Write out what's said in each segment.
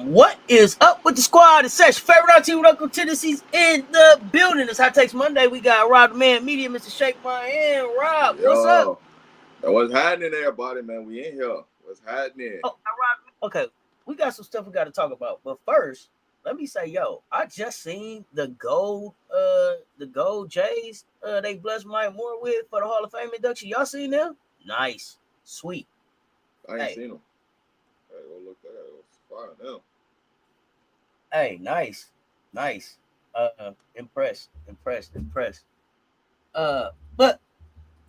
What is up with the squad? It's Cess, favorite our team, local Tennessee's in the building. It's Hot Takes Monday. We got RobDaManMedia, Mr. Shake My Hand. Rob, what's up? What's happening, everybody, man? We in here. What's happening? Okay, we got some stuff we got to talk about. But first, let me say, I just seen the gold Jays they blessed Mike Moore with for the Hall of Fame induction. Y'all seen them? Nice. Sweet. I ain't seen them. Hey, go look that up. It's fire now. Hey, nice. Impressed. But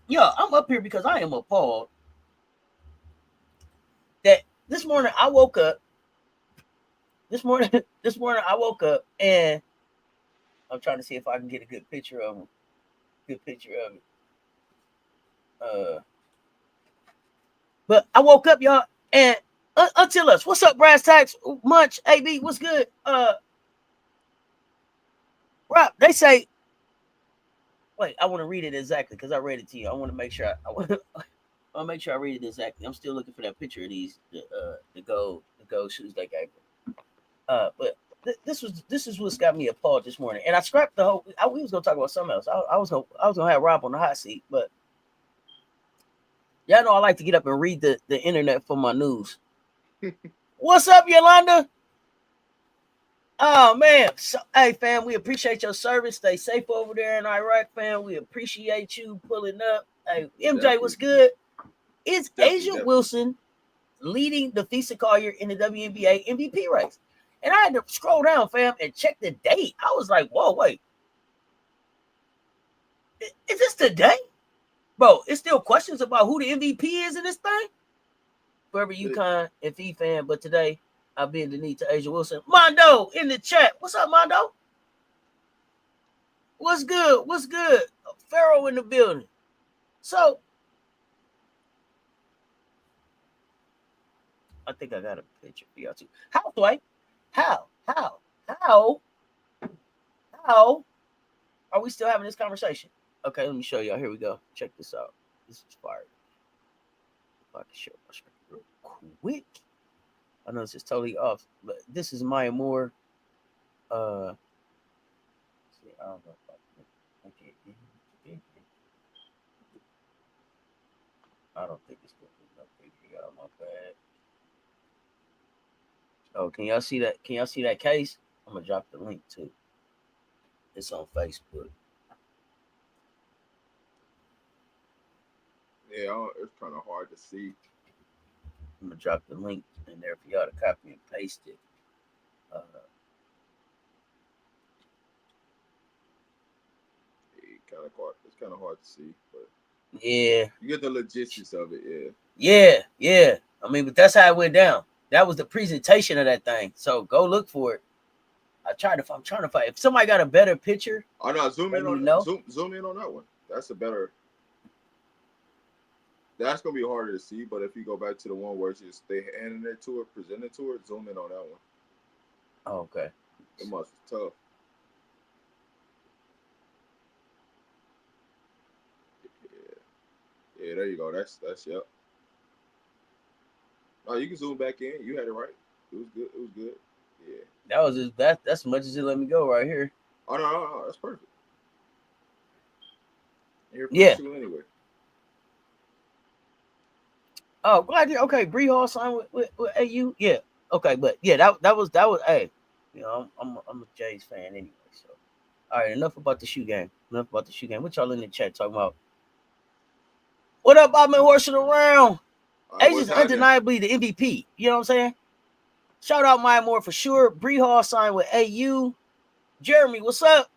I'm up here because I am appalled that this morning I woke up. This morning I woke up and I'm trying to see if I can get a good picture of it. But I woke up, y'all, and until us, what's up, Brass Tacks, Munch, AB, what's good? Rob, they say, wait, I want to read it exactly because I read it to you. I want to make sure I'll make sure I read it exactly. I'm still looking for that picture of these the gold shoes they gave me. But this is what's got me appalled this morning, and I scrapped the whole. We was gonna talk about something else. I was gonna have Rob on the hot seat, but y'all know I like to get up and read the internet for my news. What's up, Yolanda? Oh man, hey fam, we appreciate your service. Stay safe over there in Iraq, fam. We appreciate you pulling up. Hey, MJ, what's good? Is Asia Wilson leading the FISA Collier in the WNBA MVP race? And I had to scroll down, fam, and check the date. I was like, whoa, wait. Is this today? Bro, it's still questions about who the MVP is in this thing. Forever UConn and FE fan, but today I bend the knee to Asia Wilson. Mondo in the chat. What's up, Mondo? What's good? Pharaoh in the building. So, I think I got a picture for y'all too. How, Dwight? How are we still having this conversation? Okay, let me show y'all. Here we go. Check this out. This is fire. If I can show my screen real quick. I know this is totally off, but this is Maya Moore. See, I don't know if I don't think it's going to be no picture on my bad. Oh, can y'all see that? Can y'all see that case? I'm gonna drop the link too. It's on Facebook. Yeah, it's kind of hard to see. I'm gonna drop the link in there for y'all to copy and paste it. It's kind of hard to see, but yeah, you get the logistics of it. Yeah. I mean, but that's how it went down. That was the presentation of that thing. So go look for it. I'm trying to find. If somebody got a better picture. Oh no, zoom in on that one. That's a better. That's gonna be harder to see, but if you go back to the one where it's just they handing it to her, presented to her, zoom in on that one. Oh, okay. It must be tough. Yeah, there you go. That's yep. Oh, you can zoom back in. You had it right. It was good. Yeah. That was just that's as much as it let me go right here. Oh no, that's perfect. Yeah. Anyway. Oh, glad you okay. Bree Hall signed with AU. Yeah. Okay, but yeah, that was hey, I'm a Jays fan anyway. So all right, enough about the shoe game. What y'all in the chat talking about? What up? I've been horsing around. Asia's undeniably the MVP. You know what I'm saying? Shout out Maya Moore for sure. Bree Hall signed with AU. Jeremy, what's up?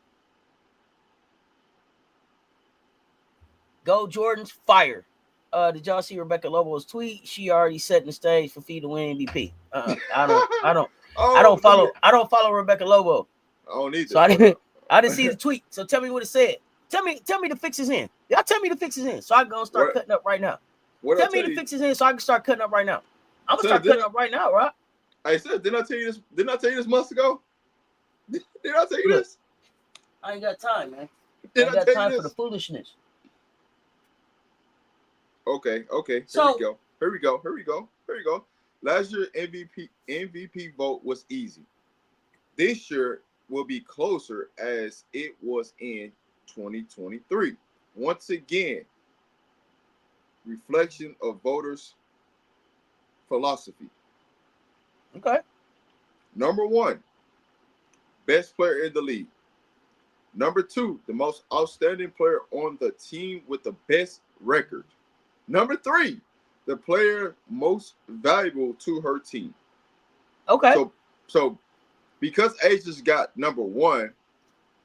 Go Jordans, fire. Did y'all see Rebecca Lobo's tweet? She already setting the stage for Fee to win MVP. I don't follow Rebecca Lobo. I don't need so I didn't see the tweet. So tell me what it said. Tell me the fix is in. Y'all tell me the fix is in. So I can go start cutting up right now. Tell me the fix is in so I can start cutting up right now. I'm gonna start cutting up right now, right? I said, didn't I tell you this? Didn't I tell you this months ago? Did I tell you this? I ain't got time, man. I ain't got time for the foolishness. Okay. So here we go. Last year MVP vote was easy. This year will be closer as it was in 2023. Once again, reflection of voters' philosophy. Okay. Number 1, best player in the league. Number 2, the most outstanding player on the team with the best record. Number 3, the player most valuable to her team. Okay. So because Asia's got number 1,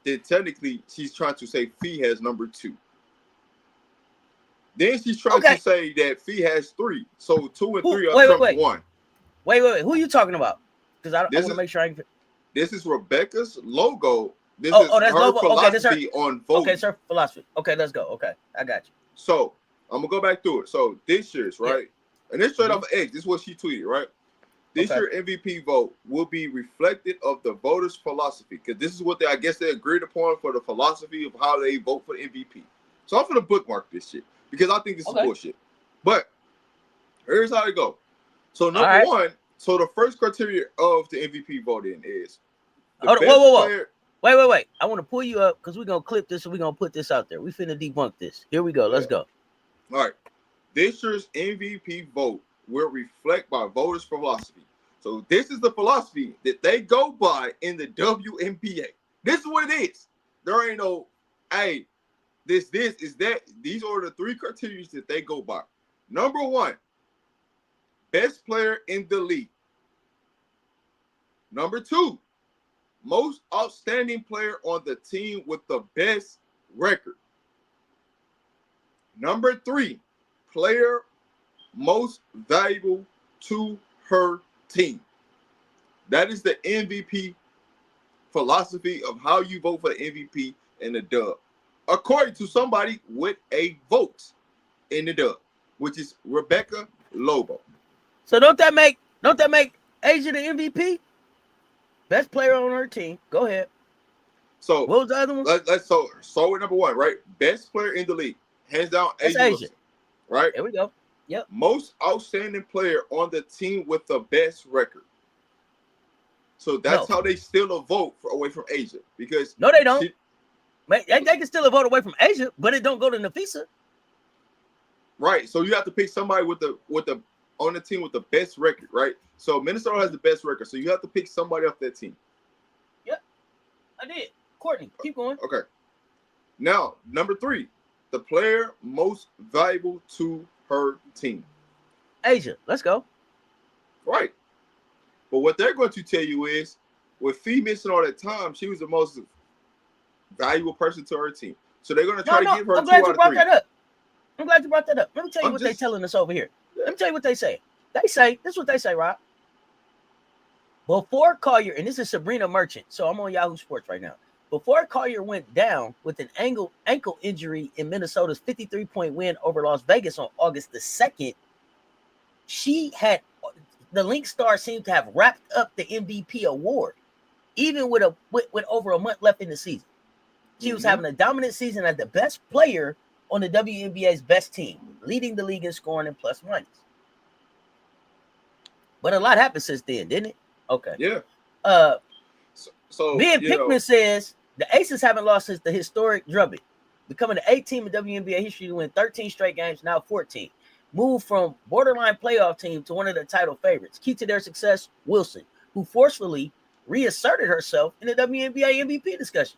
then technically she's trying to say Fee has number 2. Then she's trying to say that Fee has 3. So 2 and 3 are Trump's 1. Wait. Who are you talking about? Because I want to make sure I can. This is Rebecca's logo. This is that's her logo. philosophy on voting. Okay, it's her philosophy. Okay, let's go. Okay, I got you. So I'm gonna go back through it. So this year's right, and this straight off of X. This is what she tweeted, right? This year MVP vote will be reflected of the voters' philosophy, because this is what I guess they agreed upon for the philosophy of how they vote for the MVP. So I'm gonna bookmark this shit because I think this is bullshit. But here's how it go. So number 1, so the first criteria of the MVP voting is whoa. Wait. I want to pull you up because we're gonna clip this and we're gonna put this out there. We finna debunk this. Here we go. Let's go. All right. This year's MVP vote will reflect by voters' philosophy. So this is the philosophy that they go by in the WNBA. This is what it is. There ain't no, hey, this is that. These are the 3 criteria that they go by. Number 1, best player in the league. Number 2, most outstanding player on the team with the best record. Number 3, player most valuable to her team. That is the MVP philosophy of how you vote for the MVP in the dub, according to somebody with a vote in the dub, which is Rebecca Lobo. So don't that make Asia the MVP? Best player on her team. Go ahead. So what was the other one? Let's start with number 1, right? Best player in the league, hands down, Asia. Right? There we go. Yep. Most outstanding player on the team with the best record. So that's how they steal a vote away from Asia. Because no, they don't. They can steal a vote away from Asia, but it don't go to Nafisa. Right. So you have to pick somebody with the on the team with the best record, right? So Minnesota has the best record, so you have to pick somebody off that team. Yep, I did. Courtney, keep going. Okay. Now, number 3, the player most valuable to her team. Asia, let's go. Right. But what they're going to tell you is, with Fee missing all that time, she was the most valuable person to her team. So they're going to try to give her 2 out of 3. I'm glad you brought that up. Let me tell you what they're telling us over here. Let me tell you what they say. This is what they say, Rob. Before Collier, and this is Sabrina Merchant, so I'm on Yahoo Sports right now. Before Collier went down with an ankle injury in Minnesota's 53-point win over Las Vegas on August the 2nd, the Lynx star seemed to have wrapped up the MVP award, even with over a month left in the season. She was having a dominant season as the best player on the WNBA's best team, leading the league in scoring and plus minus. But a lot happened since then, didn't it? Okay. Yeah. So Ben Pickman says the Aces haven't lost since the historic drubbing, becoming the 8th team in WNBA history to win 13 straight games, now 14. Moved from borderline playoff team to one of the title favorites. Key to their success, Wilson, who forcefully reasserted herself in the WNBA MVP discussion.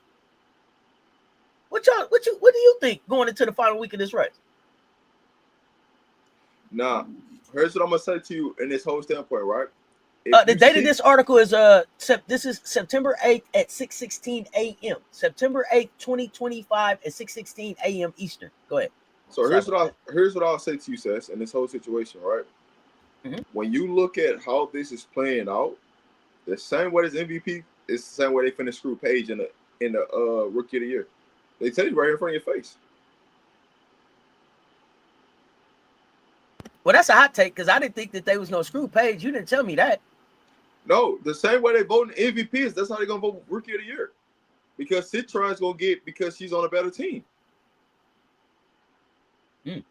What do you think going into the final week of this race? Nah, here's what I'm gonna say to you in this whole standpoint, right? The date of this article is this is September 8th at 6:16 a.m. September 8th, 2025 at 6:16 a.m. Eastern. Go ahead. So here's what I'll say to you, Cess, in this whole situation, right? Mm-hmm. When you look at how this is playing out, the same way as MVP is the same way they finished screw Page in the Rookie of the Year. They tell you right in front of your face. Well, that's a hot take because I didn't think that they was no screw Page. You didn't tell me that. No, the same way they vote in MVP is that's how they're gonna vote Rookie of the Year. Because Citron's gonna get because she's on a better team. Okay.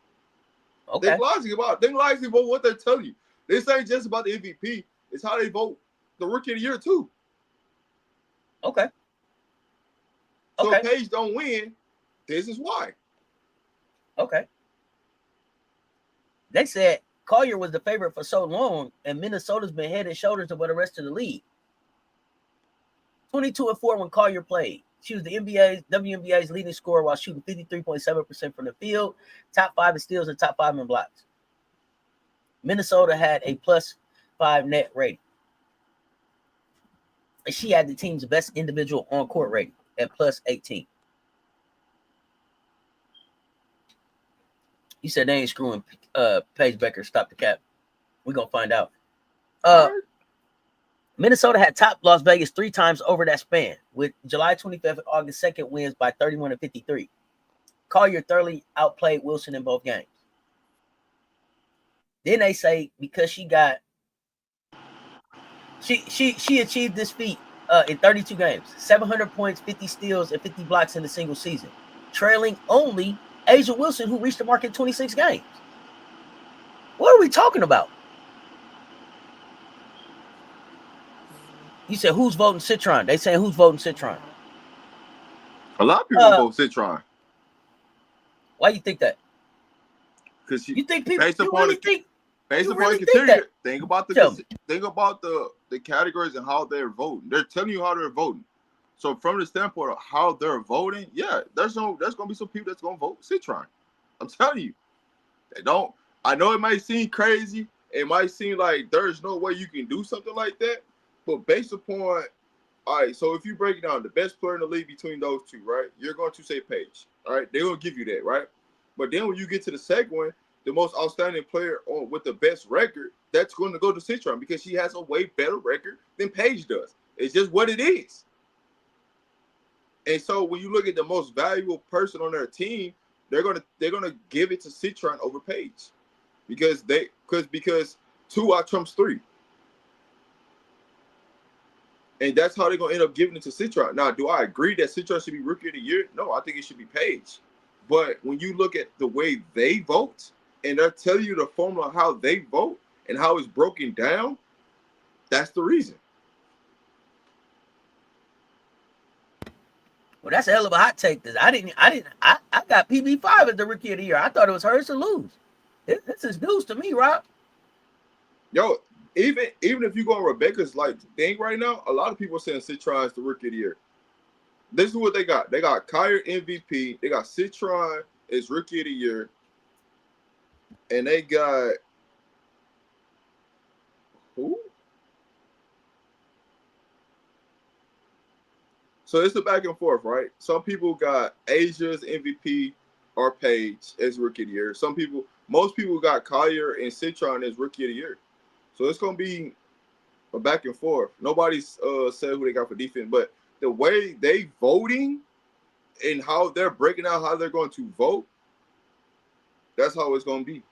Think logically about what they tell you. This ain't just about the MVP. It's how they vote the Rookie of the Year too. Okay. So if Paige don't win, this is why. Okay. They said Collier was the favorite for so long, and Minnesota's been head and shoulders above the rest of the league. 22-4 when Collier played. She was the WNBA's leading scorer while shooting 53.7% from the field, top 5 in steals and top 5 in blocks. Minnesota had a +5 net rating. And she had the team's best individual on-court rating at +18. You said they ain't screwing Paige Becker. Stop the cap. We're going to find out. Minnesota had topped Las Vegas 3 times over that span, with July 25th and August 2nd wins by 31 and 53. Collier thoroughly outplayed Wilson in both games. Then they say because she achieved this feat in 32 games, 700 points, 50 steals, and 50 blocks in a single season, trailing only Asia Wilson, who reached the mark in 26 games. What are we talking about? You said who's voting Citron? They saying who's voting Citron? A lot of people vote Citron. Why you think that? Because you think people based upon the think about the categories and how they're voting. They're telling you how they're voting. So from the standpoint of how they're voting, yeah, there's gonna be some people that's gonna vote Citron. I'm telling you. They don't. I know it might seem crazy. It might seem like there's no way you can do something like that. But based upon, all right, so if you break it down, the best player in the league between those two, right, you're going to say Paige. All right, they're going to give you that, right? But then when you get to the second one, the most outstanding player with the best record, that's going to go to Citron because she has a way better record than Paige does. It's just what it is. And so when you look at the most valuable person on their team, they're gonna give it to Citron over Paige because 2 out trumps 3. And that's how they're going to end up giving it to Citron. Now, do I agree that Citron should be Rookie of the Year? No, I think it should be Paige. But when you look at the way they vote, and they're telling you the formula how they vote and how it's broken down, that's the reason. Well, that's a hell of a hot take. I got PB5 as the Rookie of the Year. I thought it was hers to lose. This is news to me, Rob. Yo, even if you go on Rebecca's thing right now, a lot of people are saying Citron is the Rookie of the Year. This is what they got. They got Collier MVP. They got Citron as Rookie of the Year. And they got who? So it's the back and forth, right? Some people got Asia's MVP or Paige as Rookie of the Year. Most people got Collier and Citron as Rookie of the Year. So it's going to be a back and forth. Nobody's said who they got for defense, but the way they voting and how they're breaking out how they're going to vote, that's how it's going to be.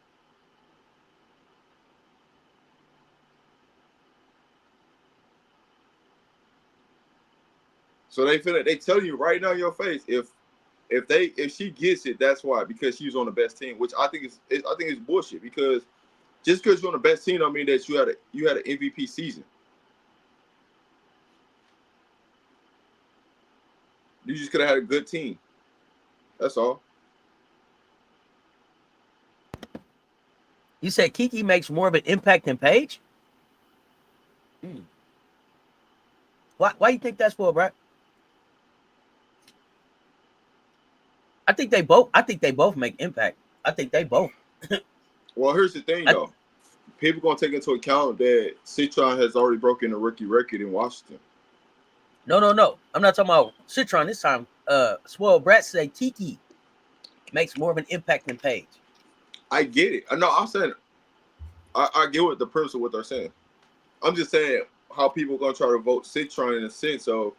So they tell you right now in your face if she gets it, that's why, because she's on the best team, which I think is bullshit. Because just because you're on the best team don't mean that you had an MVP season. You just could have had a good team. That's all. You said Kiki makes more of an impact than Paige? Why you think that's for, Brett? I think they both make impact. I think they both. Well, here's the thing, though. People going to take into account that Citron has already broken the rookie record in Washington. No. I'm not talking about Citron this time. Spoiled Brat said Kiki makes more of an impact than Paige. I get it. I know. I'm saying I get what the premise of what they're saying. I'm just saying how people are going to try to vote Citron in a sense of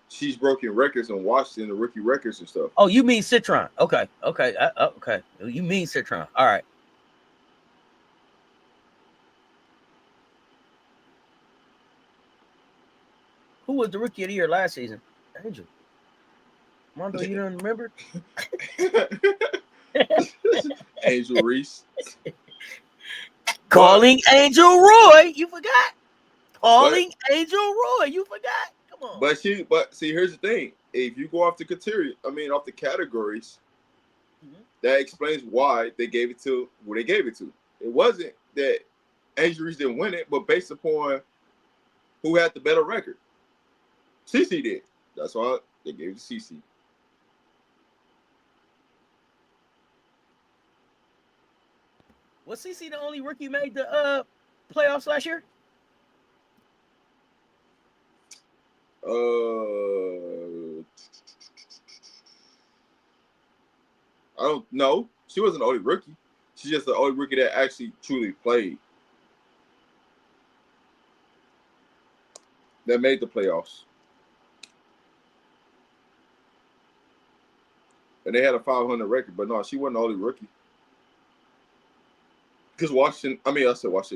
she's broken records in Washington, the rookie records and stuff. Oh, you mean Citron? Okay. Okay. You mean Citron? All right. Who was the Rookie of the Year last season? Angel. Mondo, you don't remember? Angel Reese. Calling Angel Roy, you forgot. Calling Angel Roy, you forgot. Come on. But see, here's the thing. If you go off the criteria, off the categories, that explains why they gave it to who they gave it to. It wasn't that Angel Reese didn't win it, but based upon who had the better record. CC did. That's why they gave it to CC. Was CC the only rookie who made the playoffs last year? I don't know. She wasn't the only rookie. She's just the only rookie that actually truly played. That made the playoffs. And they had a 500 record, but no, she wasn't the only rookie. Because Washington,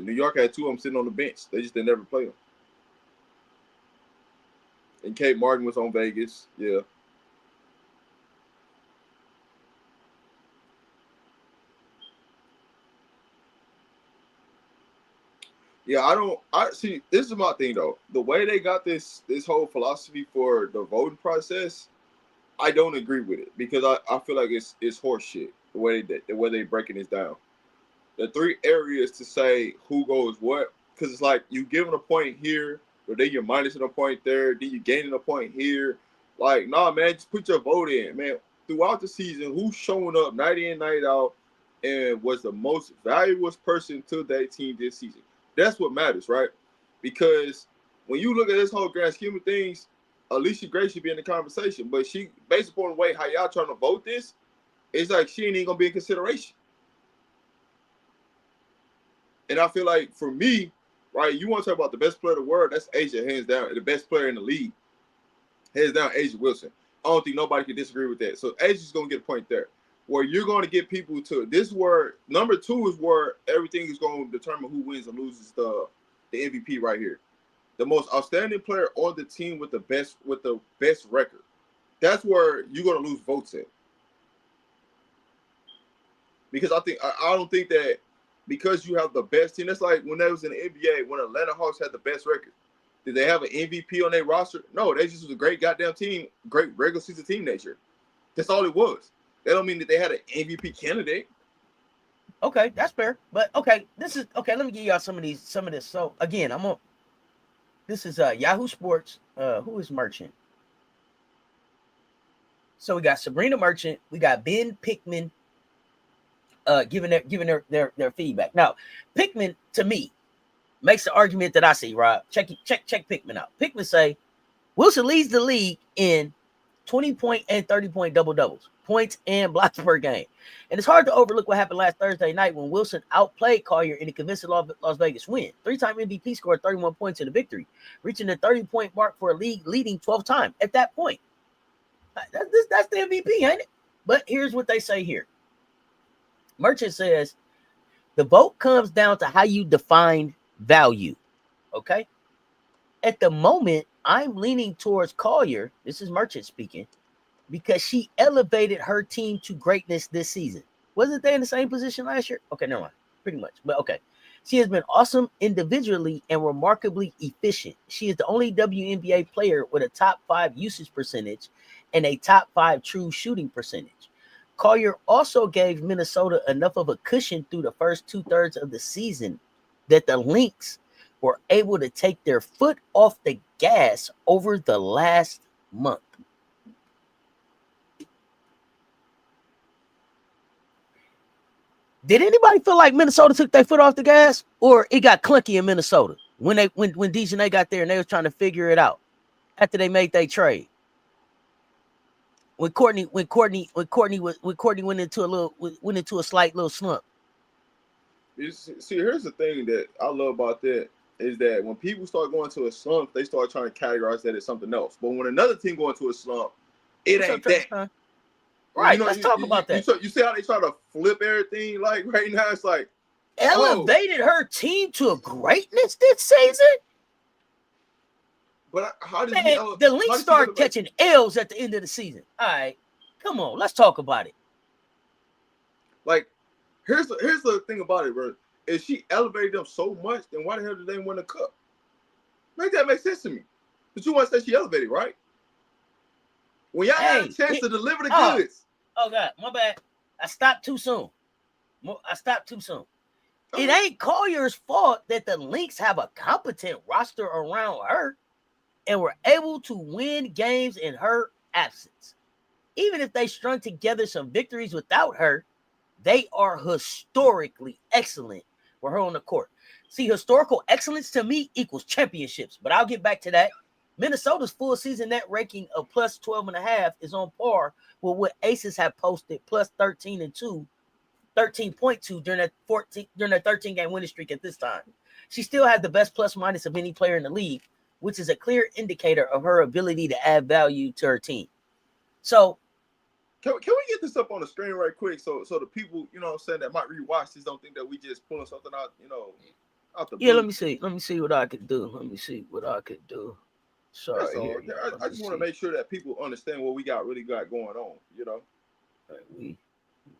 New York had two of them sitting on the bench. They just didn't ever play them. And Kate Martin was on Vegas. Yeah. Yeah, I see, this is my thing though. The way they got this whole philosophy for the voting process, I don't agree with it because I feel like it's horse shit the way they breaking this down. The 3 areas to say who goes what, because it's like you giving a point here, but then you're minusing a point there, then you gaining a point here. Like, nah, man, just put your vote in, man. Throughout the season, who's showing up night in, night out, and was the most valuable person to that team this season? That's what matters, right? Because when you look at this whole grand scheme of things, Alicia Gray should be in the conversation, but she, based upon the way how y'all trying to vote this, it's like she ain't even gonna be in consideration. And I feel like for me, right, you want to talk about the best player in the world, that's Asia, hands down, the best player in the league. Hands down, Asia Wilson. I don't think nobody can disagree with that. So Asia's gonna get a point there. Where you're going to get people to this, where number 2 is where everything is going to determine who wins and loses the MVP right here. The most outstanding player on the team with the best record. That's where you're going to lose votes at. Because I don't think that because you have the best team, that's like when they was in the NBA, when Atlanta Hawks had the best record. Did they have an MVP on their roster? No, they just was a great goddamn team, great regular season team that year. That's all it was. That don't mean that they had an MVP candidate. Okay, that's fair. But okay, let me give y'all some of this. So again, this is Yahoo Sports. Who is Merchant? So we got Sabrina Merchant, we got Ben Pickman giving their feedback. Now, Pickman to me makes the argument that I see, Rob. Check Pickman out. Pickman say Wilson leads the league in 20-point and 30-point double-doubles, points and blocks per game. And it's hard to overlook what happened last Thursday night when Wilson outplayed Collier in a convincing Las Vegas win. 3-time MVP scored 31 points in the victory, reaching the 30-point mark for a league-leading 12th time at that point. That's the MVP, ain't it? But here's what they say here. Merchant says, the vote comes down to how you define value, okay? At the moment, I'm leaning towards Collier. This is Merchant speaking, because she elevated her team to greatness this season. Wasn't they in the same position last year? Okay, never mind. Pretty much, but okay. She has been awesome individually and remarkably efficient. She is the only WNBA player with a top 5 usage percentage and a top 5 true shooting percentage. Collier also gave Minnesota enough of a cushion through the first 2/3 of the season that the Lynx were able to take their foot off the gas over the last month. Did anybody feel like Minnesota took their foot off the gas, or it got clunky in Minnesota when Dejanay got there and they was trying to figure it out after they made their trade? When Courtney went into a slight little slump. See, here's the thing that I love about that is that when people start going to a slump, they start trying to categorize that as something else. But when another team going to a slump, it ain't that. Right, let's talk about that. You see how they try to flip everything? Like right now, it's like elevated her team to a greatness this season. But how did the Lynx start catching L's at the end of the season? All right, come on, let's talk about it. Like, here's the thing about it, bro. if she elevated them so much, then why the hell did they win the cup? Make that make sense to me. But you want to say she elevated, right? When y'all got a chance to deliver the goods. Oh, God, my bad. I stopped too soon. It ain't Collier's fault that the Lynx have a competent roster around her and were able to win games in her absence. Even if they strung together some victories without her, they are historically excellent with her on the court. See, historical excellence to me equals championships, but I'll get back to that. Minnesota's full season net ranking of plus 12.5 is on par with what Aces have posted plus 13.2 during that 13-game winning streak at this time. She still has the best plus minus of any player in the league, which is a clear indicator of her ability to add value to her team. So, can we get this up on the screen right quick so the people, you know what I'm saying, that might rewatch this don't think that we just pulling something out, out the blue. Yeah, let me see what I could do. Sorry. That's all. I just want to make sure that people understand what we really got going on, All right, let me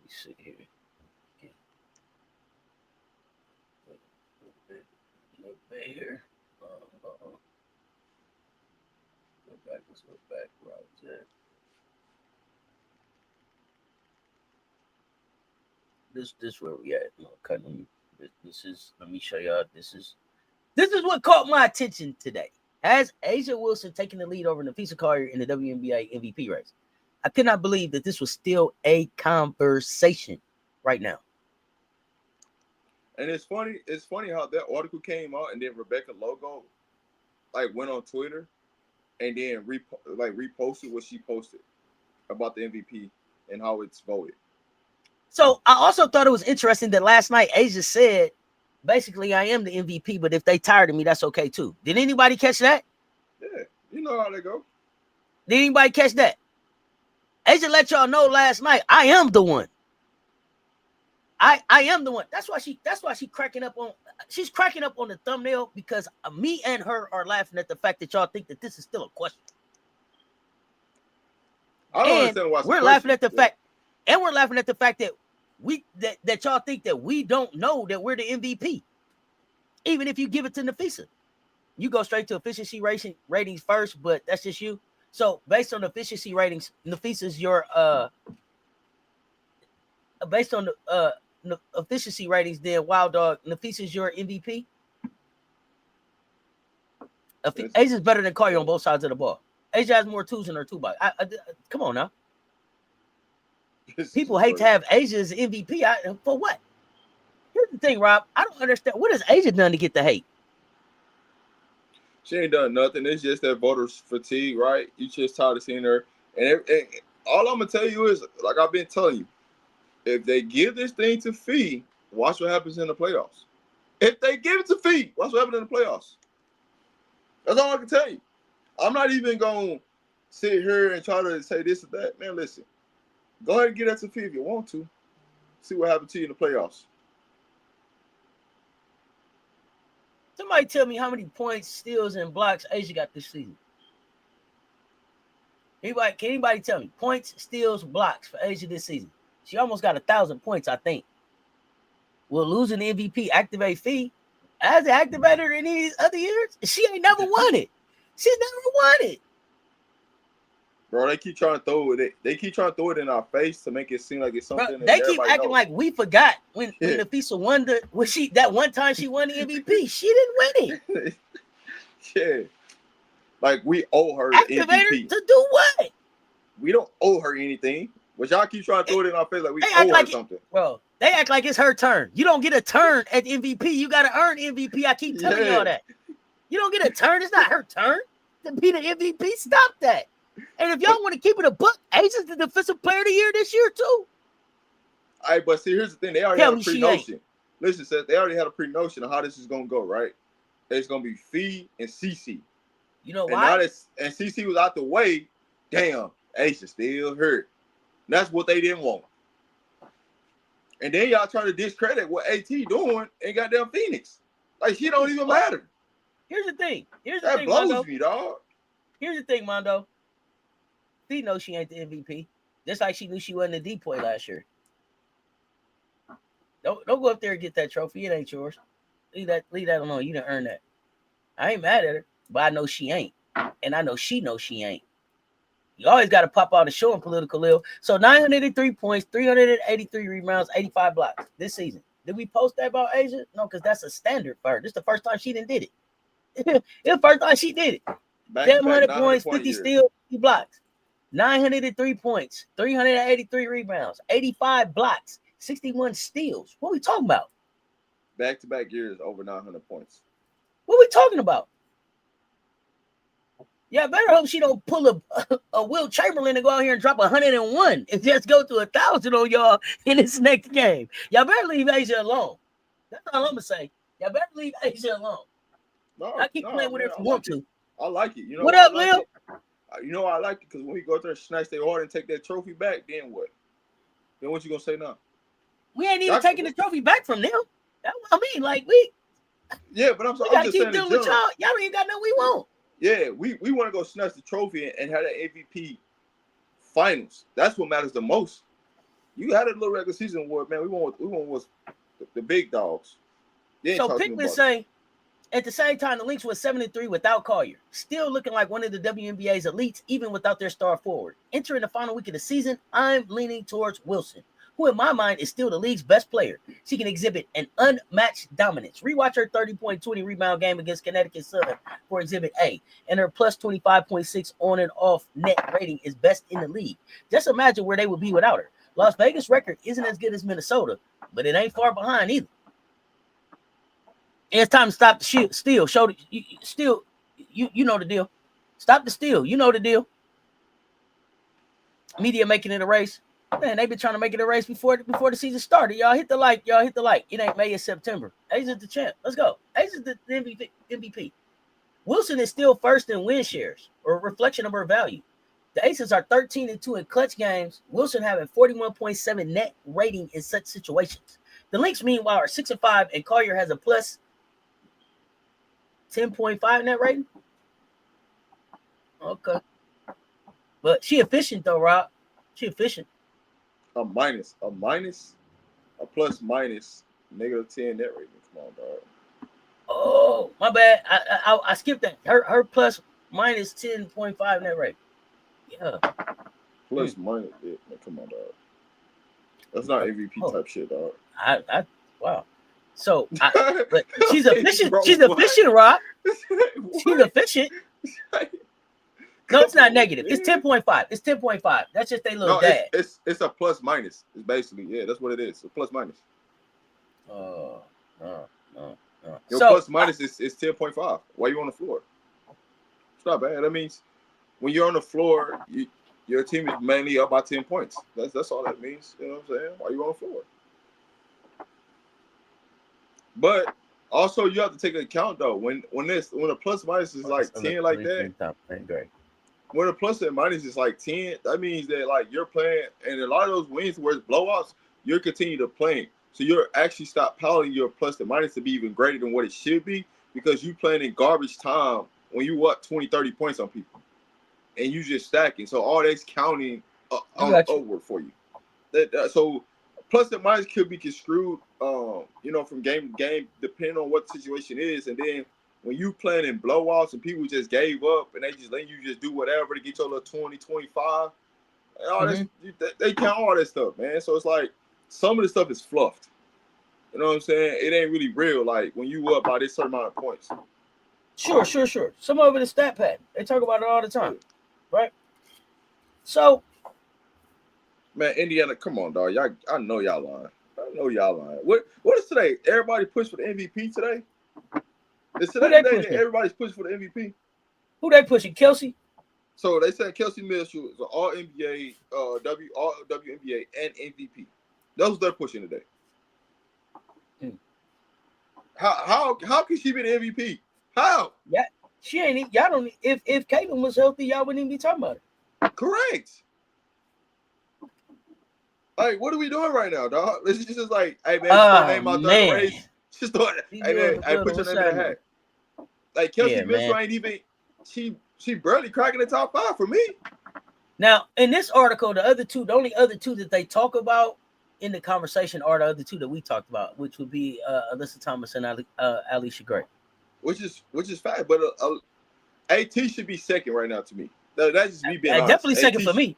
see here. Here. Let's go back. Right there. This where we at. Okay, let me show y'all. This is what caught my attention today. Has A'ja Wilson taken the lead over Napheesa Collier in the WNBA MVP race? I could not believe that this was still a conversation right now. And it's funny how that article came out and then Rebecca Logo went on Twitter and then reposted what she posted about the MVP and how it's voted. So I also thought it was interesting that last night A'ja said, basically, I am the MVP, but if they tired of me, that's okay too. Did anybody catch that? Yeah, you know how they go. Did anybody catch that? A'ja let y'all know last night, I am the one. I am the one. That's why she's cracking up on the thumbnail, because me and her are laughing at the fact that y'all think that this is still a question. I don't understand why we're laughing at the fact, and we're laughing at the fact that that y'all think that we don't know that we're the MVP. Even if you give it to Napheesa, you go straight to efficiency ratings first, but that's just you. So based on the efficiency ratings, Napheesa's your based on the efficiency ratings, then Wild Dog, Napheesa's your MVP. A'ja's better than Collier on both sides of the ball. A'ja has more twos in her toolbox. Come on now. People hate to have A'ja as MVP. For what? Here's the thing, Rob. I don't understand. What has A'ja done to get the hate? She ain't done nothing. It's just that voters fatigue, right? You just tired of seeing her. And all I'm going to tell you is, like I've been telling you, if they give this thing to Fee, watch what happens in the playoffs. If they give it to Fee, watch what happens in the playoffs. That's all I can tell you. I'm not even going to sit here and try to say this or that. Man, listen. Go ahead and get that to Fee if you want to. See what happens to you in the playoffs. Somebody tell me how many points, steals, and blocks A'ja got this season. Can anybody tell me? Points, steals, blocks for A'ja this season. She almost got 1,000 points, I think. Will losing the MVP activate Fee? Has it activated her in any other years? She ain't never won it. She's never won it. Bro, they keep trying to throw it. They keep trying to throw it in our face to make it seem like it's something. Bro, they keep acting like we forgot when Napheesa won that one time she won the MVP. She didn't win it. Yeah, like we owe her the MVP to do what? We don't owe her anything. But y'all keep trying to throw it in our face like we owe her something. Bro, they act like it's her turn. You don't get a turn at MVP. You got to earn MVP. I keep telling y'all that. You don't get a turn. It's not her turn to be the MVP. Stop that. And if y'all want to keep it a book, A'ja's the defensive player of the year this year too. All right, but see, here's the thing. They already had a pre-notion. Listen, Seth, they already had a pre-notion of how this is going to go, right? It's going to be Fee and CC. You know why? And CC was out the way. Damn, A'ja still hurt. That's what they didn't want. And then y'all trying to discredit what AT doing in goddamn Phoenix. Like, she don't even matter. Here's the thing. That blows me, dog. Here's the thing, Mondo. Fee knows she ain't the MVP. Just like she knew she wasn't a depoy last year. Don't go up there and get that trophy. It ain't yours. Leave that alone. You didn't earn that. I ain't mad at her, but I know she ain't. And I know she knows she ain't. You always got to pop out a show in political ill. So 903 points, 383 rebounds, 85 blocks this season. Did we post that about Asia? No, because that's a standard for her. This is the first time she did it. It's the first time she did it. 700 points, 50 steals, 50 blocks. 903 points, 383 rebounds, 85 blocks, 61 steals. What are we talking about? Back-to-back years over 900 points. What are we talking about? Yeah, better hope she don't pull a Will Chamberlain and go out here and drop 101 and just go to 1,000 on y'all in this next game. Y'all better leave Asia alone. That's all I'm gonna say. Y'all better leave Asia alone. No, I keep playing with her if you want to. I like it. You know what up, Lil? You know I like it because when we go there and snatch their order and take that trophy back, then what? Then what you gonna say now? We ain't even taking the trophy back from them. That's what I mean. Like yeah, but I'm just keep dealing with y'all. Y'all ain't got nothing we want. Yeah, we want to go snatch the trophy and have that MVP finals. That's what matters the most. You had a little regular season award, man. We want what's the big dogs. So Pickman say, at the same time, the Lynx was 7-3 without Collier, still looking like one of the WNBA's elites, even without their star forward. Entering the final week of the season, I'm leaning towards Wilson, who in my mind is still the league's best player. She can exhibit an unmatched dominance. Rewatch her 30-point rebound game against Connecticut Southern for Exhibit A, and her plus 25.6 on and off net rating is best in the league. Just imagine where they would be without her. Las Vegas' record isn't as good as Minnesota, but it ain't far behind either. It's time to stop the steal. Show you know the deal. Stop the steal. You know the deal. Media making it a race. Man, they've been trying to make it a race before the season started. Y'all hit the like. It ain't May, it's September. Asia's the champ. Let's go. Asia's the MVP. Wilson is still first in win shares, or a reflection of her value. The Aces are 13-2 in clutch games. Wilson having 41.7 net rating in such situations. The Lynx, meanwhile, are 6-5, and Collier has a plus 10.5 net rating. Okay. But she efficient though, Rob. She efficient. A plus minus -10 net rating. Come on, dog. Oh, my bad. I skipped that. Her plus minus 10.5 net rating. Yeah. Plus minus. Yeah, man, come on, dog. That's not MVP type shit, dog. Wow. So, but she's efficient. She's efficient, Rob. She's efficient. No, it's not negative. It's 10.5. It's 10.5. That's just a little dad. It's a plus minus. It's basically, that's what it is. A plus minus. No. Your plus minus is 10.5. Why you on the floor? It's not bad. That means when you're on the floor, your team is mainly up by 10 points. That's all that means. You know what I'm saying? Why you on the floor? But also you have to take into account though when a plus minus is like 10 like that. When a plus and minus is like 10, that means that like you're playing, and a lot of those wins where it's blowouts, you're continue to play. So you're actually stop piling your plus and minus to be even greater than what it should be, because you playing in garbage time when you up 20, 30 points on people, and you just stacking. So all that's counting over for you. So plus and minus could be construed, from game to game, depending on what the situation is, and then. When you playing in blowouts and people just gave up and they just let you just do whatever to get your little 20, 25, they count all that stuff, man. So it's like some of the stuff is fluffed. You know what I'm saying? It ain't really real. Like when you up by this certain amount of points. Sure. Some of it is stat pad. They talk about it all the time, right? So, man, Indiana, come on, dog. I know y'all lying. What is today? Everybody push for the MVP today? It's today that everybody's pushing for the MVP. Who they pushing? Kelsey? So they said Kelsey Mitchell is an all NBA, all WNBA, and MVP. Those they're pushing today. How can she be the MVP? How? Yeah, she ain't. Y'all don't. If Caitlin was healthy, y'all wouldn't even be talking about it. Correct. Like, what are we doing right now, dog? It's just like, hey man, just name out the race. Just throw it. Hey man, put your name in the hat. Like Kelsey Mitchell ain't even. She barely cracking the top 5 for me. Now, in this article, the only other two that they talk about in the conversation are the other two that we talked about, which would be Alyssa Thomas and Alicia Gray. Which is fact, but AT should be second right now to me. That's just me being honest. Definitely second for me.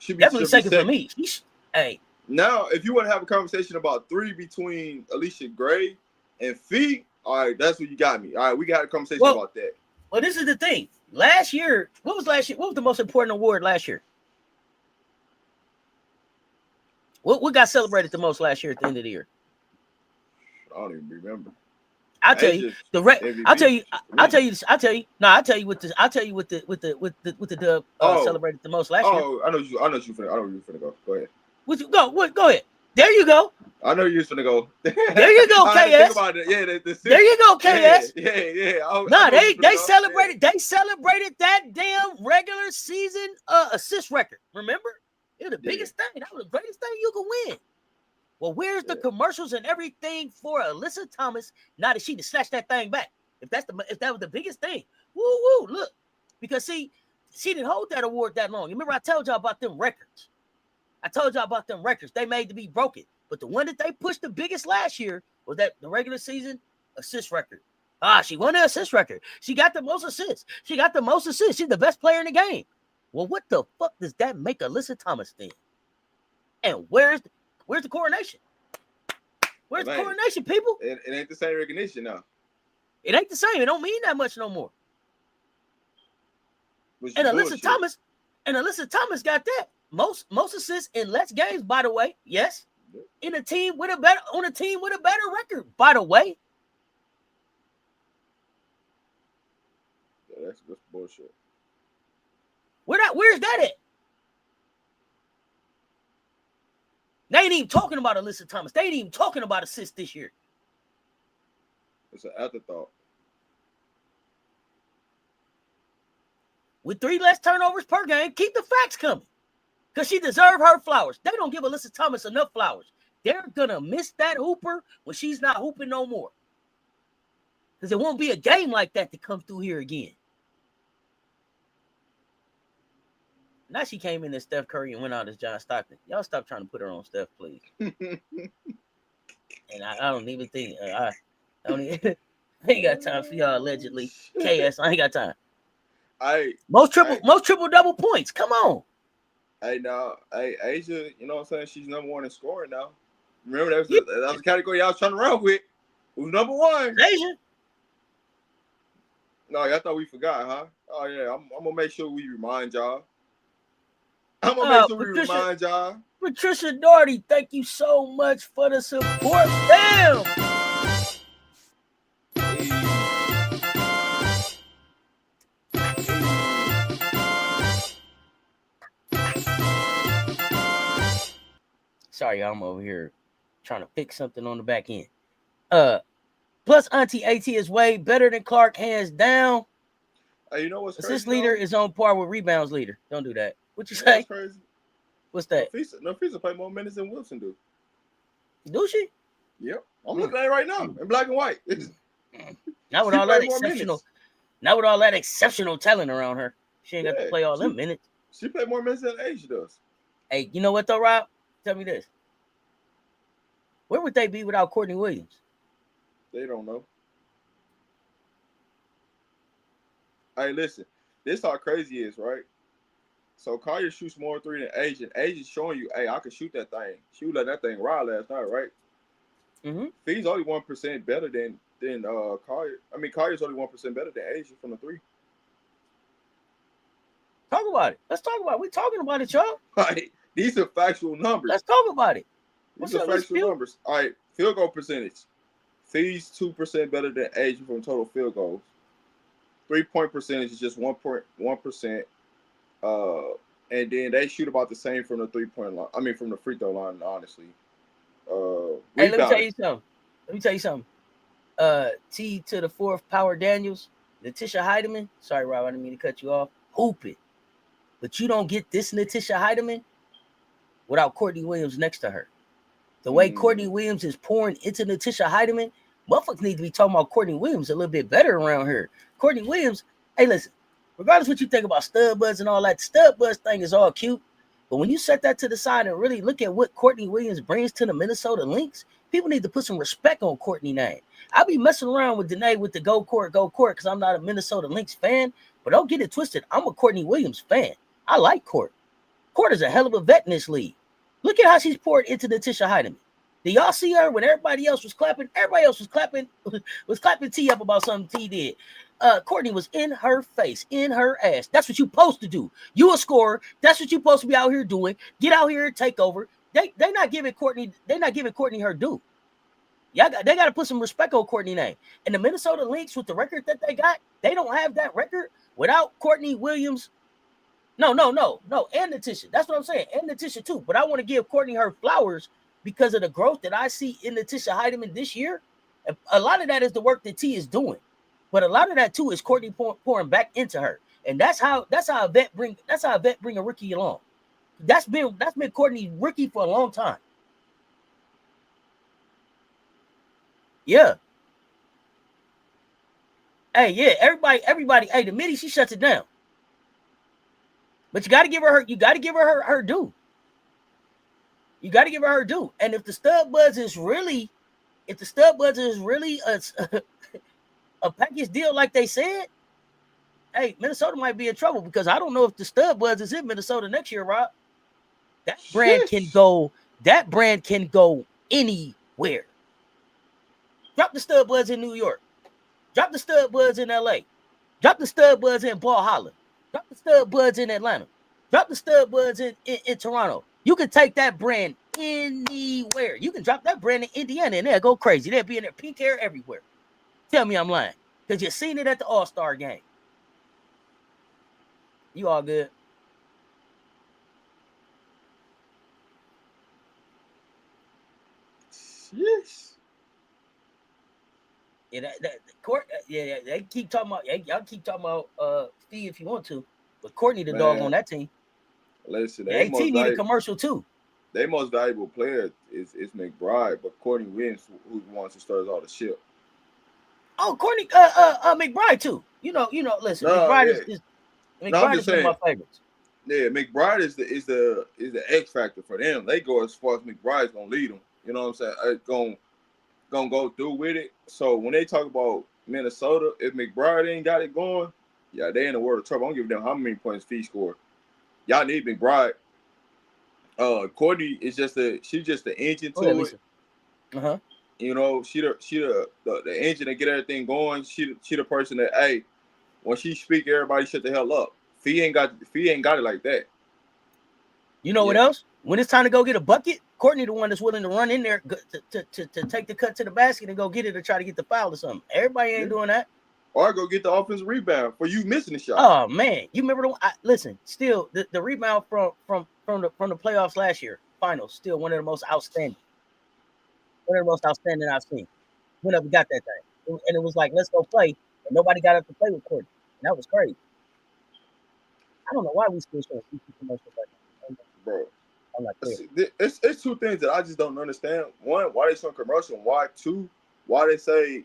Definitely second for me. Hey. Now, if you want to have a conversation about 3 between Alicia Gray and Fee, all right, that's what you got me. All right, we got a conversation about that. Well, this is the thing. Last year, what was the most important award last year? What got celebrated the most last year at the end of the year? I don't even remember. I'll tell you I'll tell you what the dub celebrated the most last year. Oh, I know you finna go. Go ahead. Go ahead. There you go. I know you was finna go. There you go, KS. Think about it. Yeah, there you go, KS. Yeah. They celebrated. They celebrated that damn regular season assist record. Remember, it was the biggest thing. That was the greatest thing you could win. Well, where's the commercials and everything for Alyssa Thomas? Now that she to snatch that thing back. If that was the biggest thing, woo, look, because see, she didn't hold that award that long. You remember I told y'all about them records. They made to be broken. But the one that they pushed the biggest last year was that the regular season assist record. She won the assist record. She got the most assists. She's the best player in the game. Well, what the fuck does that make Alyssa Thomas then? And where's the coronation? Where's the coronation, people? It ain't the same recognition now. It ain't the same. It don't mean that much no more. And Alyssa Thomas got that. Most assists in less games, by the way. Yes. On a team with a better record, by the way. Yeah, that's bullshit. Where's that at? They ain't even talking about Alyssa Thomas. They ain't even talking about assists this year. It's an afterthought. With 3 less turnovers per game, keep the facts coming. Because she deserves her flowers. They don't give Alyssa Thomas enough flowers. They're going to miss that hooper when she's not hooping no more. Because it won't be a game like that to come through here again. Now she came in as Steph Curry and went out as John Stockton. Y'all stop trying to put her on Steph, please. And I don't even think I ain't got time for y'all allegedly. KS, I ain't got time. Most triple double points. Come on. Asia, you know what I'm saying? She's number 1 in scoring now. Remember that was the category y'all was trying to run with. Who's number 1? Asia. No, I thought we forgot, huh? Oh yeah, I'm gonna make sure we remind y'all. Patricia Doherty, thank you so much for the support. Damn. Sorry, I'm over here trying to fix something on the back end. Plus, Auntie AT is way better than Clark, hands down. You know what's assist crazy, leader is on par with rebounds leader. Don't do that. What you say? Crazy? What's that? Nafisa play more minutes than Wilson do. Do she? Yep. I'm looking at it right now in black and white. Not with all that exceptional talent around her. She ain't got to play all them minutes. She played more minutes than Asia does. Hey, you know what though, Rob? Tell me this. Where would they be without Courtney Williams? They don't know. Hey, listen. This how crazy it is, right? So Collier shoots more 3 than Asian. Asian's showing you, hey, I can shoot that thing. She let that thing ride last night, right? Mm-hmm. Fee's only 1% better than Collier. I mean, Collier's only 1% better than Asian from the 3. Talk about it. Let's talk about it. We're talking about it, y'all. Right. These are factual numbers. Let's talk about it. These are factual numbers. All right. Field goal percentage. Fee's 2% better than Asian from total field goals. 3-point percentage is just 1%. And then they shoot about the same from the 3-point line. I mean, from the free throw line, honestly. Hey, let me tell you something. T to the 4th, Power Daniels, Letitia Heidemann. Sorry, Rob, I didn't mean to cut you off. Hooping. But you don't get this Letitia Heidemann without Courtney Williams next to her. The way Courtney Williams is pouring into Letitia Heidemann, motherfuckers need to be talking about Courtney Williams a little bit better around here. Courtney Williams, hey, listen, regardless what you think about stud buzz and all that, stud buzz thing is all cute. But when you set that to the side and really look at what Courtney Williams brings to the Minnesota Lynx, people need to put some respect on Courtney's name. I be messing around with Danae with the go court, because I'm not a Minnesota Lynx fan, but don't get it twisted. I'm a Courtney Williams fan. I like Court. Court is a hell of a vet in this league. Look at how she's poured into Natisha Heidemann. Did y'all see her when everybody else was clapping? Everybody else was clapping T up about something T did. Courtney was in her face, in her ass. That's what you're supposed to do. You a scorer. That's what you're supposed to be out here doing. Get out here and take over. They're not giving Courtney her due. They got to put some respect on Courtney's name. And the Minnesota Lynx, with the record that they got, they don't have that record without Courtney Williams. No. And Natisha. That's what I'm saying. And Natisha too. But I want to give Courtney her flowers because of the growth that I see in Natisha Heidemann this year. A lot of that is the work that T is doing. But a lot of that too is Courtney pouring back into her. And that's how a vet bring a rookie along. That's been Courtney's rookie for a long time. Yeah. Hey, yeah, everybody, hey, the midi, she shuts it down. But you got to give her her due. You got to give her her due. And if the stud buzz is really a package deal like they said, hey, Minnesota might be in trouble, because I don't know if the stud buzz is in Minnesota next year, Rob. That brand can go anywhere. Drop the stud buzz in New York. Drop the stud buzz in LA. Drop the stud buzz in Ball Holland. Drop the stud buzz in Atlanta. Drop the stud buzz in Toronto. You can take that brand anywhere. You can drop that brand in Indiana and they'll go crazy. They'll be in their pink hair everywhere. Tell me I'm lying, because you seen it at the All-Star game. You all good? Yes. Yeah, Court. Yeah, they keep talking about. Y'all keep talking about Steve if you want to, but Courtney the dog on that team. Listen, AT need a commercial too. Their most valuable player is McBride, but Courtney Williams, who wants to start all the shit. Oh, Courtney, McBride too. You know. Listen, McBride is one of my favorites. Yeah, McBride is the X factor for them. They go as far as McBride's gonna lead them. You know what I'm saying? Gonna go through with it. So when they talk about Minnesota, if McBride ain't got it going, yeah, they in the world of trouble. I don't give them how many points Fee scored. Y'all need McBride. Courtney is she's just the engine to it. Uh-huh. You know, she the engine to get everything going. She the person that, hey, when she speak, everybody shut the hell up. Fee ain't got it like that. You know what else? When it's time to go get a bucket, Courtney the one that's willing to run in there to take the cut to the basket and go get it or try to get the foul or something. Everybody ain't doing that. Or go get the offensive rebound for you missing the shot. Oh man, you remember listen? Still, the rebound from the playoffs last year, finals, still one of the most outstanding. One of the most outstanding I've seen. Went up and got that thing, and it was like, let's go play, and nobody got up to play with Courtney, and that was crazy. I don't know why we still showing commercials like that, bro. I'm like, it's two things that I just don't understand. One, why they showing commercial, and why two, why they say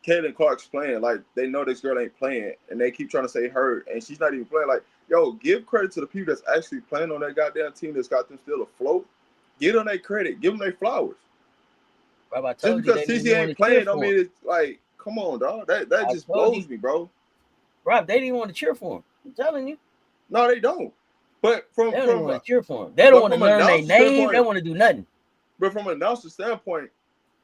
Caitlin Clark's playing, like they know this girl ain't playing, and they keep trying to say her, and she's not even playing. Like, yo, give credit to the people that's actually playing on that goddamn team that's got them still afloat. Give them their credit. Give them their flowers. Rob, just because CC ain't playing, don't mean it's like, come on, dog. That just blows me, bro. Rob, they didn't want to cheer for him. I'm telling you. No, they don't. But they don't want to cheer for him. They don't want to learn their name. They don't want to do nothing. But from an announcer standpoint,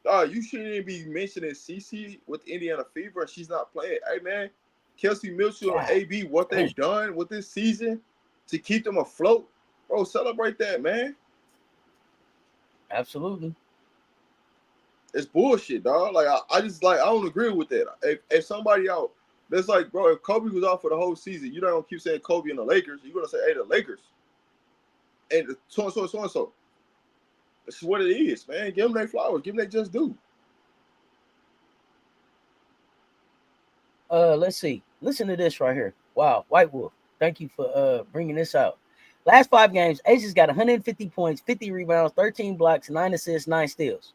you shouldn't even be mentioning CC with Indiana Fever and she's not playing. Hey, man, Kelsey Mitchell and AB, what they've done with this season to keep them afloat, bro, celebrate that, man. Absolutely. It's bullshit, dog. Like, I don't agree with that. If somebody out, that's like, bro, if Kobe was out for the whole season, you're not going to keep saying Kobe and the Lakers. You're going to say, hey, the Lakers. And so. That's what it is, man. Give them their flowers. Give them their just due. Let's see. Listen to this right here. Wow, White Wolf. Thank you for bringing this out. Last 5 games, Asia's got 150 points, 50 rebounds, 13 blocks, 9 assists, 9 steals.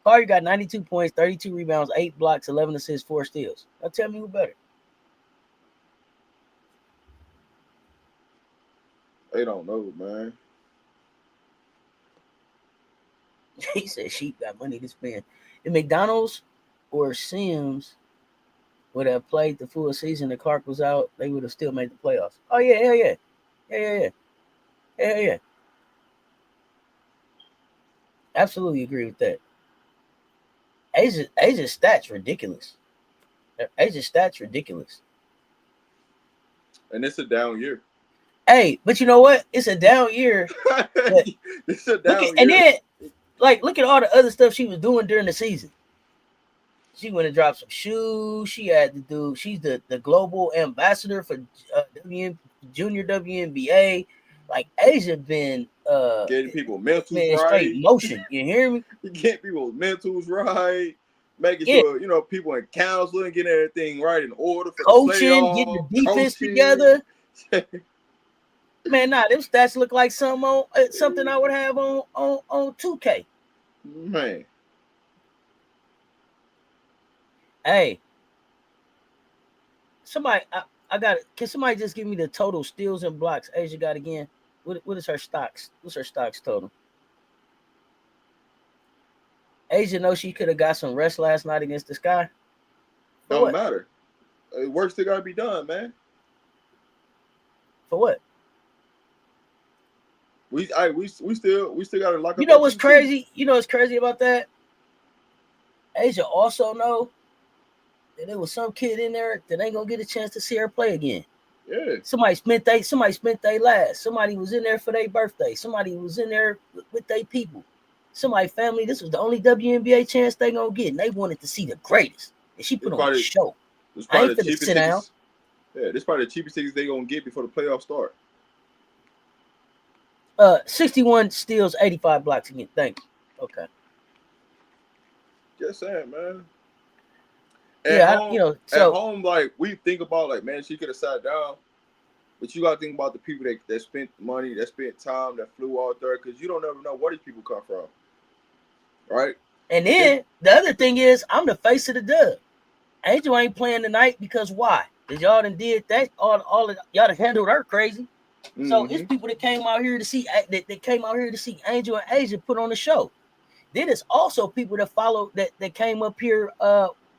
Carter got 92 points, 32 rebounds, 8 blocks, 11 assists, 4 steals. Now tell me who better. They don't know, man. He said she got money to spend. If McDonald's or Sims would have played the full season, the Clark was out, they would have still made the playoffs. Oh yeah, hell yeah. Hell yeah. Absolutely agree with that. Asia's stats ridiculous. Asia's stats ridiculous. And it's a down year. Hey, but you know what? It's a down year. It's a down year. And then, look at all the other stuff she was doing during the season. She went and dropped some shoes. She had to do. She's the global ambassador for Junior WNBA. Like Asia been getting people mentals right. Straight motion. You hear me? You get people's mentals right. Making sure people in counseling, getting everything right in order for coaching, getting the defense together. Man, them stats look like something I would have on 2K. Man. Hey, somebody, I got it. Can somebody just give me the total steals and blocks Asia got again? What is her stocks? What's her stocks total? Asia knows she could have got some rest last night against the Sky. Don't matter. Work still gotta be done, man. For what? We still gotta lock up. You know what's crazy? You know what's crazy about that? Asia also know that there was some kid in there that ain't gonna get a chance to see her play again. Yeah. Somebody spent their last. Somebody was in there for their birthday. Somebody was in there with their people. Somebody family. This was the only WNBA chance they gonna get, and they wanted to see the greatest. And she put on a show. I ain't finna sit down. Yeah, this is probably the cheapest tickets they gonna get before the playoffs start. 61 steals, 85 blocks again. Thank you. Okay. Just saying, man. At home, like we think about, like, man, she could have sat down, but you gotta think about the people that spent money, that spent time, that flew out there, because you don't ever know where these people come from, right? And then the other thing is, I'm the face of the dub. Angel ain't playing tonight because why? Because y'all done did that. All of y'all done handled her crazy. Mm-hmm. So it's people that came out here to see Angel and Asia put on the show. Then it's also people that follow that came up here.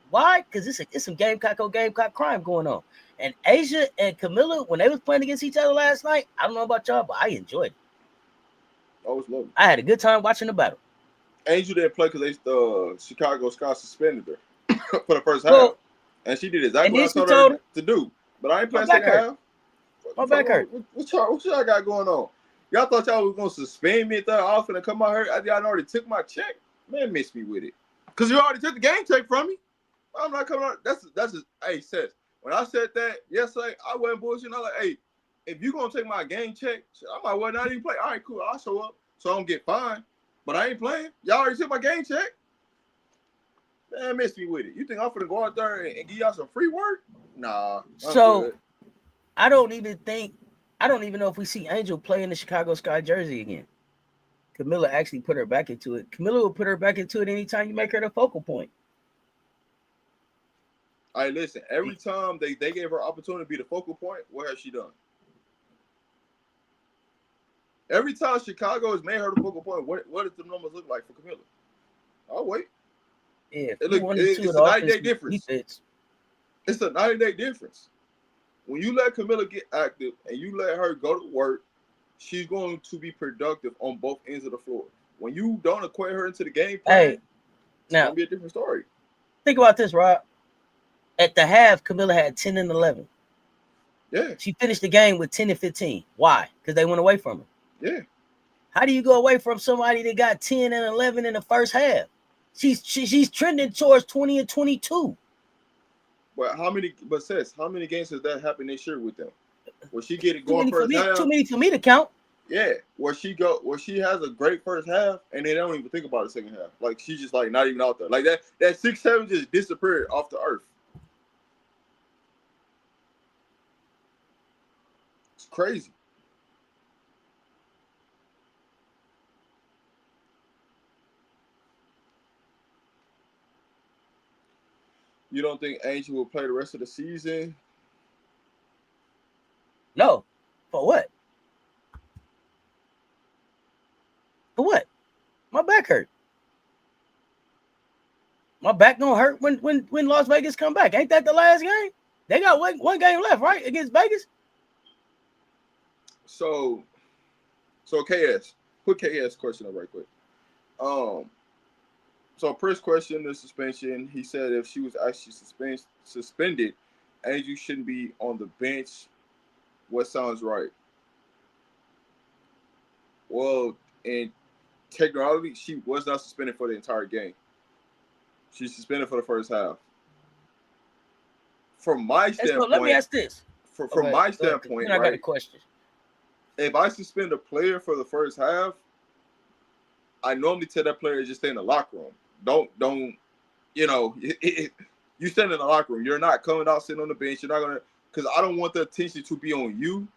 Why? Because it's some Gamecock crime going on. And Asia and Camilla, when they was playing against each other last night, I don't know about y'all, but I enjoyed it. I was lovely. I had a good time watching the battle. Angel didn't play because Chicago Sky suspended her for the first half, and she did exactly what I told her to do. But I ain't playing second half. My back hurt. What y'all got going on? Y'all thought y'all was gonna suspend me at that off and come out here? Y'all already took my check. Man, miss me with it. Cause you already took the game check from me. I'm not coming out. That's just hey, Cess. When I said that yesterday, I wasn't bullshitting. I was like, hey, if you gonna take my game check, I might well not even play. All right, cool. I'll show up so I don't get fined. But I ain't playing. Y'all already took my game check. Man, miss me with it. You think I'm finna go out there and give y'all some free work? Nah. So good. I don't even know if we see Angel play in the Chicago Sky jersey again. Camilla actually put her back into it. Camilla will put her back into it anytime you make her the focal point. All right, listen. Every time they gave her opportunity to be the focal point, what has she done? Every time Chicago has made her the focal point, what does the numbers look like for Camilla? I'll wait. Yeah, it's a 90-day difference. It's a 90-day difference. When you let Camilla get active and you let her go to work, she's going to be productive on both ends of the floor. When you don't equate her into the game plan, it's going to be a different story. Think about this, Rob. At the half, Camilla had 10 and 11. Yeah. She finished the game with 10 and 15. Why? Because they went away from her. Yeah. How do you go away from somebody that got 10 and 11 in the first half? She's trending towards 20 and 22. But how many games has that happened this year with them? Where she get it going first half? Too many for me to count. Yeah, where she has a great first half and they don't even think about the second half. Like she's just like not even out there. Like that 6-7 just disappeared off the earth. It's crazy. You don't think Angel will play the rest of the season? No. For what? back hurt. My back gonna hurt when Las Vegas come back. Ain't that the last game? They got one game left, right? Against Vegas. So KS, put KS question up right quick. So first question, the suspension. He said if she was actually suspended, Angel shouldn't be on the bench. What sounds right? Well, in technicality, she was not suspended for the entire game. She's suspended for the first half. From my standpoint, let me ask this. From my standpoint, I got a question. If I suspend a player for the first half, I normally tell that player to just stay in the locker room. Don't, you know, you stand in the locker room. You're not coming out sitting on the bench. You're not gonna, because I don't want the attention to be on you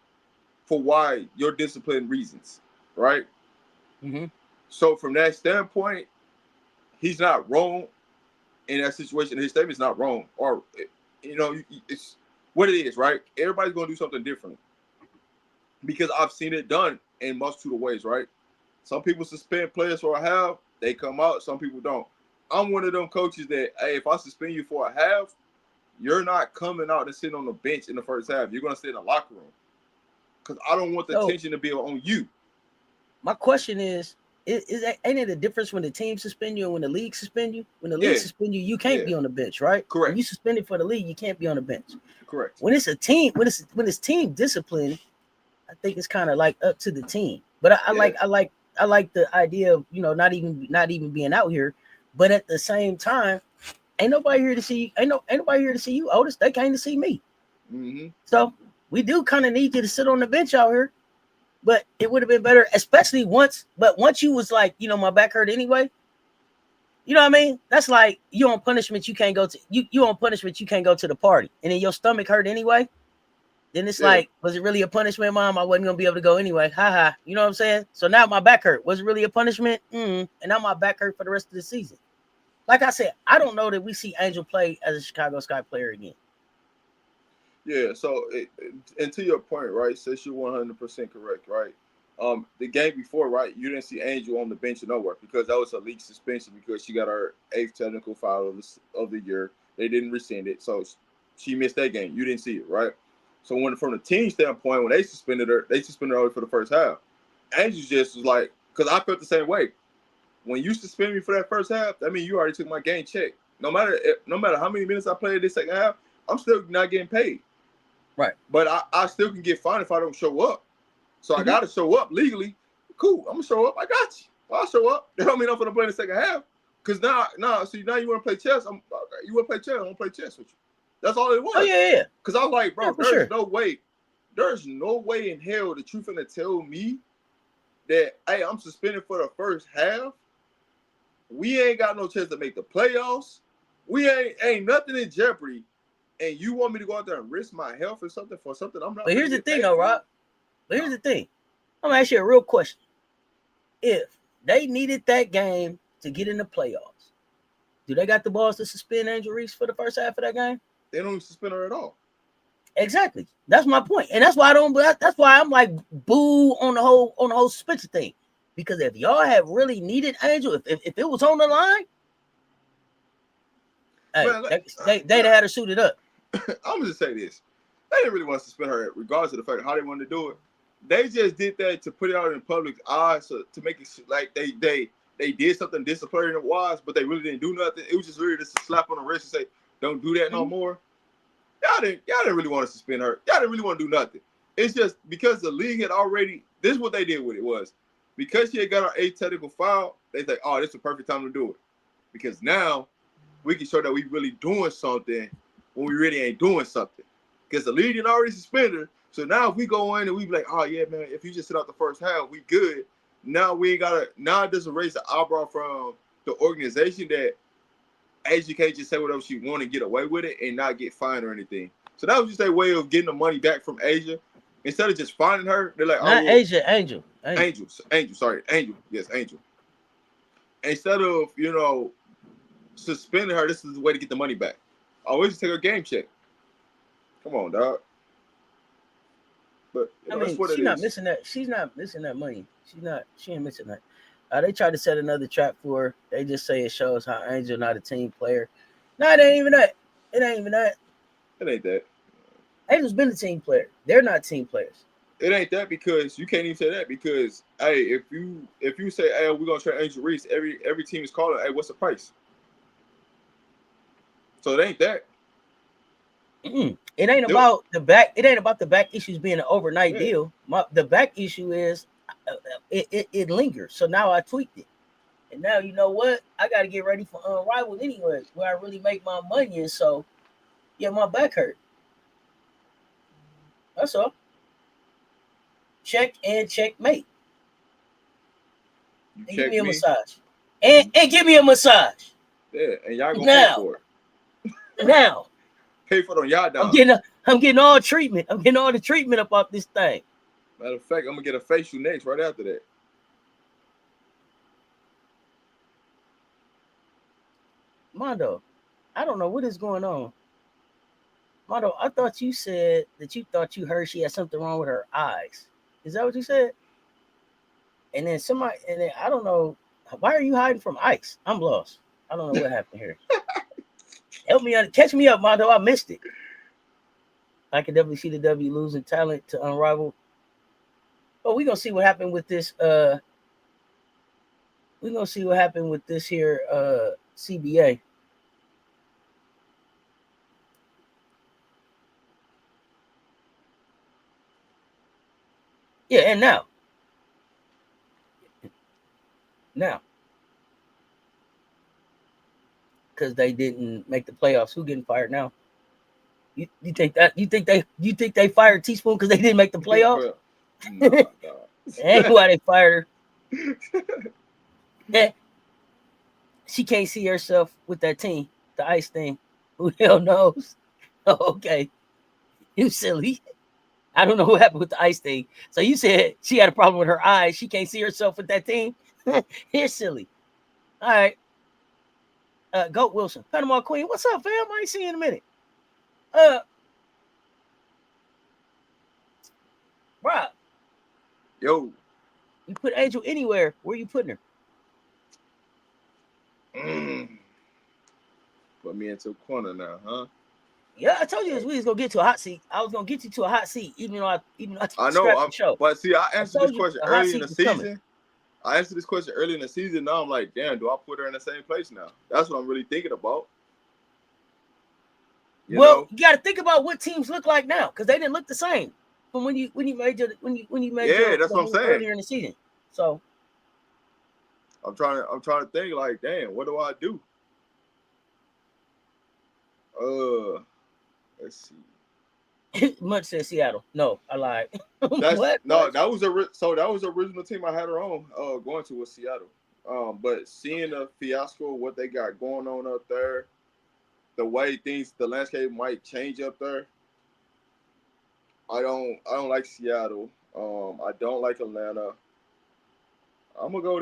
for why your discipline reasons, right? Mm-hmm. So from that standpoint, he's not wrong in that situation. His statement's not wrong, or you know, it's what it is, right? Everybody's gonna do something different because I've seen it done in multitude of ways, right? Some people suspend players for a half, they come out. Some people don't. I'm one of them coaches that, hey, if I suspend you for a half, you're not coming out and sitting on the bench in the first half. You're gonna stay in the locker room because I don't want the attention to be on you. My question is ain't it a difference when the team suspend you and when the league suspend you? When the league suspend you, you can't be on the bench, right? Correct. When you suspended for the league, you can't be on the bench. Correct. When it's a team, when it's team discipline, I think it's kind of like up to the team. But I like the idea of, you know, not even being out here, but at the same time, ain't nobody here to see you. Ain't nobody here to see you, Otis. They came to see me. Mm-hmm. So we do kind of need you to sit on the bench out here. But it would have been better, especially once you was like, you know, my back hurt anyway. You know what I mean? That's like you on punishment, you can't go to you on punishment, you can't go to the party, and then your stomach hurt anyway. Then it's like, was it really a punishment, Mom? I wasn't gonna be able to go anyway. Ha. You know what I'm saying? So now my back hurt. Was it really a punishment? And now my back hurt for the rest of the season. Like I said, I don't know that we see Angel play as a Chicago Sky player again. Yeah, so and to your point, right, Cess, you're 100% correct, right? The game before, right, you didn't see Angel on the bench nowhere because that was a league suspension because she got her 8th technical foul of the year. They didn't rescind it, so she missed that game. You didn't see it, right? So from the team standpoint, when they suspended her for the first half. Angel just was like, because I felt the same way. When you suspend me for that first half, that means you already took my game check. No matter how many minutes I played this second half, I'm still not getting paid. Right. But I still can get fined if I don't show up. So I got to show up legally. Cool. I'm going to show up. I got you. I'll show up. That don't mean I'm going to play in the second half. Because now you want to play chess. You want to play chess. I want to play chess with you. That's all it was. Oh, yeah. Because I was like, bro, no way. There's no way in hell that you're going to tell me that, hey, I'm suspended for the first half. We ain't got no chance to make the playoffs. We ain't nothing in jeopardy. And you want me to go out there and risk my health or something for something I'm not. But here's the thing, though, Rob. But here's the thing. I'm gonna ask you a real question. If they needed that game to get in the playoffs, do they got the balls to suspend Angel Reese for the first half of that game? They don't suspend her at all. Exactly. That's my point, and that's why That's why I'm like boo on the whole suspension thing. Because if y'all have really needed Angel, if it was on the line, they'd have had her suited up. I'm gonna just say this: they didn't really want to suspend her, regardless of the fact how they wanted to do it. They just did that to put it out in public's eyes, so to make it like they did something disciplinary wise, but they really didn't do nothing. It was just really just a slap on the wrist and say, "Don't do that no more." Y'all didn't really want to suspend her. Y'all didn't really want to do nothing. It's just because the league had already. This is what they did with it was because she had got her 8th technical foul. They say, "Oh, this is the perfect time to do it," because now we can show that we really doing something when we really ain't doing something. Because the league had already suspended her. So now if we go in and we be like, oh yeah, man, if you just sit out the first half, we good. Now we ain't gotta. Now it doesn't raise the eyebrow from the organization that Asia can't just say whatever she want and get away with it and not get fined or anything. So that was just a way of getting the money back from Asia. Instead of just finding her, they're like, not Asia, Angel. Sorry, Angel. Yes, Angel. Instead of suspending her, this is the way to get the money back. Always just take her game check. Come on, dog. But I mean, she's not missing that. She's not missing that money. She ain't missing that. They tried to set another trap for her. They just say it shows how Angel not a team player. No, it ain't even that. It ain't even that. It ain't that. Angel's been a team player. They're not team players. It ain't that because you can't even say that because hey, if you say hey we're gonna trade Angel Reese, every team is calling hey what's the price? So it ain't that. It ain't about the back. It ain't about the back issues being an overnight deal. The back issue is it lingers. So now I tweaked it, and now you know what? I got to get ready for Unrivaled anyway, where I really make my money. And so, yeah, my back hurt. That's all. Check and checkmate. And give me a massage. And give me a massage. Yeah, and y'all gonna pay for it. Now. Pay for it on y'all down. I'm getting all treatment. I'm getting all the treatment up off this thing. Matter of fact, I'm gonna get a facial next right after that. Mondo, I don't know what is going on. Mondo, I thought you said that you thought you heard she had something wrong with her eyes. Is that what you said? And then I don't know. Why are you hiding from Ice? I'm lost. I don't know what happened here. Help me catch me up, Mondo. I missed it. I can definitely see the W losing talent to Unrivaled. But we're gonna see what happened with this. We're gonna see what happened with this here CBA. Yeah, and now, because they didn't make the playoffs, who getting fired now? You think they fired Teaspoon because they didn't make the playoffs? Nah. Ain't why they fired her. Yeah. She can't see herself with that team, the Ice thing. Who the hell knows? Oh, okay. You silly. I don't know what happened with the Ice thing. So you said she had a problem with her eyes. She can't see herself with that team. You're silly. All right. Goat Wilson, Panama Queen. What's up, fam? I ain't seen you in a minute. Rob. Yo. You put Angel anywhere. Where you putting her? Put me into a corner now, huh? Yeah, I told you we was gonna get to a hot seat. I was gonna get you to a hot seat, even though I know. The show. But see, I answered this question early in the season. I answered this question early in the season. Now I'm like, damn, do I put her in the same place now? That's what I'm really thinking about. You got to think about what teams look like now, because they didn't look the same from when you made your that's what I'm saying earlier in the season. So I'm trying to think like, damn, what do I do? Let's see. Much said Seattle. No, I lied. What? No, that was the original team I had her on going to was Seattle. But seeing the fiasco, what they got going on up there, the way the landscape might change up there, I don't like Seattle. I don't like Atlanta. I'm gonna go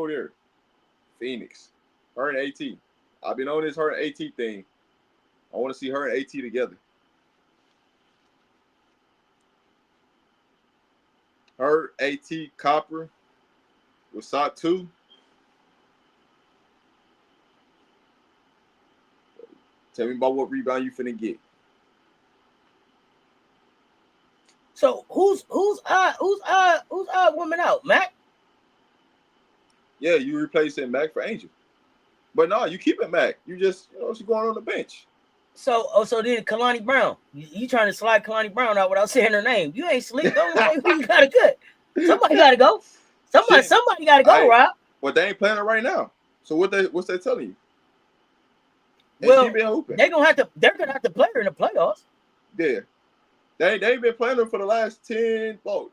there. Phoenix. Her and AT. I've been on this her and AT thing. I want to see her and AT together. Her, AT, Copper, with SOT 2. Tell me about what rebound you finna get. So who's odd woman out? Mac? Yeah, you replacing Mac for Angel. But no, you keep it Mac. You just, she's going on the bench. So then Kalani Brown. You trying to slide Kalani Brown out without saying her name. You ain't slick. Don't say who you gotta cut. Somebody gotta go. Somebody gotta go, Rob. But they ain't playing it right now. So what's they telling you? And well, they're gonna have to play her in the playoffs. Yeah. They've been playing her for the last 8 to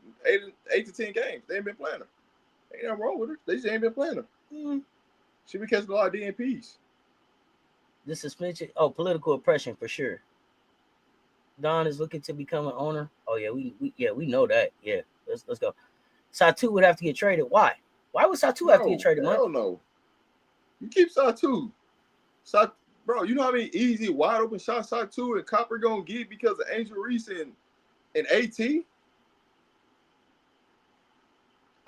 10 games. They ain't been playing her. Ain't nothing wrong with her. They just ain't been playing her. She been catching a lot of DNPs. The suspension, political oppression for sure. Don is looking to become an owner. Oh yeah, we know that. Yeah, let's go. Satu would have to get traded. Why? Why would Satu have to get traded? I don't know. You keep Satu. Bro, you know how many easy, wide open shots Satu and Copper gonna get because of Angel Reese and AT?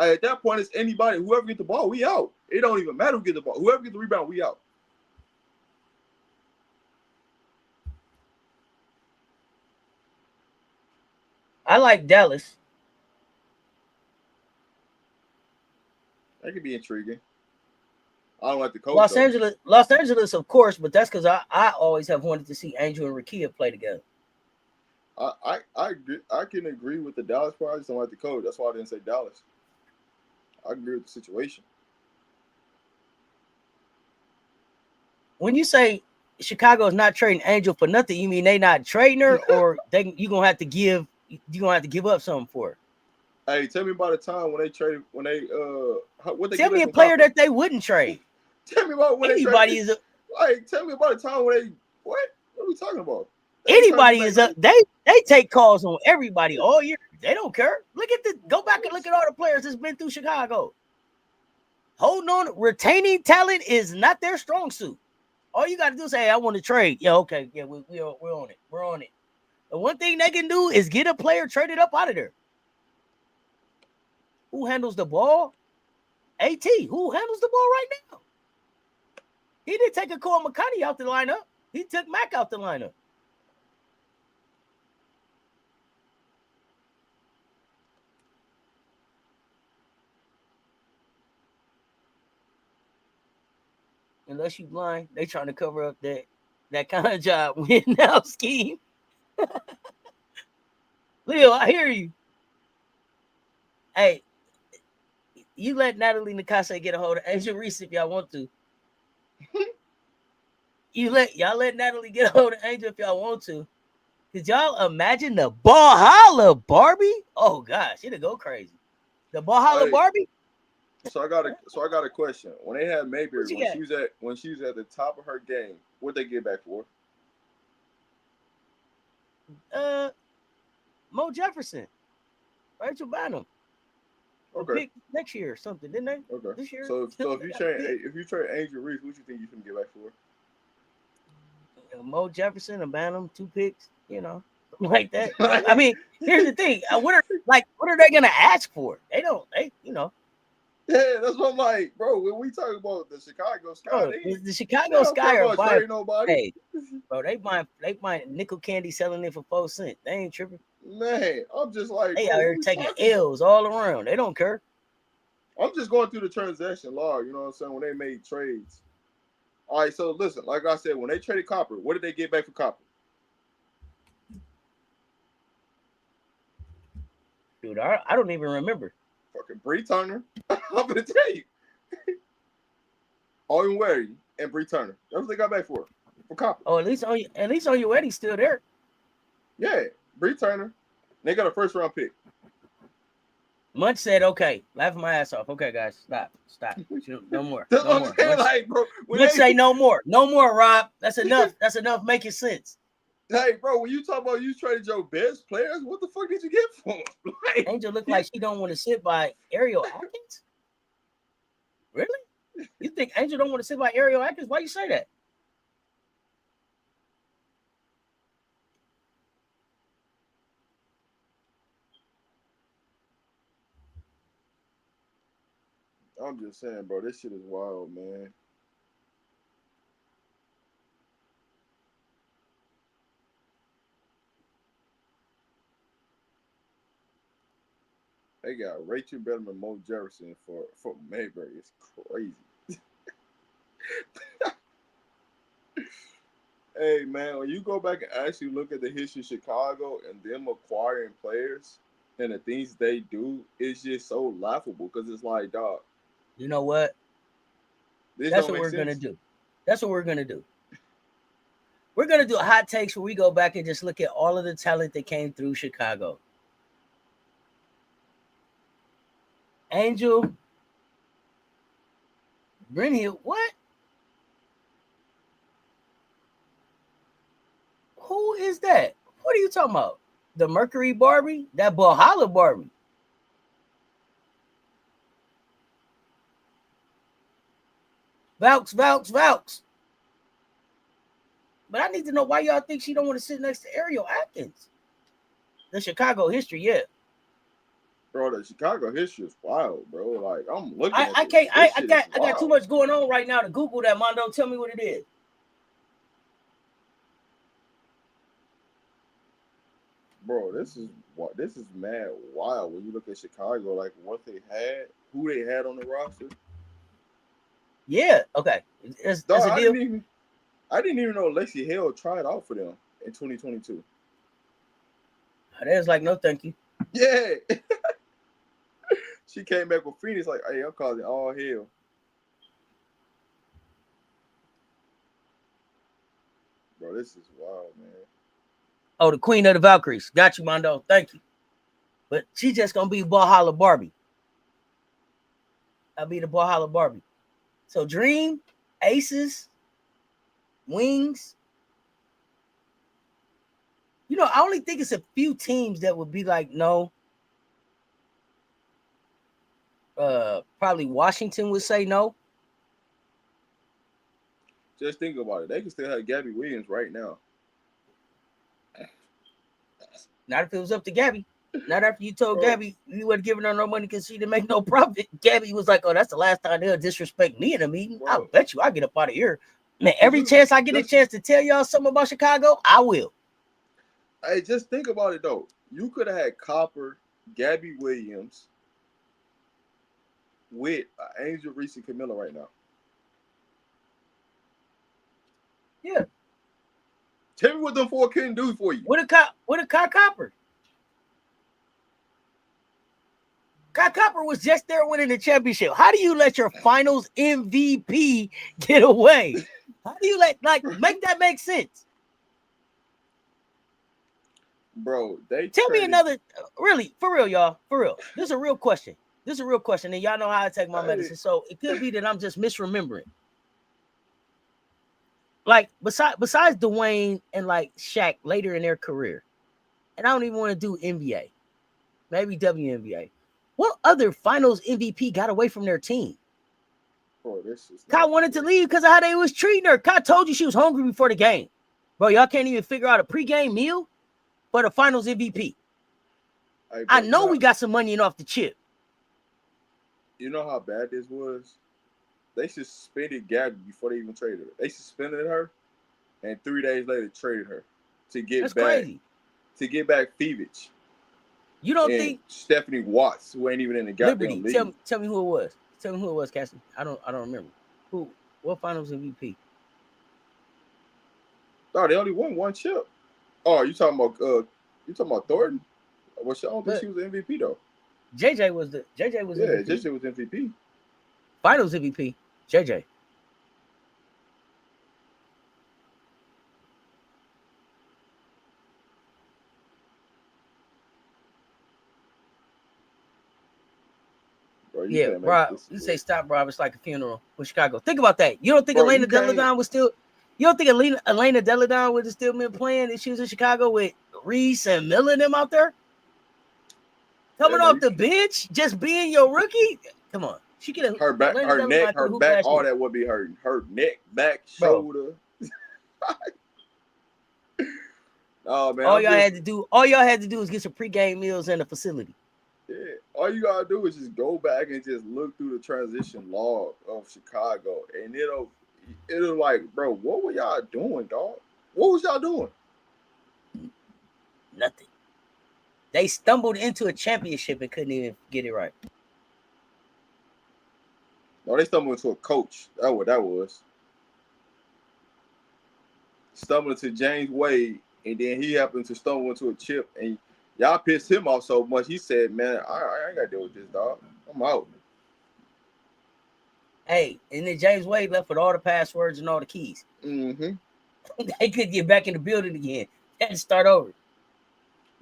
At that point, it's anybody. Whoever gets the ball, we out. It don't even matter who gets the ball. Whoever gets the rebound, we out. I like Dallas. That could be intriguing. I don't like the coach. Los Angeles, of course, but that's because I always have wanted to see Angel and Rakia play together. I can agree with the Dallas part. I just don't like the coach. That's why I didn't say Dallas. I agree with the situation. When you say Chicago is not trading Angel for nothing, you mean they not trading her, or you gonna have to give up something for her? Hey, tell me about the time when they traded tell me a player that they wouldn't trade. Tell me about when anybody is tell me about the time when they what? What are we talking about? Anybody is up. They take calls on everybody all year. They don't care. Go back and look at all the players that's been through Chicago. Holding on, retaining talent is not their strong suit. All you got to do is say, hey, I want to trade. Yeah, okay. Yeah, we're on it. We're on it. The one thing they can do is get a player traded up out of there. Who handles the ball? AT. Who handles the ball right now? He didn't take a Cole McConney out the lineup. He took Mac out the lineup. Unless you blind, they trying to cover up that kind of job win now scheme. Leo, I hear you. Hey, you let Natalie Nakase get a hold of Angel Reese if y'all want to. Y'all let Natalie get a hold of Angel if y'all want to. Could y'all imagine the Valhalla Barbie? Oh gosh, it'll go crazy. The Valhalla Barbie. So I got a question. When they had Mayberry, when she was at the top of her game, what'd they get back for? Mo Jefferson, Rachel Bynum. Okay. Pick next year or something, didn't they? Okay. This year. So if you trade Angel Reese, what you think you can get back for? Mo Jefferson, a Bynum, 2 picks, like that. I mean, here's the thing. What are they gonna ask for? They don't. Yeah, that's what I'm like, bro. When we talk about the Chicago Sky, the Chicago Sky are buying nobody. Hey, bro, they buying nickel candy, selling it for 4 cents. They ain't tripping. Man, I'm just like, they out here taking L's all around. They don't care. I'm just going through the transaction log. You know what I'm saying? When they made trades. All right, so listen, like I said, when they traded Copper, what did they get back for Copper? Dude, I don't even remember. Fucking Bree Turner. I'm gonna tell you. Owen Wary and Bree Turner. That's what they got back for Copper. Oh, at least on your wedding still there. Yeah, Bree Turner. They got a 1st round pick. Munch said, "Okay, laughing my ass off. Okay, guys, stop. No more. That's no what more. I'm saying, like, bro. Munch say no more. No more, Rob. That's enough. That's enough. Making sense. Hey, bro, when you talk about you traded your best players, what the fuck did you get for them? Like, Angel look like she don't want to sit by Ariel Atkins. Really? You think Angel don't want to sit by Ariel Atkins? Why you say that? I'm just saying, bro, this shit is wild, man. They got Rachel Bellman, Mo Jefferson for Mayberry. It's crazy. Hey, man, when you go back and actually look at the history of Chicago and them acquiring players and the things they do, it's just so laughable because it's like, dog. You know what? That's what we're going to do. That's what we're going to do. We're going to do hot takes where we go back and just look at all of the talent that came through Chicago. Angel, Brynhill, what? Who is that? What are you talking about? The Mercury Barbie? That Valhalla Barbie? Vaux. But I need to know why y'all think she don't want to sit next to Ariel Atkins. The Chicago history, yeah. Bro, the Chicago history is wild, bro. Like I'm looking at I this. can't. I I got too much going on right now to Google that, Mondo. Tell me what it is. Bro, this is mad wild when you look at Chicago. Like what they had, who they had on the roster. Yeah. Okay. It's Dog, a deal. I didn't even know Lacey Hale tried out for them in 2022. There's like no thank you. Yeah. She came back with Phoenix like, hey, I'm causing all hell. Bro, this is wild, man. Oh, the Queen of the Valkyries. Got you, Mondo. Thank you. But she's just gonna be Valhalla Barbie. I'll be the Valhalla Barbie. So Dream, Aces, Wings. You know, I only think it's a few teams that would be like, no. Probably Washington would say no. Just think about it. They can still have Gabby Williams right now. Not if it was up to Gabby. Not after you told Gabby you wasn't giving her no money because she didn't make no profit. Gabby was like, oh, that's the last time they'll disrespect me in a meeting. Bro. I bet you I get up out of here. Man, every chance I get a chance to tell y'all something about Chicago, I will. Hey, just think about it, though. You could have had Copper, Gabby Williams with Angel, Reese, and Camilla right now. Yeah. Tell me what them four couldn't do for you. What a Copper. Kai Copper was just there winning the championship. How do you let your finals MVP get away? How do you make that make sense? Bro, tell me another, really, for real, y'all, for real. This is a real question. And y'all know how I take my medicine. So it could be that I'm just misremembering. Like, besides Dwayne and like Shaq later in their career, and I don't even want to do NBA, maybe WNBA. What other finals MVP got away from their team? Bro, this is Kai wanted to leave because of how they was treating her. Kai told you she was hungry before the game. Bro, y'all can't even figure out a pregame meal for the finals MVP. Hey, bro, I know we got some money in off the chip. You know how bad this was? They suspended Gabby before they even traded her. They suspended her, and 3 days later traded her to get That's back crazy. To get back Fevich. You don't think Stephanie Watts, who ain't even in the goddamn league? Tell me who it was. Tell me who it was, Cassie. I don't remember. What finals MVP? Oh, they only won one chip. Oh, you talking about Thornton? Well, I don't think she was the MVP though. JJ was MVP. JJ was MVP. Finals MVP. JJ. Bro, yeah, bro. You say stop, bro. It's like a funeral with Chicago. Think about that. You don't think Elena Deladon was still? You don't think Elena Deladon would have still been playing if she was in Chicago with Reese and Miller and them out there? Coming off the bench, just being your rookie. Come on, she could have her back, her neck, her back, all that would be hurting. Her neck, back, shoulder. Oh man! All y'all had to do is get some pregame meals in the facility. Yeah, all you gotta do is just go back and just look through the transition log of Chicago, and it'll like, bro, what were y'all doing, dog? What was y'all doing? Nothing. They stumbled into a championship and couldn't even get it right. No, they stumbled into a coach. That's what that was. Stumbled into James Wade, and then he happened to stumble into a chip, and y'all pissed him off so much. He said, "Man, I ain't got to deal with this, dog. I'm out." Hey, and then James Wade left with all the passwords and all the keys. Mm-hmm. They could get back in the building again and start over.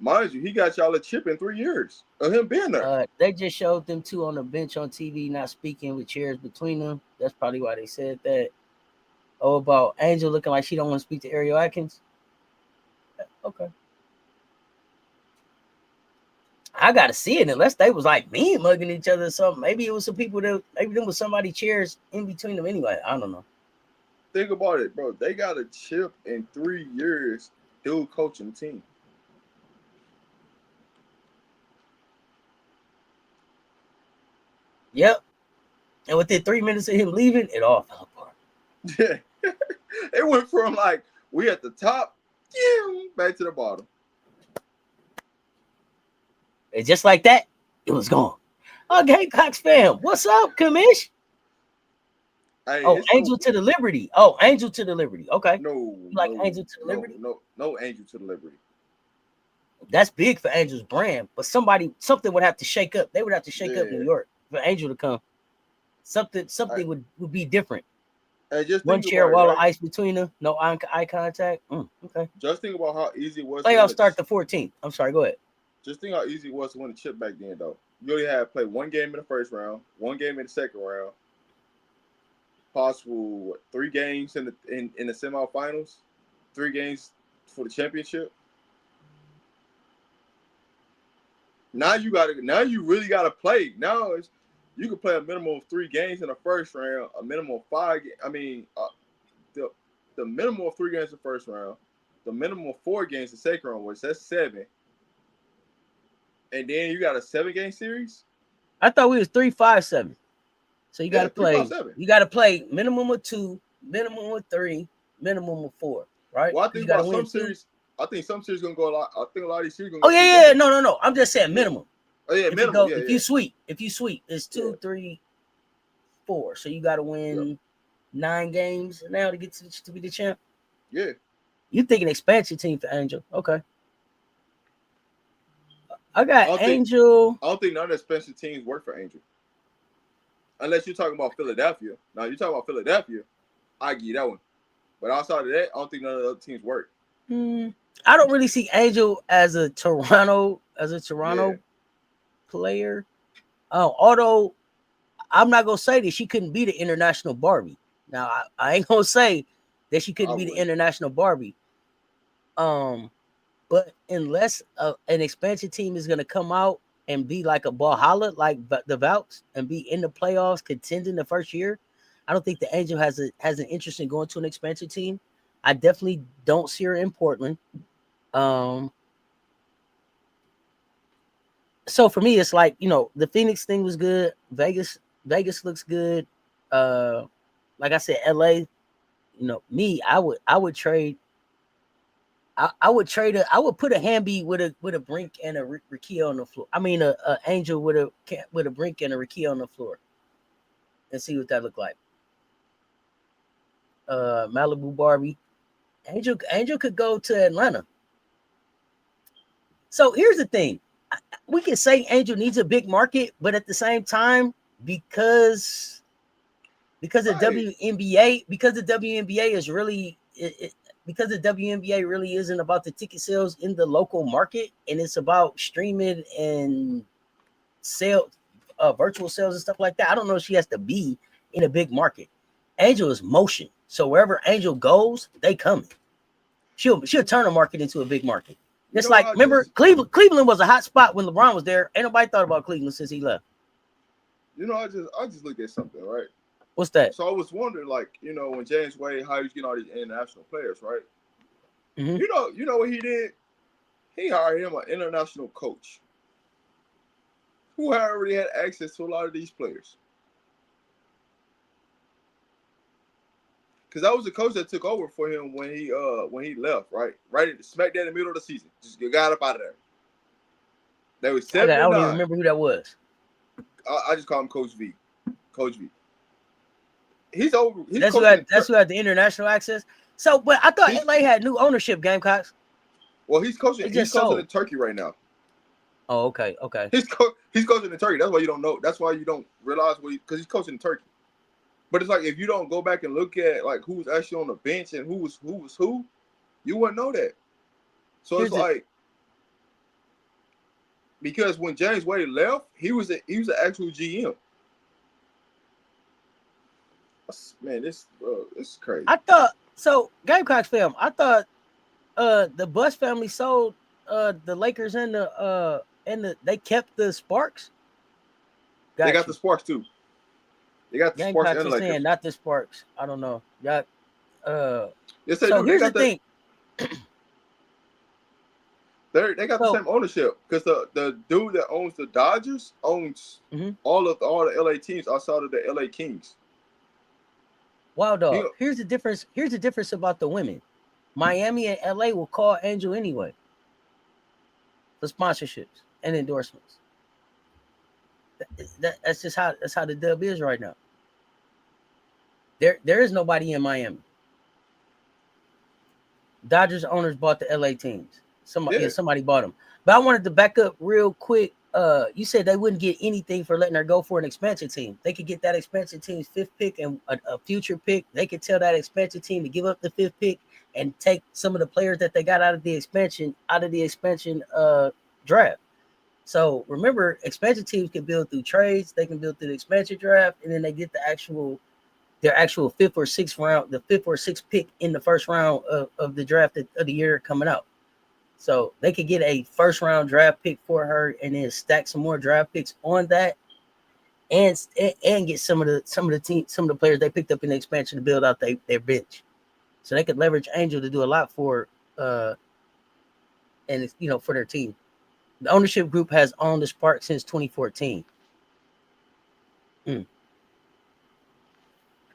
Mind you, he got y'all a chip in 3 years of him being there. They just showed them two on the bench on TV, not speaking, with chairs between them. That's probably why they said that. Oh, about Angel looking like she don't want to speak to Ariel Atkins. Okay. I gotta see it unless they was like me mugging each other or something. Maybe it was some people maybe there was somebody chairs in between them anyway. I don't know. Think about it, bro. They got a chip in 3 years, dude coaching the team. Yep. And within 3 minutes of him leaving, it all fell apart. It went from like we at the top, back to the bottom. And just like that, it was gone. Oh, Gamecocks fam, what's up, Commish? Hey, oh, Angel to the Liberty. Oh, Angel to the Liberty. Okay. No, you like Angel to the Liberty? No, Angel to the Liberty. That's big for Angel's brand, but something would have to shake up. They would have to shake up New York for Angel to come. Something would be different. Hey, just one chair, wall of ice between them, no eye contact. Okay. Just think about how easy it was. Playoffs start the 14th. I'm sorry, go ahead. Just think how easy it was to win the chip back then, though. You only had to play one game in the first round, one game in the second round, possible 3 games in the semifinals, 3 games for the championship. Now you really gotta play. Now you can play a minimum of 3 games in the first round, a minimum of 5. The minimum of 3 games in the first round, the minimum of 4 games in the second round, which that's 7. And then you got a 7-game series. I thought we was 3-5-7. So you got to play. You got to play minimum of 2, minimum of 3, minimum of 4. Right? Well, I think about some series. I think some series gonna go a lot. I think a lot of these series gonna go. Oh yeah. No. I'm just saying minimum. Oh yeah, minimum. If you sweep, it's 2, 3, 4. So you got to win 9 games now to get to be the champ. Yeah. You think an expansion team for Angel? Okay. I got Angel. I don't think none of the expansion teams work for Angel. Unless you're talking about Philadelphia. Now, you're talking about Philadelphia, I give you that one. But outside of that, I don't think none of the other teams work. I don't really see Angel as a Toronto player. Although I'm not gonna say that she couldn't be the international Barbie. Now I ain't gonna say that she couldn't be the international Barbie. But unless an expansion team is gonna come out and be like a Valhalla, like the Valks, and be in the playoffs, contending the first year, I don't think the Angel has an interest in going to an expansion team. I definitely don't see her in Portland. So for me, it's like, the Phoenix thing was good. Vegas looks good. Like I said, LA, I would trade. I would put a Hamby with a Brink and a Ricky on the floor. I mean, a Angel with a Brink and a Ricky on the floor, and see what that look like. Malibu Barbie, Angel could go to Atlanta. So here's the thing: we can say Angel needs a big market, but at the same time, because the WNBA is really because the WNBA really isn't about the ticket sales in the local market, and it's about streaming and virtual sales and stuff like that. I don't know if she has to be in a big market. Angel is motion, so wherever Angel goes, they come. She'll turn a market into a big market. It's like, remember, Cleveland was a hot spot when LeBron was there. Ain't nobody thought about Cleveland since he left. I just looked at something, right? What's that? So I was wondering, like, when James Wade, how he's getting all these international players, right? Mm-hmm. You know what he did? He hired him an international coach who already had access to a lot of these players. Because that was the coach that took over for him when he left, right? Right smack dab in the middle of the season. Just got up out of there. They were 7-9. I don't even remember who that was. I just call him Coach V. Coach V. He's over. That's who had the international access. So, but I thought LA had new ownership, Gamecocks. Well, he's coaching in Turkey right now. Oh, okay. He's coaching in Turkey. That's why you don't know. That's why you don't realize because he's coaching in Turkey. But it's like if you don't go back and look at like who was actually on the bench and who was who, you wouldn't know that. So it's like because when James Wade left, he was an actual GM. Man, this is crazy. I thought so. Gamecocks film. I thought the Buss family sold the Lakers and they kept the Sparks. They got the Sparks too. They got the Sparks and the Lakers. Saying not the Sparks. I don't know. Got so here's the thing. They got the same ownership because the dude that owns the Dodgers owns all the LA teams outside of the LA Kings. Wow, dog. Here's the difference. Here's the difference about the women. Miami and LA will call Angel anyway for sponsorships and endorsements. That's just how the dub is right now. There is nobody in Miami. Dodgers owners bought the LA teams. Somebody bought them. But I wanted to back up real quick. You said they wouldn't get anything for letting her go for an expansion team. They could get that expansion team's 5th pick and a future pick. They could tell that expansion team to give up the 5th pick and take some of the players that they got out of the expansion draft. So remember, expansion teams can build through trades. They can build through the expansion draft, and then they get their actual 5th or 6th round, the 5th or 6th pick in the first round of the draft of the year coming out. So they could get a 1st round draft pick for her, and then stack some more draft picks on that, and get some of the players they picked up in the expansion to build out their bench. So they could leverage Angel to do a lot for for their team. The ownership group has owned the Spark since 2014.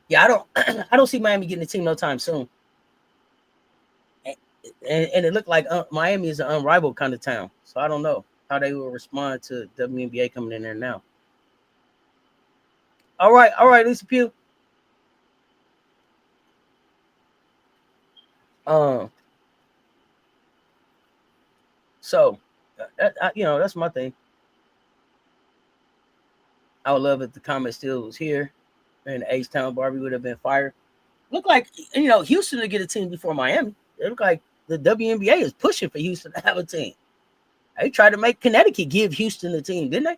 Yeah, I don't see Miami getting a team no time soon. And it looked like Miami is an unrivaled kind of town. So I don't know how they will respond to WNBA coming in there now. All right, Lisa Pugh. So that's my thing. I would love if the comment still was here, and the H-Town Barbie would have been fired. Look like Houston to get a team before Miami. It look like the WNBA is pushing for Houston to have a team. They tried to make Connecticut give Houston a team, didn't they?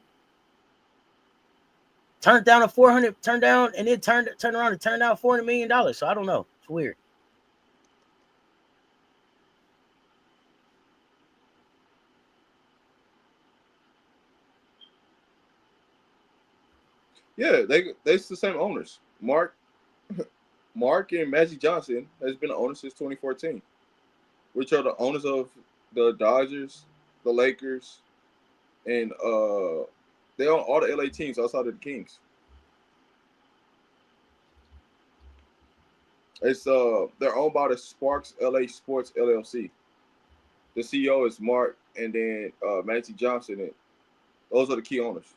Turned down a $400, turned down, and then turned around and turned down $400 million. So I don't know. It's weird. Yeah, it's the same owners. Mark and Magic Johnson has been the owner since 2014, which are the owners of the Dodgers, the Lakers, and they own all the LA teams outside of the Kings. It's they're owned by the Sparks LA Sports LLC. The CEO is Mark, and then Magic Johnson. And those are the key owners.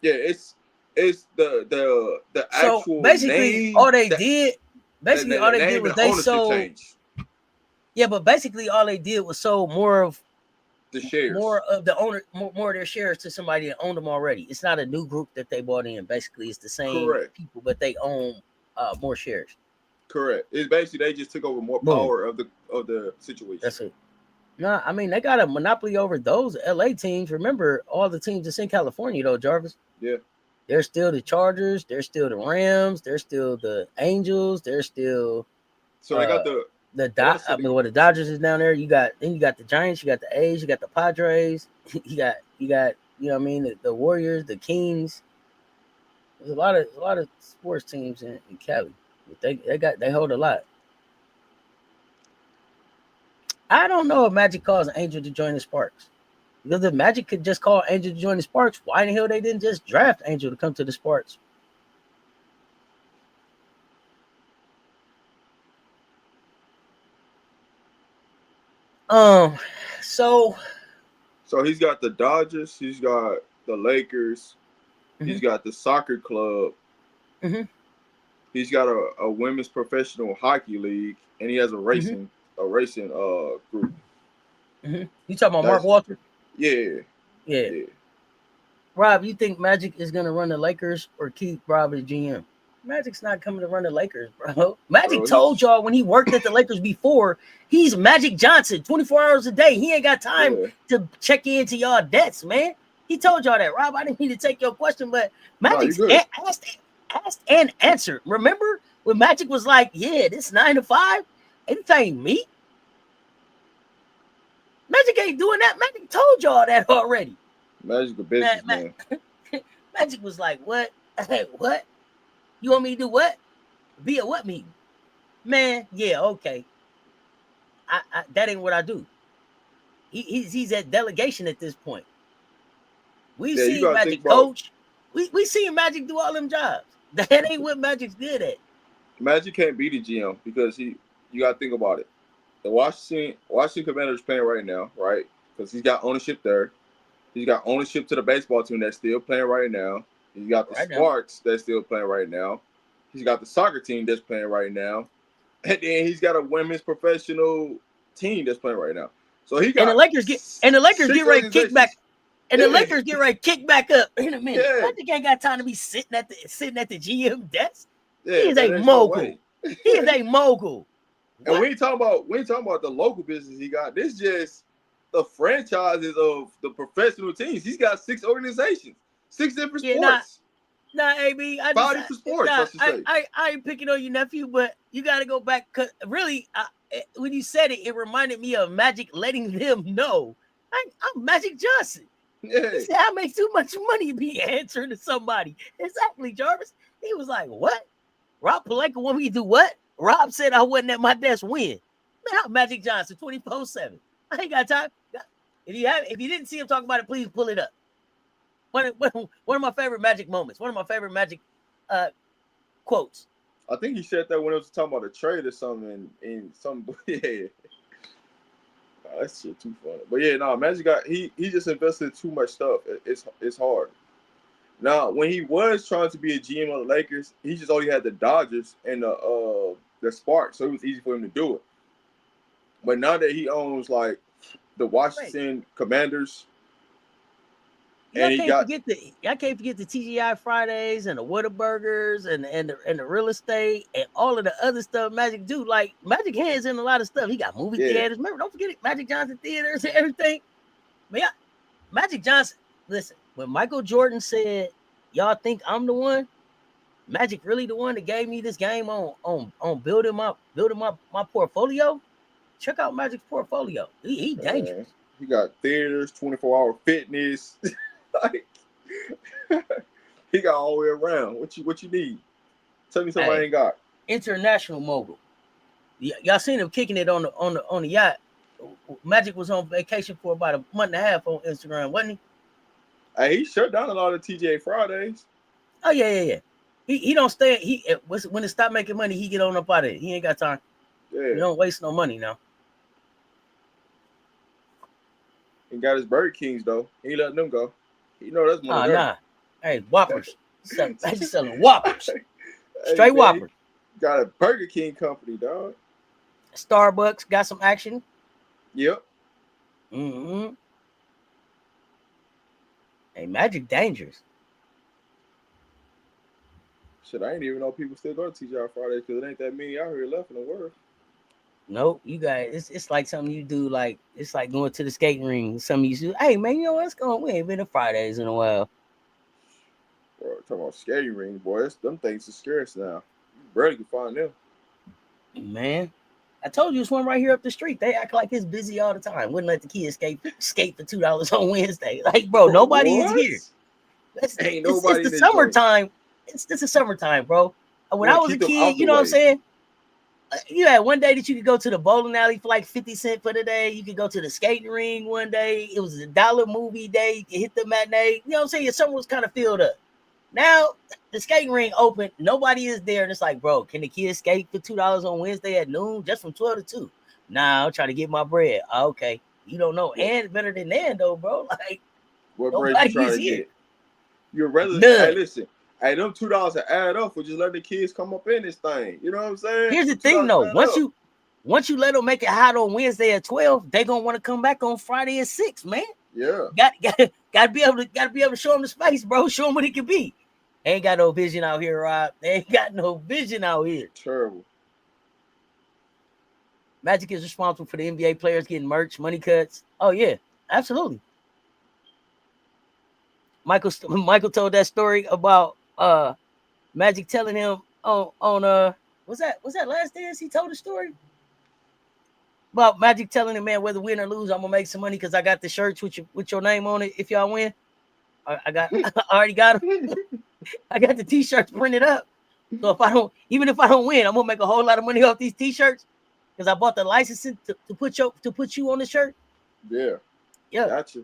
Yeah, it's the actual. So basically, name all they did was they sold. Change. Yeah, but basically all they did was sold more of the shares, more of the owner, more of their shares to somebody that owned them already. It's not a new group that they bought in. Basically, it's the same people, but they own more shares. Correct. It's basically they just took over more power of the situation. That's it. No, I mean they got a monopoly over those LA teams. Remember all the teams that's in California though, Jarvis. Yeah. They're still the Chargers. They're still the Rams. They're still the Angels. They're still. So they got the Dodgers is down there. You got the Giants. You got the A's. You got the Padres. you got the Warriors, the Kings. There's a lot of sports teams in Cali. They hold a lot. I don't know if Magic calls Angel to join the Sparks. Because if Magic could just call Angel to join the Sparks, why in the hell they didn't just draft Angel to come to the Sparks? So he's got the Dodgers, he's got the Lakers, he's got the soccer club, he's got a women's professional hockey league, and he has a racing group. You talking about Mark Walker? Yeah. Rob, you think Magic is gonna run the Lakers or keep Rob as GM? Magic's not coming to run the Lakers, bro. Magic told y'all when he worked at the Lakers before, he's Magic Johnson 24 hours a day. He ain't got time to check into y'all debts, man. He told y'all that. Rob, I didn't mean to take your question, but Magic asked and answered. Remember when Magic was like, yeah, this 9 to 5? It ain't me. Magic ain't doing that. Magic told y'all that already. Magic a business man. Magic was like, what? Hey, what? You want me to do what? Be a what meeting? Man, yeah, okay. I that ain't what I do. He's at delegation at this point. We've Yeah, you seen gotta think Magic about coach. We seen Magic do all them jobs. That ain't what Magic's good at. Magic can't be the GM because you gotta think about it. The Washington Commanders playing right now, right? Because he's got ownership there. He's got ownership to the baseball team that's still playing right now. He's got the Right now. Sparks that's still playing right now. He's got the soccer team that's playing right now. And then he's got a women's professional team that's playing right now. So he got And the Lakers get six ready to kick back. organizations. And the Lakers get ready to kick back up in a minute. Yeah. Magic ain't got time to be sitting at the GM desk. Yeah, He is man, a there's no mogul. way. He is a mogul. And What? we ain't talking about the local business he got. This just the franchises of the professional teams. He's got 6 organizations, 6 different sports. Nah, AB. 5 different sports, I should say. I ain't picking on you, nephew, but you got to go back. Cause really, when you said it, it reminded me of Magic letting them know I'm Magic Johnson. Yeah. He said, I make too much money to be answering to somebody. Exactly, Jarvis. He was like, what? Rob Palenka want me to do what? Rob said I wasn't at my desk when. Man, I'm Magic Johnson 24/7. I ain't got time. If you didn't see him talk about it, please pull it up. One of my favorite Magic moments. One of my favorite Magic quotes. I think he said that when it was talking about a trade or something in some yeah. Oh, that shit too funny. But yeah, no, Magic got he just invested in too much stuff. It's hard. Now, when he was trying to be a GM of the Lakers, he just only had the Dodgers and the Sparks, so it was easy for him to do it. But now that he owns like the Washington Commanders, I can't forget the TGI Fridays and the Whataburgers and the real estate and all of the other stuff Magic do. Like Magic hands in a lot of stuff. He got movie theaters. Remember, don't forget it, Magic Johnson theaters and everything. Man, Magic Johnson. Listen, when Michael Jordan said, "Y'all think I'm the one?" Magic really the one that gave me this game on building my portfolio. Check out Magic's portfolio. He dangerous. He got theaters, 24-hour fitness. Like, he got all the way around. What you need? Tell me something I ain't got. International mogul. Y'all seen him kicking it on the yacht. Magic was on vacation for about a month and a half on Instagram, wasn't he? Hey, he shut down a lot of TGA Fridays. Oh yeah. He don't stay. When it stop making money, he get on up out of it. He ain't got time. Yeah. He don't waste no money now. He got his Burger Kings though. He letting them go. You know that's money. Nah. Hey, Whoppers. He's selling Whoppers. Straight Whoppers. Got a Burger King company, dog. Starbucks got some action. Yep. Mm-hmm. Hey, Magic dangerous. Shit, I ain't even know people still go to TGI Fridays because it ain't that many out here left in the world. Nope, you guys, it's like something you do, like it's like going to the skating ring. Some you do, hey man, you know what's going? We ain't been to Fridays in a while. Bro, talking about skating ring, boy, them things are scarce now. You barely can find them. Man, I told you it's one right here up the street. They act like it's busy all the time. Wouldn't let the kids skate for $2 on Wednesday. Like, bro, nobody is here. It's the summertime. It's the summertime, bro. When I was a kid, you know what I'm saying? You had one day that you could go to the bowling alley for like 50 cents for the day. You could go to the skating ring one day. It was $1 movie day. You could hit the matinee. You know what I'm saying? Your summer was kind of filled up. Now the skating ring open, nobody is there, and it's like, bro, can the kids skate for $2 on Wednesday at noon, just from 12 to 2? Nah, I'm trying to get my bread. Okay, you don't know, and better than Nando, bro. Like, what bread you trying to get? You're rather hey, listen. Hey, them $2 to add up for just letting the kids come up in this thing. You know what I'm saying? Here's the thing, though. Once you let them make it hot on Wednesday at 12, they gonna want to come back on Friday at 6, man. Yeah. Gotta be able to show them the space, bro. Show them what it can be. They ain't got no vision out here, Rob. They ain't got no vision out here. Terrible. Magic is responsible for the NBA players getting merch, money cuts. Oh yeah, absolutely. Michael told that story about Magic telling him on was that Last Dance? He told the story about Magic telling him, man, whether win or lose, I'm gonna make some money because I got the shirts with your name on it. If y'all win, I already got them. I got the t-shirts printed up. So even if I don't win, I'm gonna make a whole lot of money off these t-shirts because I bought the licensing to put you on the shirt. Yeah. Yeah. Gotcha.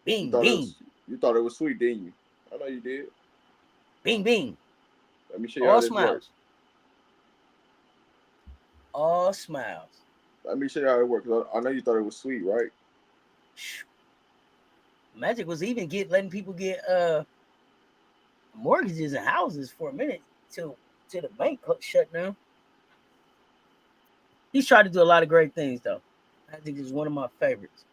Bing, bing. You thought it was sweet, didn't you? I know you did. Bing, bing. Let me show you how this works. All smiles. Let me show you how it works. I know you thought it was sweet, right? Magic was even letting people get mortgages and houses for a minute till the bank shut down. He's tried to do a lot of great things, though. I think he's one of my favorites.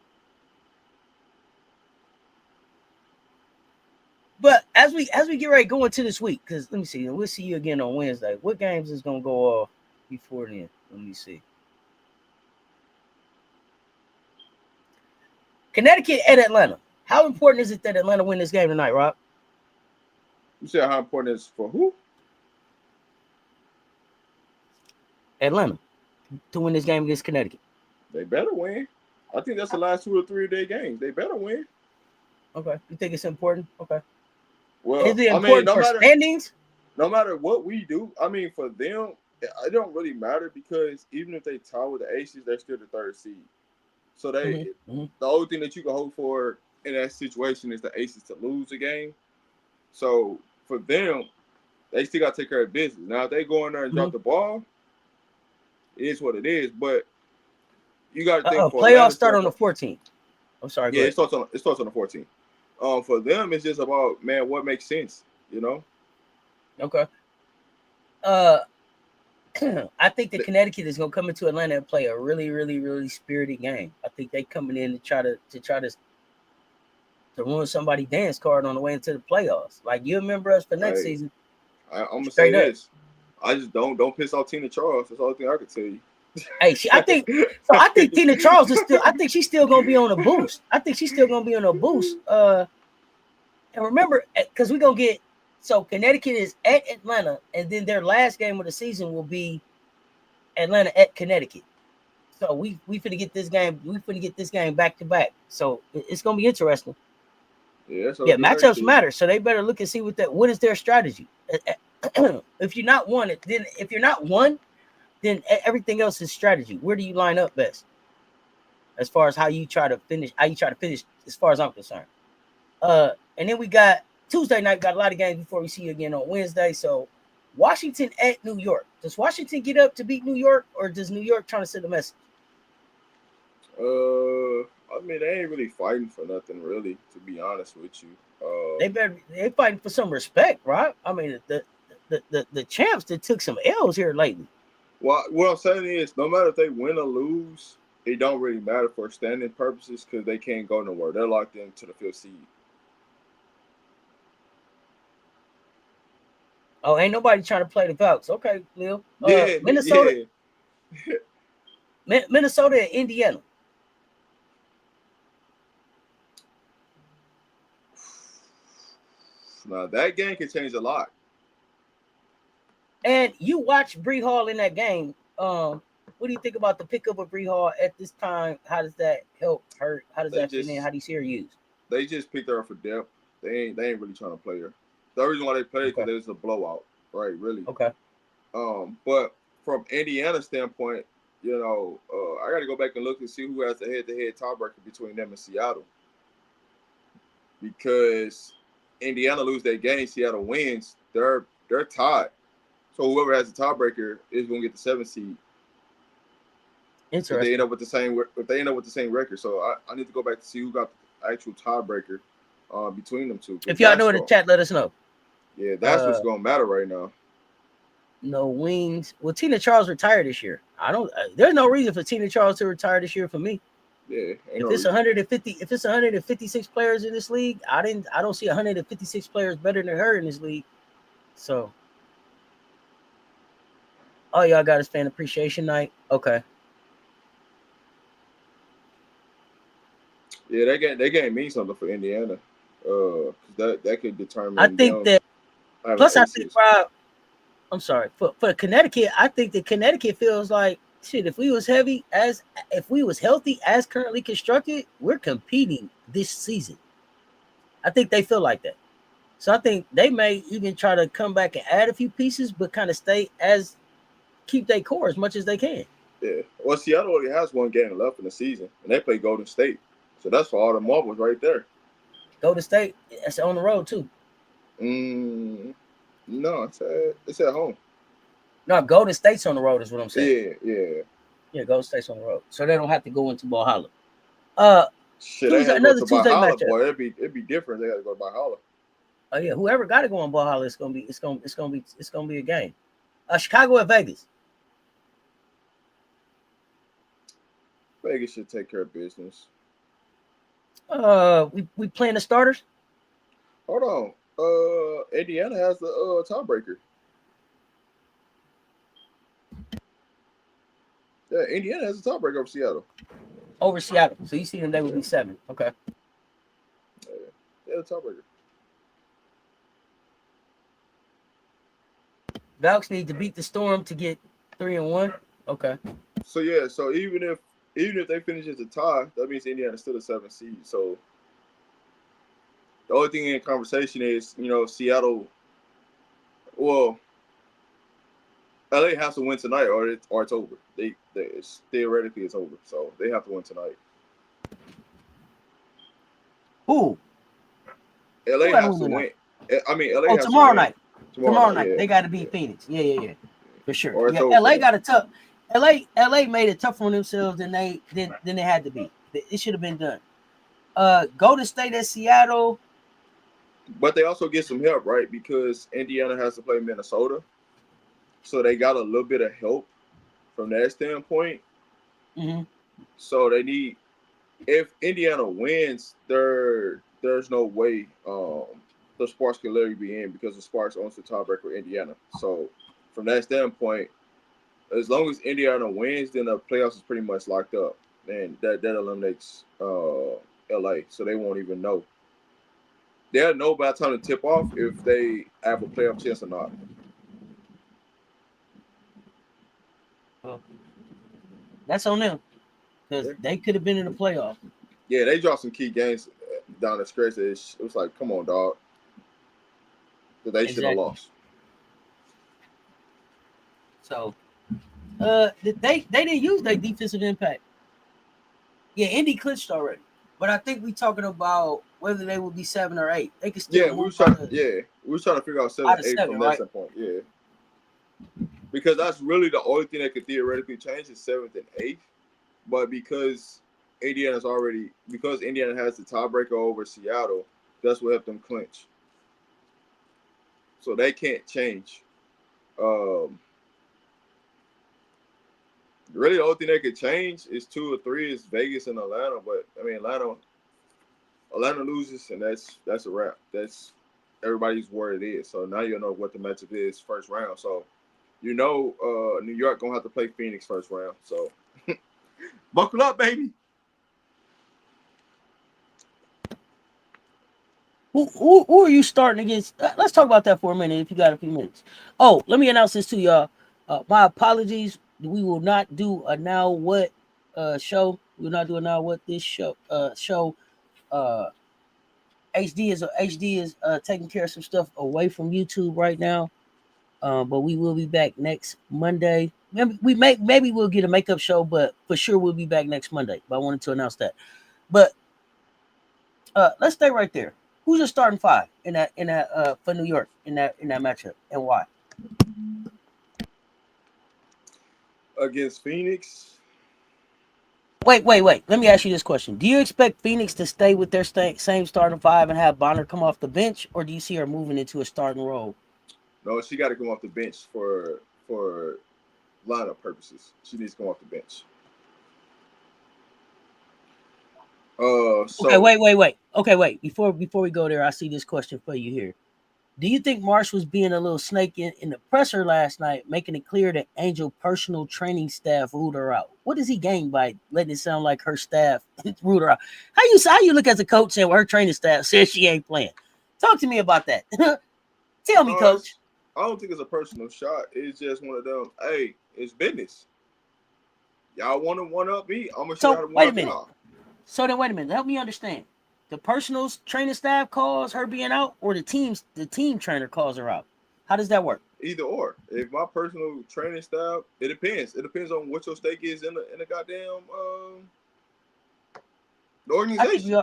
But as we get ready to go into this week, because let me see, we'll see you again on Wednesday. What games is gonna go off before then? Let me see. Connecticut at Atlanta. How important is it that Atlanta win this game tonight, Rob? You said how important it is for who? Atlanta to win this game against Connecticut. They better win. I think that's the last 2 or 3 of their games. They better win. Okay. You think it's important? Okay. Well, is it important for standings? No matter what we do, I mean, for them, it don't really matter because even if they tie with the Aces, they're still the 3rd seed. So the only thing that you can hope for in that situation is the Aces to lose the game. So for them, they still got to take care of business. Now, if they go in there and drop the ball, it is what it is. But you got to think for playoffs start on the 14th. I'm sorry. Yeah, it starts on the 14th. For them, it's just about, man, what makes sense, you know? Okay. I think that Connecticut is going to come into Atlanta and play a really, really, really spirited game. I think they coming in to try to ruin somebody's dance card on the way into the playoffs. Like, you remember us for next season. I'm gonna say this. I just don't piss off Tina Charles. That's the only thing I can tell you. Hey, I think Tina Charles is still. I think she's still gonna be on a boost. And remember, because we're gonna get. So Connecticut is at Atlanta, and then their last game of the season will be Atlanta at Connecticut. So we finna get this game. We finna get this game back to back. So it's gonna be interesting. Yeah, matchups matter. So they better look and see what is their strategy. If you're not one, then everything else is strategy. Where do you line up best? As far as how you try to finish, as far as I'm concerned. And then we got Tuesday night, got a lot of games before we see you again on Wednesday. So Washington at New York. Does Washington get up to beat New York, or does New York trying to send a message? I mean, they ain't really fighting for nothing, really, to be honest with you. They fighting for some respect, right? I mean, the champs that took some L's here lately. Well, what I'm saying is, no matter if they win or lose, it don't really matter for standing purposes because they can't go nowhere. They're locked into the 5th seed. Oh, ain't nobody trying to play the Falcons. Okay, Lil. Minnesota. Yeah. Minnesota and Indiana. Now, that game can change a lot. And you watch Bree Hall in that game. What do you think about the pickup of Bree Hall at this time? How does that help her? How does that fit in? How do you see her used? They just picked her up for depth. They ain't really trying to play her. The reason why they played because it was a blowout, right? Really. Okay. But from Indiana's standpoint, I got to go back and look and see who has the head-to-head tiebreaker between them and Seattle. Because Indiana lose their game, Seattle wins. They're tied. So whoever has the tiebreaker is going to get the 7th seed. Interesting. If they end up with the same record. So I need to go back to see who got the actual tiebreaker between them two. If y'all know in the chat, let us know. Yeah, that's what's going to matter right now. No wings. Well, Tina Charles retired this year. There's no reason for Tina Charles to retire this year for me. Yeah. If it's 156 players in this league, I don't see 156 players better than her in this league. So all y'all got is fan appreciation night. Okay. Yeah, that game means something for Indiana. That could determine. I think that. Plus, I think Rob. I'm sorry for Connecticut. I think that Connecticut feels like shit. If we was healthy as currently constructed, we're competing this season. I think they feel like that. So I think they may even try to come back and add a few pieces, but kind of keep their core as much as they can. Yeah. Well, Seattle only has one game left in the season, and they play Golden State. So that's for all the marbles right there. Golden State, it's on the road too. No, it's at home. No, Golden State's on the road is what I'm saying. Yeah. Golden State's on the road, so they don't have to go into Valhalla. Shit, they had to go to Valhalla, boy. It'd be different. They had to go to Valhalla. Oh yeah, whoever got to go on Valhalla, it's gonna be a game. Chicago at Vegas. Vegas should take care of business. We playing the starters. Hold on. Indiana has the tiebreaker. Yeah, Indiana has a tiebreaker over Seattle. Over Seattle. So you see them, they would be 7. Okay. Yeah, the tiebreaker. Valks need to beat the Storm to get 3-1. Okay. So yeah, so even if they finish as a tie, that means Indiana's still a 7th seed. So the only thing in conversation is, Seattle. Well, LA has to win tonight, or it's over. Theoretically it's over. So they have to win tonight. Who? LA has to win. I mean, LA has tomorrow to win. night. Tomorrow night. Yeah. They got to beat Phoenix. Yeah. For sure. Yeah, LA got a tough. LA made it tougher on themselves than they had to be. It should have been done. Golden State at Seattle. But they also get some help, right? Because Indiana has to play Minnesota. So they got a little bit of help from that standpoint. Mm-hmm. So they need, if Indiana wins, there's no way the Sparks can literally be in, because the Sparks owns the tiebreaker with Indiana. So from that standpoint, as long as Indiana wins, then the playoffs is pretty much locked up. And that eliminates LA. So they won't even know. They'll know by the time to tip off if they have a playoff chance or not. That's on them, because they could have been in the playoff. Yeah, they dropped some key games down the stretch. It was like, come on, dog. That they should have lost. So, they didn't use their defensive impact. Yeah, Indy clinched already, but I think we're talking about whether they will be 7 or 8. They could still. Yeah, we were trying to figure out 7 8 from that standpoint. Yeah, because that's really the only thing that could theoretically change is 7th and 8th. But because Indiana has the tiebreaker over Seattle, that's what helped them clinch. So they can't change. Really, the only thing that could change is 2 or 3 is Vegas and Atlanta. But I mean, Atlanta loses, and that's a wrap. That's everybody's where it is. So now you know what the matchup is first round. So New York gonna have to play Phoenix first round. So buckle up, baby. Who are you starting against? Let's talk about that for a minute if you got a few minutes. Oh, let me announce this to y'all. My apologies. We will not do a Now What show. We will not do a Now What this show. HD is taking care of some stuff away from YouTube right now. But we will be back next Monday. Maybe we'll get a makeup show, but for sure we'll be back next Monday. But I wanted to announce that. But let's stay right there. Who's your starting 5 in that for New York in that matchup, and why? Against Phoenix. Wait. Let me ask you this question. Do you expect Phoenix to stay with their same starting 5 and have Bonner come off the bench, or do you see her moving into a starting role? No, she got to come off the bench for lineup purposes. She needs to come off the bench. Okay, wait. Okay, wait. Before we go there, I see this question for you here. Do you think Marsh was being a little snake in the presser last night, making it clear that Angel personal training staff ruled her out? What does he gain by letting it sound like her staff ruled her out? How you look as a coach and her training staff says she ain't playing? Talk to me about that. Tell me, coach. I don't think it's a personal shot. It's just one of them. Hey, it's business. Y'all want to one up me? I'm gonna show you how to one up y'all. So then, wait a minute. Help me understand. The personal training staff calls her being out, or the team trainer calls her out? How does that work? Either or. If my personal training staff, it depends. It depends on what your stake is in the goddamn the organization.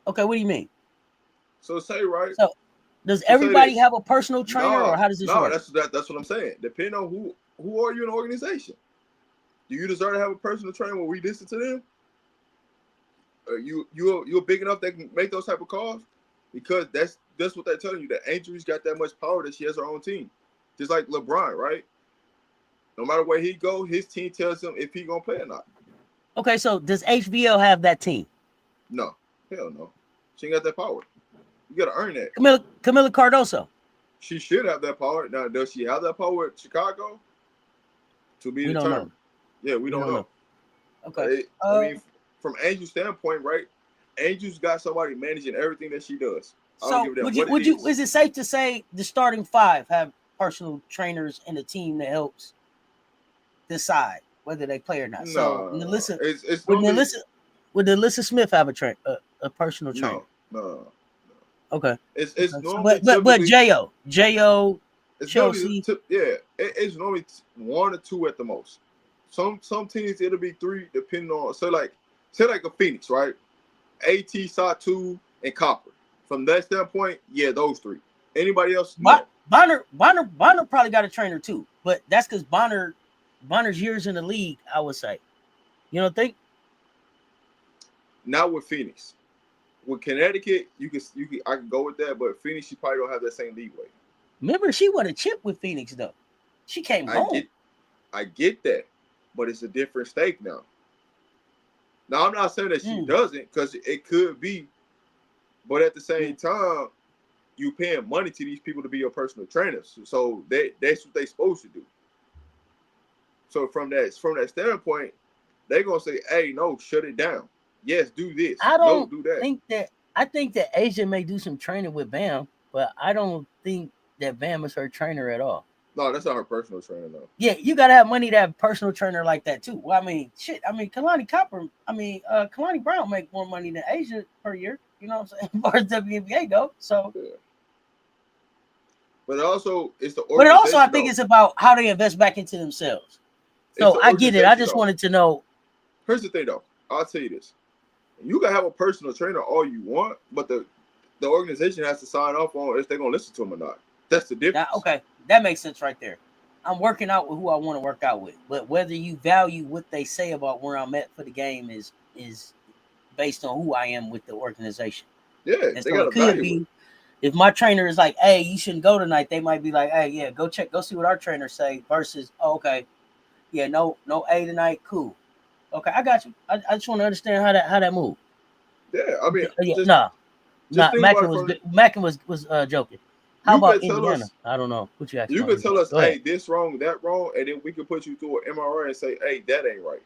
Okay, what do you mean? So say right. So does everybody have a personal trainer, or how does this work? That's what I'm saying. Depending on who are you in the organization. Do you deserve to have a personal trainer where we listen to them? You're big enough that can make those type of calls? Because that's what they're telling you. That Angel's got that much power that she has her own team. Just like LeBron, right? No matter where he go, his team tells him if he gonna play or not. Okay, so does HBL have that team? No, hell no. She ain't got that power. You gotta earn that. Camila Cardoso. She should have that power. Now, does she have that power at Chicago? To be determined. Yeah, we don't know. Okay. I mean, from Angel's standpoint, right? Angel's got somebody managing everything that she does. So is it safe to say the starting five have personal trainers in the team that helps decide whether they play or not? So would Alyssa Smith have a personal trainer? No. Okay. It's normally but J.O. Chelsea. It's normally 1 or 2 at the most. Some teams it'll be 3 depending on say like a Phoenix, right? AT, Satu, and Copper. From that standpoint, yeah, those 3. Anybody else? No. Bonner probably got a trainer too, but that's because Bonner's years in the league, I would say. You don't think? Not with Phoenix. With Connecticut, I can go with that, but Phoenix, you probably don't have that same leeway. Remember, she won a chip with Phoenix though. She came home. I get that, but it's a different stake now. Now, I'm not saying that she doesn't, because it could be, but at the same time, you paying money to these people to be your personal trainers, so that's what they supposed to do. So from that standpoint, they're gonna say, "Hey, no, shut it down. Yes, do this. No, do that." I think that Asia may do some training with Bam, but I don't think that Bam is her trainer at all. No, that's not her personal trainer, though. Yeah, you gotta have money to have a personal trainer like that too. Well, I mean, Kalani Brown make more money than Asia per year. You know what I'm saying? As far as WNBA go. So, yeah. But also, it's the. But also, I think it's about how they invest back into themselves. So I get it. I just wanted to know. Here's the thing, though. I'll tell you this: you can have a personal trainer all you want, but the organization has to sign off on if they're gonna listen to him or not. That's the difference. Okay, that makes sense right there. I'm working out with who I want to work out with, but whether you value what they say about where I'm at for the game is based on who I am with the organization. Yeah, and so it could be if my trainer is like, "Hey, you shouldn't go tonight," they might be like, "Hey, yeah, go see what our trainers say." Versus, "Oh, okay, yeah, no A tonight, cool." Okay, I got you. I just want to understand how that move. Yeah, I mean, Mackin was joking. How about Indiana? I don't know. What you asking? You could tell us, "Hey, this wrong, that wrong," and then we could put you through an MRI and say, "Hey, that ain't right."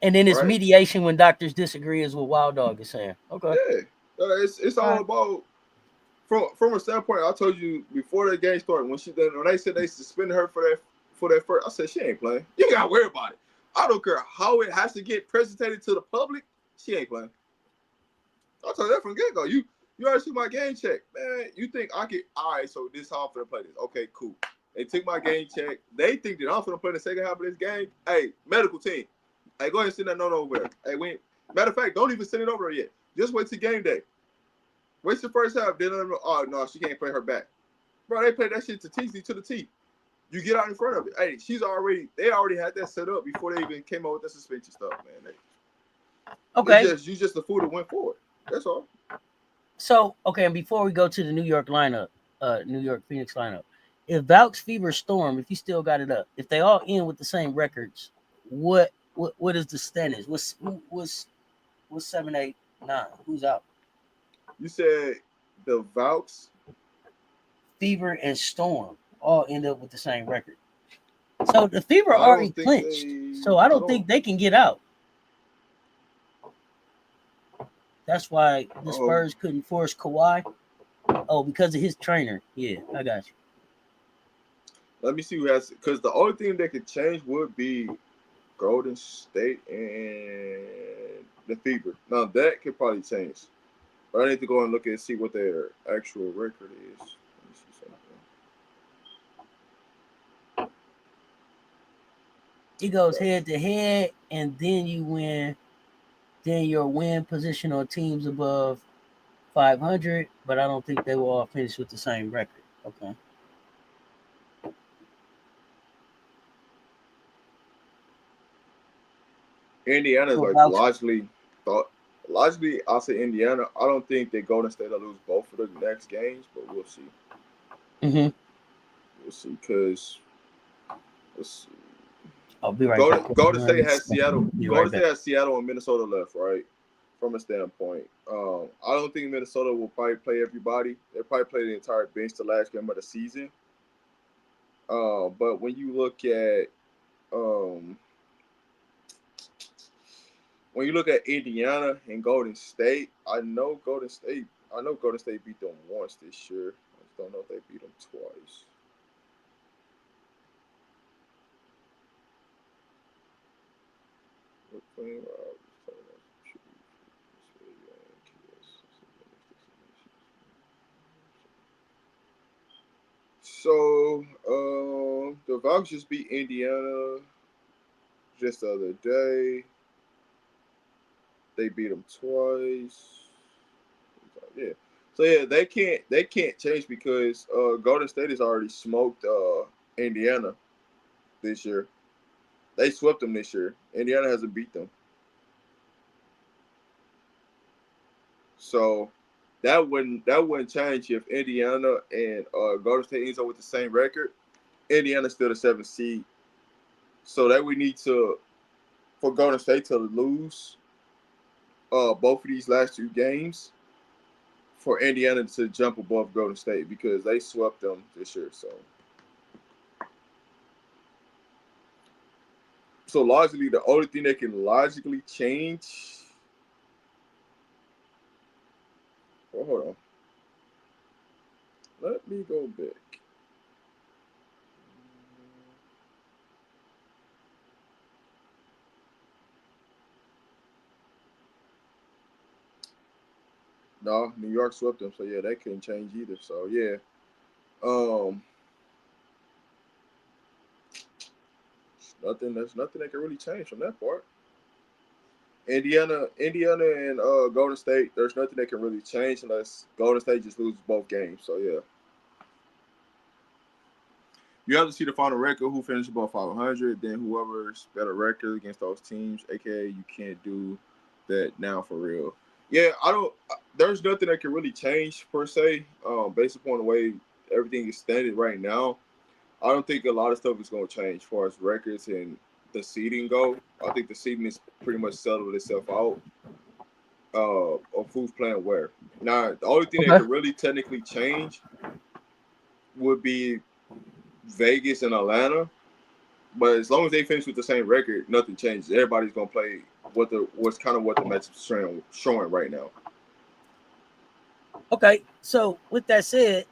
And then it's mediation when doctors disagree, is what Wild Dog is saying. Okay. Yeah, it's all about from a standpoint. I told you before the game started when they said they suspended her for that first. I said she ain't playing. You gotta worry about it. I don't care how it has to get presented to the public. She ain't playing. I told you that from the get go. You already see my game check, man. You think I could? All right, so this how I'm finna play this. Okay, cool. They took my game check. They think that I'm finna play the second half of this game. Hey, medical team. Hey, go ahead and send that note over there. Hey, matter of fact, don't even send it over there yet. Just wait till game day. Wait till the first half. Then oh no, she can't play her back. Bro, they played that shit to the T. You get out in front of it. Hey, they already had that set up before they even came out with the suspension stuff, man. Okay. You just the fool that went forward. That's all. So, okay, and before we go to the New York Phoenix lineup, if Valks, Fever, Storm, if you still got it up, if they all end with the same records, what is the standings? What's 7, 8, 9? Who's out? You said the Valks, Fever, and Storm all end up with the same record. So the Fever already clinched. So I don't think they can get out. That's why the Spurs couldn't force Kawhi. Oh, because of his trainer. Yeah, I got you. Let me see who has, because the only thing that could change would be Golden State and the Fever. Now that could probably change. But I need to go and look and see what their actual record is. Let me see something. It goes head to head, and then you win. Then your win position on teams above 500, but I don't think they will all finish with the same record. Okay. Indiana is So like largely, I'll say Indiana. I don't think that Golden State will lose both of the next games, but we'll see. Mm-hmm. We'll see, because let's see. I'll be right back. Golden State has Seattle. Be right Golden back. State has Seattle and Minnesota left, right? From a standpoint, I don't think Minnesota will probably play everybody. They'll probably play the entire bench the last game of the season. But when you look at Indiana and Golden State, I know Golden State beat them once this year. I just don't know if they beat them twice. So, the Valks just beat Indiana just the other day. They beat them twice. Yeah. So yeah, they can't change because Golden State has already smoked Indiana this year. They swept them this year. Indiana hasn't beat them. So that wouldn't change if Indiana and Golden State ends up with the same record. Indiana's still the 7th seed. So that we need for Golden State to lose both of these last 2 games for Indiana to jump above Golden State because they swept them this year. So largely, the only thing that can logically change. Oh, hold on. Let me go back. No, New York swept them, so yeah, that couldn't change either. So yeah, there's nothing that can really change from that part. Indiana, and Golden State, there's nothing that can really change unless Golden State just loses both games. So yeah, you have to see the final record, who finished above 500, then whoever's better record against those teams. AKA, you can't do that now for real. Yeah, I don't. There's nothing that can really change per se, based upon the way everything is standing right now. I don't think a lot of stuff is going to change as far as records and the seeding go. I think the seeding is pretty much settled itself out of who's playing where. Now, the only thing that could really technically change would be Vegas and Atlanta. But as long as they finish with the same record, nothing changes. Everybody's going to play what the matchup's showing right now. Okay, so with that said,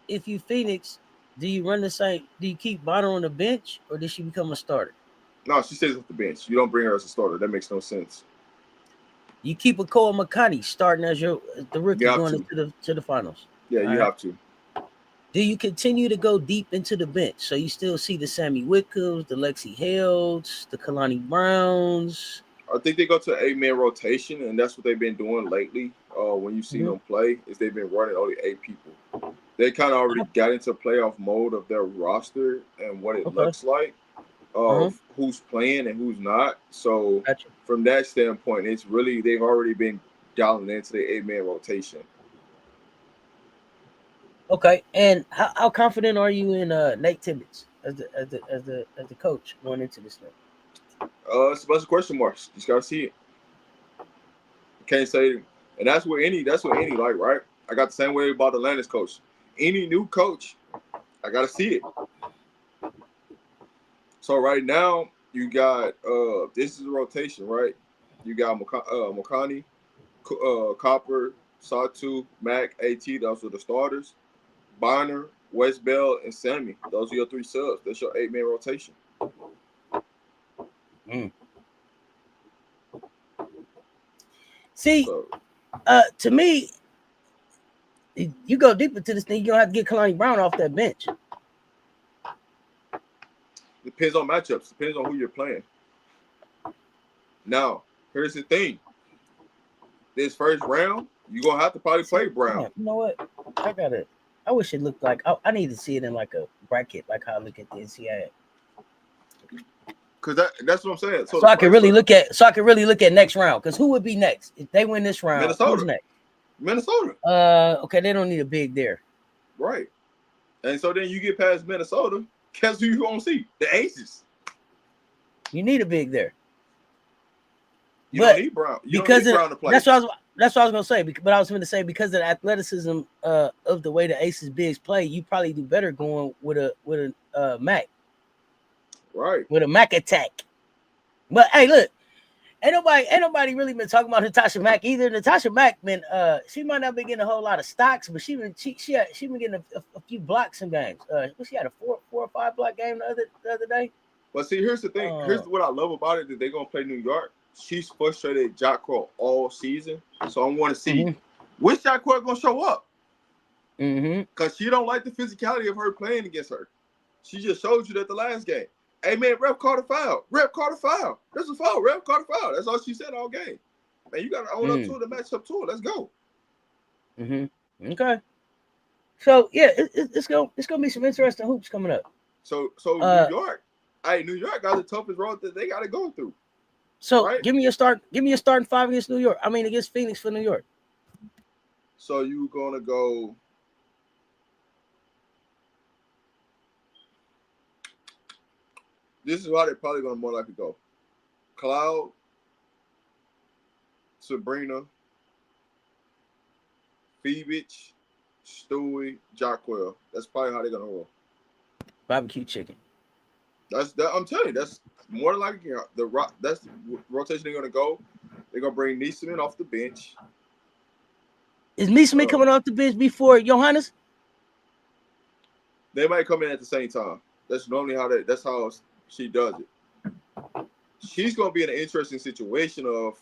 if you Phoenix, do you run the same? Do you keep Bonner on the bench, or does she become a starter? No, she stays off the bench. You don't bring her as a starter. That makes no sense. You keep a Cole McConney starting as the rookie going into the finals. Yeah, you have to. Do you continue to go deep into the bench? So you still see the Sammy Whitcombs, the Lexi Hales, the Kalani Browns? I think they go to 8-man rotation, and that's what they've been doing lately. When you see them play, is they've been running only 8 people. They kind of already got into playoff mode of their roster and what it looks like, of who's playing and who's not. So from that standpoint, it's really they've already been dialing into the 8-man rotation. Okay, and how confident are you in Nate Tibbetts as the coach going into this thing? It's a bunch of question marks. Just gotta see it. Can't say, and that's what any like, right? I got the same way about Atlanta's coach. Any new coach, I gotta see it. So right now you got this is a rotation, right? You got McConney, Copper, Satu, Mac, AT. Those are the starters. Bonner, West Bell, and Sammy. Those are your 3 subs. That's your 8-man rotation. See, to me, you go deep into this thing, you don't have to get Kalani Brown off that bench. Depends on matchups. Depends on who you're playing. Now, here's the thing. This first round, you're going to have to probably play Brown. Yeah, you know what? I wish it looked like, I need to see it in like a bracket, like how I look at the NCAA. Because that's what I'm saying. So I can really look at next round. Because who would be next? If they win this round, Minnesota. Who's next? Minnesota. Okay, they don't need a big there. Right. And so then you get past Minnesota, guess who you going to see? The Aces. You need a big there. You don't need Brown. You don't need Brown to play. That's what I was gonna say. But I was going to say because of the athleticism of the way the Aces bigs play, you probably do better going with a Mac. Right. With a Mac attack. But hey, look, ain't nobody really been talking about Natasha Mack either. Natasha Mack been she might not be getting a whole lot of stocks, but she been getting a few blocks in games. She had a 4 or 5 block game the other day. But see, here's the thing. Here's what I love about it, that they're gonna play New York. She's frustrated Jack Crow all season. So I want to see which Jack Crow gonna show up. Because she don't like the physicality of her playing against her. She just showed you that the last game. Hey man, ref caught a foul. Ref caught a foul. There's a foul. Ref caught a foul. That's all she said all game. Man, you gotta own up to it, to match up to it. Let's go. Okay. So yeah, it's gonna be some interesting hoops coming up. So New York got the toughest road that they gotta go through. So right? Give me a starting 5 against New York. I mean against Phoenix for New York. So you gonna go. This is how they're probably gonna more likely go. Cloud, Sabrina, Phoebich, Stewie, Jacquel. That's probably how they're gonna roll. Barbecue chicken. I'm telling you, that's more than likely that's the rotation they're gonna go. They're gonna bring Neesman off the bench. Is Neesman coming off the bench before Johannes? They might come in at the same time. That's normally that's how she does it. She's gonna be in an interesting situation of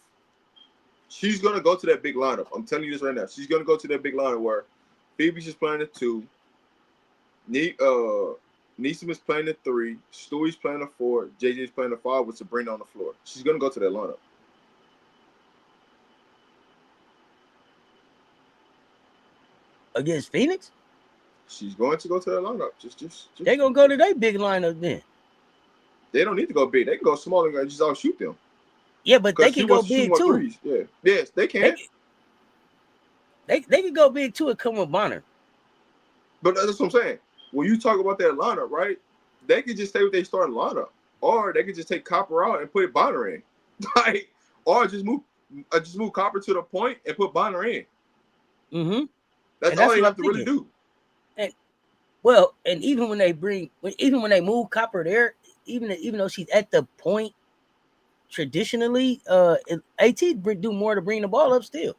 she's gonna go to that big lineup. I'm telling you this right now. She's gonna go to that big lineup where Phoebe's is playing the 2. Neesman's playing the 3, Stewie's playing the 4, JJ's playing the 5 with Sabrina on the floor. She's gonna go to that lineup. Against Phoenix? She's going to go to that lineup. Just they're gonna go to their big lineup then. They don't need to go big. They can go small and just outshoot them. Yeah, but they can go big too. Threes. Yeah. Yes, they can. They can go big too and come with Bonner. But that's what I'm saying. When you talk about that lineup, right? They could just stay with their starting lineup, or they could just take Copper out and put Bonner in, like, or just move Copper to the point and put Bonner in. That's all you have to really do. And even when they move Copper there, even though she's at the point, traditionally, AT do more to bring the ball up still.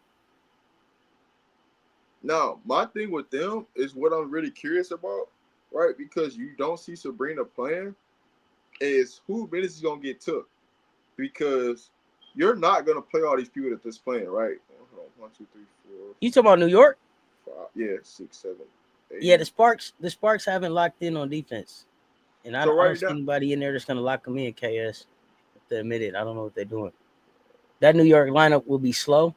Now, my thing with them is what I'm really curious about, right? Because you don't see Sabrina playing, is who minutes is gonna get took, because you're not gonna play all these people that's playing, right? Hold on, 1, 2, 3, 4. You talking about New York? 5, yeah, 6, 7, 8. Yeah, the Sparks haven't locked in on defense, and I don't see anybody in there that's gonna lock them in. KS, to admit it, I don't know what they're doing. That New York lineup will be slow.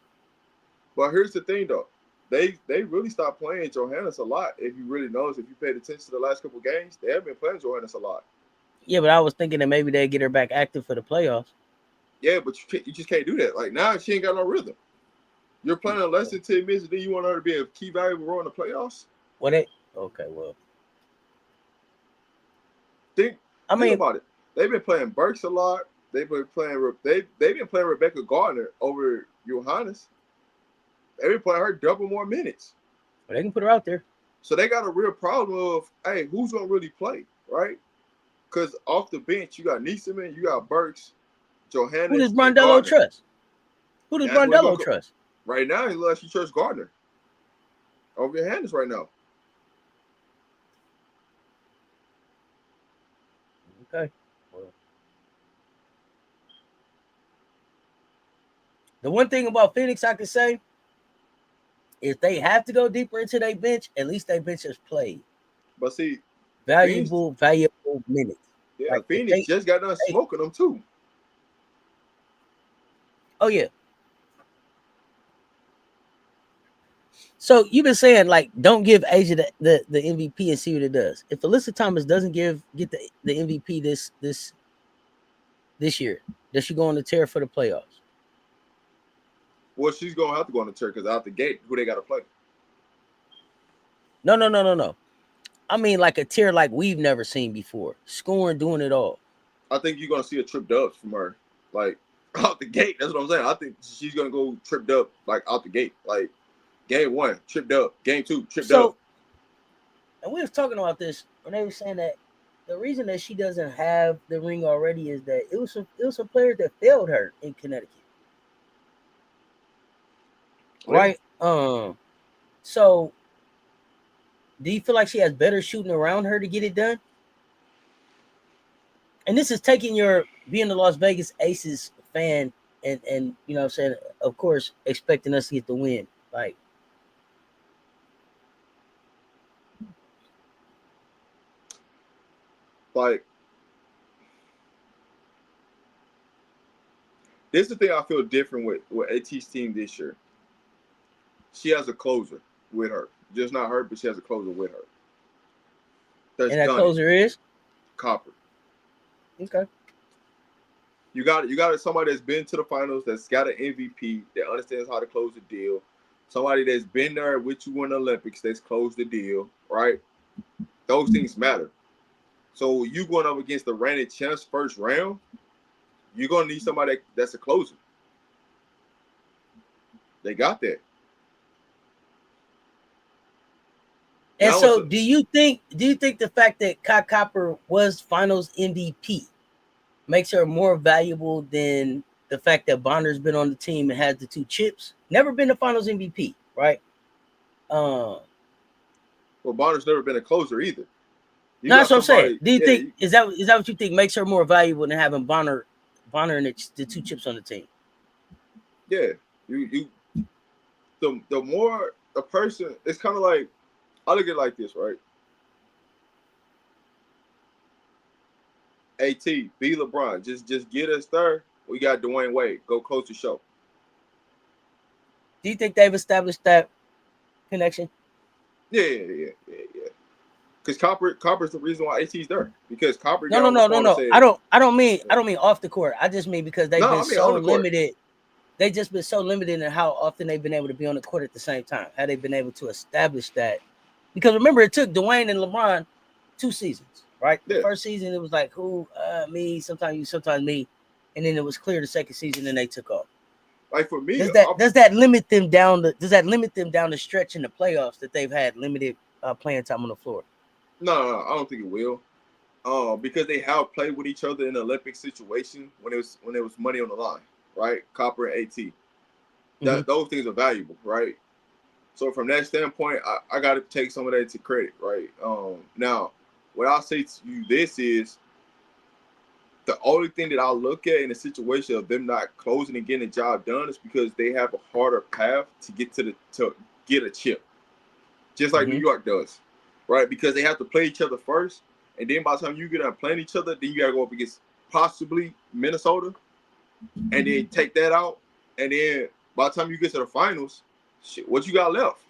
But here's the thing, though. They really stopped playing Johannes a lot. If you really notice, if you paid attention to the last couple games, they have been playing Johannes a lot. Yeah, but I was thinking that maybe they'd get her back active for the playoffs. Yeah, but you just can't do that. Like, now she ain't got no rhythm. You're playing less than 10 minutes, and then you want her to be a key valuable role in the playoffs? Think about it. They've been playing Burks a lot. They've been playing Rebecca Gardner over Johannes. They've been playing her double more minutes. But they can put her out there. So they got a real problem of, hey, who's gonna really play, right? Because off the bench, you got Neesman, you got Burks, Johannes. Who does Brondello trust? Trust? Right now, he trusts Gardner over Johannes right now. Okay. Well, the one thing about Phoenix I can say, if they have to go deeper into their bench, at least their bench has played. But see, valuable minutes. Yeah, Like Phoenix just got done smoking them too. Oh yeah. So you've been saying like, don't give Asia the MVP and see what it does. If Alyssa Thomas doesn't get the MVP this year, does she go on the tear for the playoffs? Well, she's gonna have to go on the tear because out the gate, who they got to play? No. I mean like a tear like we've never seen before, scoring, doing it all. I think you're gonna see a trip dubs from her, like out the gate. That's what I'm saying. I think she's gonna go trip dub like out the gate, like game 1 tripped up, game 2 tripped up. And we was talking about this when they were saying that the reason that she doesn't have the ring already is that it was some players that failed her in Connecticut. Right? So do you feel like she has better shooting around her to get it done? And this is taking your being the Las Vegas Aces fan and you know what I'm saying, of course, expecting us to get the win. Like this is the thing I feel different with AT's team this year. She has a closer with her. Just not her, but she has a closer with her. And that closer is Copper. Okay. You got somebody that's been to the finals, that's got an MVP, that understands how to close the deal. Somebody that's been there with you in the Olympics, that's closed the deal, right? Those things matter. So you going up against the reigning champs first round, you're gonna need somebody that's a closer. They got that. And now so do you think the fact that Kai Copper was finals MVP makes her more valuable than the fact that Bonner's been on the team and has the 2 chips? Never been the finals MVP, right? Well, Bonner's never been a closer either. No, that's what I'm saying. Do you think is that what you think makes her more valuable than having Bonner and the 2 chips on the team? Yeah, the more a person, it's kind of like, I look at it like this, right? AT, be LeBron, just get us there. We got Dwayne Wade. Go close the show. Do you think they've established that connection? Yeah. Because Copper's the reason why AT's there. Because Copper. No. I don't mean off the court. I just mean because they've been so limited. They've just been so limited in how often they've been able to be on the court at the same time. How they've been able to establish that. Because remember, it took Dwayne and LeBron 2 seasons, right? Yeah. The first season, it was like, who? Me, sometimes you, sometimes me. And then it was clear the second season, and they took off. Like for me, does that limit them down the stretch in the playoffs that they've had limited playing time on the floor? No, I don't think it will. Because they have played with each other in the Olympic situation when it was money on the line, right? Copper and AT. Those things are valuable, right? So from that standpoint, I got to take some of that to credit, right? Now, what I'll say to you, this is the only thing that I'll look at in a situation of them not closing and getting the job done is because they have a harder path to get to get a chip, just like New York does, right? Because they have to play each other first, and then by the time you get done playing each other, then you got to go up against possibly Minnesota, and then take that out, and then by the time you get to the finals, shit, what you got left?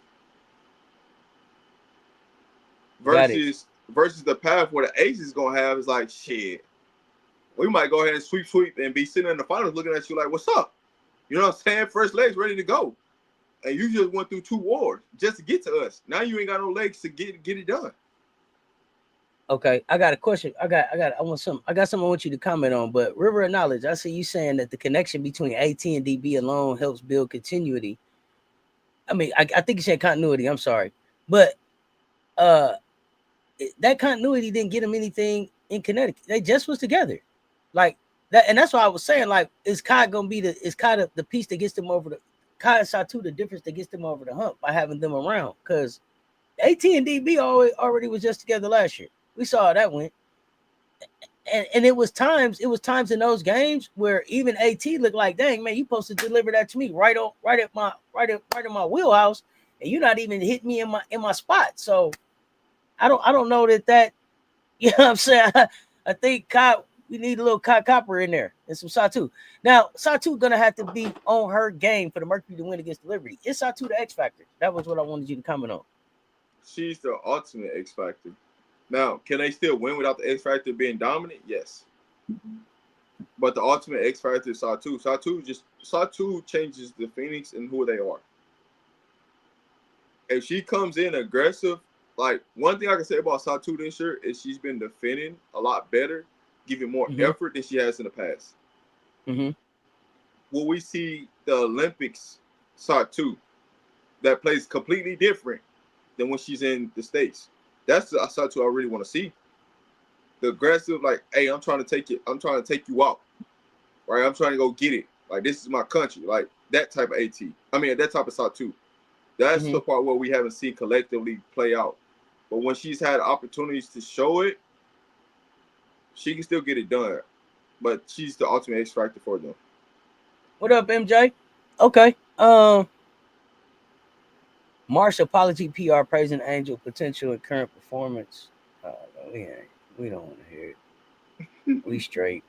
Versus the path where the Aces is gonna have is like, shit, we might go ahead and sweep and be sitting in the finals looking at you like, what's up? You know what I'm saying? First leg's ready to go. And you just went through 2 wars just to get to us. Now you ain't got no legs to get it done. Okay, I got a question. I got something I want you to comment on. But River of Knowledge, I see you saying that the connection between AT and DB alone helps build continuity. I mean, I think you said continuity. I'm sorry, but that continuity didn't get them anything in Connecticut. They just was together, like that, and that's why I was saying, like, is Kai gonna be the piece that gets them over the Kai and Satu, the difference that gets them over the hump by having them around? Because AT and DB already was just together last year. We saw how that went, and it was times in those games where even AT looked like, dang man, you supposed to deliver that to me right in my wheelhouse. and you're not even hitting me in my spot. So I don't know that you know what I'm saying. I think we need a little copper in there and some Satu. Now Satu gonna have to be on her game for the Mercury to win against the Liberty. Is Satu the X factor? That was what I wanted you to comment on. She's the ultimate X factor. Now, can they still win without the X factor being dominant? Yes. But the ultimate X factor is Satu. Satu changes the Phoenix and who they are. If she comes in aggressive, like one thing I can say about Satu this year is she's been defending a lot better, giving more effort than she has in the past. Will we see the Olympics Satu that plays completely different than when she's in the States? That's the Satu I really want to see. The aggressive, like, hey, I'm trying to take you out. Right? I'm trying to go get it. Like, this is my country. Like, that type of AT. I mean, that type of Satu. That's the part where we haven't seen collectively play out. But when she's had opportunities to show it, she can still get it done. But she's the ultimate X factor for them. What up, MJ? Okay. Marsh apology PR praising Angel potential and current performance. We don't want to hear it. We straight.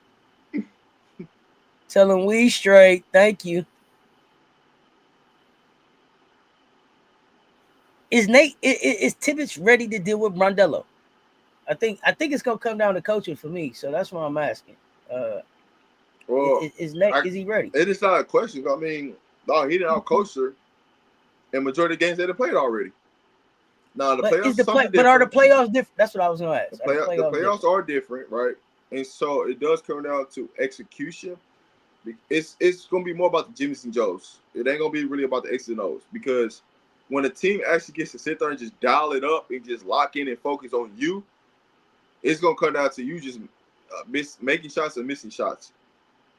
Tell him we straight. Thank you. Is Tibbetts ready to deal with Brondello? I think it's gonna come down to coaching for me. So that's why I'm asking. Is he ready? It is not a question. I mean, no, he didn't out-coach her in majority of the games that they played already. Now the playoffs, but are the playoffs different? That's what I was gonna ask. The playoffs are different, right? And so it does come down to execution. It's gonna be more about the Jimmys and Joes. It ain't gonna be really about the X's and O's, because when a team actually gets to sit there and just dial it up and just lock in and focus on you, it's gonna come down to you just making shots and missing shots.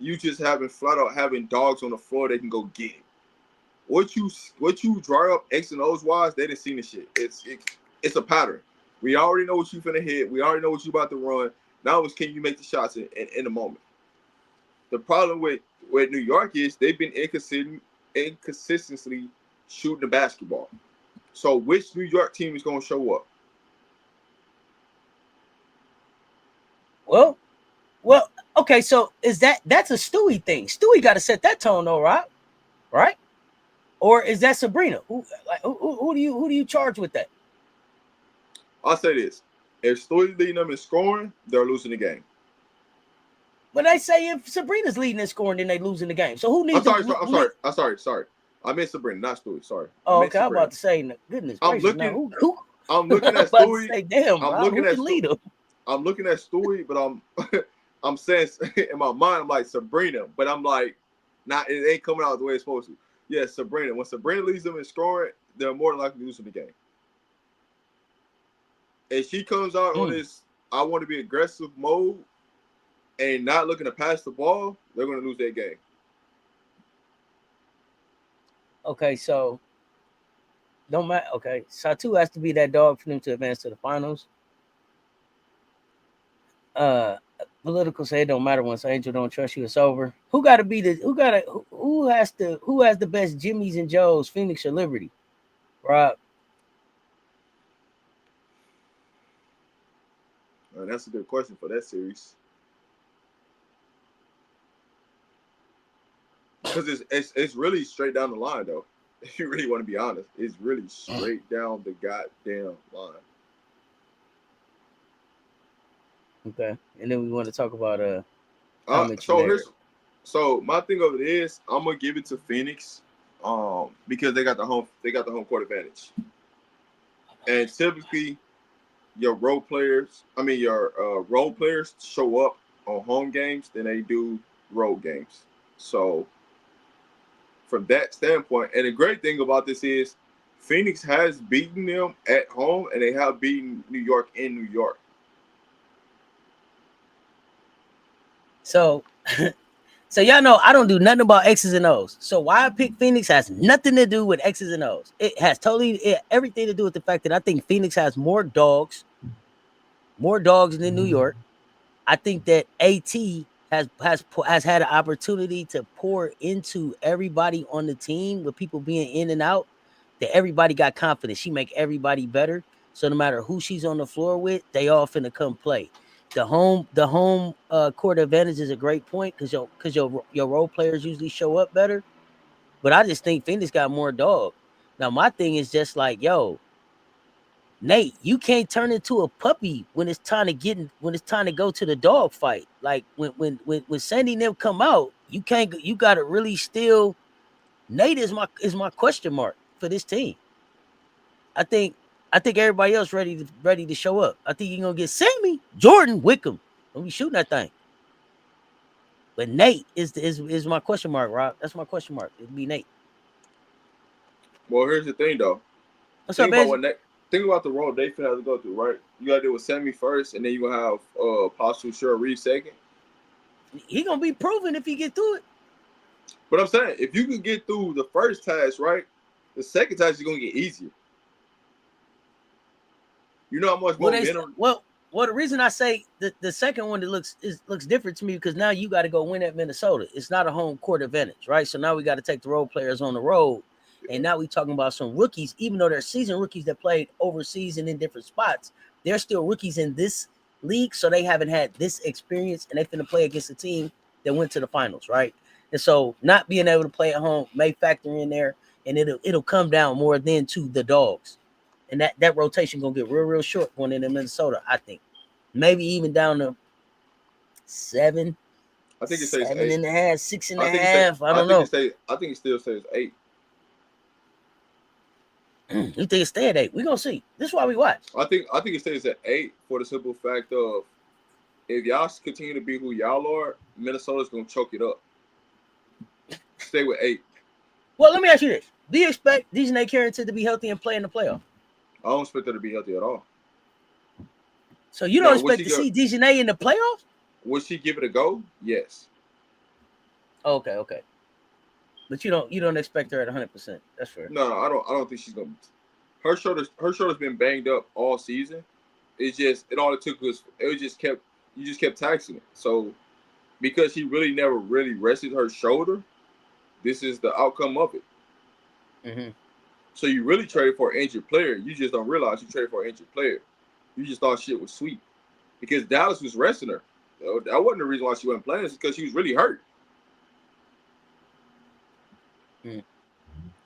You just flat out having dogs on the floor that can go get it. What you dry up X and O's wise, they didn't see the shit. It's a pattern. We already know what you finna hit. We already know what you about to run. Now it's, can you make the shots in the moment? The problem with New York is they've been inconsistently shooting the basketball. So which New York team is gonna show up? Well, okay. So that's a Stewie thing? Stewie got to set that tone, though, right? Or is that Sabrina? Who do you charge with that? I'll say this: if Stewie's leading them in scoring, they're losing the game. But they say if Sabrina's leading in scoring, then they losing the game. So who needs? I'm sorry. I meant Sabrina, not Stewie. Sorry. Oh, okay. I'm about to say, goodness gracious. I'm looking at Stewie. Say, damn, I'm looking at Stewie, but I'm saying in my mind, I'm like Sabrina, but I'm like, it ain't coming out the way it's supposed to. Yeah, Sabrina. When Sabrina leads them in scoring, they're more than likely losing the game. If she comes out on this, I want to be aggressive mode and not looking to pass the ball, they're going to lose their game. Okay, so don't matter. Okay, Satu has to be that dog for them to advance to the finals. Political say it don't matter once Angel don't trust you, it's over. Who has the best Jimmys and Joes, Phoenix or Liberty? Rob. That's a good question for that series. Because it's really straight down the line, though. If you really want to be honest, it's really straight down the goddamn line. Okay, and then we want to talk about so my thing of it is I'm gonna give it to Phoenix, because they got the home court advantage, and typically your role players show up on home games than they do road games. So from that standpoint, and the great thing about this is Phoenix has beaten them at home, and they have beaten New York in New York. So y'all know I don't do nothing about X's and O's. So why I pick Phoenix has nothing to do with X's and O's. It has everything to do with the fact that I think Phoenix has more dogs than New York. I think that AT has had an opportunity to pour into everybody on the team with people being in and out that everybody got confidence. She make everybody better. So no matter who she's on the floor with, they all finna come play. The home court advantage is a great point because your role players usually show up better. But I just think Phoenix got more dog. Now my thing is just like, yo, Nate, you can't turn into a puppy when it's time to go to the dog fight. Like when Sandy and them come out, you gotta really still. Nate is my question mark for this team. I think everybody else ready to show up. I think you're gonna get Sammy, Jordan, Wickham. Don't be shooting that thing. But Nate is my question mark, Rob. That's my question mark. It'd be Nate. Well, here's the thing, though. What's up, man? Think about the road they finna have to go through, right? You gotta deal with Sammy first, and then you gonna have possible sure Reese second. He gonna be proven if he get through it. But I'm saying, if you can get through the first task, right, the second task is gonna get easier. You know how much momentum. Well, the reason I say the second one looks different to me because now you got to go win at Minnesota. It's not a home court advantage, right? So now we got to take the role players on the road. And now we're talking about some rookies, even though they're seasoned rookies that played overseas and in different spots, they're still rookies in this league. So they haven't had this experience and they're going to play against a team that went to the finals, right? And so not being able to play at home may factor in there, and it'll come down more than to the dogs. And that rotation going to get real short going into Minnesota, I think. Maybe even down to 7. I think it stays 7.5, 6.5. I don't know. I think it still says 8. You think it stay at 8? We're gonna see. This is why we watch. I think it stays at 8 for the simple fact of if y'all continue to be who y'all are, Minnesota's gonna choke it up. Stay with 8. Well, let me ask you this: do you expect Dejanay Carrington to be healthy and play in the playoff? I don't expect her to be healthy at all. So you don't expect to see Dejanay in the playoffs? Would she give it a go? Yes. Okay. But you don't expect her at 100%. That's fair. No, I don't think she's gonna. Her shoulder's been banged up all season. It just kept taxing it. So because she really never really rested her shoulder, this is the outcome of it. Mm-hmm. So you really traded for an injured player. You just don't realize you traded for an injured player. You just thought shit was sweet because Dallas was resting her. That wasn't the reason why she wasn't playing. It's because she was really hurt.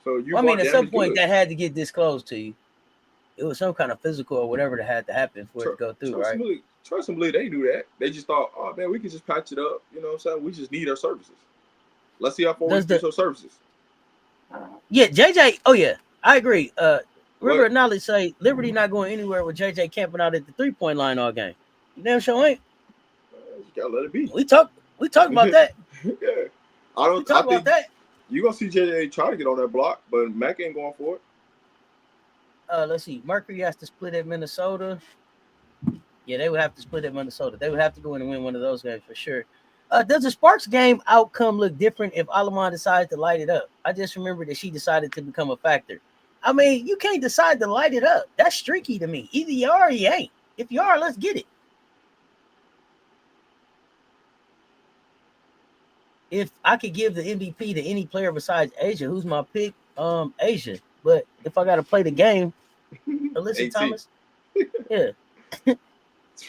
So at some point that had to get disclosed to you. It was some kind of physical or whatever that had to happen for it to go through, right? Trust and believe they do that. They just thought, oh man, we can just patch it up. You know what I'm saying? We just need our services. Let's see how far we can our services. Yeah, JJ. Oh yeah, I agree. River Knowledge say Liberty not going anywhere with JJ camping out at the 3-point line all game. You damn sure ain't. You gotta let it be. We talk about that. Yeah, I think about that. You gonna see JJ try to get on that block, but Mac ain't going for it. Let's see. Mercury has to split at Minnesota. Yeah, they would have to split at Minnesota. They would have to go in and win one of those games for sure. Does the Sparks game outcome look different if Alamon decides to light it up? I just remember that she decided to become a factor. I mean, you can't decide to light it up. That's streaky to me. Either you are or you ain't. If you are, let's get it. If I could give the MVP to any player besides Asia, who's my pick? Asia. But if I got to play the game, Alyssa Thomas. Yeah.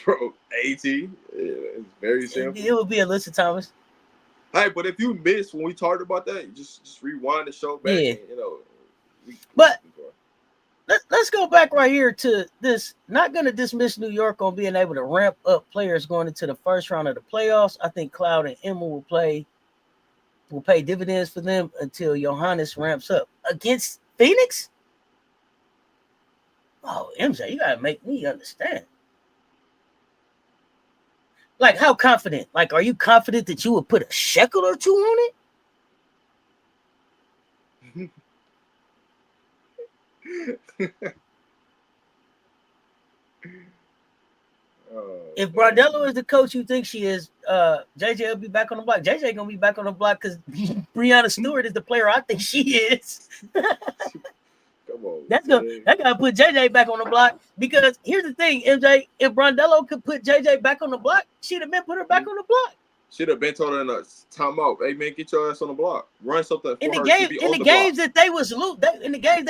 Bro, AT. Yeah, it's very simple. It would be Alyssa Thomas. Hey, but if you missed when we talked about that, just rewind the show back. Yeah. And, but let's go back right here to this. Not going to dismiss New York on being able to ramp up players going into the first round of the playoffs. I think Cloud and Emma will pay dividends for them until Johannes ramps up against Phoenix. Oh, MJ, you gotta make me understand. Like, how confident? Like, are you confident that you would put a shekel or two on it? If Brondello is the coach you think she is, JJ will be back on the block. JJ gonna be back on the block because Breanna Stewart is the player I think she is. Come on, that gotta put JJ back on the block. Because here's the thing, MJ, if Brondello could put JJ back on the block, she'd have been put her back on the block. Should have been told her in a timeout. Hey man, get your ass on the block. Run something for In the her game, to be in on the the games block. that they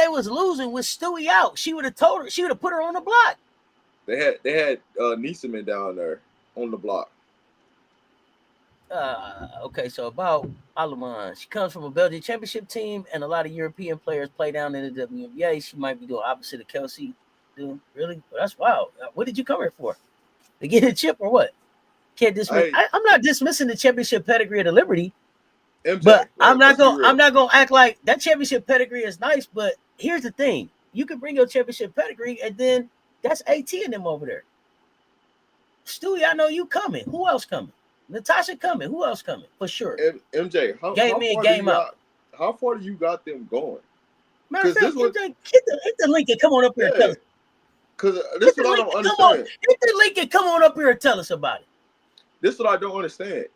was losing with Stewie out, she would have told her. She would have put her on the block. They had Nieseman down there on the block. Okay, so about Alaman. She comes from a Belgian championship team, and a lot of European players play down in the WNBA. She might be doing opposite of Kelsey. Dude, really? Well, that's wild. What did you come here for? To get a chip or what? Can't dismiss. Hey, I'm not dismissing the championship pedigree of the Liberty, MJ, but I'm not let's be gonna. real. I'm not gonna act like that championship pedigree is nice. But here's the thing: you can bring your championship pedigree, and then that's AT and them over there. Stewie, I know you coming. Who else coming? Natasha coming. Who else coming? For sure. MJ, how far do you got them going? Matter of fact, MJ, hit the link and come on up here and tell us. Because this is what I don't understand. Hit the link and come on up here and tell us about it. This is what I don't understand.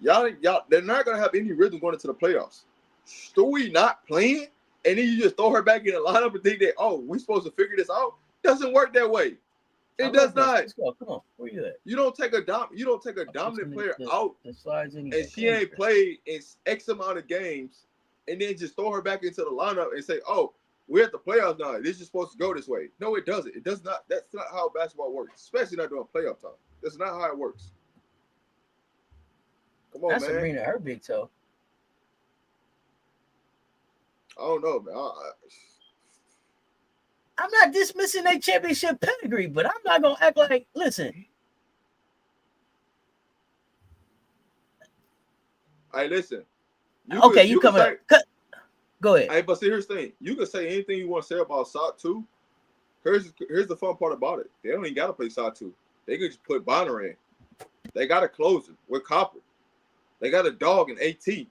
Y'all, they're not gonna have any rhythm going into the playoffs. Stewie not playing, and then you just throw her back in the lineup and think that, oh, we're supposed to figure this out. Doesn't work that way. It does not. Let's go. Come on, where you at? You don't take a dominant player out, and she ain't played in X amount of games, and then just throw her back into the lineup and say, oh, we're at the playoffs now. This is supposed to go this way. No, it doesn't. It does not. That's not how basketball works, especially not during playoff time. That's not how it works. Come on, that's man. Sabrina, her big toe. I don't know, man. I'm not dismissing their championship pedigree, but I'm not gonna act like. Listen. Hey, listen. You come up. Go ahead. Hey, but see, here's the thing. You can say anything you want to say about SOT 2. Here's the fun part about it. They don't even got to play SOT 2. They could just put Bonner in. They got a closer with Copper. They got a dog in AT.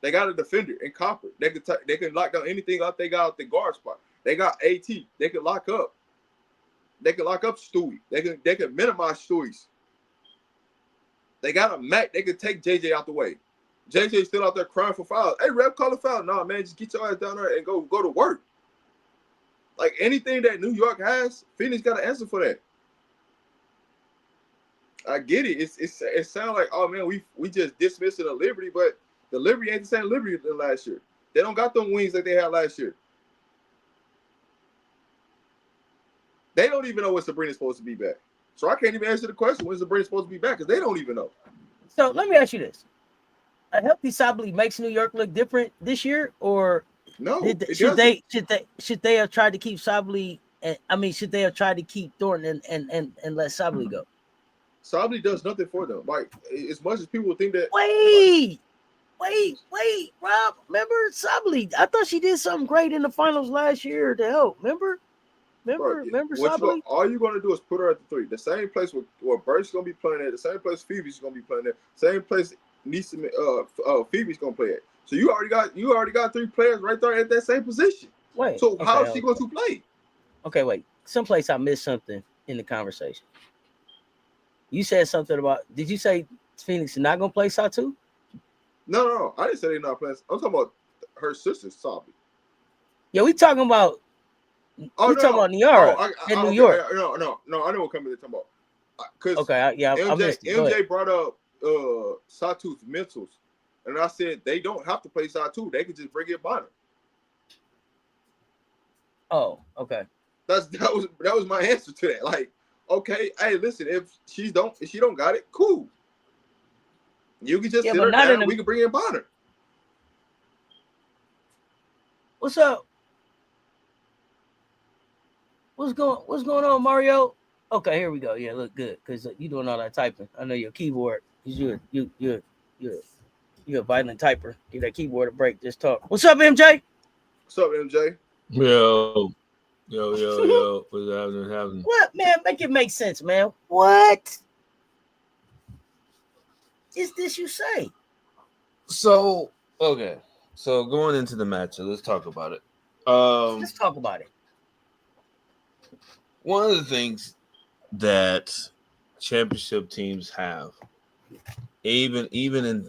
They got a defender in Copper. They can lock down anything out they got at the guard spot. They got AT. They can lock up. They can lock up Stewie. They can minimize Stewie's. They got a Mac. They can take JJ out the way. JJ's still out there crying for fouls. Hey, ref, call a foul. Nah, man, just get your ass down there and go to work. Like anything that New York has, Phoenix got to answer for that. I get it. It sounds like, oh man, we just dismissing the Liberty, but the Liberty ain't the same Liberty than last year. They don't got them wings like they had last year. They don't even know when Sabrina's supposed to be back. So I can't even answer the question when Sabrina's supposed to be back because they don't even know. So let me ask you this: a healthy Sably makes New York look different this year, or no? Should they have tried to keep Sably? Should they have tried to keep Thornton and let Sably go? Sably does nothing for them. Like as much as people think that. Wait, Rob. Remember Sably? I thought she did something great in the finals last year to help. Remember Sably? All you're going to do is put her at the 3. The same place where Bert's going to be playing at. The same place Phoebe's going to be playing at. Same place Phoebe's going to play at. So you already got 3 players right there at that same position. Wait. So how is she going to play? Okay, wait. Someplace I missed something in the conversation. You said something about. Did you say Phoenix is not going to play Satu? No. I didn't say they're not playing. I'm talking about her sister, Sably. Yeah, we talking about. We're talking about Niara in New York. No. I know what company they're talking about. MJ brought up Satu's mentals, and I said they don't have to play Satu. They could just bring in Bonner. Oh, okay. That was my answer to that. Like, okay, hey, listen, if she don't got it, cool. You can just sit her down and we can bring in Bonner. What's up? What's going on, Mario? Okay, here we go. Yeah, look good because you doing all that typing. I know your keyboard. You're a violent typer. Give that keyboard a break. Just talk. What's up, MJ? What's up, MJ? Yo. What's happening? What, man? Make it make sense, man. What is this you say? So, okay. So going into the matchup, let's talk about it. Let's talk about it. One of the things that championship teams have, even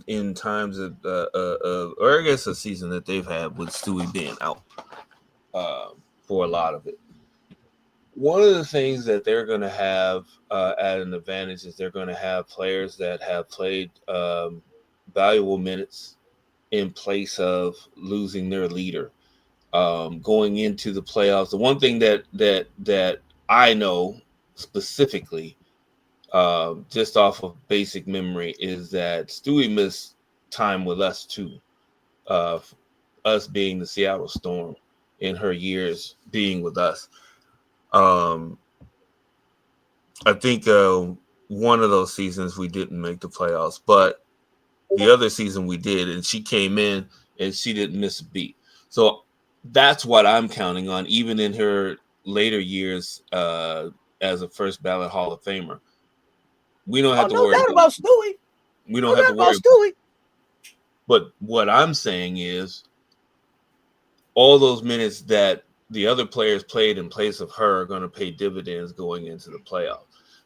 in times of or I guess a season that they've had with Stewie being out for a lot of it, One of the things that they're going to have at an advantage is they're going to have players that have played valuable minutes in place of losing their leader. Going into the playoffs, the one thing that I know specifically, just off of basic memory, is that Stewie missed time with us too. Us being the Seattle Storm in her years being with us. I think one of those seasons we didn't make the playoffs, but the other season we did, and she came in and she didn't miss a beat. So that's what I'm counting on, even in her later years as a first ballot Hall of Famer. We don't have to no worry doubt about Stewie. we No don't have doubt to worry about Stewie. But what I'm saying is all those minutes that the other players played in place of her are going to pay dividends going into the playoffs.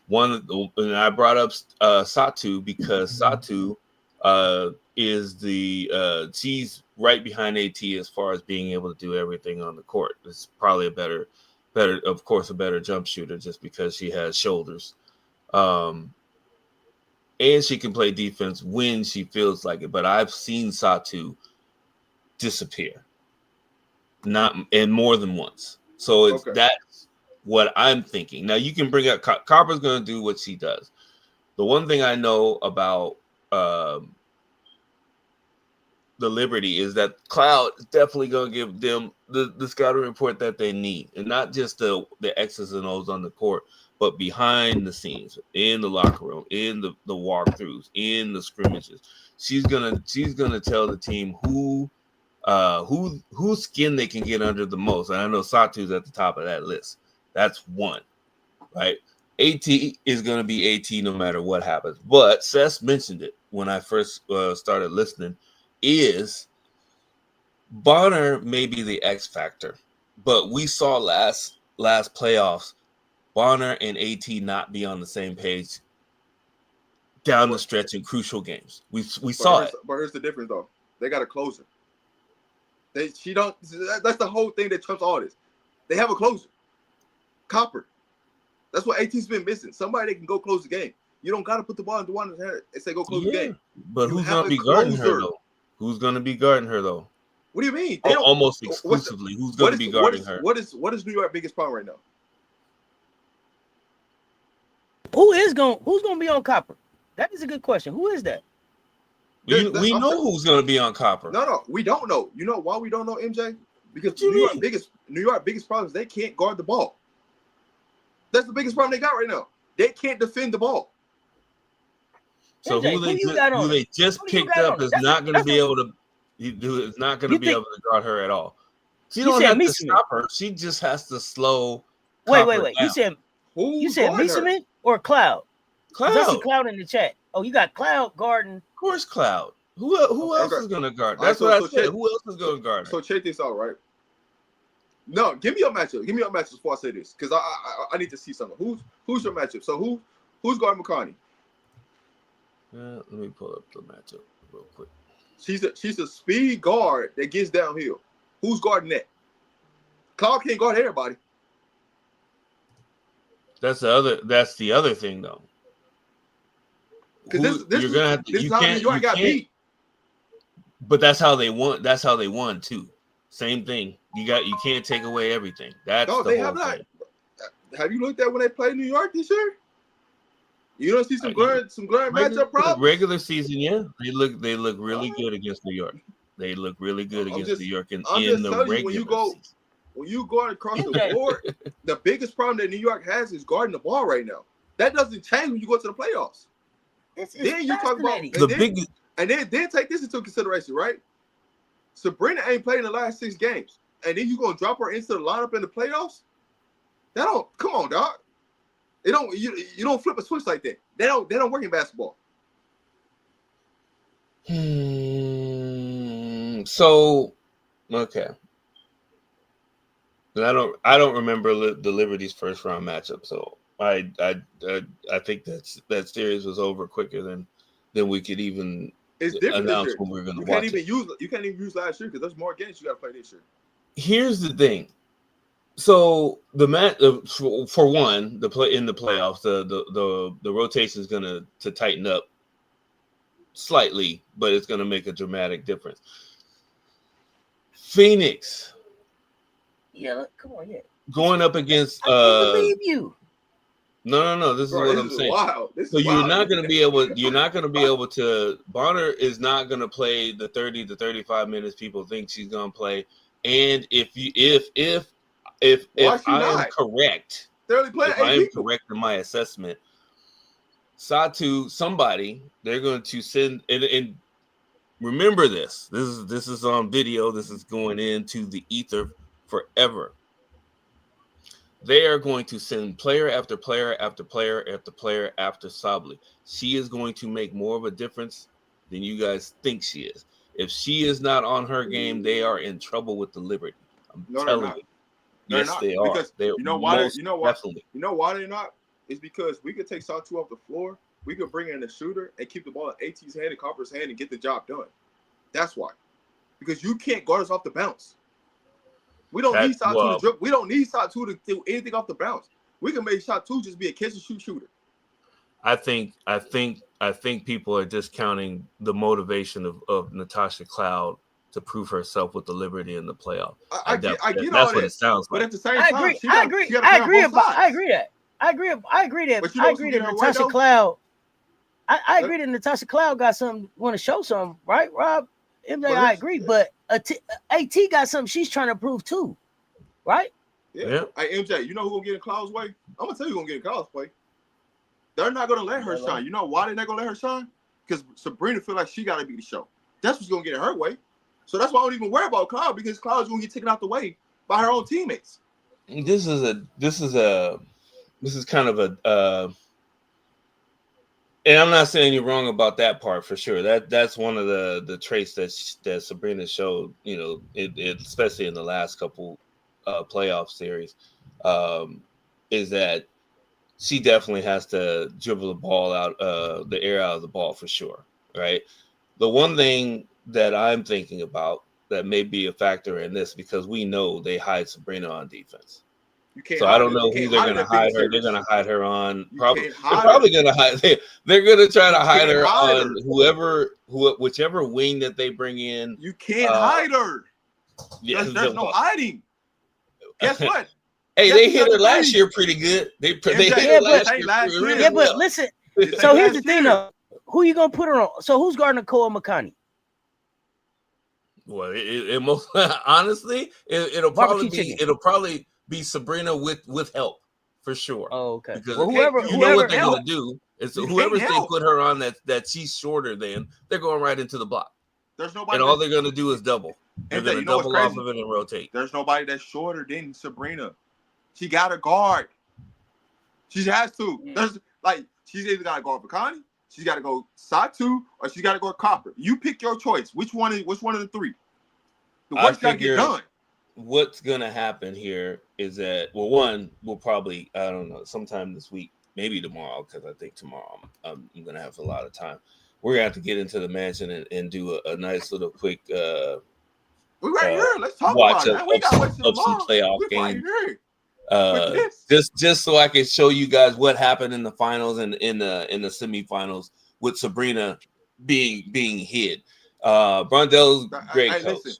And I brought up Satu because Satu is she's right behind AT as far as being able to do everything on the court. It's probably a better, of course, a better jump shooter just because she has shoulders. And she can play defense when she feels like it. But I've seen Satu disappear, and more than once. So that's what I'm thinking. Now you can bring up Copper's going to do what she does. The one thing I know about the Liberty is that Cloud is definitely going to give them the scouting report that they need, and not just the X's and O's on the court, but behind the scenes, in the locker room, in the walkthroughs, in the scrimmages. She's gonna tell the team whose skin they can get under the most. And I know Satu's at the top of that list. That's one, right? AT is going to be AT no matter what happens. But Cess mentioned it when I first started listening, is Bonner may be the X factor. But we saw last playoffs, Bonner and AT not be on the same page down the stretch in crucial games. We saw it. But here's the difference, though. They got a closer. That's the whole thing that trumps all this. They have a closer. Copper. That's what AT's been missing. Somebody that can go close the game. You don't got to put the ball in DeWanna's hand and say go close the game. But who's going to be guarding her, though? Who's going to be guarding her, though? What do you mean? Almost exclusively. Who's going to be guarding her? What is New York's biggest problem right now? Who's going to be on Copper? That is a good question. Who is that? We know who's going to be on Copper. No, we don't know. You know why we don't know, MJ? Because New York biggest problem is they can't guard the ball. That's the biggest problem they got right now. They can't defend the ball. So MJ, who they just picked up is not going to be able to. Is not going to be able to guard her at all. She don't have to stop her. She just has to slow. Wait. Down. You said Meeseman or Cloud? Cloud. I see Cloud in the chat. Oh, you got Cloud guarding. Of course, Cloud. Who else is going to guard? That's what I said. Who else is going to guard her? So check this out, right? No, give me your matchup. Give me your matchup before I say this, because I need to see something. Who's your matchup? So who's guarding McCarney? Let me pull up the matchup real quick. She's a speed guard that gets downhill. Who's guarding that? Cloud can't guard everybody. That's the other thing, though. Because you're gonna have to. This is how New York got beat. But that's how they won. That's how they won too. Same thing. You can't take away everything. That's the whole thing. Have you looked at when they played New York this year? You don't see some glaring matchup problems. Regular season, yeah, they look really good against New York. They look really good against New York in the regular season. When you go across the board, the biggest problem that New York has is guarding the ball right now. That doesn't change when you go to the playoffs. Then you talk about and then take this into consideration, right? Sabrina ain't played in the last 6 games, and then you gonna drop her into the lineup in the playoffs? Come on, dog. You don't flip a switch like that. They don't work in basketball. So, okay. I don't remember the Liberty's first round matchup, so I think that series was over quicker than we could even announce when we were going to watch it. You can't even use last year because there's more games you got to play this year. Here's the thing. So the for one, the play in the playoffs, the rotation is gonna to tighten up slightly, but it's gonna make a dramatic difference. Phoenix, Yeah, come on, yeah. going up against I can't believe you. No. This is Bro, what this I'm is saying. wild. This So is you're wild. not going to be able to. Bonner is not going to play the 30 to 35 minutes people think she's going to play. And if Why she I am not? correct, They're only playing if I 8 am people. correct in my assessment, Satu, somebody they're going to send and remember this. This is on video. This is going into the ether forever. They are going to send player after player after player after player after Sably. She is going to make more of a difference than you guys think she is. If she is not on her game, they are in trouble with the Liberty. I'm No, they're telling not. you. They're Yes, not. they are. Because They're you know why? most definitely. You know why they're not? It's because we could take Satu off the floor. We could bring in a shooter and keep the ball in AT's hand and Copper's hand and get the job done. That's why. Because you can't guard us off the bounce. We don't need Satu to dribble. We don't need Satu to do anything off the bounce. We can make Satu just be a catch and shoot shooter. I think people are discounting the motivation of Natasha Cloud to prove herself with the Liberty in the playoff. I get all that's that. what it sounds like. But at the same I time, agree. she gotta play on both sides. I agree that. I agree that. But you know I what's agree gonna that get her way, Natasha though? Cloud. I agree that Natasha Cloud got something, want to show something, right, Rob? MJ, I agree, but AT got something she's trying to prove too, right? Yeah. Hey, MJ, you know who gonna get in Cloud's way? I'm gonna tell you who gonna get in Cloud's way. They're not gonna let her shine. You know why they're not gonna let her shine? Because Sabrina feel like she gotta be the show. That's what's gonna get in her way. So that's why I don't even worry about Cloud, because Cloud's gonna get taken out the way by her own teammates. This is kind of a and I'm not saying you're wrong about that part for sure. That's one of the traits that Sabrina showed, it especially in the last couple playoff series, is that she definitely has to dribble the ball out, the air out of the ball for sure, right? The one thing that I'm thinking about that may be a factor in this, because we know they hide Sabrina on defense. So I don't know who they're going to hide her. They're going to hide her on. They're probably going to hide. They're going to try to hide her on whichever wing that they bring in. You can't hide her. Yeah, there's no hiding. Guess what? Hey, they hit her last year pretty good. They hit her last year. Yeah, but listen. So here's the thing, though. Who you gonna put her on? So who's guarding Cole McConney? Well, it most honestly, it'll probably be Sabrina with help for sure. Oh, okay. Because whoever what they're gonna do is whoever they put her on that she's shorter than, they're going right into the block. There's nobody, and all they're gonna do is double. They're gonna double off of it and rotate. There's nobody that's shorter than Sabrina. She got a guard. She has to. There's she's either got to guard Bakani, she's got to go Satu, or she's got to go Copper. You pick your choice. Which one of the three? The work's got to get done. What's gonna happen here is that, well, one, we'll probably, I don't know, sometime this week, maybe tomorrow, because I think tomorrow I'm gonna have a lot of time. We're gonna have to get into the mansion and do a nice little quick we're right here. Let's talk about it. We got some playoff games. Just so I can show you guys what happened in the finals and in the semifinals with Sabrina being hid. Brondell's great coach. Listen,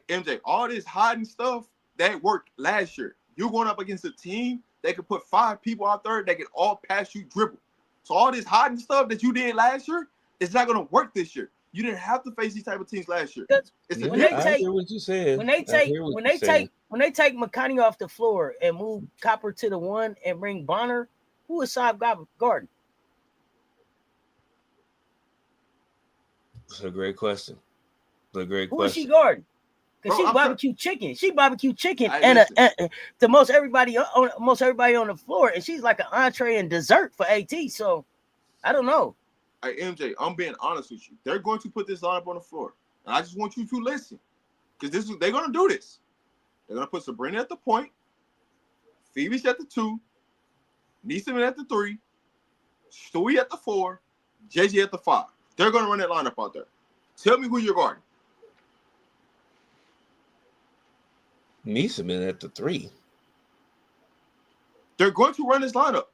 MJ, all this hiding stuff that worked last year. You're going up against a team that could put 5 people out there that can all pass you dribble. So all this hiding stuff that you did last year, it's not going to work this year. You didn't have to face these type of teams last year. When they take McConney off the floor and move Copper to the 1 and bring Bonner, who is Saab guarding? That's a great question. Who is she guarding? Because she's barbecue chicken. She barbecue chicken and to most everybody on the floor, and she's like an entree and dessert for AT. So I don't know. Hey, MJ, I'm being honest with you. They're going to put this lineup on the floor, and I just want you to listen, because they're going to do this. They're going to put Sabrina at the point, Phoebe's at the 2, Neeson at the 3, Stewie at the 4, JJ at the 5. They're going to run that lineup out there. Tell me who you're guarding. Neeson at the 3. They're going to run this lineup.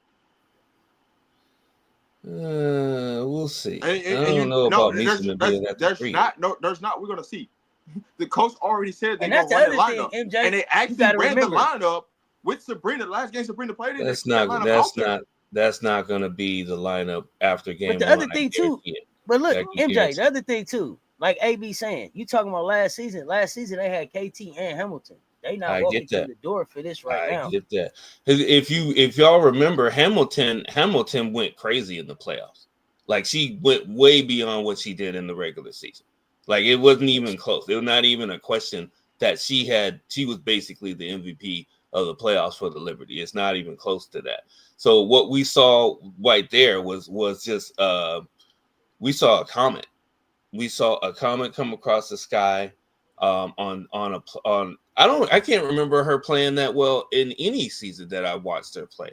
We'll see. And I don't know about Misa being at the there's 3. There's not. We're gonna see. The coach already said they're gonna that's run the the lineup, thing, MJ, and they actually ran the lineup with Sabrina. The last game Sabrina played in, that's not going to be the lineup after game 1. But the other thing too. But look, MJ, the other thing too, like AB saying, you talking about last season. Last season they had KT and Hamilton. They not walking through the door for this now. I get that. If y'all remember, Hamilton went crazy in the playoffs. Like, she went way beyond what she did in the regular season. Like, it wasn't even close. It was not even a question that she was basically the MVP of the playoffs for the Liberty. It's not even close to that. So what we saw right there was just we saw a comet. We saw a comet come across the sky I can't remember her playing that well in any season that I watched her play.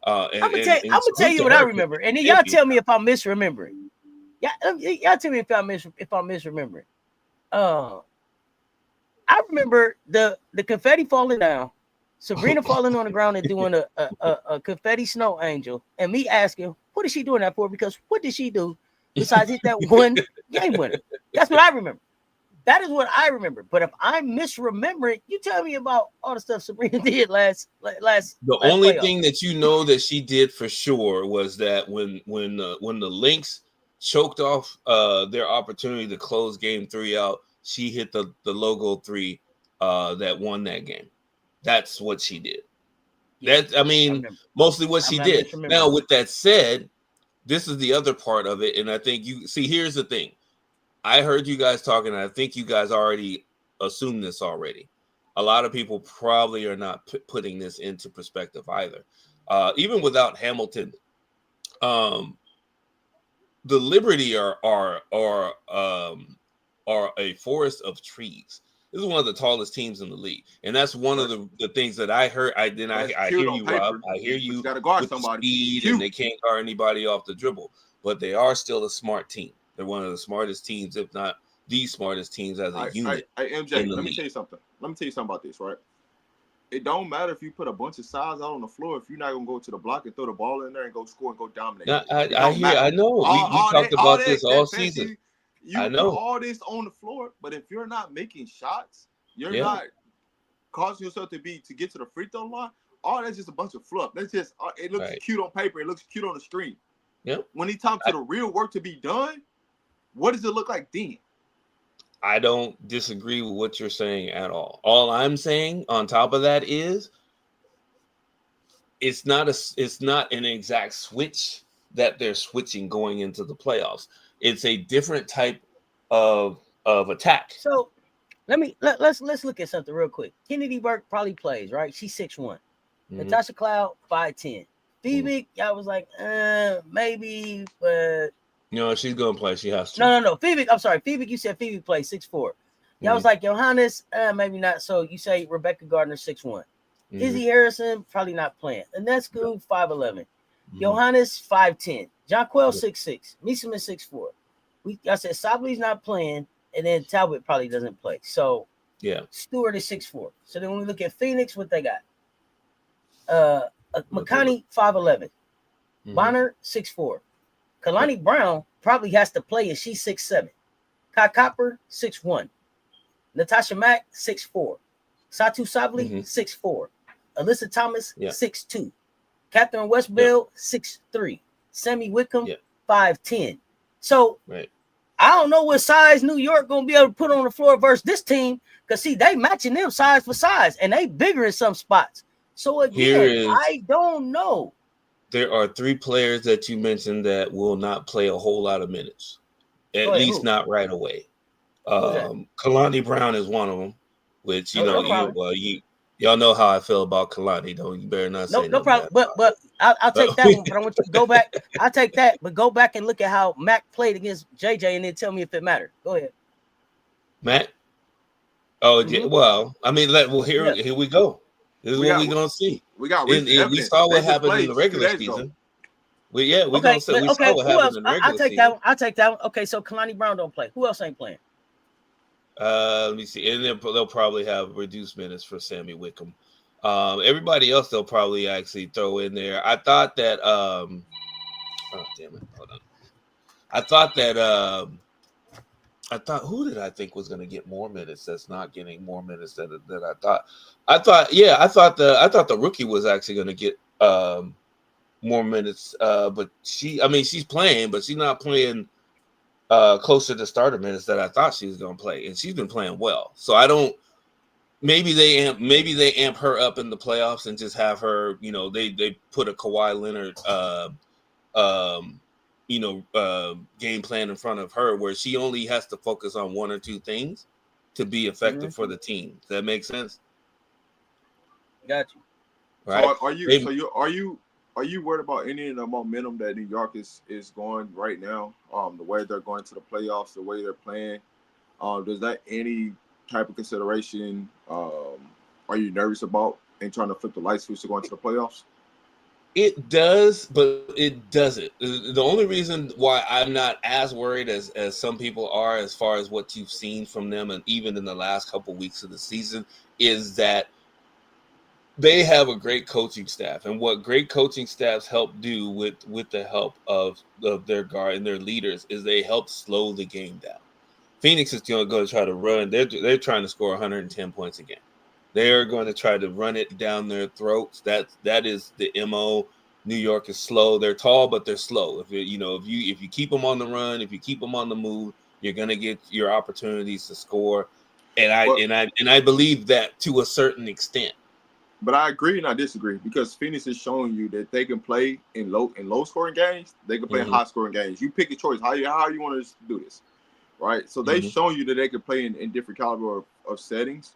I'm gonna tell you what I remember, and then y'all tell me if I'm misremembering. Y'all tell me if I'm misremembering. I remember the confetti falling down, Sabrina falling on the ground and doing a confetti snow angel, and me asking, what is she doing that for? Because what did she do besides hit that one game winner? That's what I remember. That is what I remember. But if I'm misremembering, you tell me about all the stuff Sabrina did last. The only thing that you know that she did for sure was that when the Lynx choked off their opportunity to close game 3 out, she hit the logo 3 that won that game. That's what she did. Mostly what she did. Now, with that said, this is the other part of it, and I think you see. Here's the thing. I heard you guys talking, and I think you guys already assumed this already. A lot of people probably are not putting this into perspective either. Even without Hamilton, the Liberty are a forest of trees. This is one of the tallest teams in the league, and that's one of the things that I heard. I hear you, Rob. I hear you. Got to guard with somebody. The speed, and they can't guard anybody off the dribble, but they are still a smart team. They're one of the smartest teams, if not the smartest teams as a unit. MJ, let me tell you something. Let me tell you something about this, right? It don't matter if you put a bunch of size out on the floor if you're not gonna go to the block and throw the ball in there and go score and go dominate. I know. We talked about this all season. You know all this on the floor, but if you're not making shots, you're not causing yourself to get to the free throw line. All that's just a bunch of fluff. That's just it looks cute on paper. It looks cute on the screen. Yep. When it's time to the real work to be done, what does it look like then? I don't disagree with what you're saying at all. All I'm saying on top of that is it's not an exact switch that they're switching going into the playoffs. It's a different type of attack. So let's look at something real quick. Kennedy Burke probably plays, right? She's 6'1". Natasha Cloud 5'10". Phoebe, y'all was like, maybe, but she's gonna play. She has to. No. Phoebe, I'm sorry. Phoebe, you said Phoebe plays 6'4". Y'all was like, Johannes, maybe not. So you say Rebecca Gardner 6'1". Izzy Harrison probably not playing. And that's good. 5'11". Johannes 5'10". Jonquel 6'6". Misima 6'4". I said Sabli's not playing, and then Talbot probably doesn't play. So Stewart is 6'4". So then when we look at Phoenix, what they got? McConney 5'11". Bonner 6'4". Kalani Brown probably has to play, and she's 6'7". Kai Copper 6'1". Natasha Mack 6'4". Satu Sabli 6'4". Alyssa Thomas 6'2". Catherine Westbell 6'3". Sammy Wickham 5'10". So I don't know what size New York gonna be able to put on the floor versus this team, because see, they matching them size for size, and they bigger in some spots. So again, I don't know. There are 3 players that you mentioned that will not play a whole lot of minutes, at least not right away. Kalani Brown is one of them, which y'all know how I feel about Kalani. You better not say no problem. But I'll take that one. But I want you to go back. I'll take that, but go back and look at how Mac played against JJ, and then tell me if it mattered. Go ahead, Mac. Oh, well, I mean, here we go. This is what we're gonna see. We got we saw what happened in the regular season. We saw what happened in the regular season. I'll take that one. Okay, so Kalani Brown don't play. Who else ain't playing? Let me see. And they'll probably have reduced minutes for Sammy Wickham. Everybody else they'll probably actually throw in there. I thought that oh damn it, hold on. I thought who did I think was going to get more minutes? That's not getting more minutes than I thought. I thought the rookie was actually going to get more minutes. But she's playing, but she's not playing closer to starter minutes that I thought she was going to play, and she's been playing well. So I don't. Maybe they amp her up in the playoffs and just have her. They put a Kawhi Leonard game plan in front of her where she only has to focus on one or two things to be effective for the team. Does that make sense? Got you. Right. So are you worried about any of the momentum that New York is going right now? The way they're going to the playoffs, the way they're playing. Does that any type of consideration are you nervous about in trying to flip the light switch to go into the playoffs? It does, but it doesn't. The only reason why I'm not as worried as some people are, as far as what you've seen from them, and even in the last couple weeks of the season, is that they have a great coaching staff. And what great coaching staffs help do with the help of their guard and their leaders is they help slow the game down. Phoenix is going to try to run. They're trying to score 110 points a game. They are going to try to run it down their throats. That is the MO. New York is slow. They're tall, but they're slow. If you keep them on the run, if you keep them on the move, you're going to get your opportunities to score. And I believe that to a certain extent. But I agree and I disagree, because Phoenix is showing you that they can play in low scoring games. They can play in high scoring games. You pick a choice. How you want to do this, right? So they've shown you that they can play in different caliber of settings.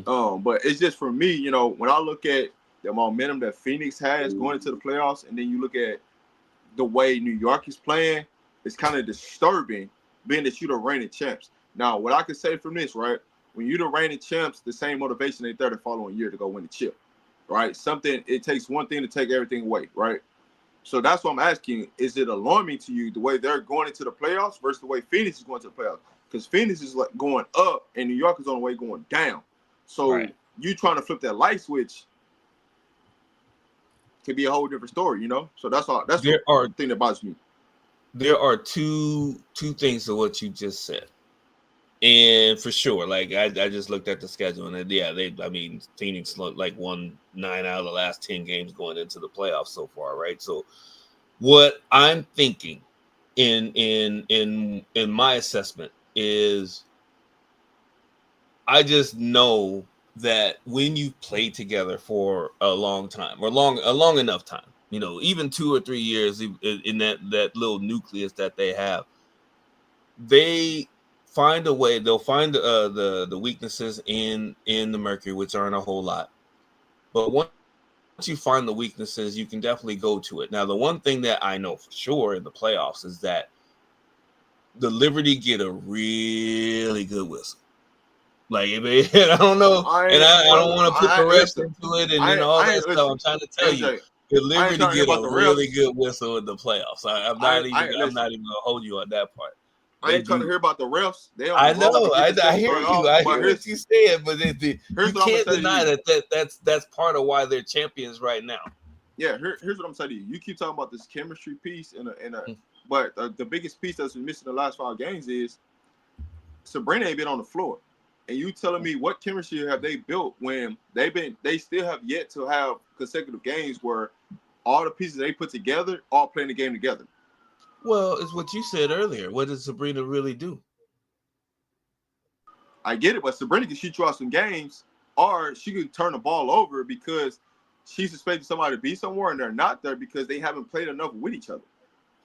But it's just, for me, when I look at the momentum that Phoenix has going into the playoffs, and then you look at the way New York is playing, it's kind of disturbing, being that you're the reigning champs. Now, what I can say from this, right? When you're the reigning champs, the same motivation ain't there the following year to go win the chip, right? It takes one thing to take everything away, right? So that's what I'm asking. Is it alarming to you the way they're going into the playoffs versus the way Phoenix is going to the playoffs? Because Phoenix is like going up and New York is on the way going down. So you trying to flip that light switch could be a whole different story, So that's the thing that bothers me. There are two things to what you just said. And for sure, like I just looked at the schedule, and Phoenix won 9 out of the last 10 games going into the playoffs so far, right? So what I'm thinking in my assessment is, I just know that when you play together for a long time, or a long enough time, even 2 or 3 years in that little nucleus that they have, they find a way. They'll find the weaknesses in the Mercury, which aren't a whole lot. But once you find the weaknesses, you can definitely go to it. Now, the one thing that I know for sure in the playoffs is that the Liberty get a really good whistle. Like, I don't know, I don't want to put the rest into it and all that stuff. I'm trying to tell you, the Liberty get a really good whistle in the playoffs. I'm not even gonna hold you on that part. I ain't trying to hear about the refs. I know. I hear you. I hear what you said, but you can't deny that's part of why they're champions right now. Yeah, here's what I'm saying to you. You keep talking about this chemistry piece, but the biggest piece that's been missing the last 5 games is Sabrina ain't been on the floor. And you telling me what chemistry have they built when they still have yet to have consecutive games where all the pieces they put together all playing the game together? Well, it's what you said earlier. What does Sabrina really do? I get it, but Sabrina can shoot you out some games, or she can turn the ball over because she's expecting somebody to be somewhere and they're not there because they haven't played enough with each other.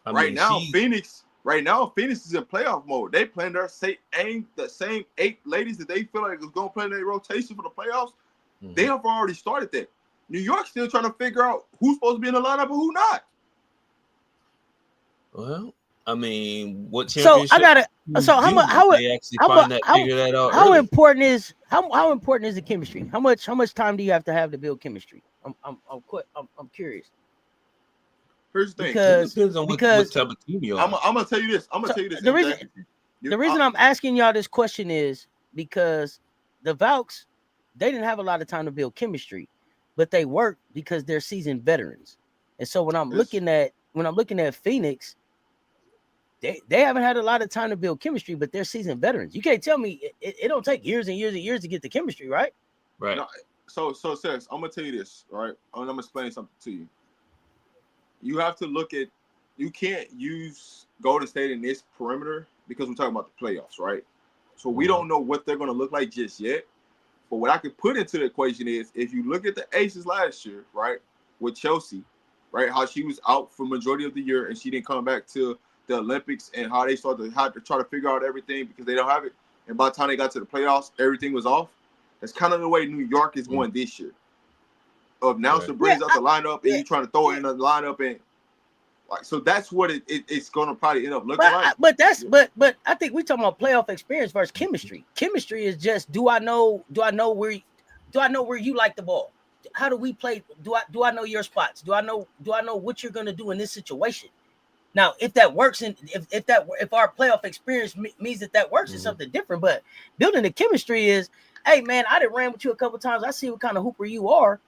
Right now, Phoenix is in playoff mode. They playing the same 8 ladies that they feel like is going to play in their rotation for the playoffs. They have already started that. New York's still trying to figure out who's supposed to be in the lineup and who not. Well, what championship? So I gotta. So how important is the chemistry? How much time do you have to build chemistry? I'm curious. Here's the thing. It depends on what type of team you are. I'm gonna tell you this. The reason I'm asking y'all this question is because the Valks, they didn't have a lot of time to build chemistry. but they work because they're seasoned veterans. And so when I'm looking at Phoenix, they haven't had a lot of time to build chemistry, but they're seasoned veterans. You can't tell me it don't take years and years and years to get the chemistry, right? Right. No, so Cess, I'm gonna tell you this, right? I'm gonna explain something to you. You have to look at, you can't use Golden State in this perimeter because we're talking about the playoffs, right? So we don't know what they're gonna look like just yet. But what I could put into the equation is, if you look at the Aces last year, right, with Chelsea, right, how she was out for majority of the year and she didn't come back to the Olympics, and how they started to try to figure out everything because they don't have it. And by the time they got to the playoffs, everything was off. That's kind of the way New York is going this year. Of now Sabrina's out the lineup, and you trying to throw her in the lineup, and like, so that's what it's going to probably end up looking like. But I think we're talking about playoff experience versus chemistry. Chemistry is just, do I know where you like the ball? How do we play? Do I know your spots? Do I know what you're going to do in this situation? Now, if that works, and if our playoff experience means that works, it's something different. But building the chemistry is, hey man, I done ran with you a couple times. I see what kind of hooper you are,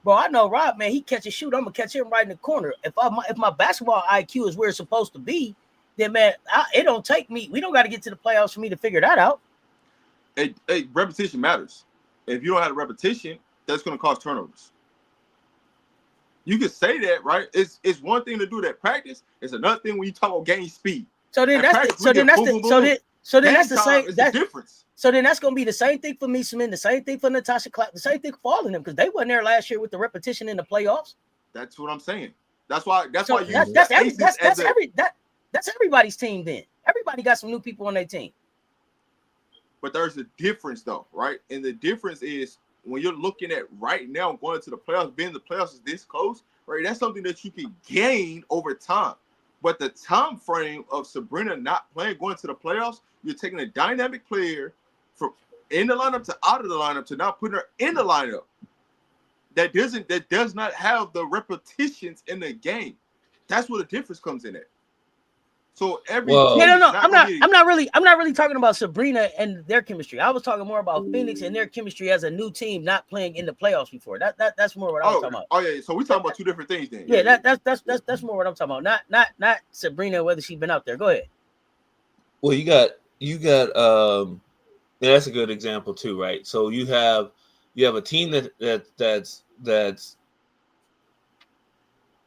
bro. I know Rob, man. He catch a shoot, I'm gonna catch him right in the corner. If my basketball IQ is where it's supposed to be, then man, it don't take me. We don't got to get to the playoffs for me to figure that out. Hey, repetition matters. If you don't have a repetition, that's gonna cause turnovers. You could say that, right? It's one thing to do that practice. It's another thing when you talk about game speed. So then that's the same. That's the difference. So then that's gonna be the same thing for me, Smith, the same thing for Natasha Clapp, the same thing for all of them, because they weren't there last year with the repetition in the playoffs. That's what I'm saying. That's why that's everybody's team then. Everybody got some new people on their team. But there's a difference though, right? And the difference is, when you're looking at right now going to the playoffs, being the playoffs is this close, right? That's something that you can gain over time. But the time frame of Sabrina not playing, going to the playoffs, you're taking a dynamic player from in the lineup to out of the lineup to now putting her in the lineup that does not have the repetitions in the game. That's where the difference comes in at. So I'm not really talking about Sabrina and their chemistry. I was talking more about Phoenix and their chemistry as a new team not playing in the playoffs before. That's more what I was talking about. Oh yeah, so we're talking about two different things then. Yeah, that's more what I'm talking about. Not Sabrina, whether she's been out there. Go ahead. Well, you got that's a good example too, right? So you have a team that's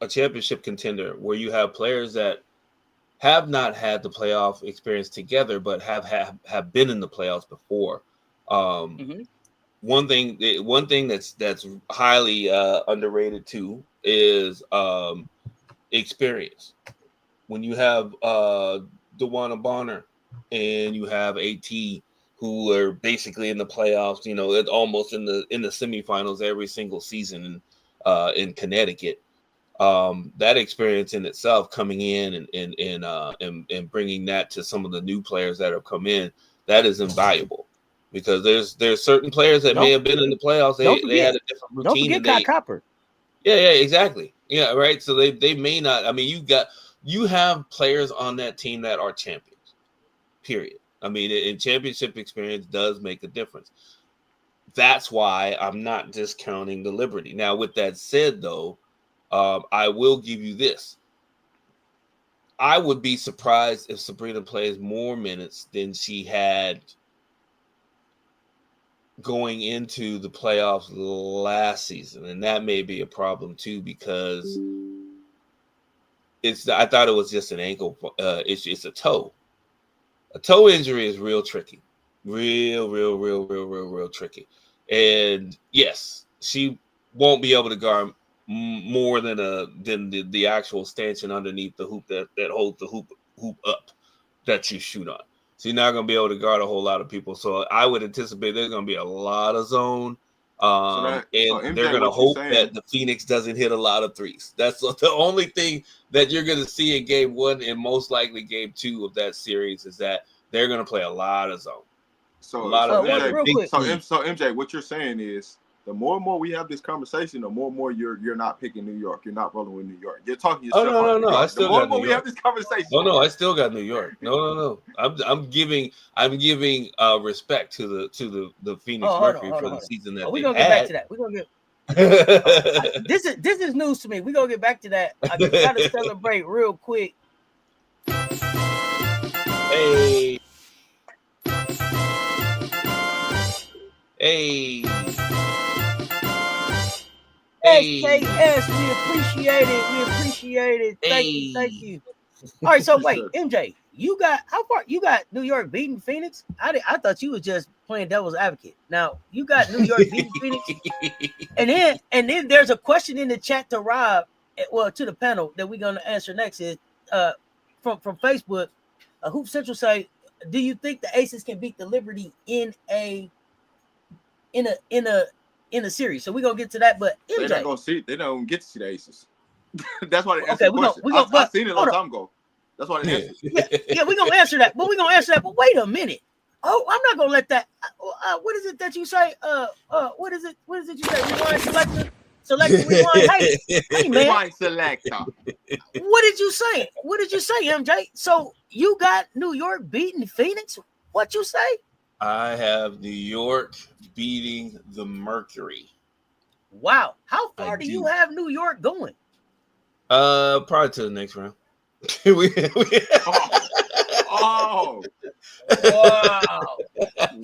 a championship contender, where you have players that have not had the playoff experience together, but have been in the playoffs before. One thing that's highly underrated too is experience. When you have DeWanna Bonner and you have AT, who are basically in the playoffs, it's almost in the semifinals every single season in Connecticut. That experience in itself, coming in and bringing that to some of the new players that have come in, that is invaluable, because there's certain players that may have been in the playoffs. They had a different routine. Don't forget Kai Copper. Yeah, exactly. Yeah, right. So they may not. I mean, you have players on that team that are champions. Period. I mean, and championship experience does make a difference. That's why I'm not discounting the Liberty. Now, with that said, though, I will give you this. I would be surprised if Sabrina plays more minutes than she had going into the playoffs last season. And that may be a problem too, because I thought it was just an ankle issue. It's a toe. A toe injury is real tricky. Real tricky. And yes, she won't be able to guard more than the actual stanchion underneath the hoop that holds the hoop up that you shoot on. So you're not going to be able to guard a whole lot of people. So I would anticipate there's going to be a lot of zone. And they're going to hope that the Phoenix doesn't hit a lot of threes. That's the only thing that you're going to see in game one, and most likely game two of that series, is that they're going to play a lot of zone. So MJ, what you're saying is, the more and more we have this conversation, the more and more you're not picking New York. You're not rolling with New York. You're talking yourself. Oh no. I still got New York. We have this conversation. No, I still got New York. No. I'm giving respect to the Phoenix Mercury for the season that we're they gonna get back to that. This is news to me. We gonna get back to that. I gotta celebrate real quick. Hey. Hey. SKS, we appreciate it. We appreciate it. Thank you. All right, so wait, MJ, you got how far? You got New York beating Phoenix? I thought you was just playing devil's advocate. Now you got New York beating Phoenix, and then there's a question in the chat to Rob, well, to the panel that we're gonna answer next is from Facebook. Hoop Central say, do you think the Aces can beat the Liberty in a series? So we're gonna get to that, but MJ, they're not gonna get to see the Aces. That's why they answered the question. I seen it a long time ago. That's why they answered. Yeah, we're gonna answer that. But we're gonna answer that. But wait a minute. Oh, I'm not gonna let that. What is it that you say? What is it? What is it you say? Rewind, select, rewind. Hey, man. Rewind, selector. What did you say? What did you say, MJ? So you got New York beating Phoenix? What you say? I have New York beating the Mercury. Wow. How far do you have New York going? Probably to the next round. Oh. Wow.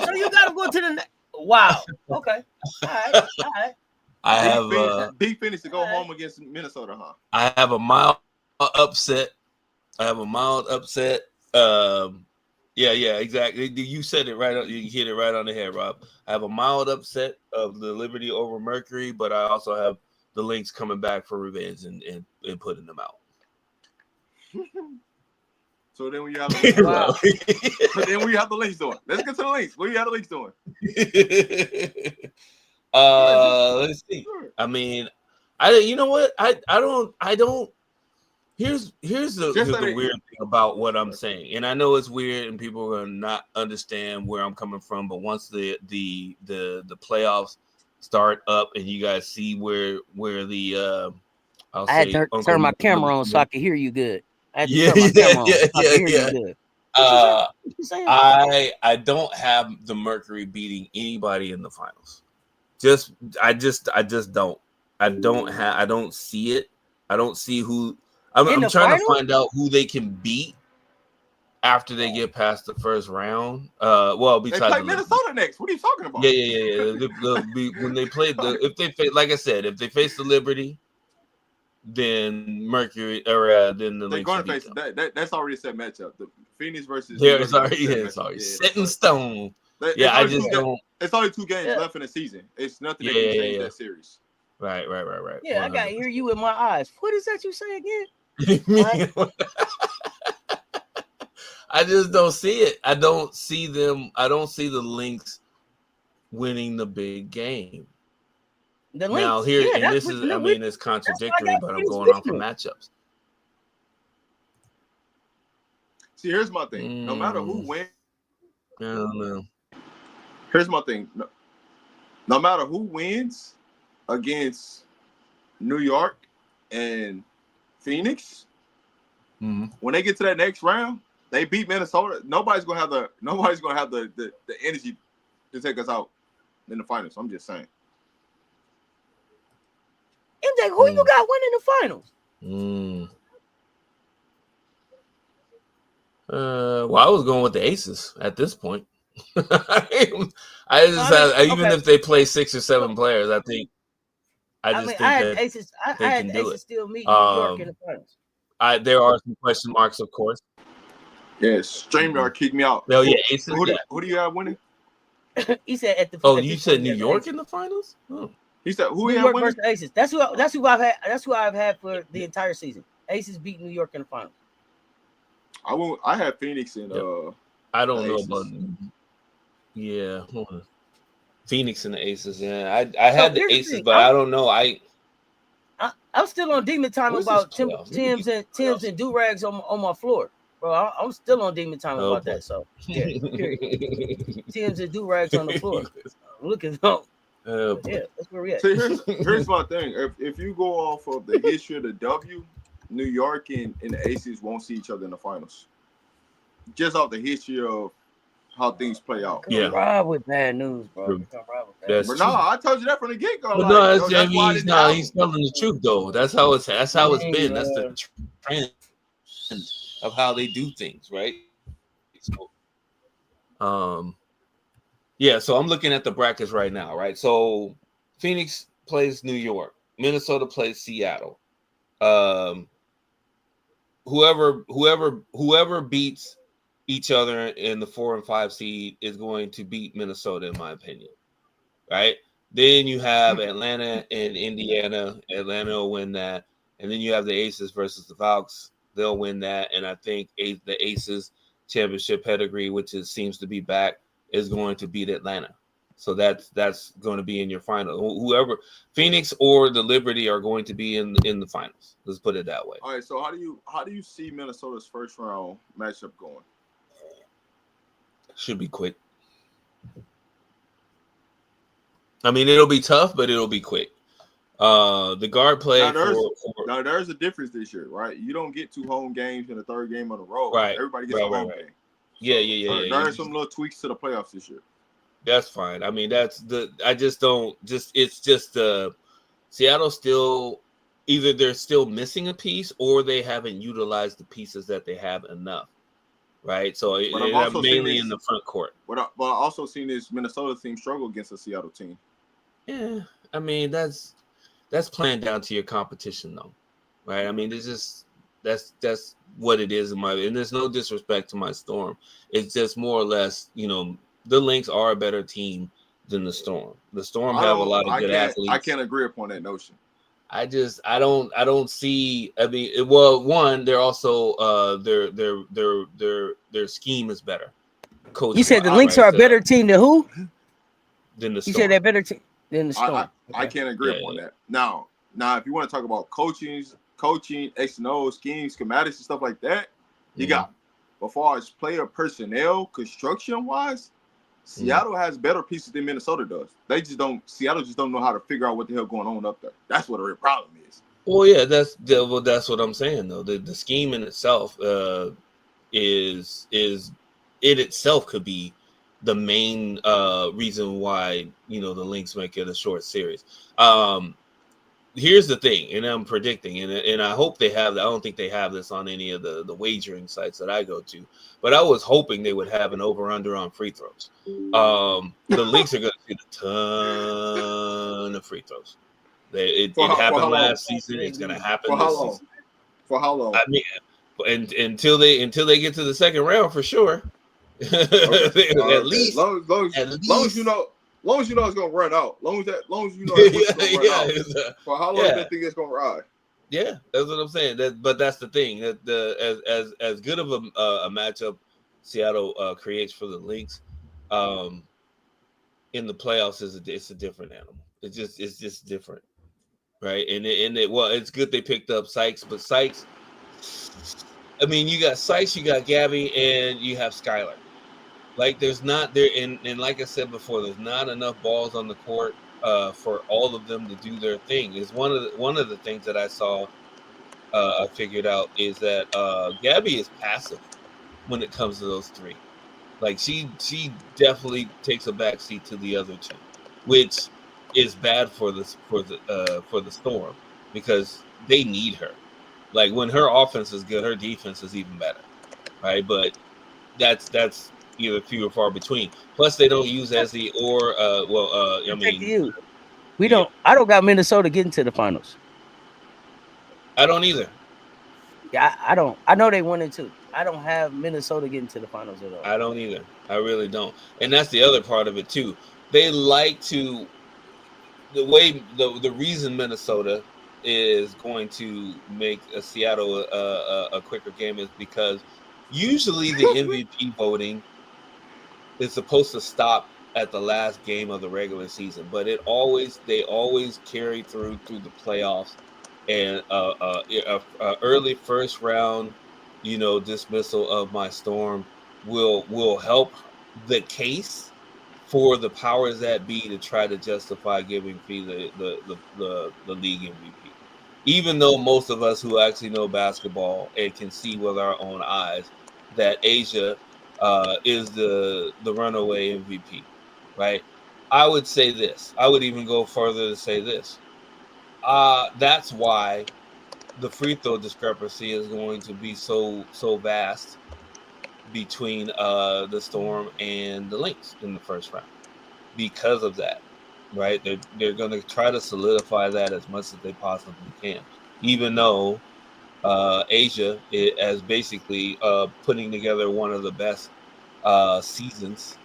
So you gotta go to the next. Wow. Okay. All right. I have big finish to go home against Minnesota, huh? I have a mild upset. Yeah, exactly. You said it right. You hit it right on the head, Rob. I have a mild upset of the Liberty over Mercury, but I also have the Lynx coming back for revenge and putting them out. So then we have the Lynx. Wow. So then we have the Lynx doing. Let's get to the Lynx. What do you have the Lynx doing? Let's see. I mean, you know what? I don't. Here's the weird thing about what I'm saying, and I know it's weird, and people are gonna not understand where I'm coming from. But once the playoffs start up, and you guys see where the I had to turn my camera on so I could hear you good. I don't have the Mercury beating anybody in the finals. I just don't. I don't see it. I don't see who. I'm trying to find out who they can beat after they get past the first round. Well, besides they play Minnesota next. What are you talking about? Yeah. When they play if they face, like I said, if they face the Liberty, then Mercury or then the they're Lynx going to face that. That's already a set matchup. The Phoenix versus it's already set in stone. I just don't. It's only 2 games left in the season. It's nothing that can change that series. Right. Yeah, 100%. I gotta hear you with my eyes. What is that you say again? I just don't see it. I don't see them. I don't see the Lynx winning the big game. The Lynx, now here, and this is, I mean, it's contradictory, but I'm going off of matchups. See, here's my thing. No matter who wins, I don't know. Here's my thing. No matter who wins against New York and Phoenix, when they get to that next round, they beat Minnesota. Nobody's gonna have the energy to take us out in the finals. I'm just saying. MJ, who you got winning the finals? Well, I was going with the Aces at this point. Even if they play 6 or 7 players, I think. I had Aces. I had Aces still meet New York in the finals. There are some question marks, of course. Yes, StreamYard kicked me out. Oh yeah, Aces. Who do you have winning? He said at the. Oh, you said New York in the finals? Oh. He said who? New York versus Aces. That's who I've had. That's who I've had for the entire season. Aces beat New York in the finals. I had Phoenix and I don't know about. Yeah, Phoenix and the Aces. Yeah, I had the Aces, but I don't know. I'm still on demon time about Tim's and do-rags on my floor, bro. I'm still on demon time about that. So yeah, Tim's and do-rags on the floor. Look at them. Yeah, that's where we at. See, here's my thing. If you go off of the history of the W, New York and the Aces won't see each other in the finals. Just off the history of how things play out. Come ride with bad news, bro. Come ride with bad That's news. But no, I told you that from the get go. But Like, no, yo, that's why I he's didn't have he's him. telling the truth though. That's how it's been. That's the trend of how they do things, right? So, yeah. So I'm looking at the brackets right now, right? So Phoenix plays New York, Minnesota plays Seattle. Whoever beats each other in the 4 and 5 seed is going to beat Minnesota, in my opinion. Right? Then you have Atlanta and Indiana. Atlanta will win that, and then you have the Aces versus the Falcons. They'll win that, and I think the Aces championship pedigree, which seems to be back, is going to beat Atlanta. So that's going to be in your final. Whoever Phoenix or the Liberty are going to be in the finals. Let's put it that way. All right. So how do you see Minnesota's first round matchup going? Should be quick. I mean, it'll be tough, but it'll be quick. The guard play now there's a difference this year, right? You don't get 2 home games in the third game on the road. Right. Everybody gets a home game. Yeah. There are some little tweaks to the playoffs this year. That's fine. I mean, Seattle still either they're still missing a piece or they haven't utilized the pieces that they have enough. Right. So I'm mainly in the front court. But I also seen this Minnesota team struggle against a Seattle team. Yeah. I mean, that's playing down to your competition though. Right. I mean, it's just that's what it is and there's no disrespect to my Storm. It's just more or less, the Lynx are a better team than the Storm. The Storm have a lot of good athletes. I can't agree upon that notion. I don't see. I mean, one, they're also their scheme is better. Coach, you said the Lynx are a better team than who? Than the Storm. You said they're better team than the Storm. I can't agree upon that. Now, if you want to talk about coaching, X and O, schemes, schematics, and stuff like that, you got. But far as player personnel, construction wise, Seattle has better pieces than Minnesota does. Seattle just don't know how to figure out what the hell going on up there. That's what the real problem is. Well, yeah, that's what I'm saying though. The scheme in itself is it itself could be the main reason why the Lynx make it a short series. Here's the thing, and I'm predicting, and I hope they have. I don't think they have this on any of the wagering sites that I go to, but I was hoping they would have an over/under on free throws. The Lynx are going to get a ton of free throws. It happened last season. It's going to happen this season. For how long? I mean, until they get to the second round for sure. Okay. At least, long as you know it's gonna run out. Long as you know it's gonna run out. For how long do you think it's gonna ride? Yeah, that's what I'm saying. But that's the thing. That as good of a matchup Seattle creates for the Lynx, in the playoffs it's a different animal. It's just different, right? And it's good they picked up Sykes, but Sykes. I mean, you got Sykes, you got Gabby, and you have Skylar. Like there's not there, and like I said before, there's not enough balls on the court for all of them to do their thing. Is one of the things that I saw, I figured out is that Gabby is passive when it comes to those three. Like she definitely takes a backseat to the other two, which is bad for the Storm because they need her. Like when her offense is good, her defense is even better, right? But that's either few or far between. Plus, they don't use Ezzy or I mean, I don't got Minnesota getting to the finals. I don't either. Yeah, I don't. I know they 1-2. I don't have Minnesota getting to the finals at all. I don't either. I really don't. And that's the other part of it too. They like to the reason Minnesota is going to make a Seattle a quicker game is because usually the MVP voting is supposed to stop at the last game of the regular season, but they always carry through the playoffs, and early first round, dismissal of my Storm will help the case for the powers that be to try to justify giving Fee the league MVP. Even though most of us who actually know basketball and can see with our own eyes that Asia is the runaway MVP, right? I would say this. I would even go further to say this. That's why the free throw discrepancy is going to be so vast between the Storm and the Lynx in the first round because of that, right? They're going to try to solidify that as much as they possibly can, even though Asia as basically putting together one of the best seasons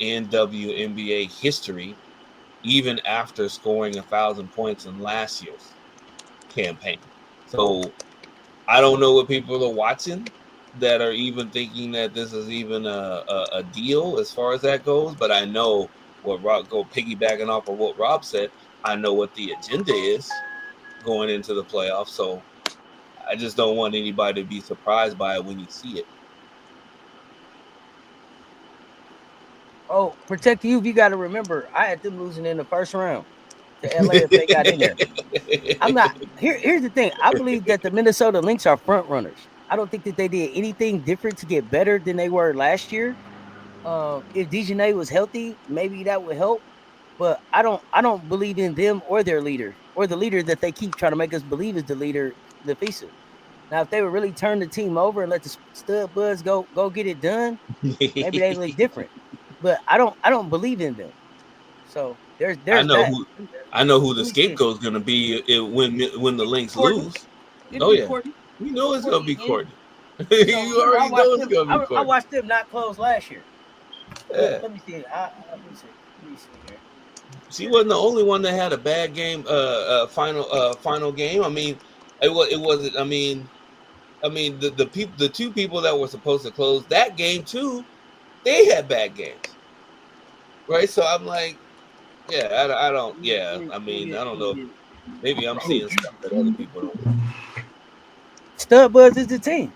in WNBA history, even after scoring 1,000 points in last year's campaign. So I don't know what people are watching that are even thinking that this is even a deal as far as that goes. But I know what Rob, go piggybacking off of what Rob said, I know what the agenda is going into the playoffs. So I just don't want anybody to be surprised by it when you see it. Oh, protect you. You got to remember, I had them losing in the first round to LA if they got in there. I'm not. Here's the thing. I believe that the Minnesota Lynx are front runners. I don't think that they did anything different to get better than they were last year. If Dejanay was healthy, maybe that would help. But I don't believe in them or their leader or the leader that they keep trying to make us believe is the leader, Lefisa. Now, if they would really turn the team over and let the stud buds go get it done, maybe they look different. But I don't believe in them. So there's I know that. who I know who the Let me see. scapegoat's going to be when the Lynx Courtney. lose. It'll Oh be yeah, Courtney. you know it's going to Courtney be again. Courtney. So You already know it's going to be I Courtney. watched them not close last year. Yeah. Let me see. Let me see. Let me see here. She wasn't the only one that had a bad game. Final game. I mean, it wasn't. The two people that were supposed to close that game too, they had bad games, right? So I'm like, yeah, I don't. Yeah, I mean, I don't know. Maybe I'm seeing stuff that other people don't see. Stud Buds is the team.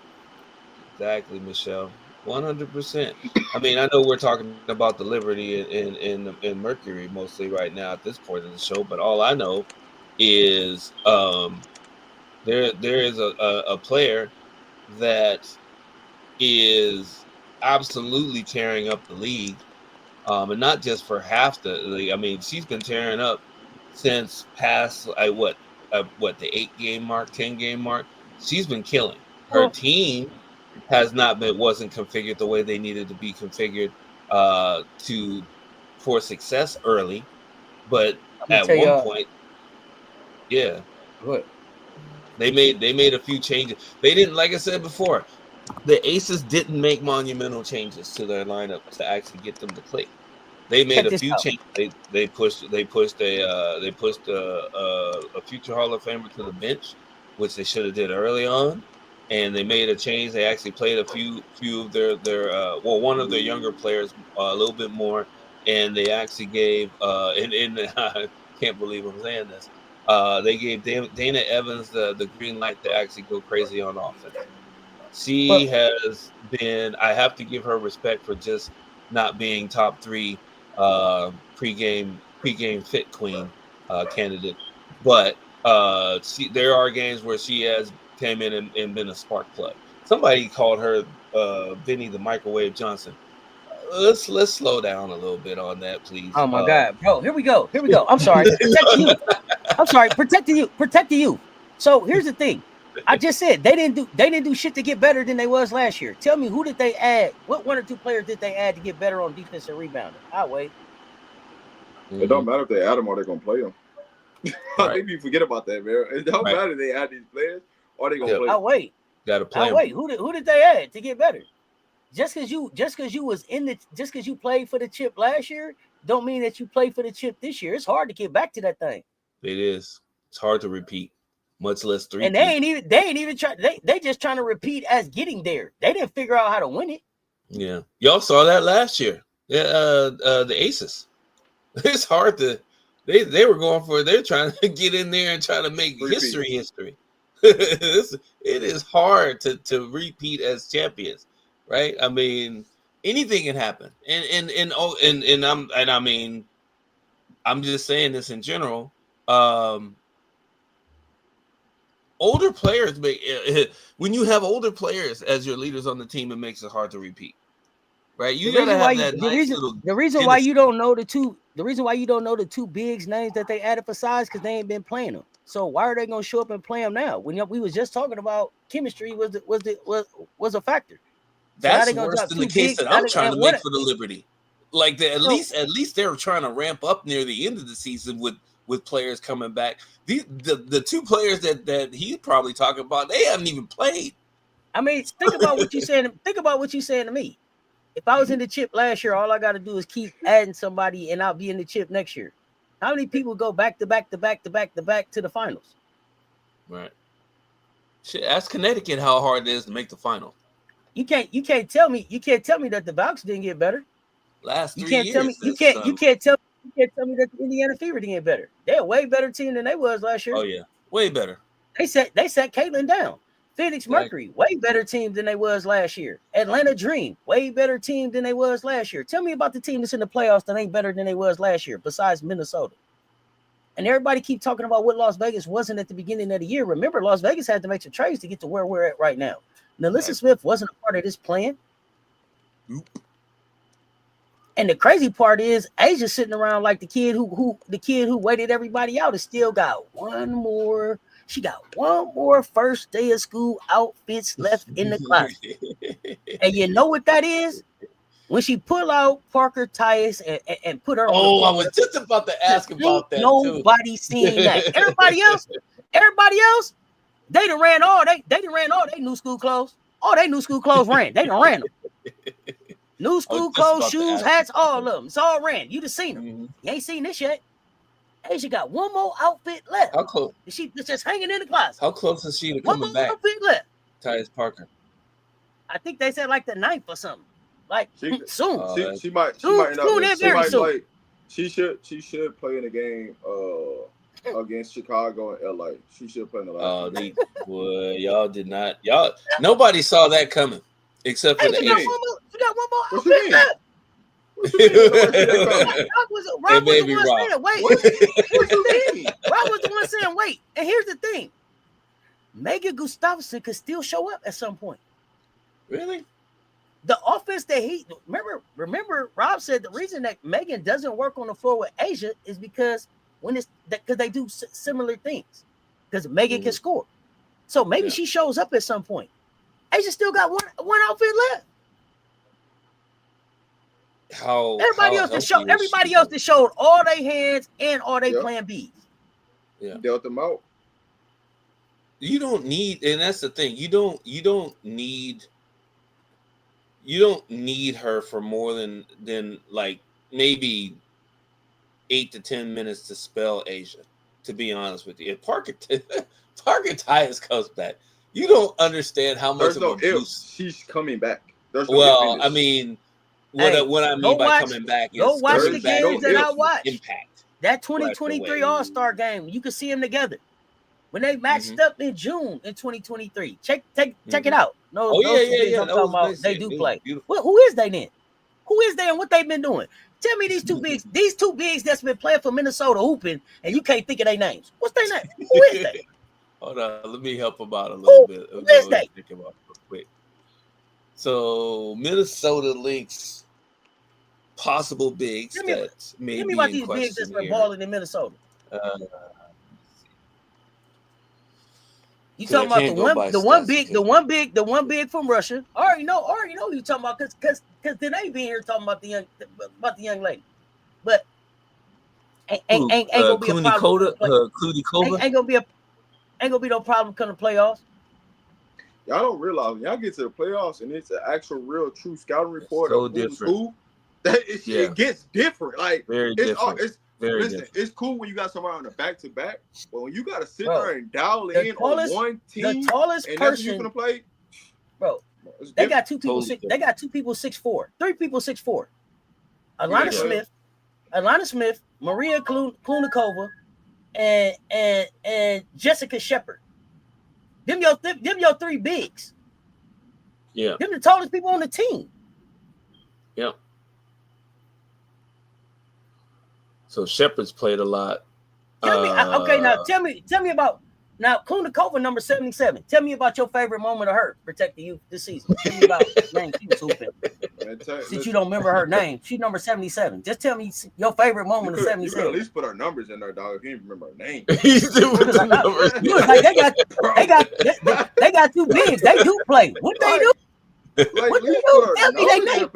Exactly, Michelle. 100%. I mean, I know we're talking about the Liberty in Mercury mostly right now at this point in the show, but all I know is there is a player that is absolutely tearing up the league, and not just for half the league. I mean, she's been tearing up since past what the 8 game mark, 10 game mark. She's been killing. Her Well, team has not been wasn't configured the way they needed to be configured to for success early, but I'm gonna at tell one y'all point, yeah, what. they made a few changes. They didn't, like I said before, the Aces didn't make monumental changes to their lineup to actually get them to click. They made Check a this few out. changes. They pushed a future Hall of Famer to the bench, which they should have did early on, and they made a change. They actually played a few of their one of their younger players a little bit more, and they actually gave and I can't believe I'm saying this. They gave Dana Evans the green light to actually go crazy on offense. She Well, has been. I have to give her respect for just not being top 3 pregame fit queen candidate, but there are games where she has came in and been a spark plug. Somebody called her Vinny the Microwave Johnson. Let's slow down a little bit on that, please. oh my God, bro. Here we go. Here we go. I'm sorry. Protecting you. I'm sorry. Protecting you. Protecting you. So here's the thing. I just said they didn't do shit to get better than they was last year. Tell me, who did they add? What 1 or 2 players did they add to get better on defense and rebounding? I'll wait. It don't matter if they add them or they're gonna play them. I Right. think you forget about that, man. It don't Right. matter if they add these players or they gonna Yep. play. I'll wait. Got to play I'll 'em. wait. Who did they add to get better? Just because you was in the just because you played for the chip last year, don't mean that you play for the chip this year. It's hard to get back to that thing. It is. It's hard to repeat, much less And three-peat. they ain't even try they just trying to repeat as getting there. They didn't figure out how to win it. Yeah, y'all saw that last year. Yeah, the Aces. It's hard to. They were going for. They're trying to get in there and try to make Repeat. history. It is hard to repeat as champions, right? I mean, anything can happen, and I mean, I'm just saying this in general. Older players make when you have older players as your leaders on the team, it makes it hard to repeat. right? You gotta have that nice little. The reason why you don't know the two bigs names that they added for size because they ain't been playing them. So why are they gonna show up and play them now? When we was just talking about chemistry was a factor. That's worse than the case that I'm trying to make for the Liberty. Like at least they're trying to ramp up near the end of the season with players coming back. The two players that he's probably talking about, they haven't even played. I mean, think about what you're saying. Think about what you're saying to me. If I was in the chip last year, all I got to do is keep adding somebody, and I'll be in the chip next year. How many people go back to back to the finals? Right. Shit, ask Connecticut how hard it is to make the final. You can't tell me that the Valks didn't get better. Last 3 years. You can't tell me that the Indiana Fever didn't get better. They're a way better team than they was last year. Oh yeah, way better. They set Caitlin down. Phoenix Mercury, way better team than they was last year. Atlanta Dream, way better team than they was last year. Tell me about the team that's in the playoffs that ain't better than they was last year, besides Minnesota. And everybody keep talking about what Las Vegas wasn't at the beginning of the year. Remember, Las Vegas had to make some trades to get to where we're at right now. Alyssa Smith wasn't a part of this plan. Nope. And the crazy part is Asia's sitting around like the kid who waited everybody out and still got one more. She got one more first day of school outfits left in the closet. And you know what that is? When she pull out Parker Tyus and put her on the I was just about to ask about that. Nobody seen that. Everybody else, they done ran all they new school clothes. All they new school clothes ran. They done ran them. New school clothes, shoes, hats, all of them. It's all ran. You done seen them. Mm-hmm. You ain't seen this yet. Asia got one more outfit left. How close? She's just hanging in the closet. How close is she to coming back? One more outfit left. Tyus Parker. I think they said like the 9th or something. Like soon. She might play. She should play in the game against Chicago and LA. She should play in the last game. Y'all did not. Nobody saw that coming except for the Asian. She got one more outfit left. Rob was the one saying, wait. Rob was the one saying, wait. And here's the thing. Megan Gustafson could still show up at some point. Really? The offense that remember, Rob said the reason that Megan doesn't work on the floor with Asia is because because they do similar things. Because Megan can score. So maybe she shows up at some point. Asia still got one outfit left. Everybody else that showed all their hands and all their plan Bs. Yeah. Dealt them out. You don't need, and that's the thing. You don't need her for more than like maybe 8 to 10 minutes to spell Asia, to be honest with you. If Parker Tyus comes back, you don't understand how much of a boost she's coming back. I mean. What I mean by coming back is go watch the games that I watched. Impact. That 2023 All-Star game, you can see them together. When they matched up in June in 2023. Check it out. No, I'm talking about, they do play. Who is they then? Who is they and what they've been doing? Tell me these two bigs that's been playing for Minnesota hooping, and you can't think of their names. What's their name? Who is they? Hold on, let me help them out a little bit. Who is they? Think about it real quick. So Minnesota Lynx possible bigs that may give me be about in these question bigs that's been here. balling in Minnesota. You talking about the one big from Russia? I already know who you talking about because then they be here talking about the young lady, but ain't gonna be a problem. Ain't gonna be no problem coming to playoffs. Y'all don't realize when y'all get to the playoffs and it's an actual, real, true scouting report so of different. Who, it gets different. Like very different. It's cool when you got somebody on the back-to-back, but when you got to sit there and dial in on one team, the tallest and person you're gonna play, bro. They got two people. They got 2 people 6'4", 3 people 6'4". Alana Smith, Maria Klunikova, and Jessica Shepard. Them your 3 bigs. Yeah. Them the tallest people on the team. Yep. So Shepard's played a lot. Tell me about Now, Kunikova, number 77. Tell me about your favorite moment of her. Protect the youth this season. Tell me about the name she was hooping. Since you don't remember her name, she's number 77. Just tell me your favorite moment of 77. You could at least put our numbers in there, dog. If you didn't remember her name. You was like, they got two bigs. They do play. What they do? Like, what they do? do? Tell me they name.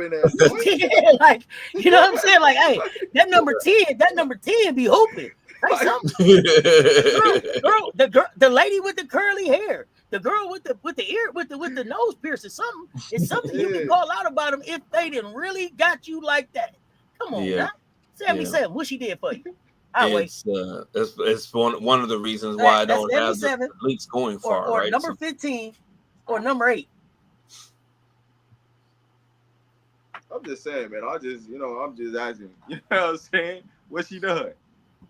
Yeah, like, you know what I'm saying? Like, hey, that number 10 be hooping. Like the lady with the curly hair, the girl with the ear with the nose piercing, it's something you can call out about them if they didn't really got you like that. Come on, now. 77. What she did for you? It's one of the reasons why I don't have the Lynx going far, or right? Number 15 or number 8. I'm just saying, man. I'm just asking. You know what I'm saying? What she done?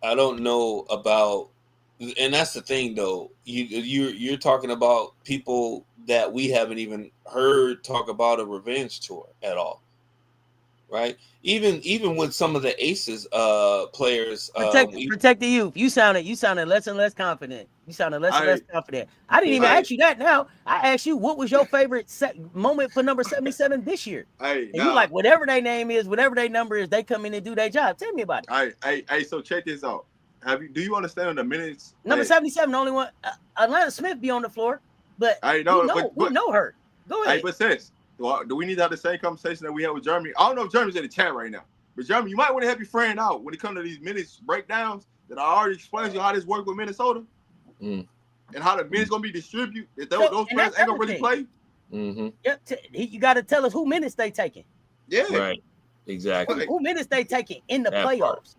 I don't know about, and that's the thing, though. You're talking about people that we haven't even heard talk about a revenge tour at all, right? Even with some of the Aces players, protect the youth. You sounded less and less confident. You sounded less and less confident. I didn't even ask you that. Now I asked you, what was your favorite moment for number 77 this year? You like whatever their name is, whatever their number is, they come in and do their job. Tell me about it. So check this out. Do you understand the minutes? Number 77, the only one. Atlanta Smith be on the floor, but we know her. Go ahead. Hey, but Cess, do we need to have the same conversation that we had with Jeremy? I don't know if Jeremy's in the chat right now, but Jeremy, you might want to help your friend out when it comes to these minutes breakdowns that I already explained to you how this works with Minnesota and how the minutes gonna be distributed. If those players ain't gonna really play. Mm-hmm. Yep, you got to tell us who minutes they taking. Yeah, right, exactly. Who minutes they taking in the playoffs? Part.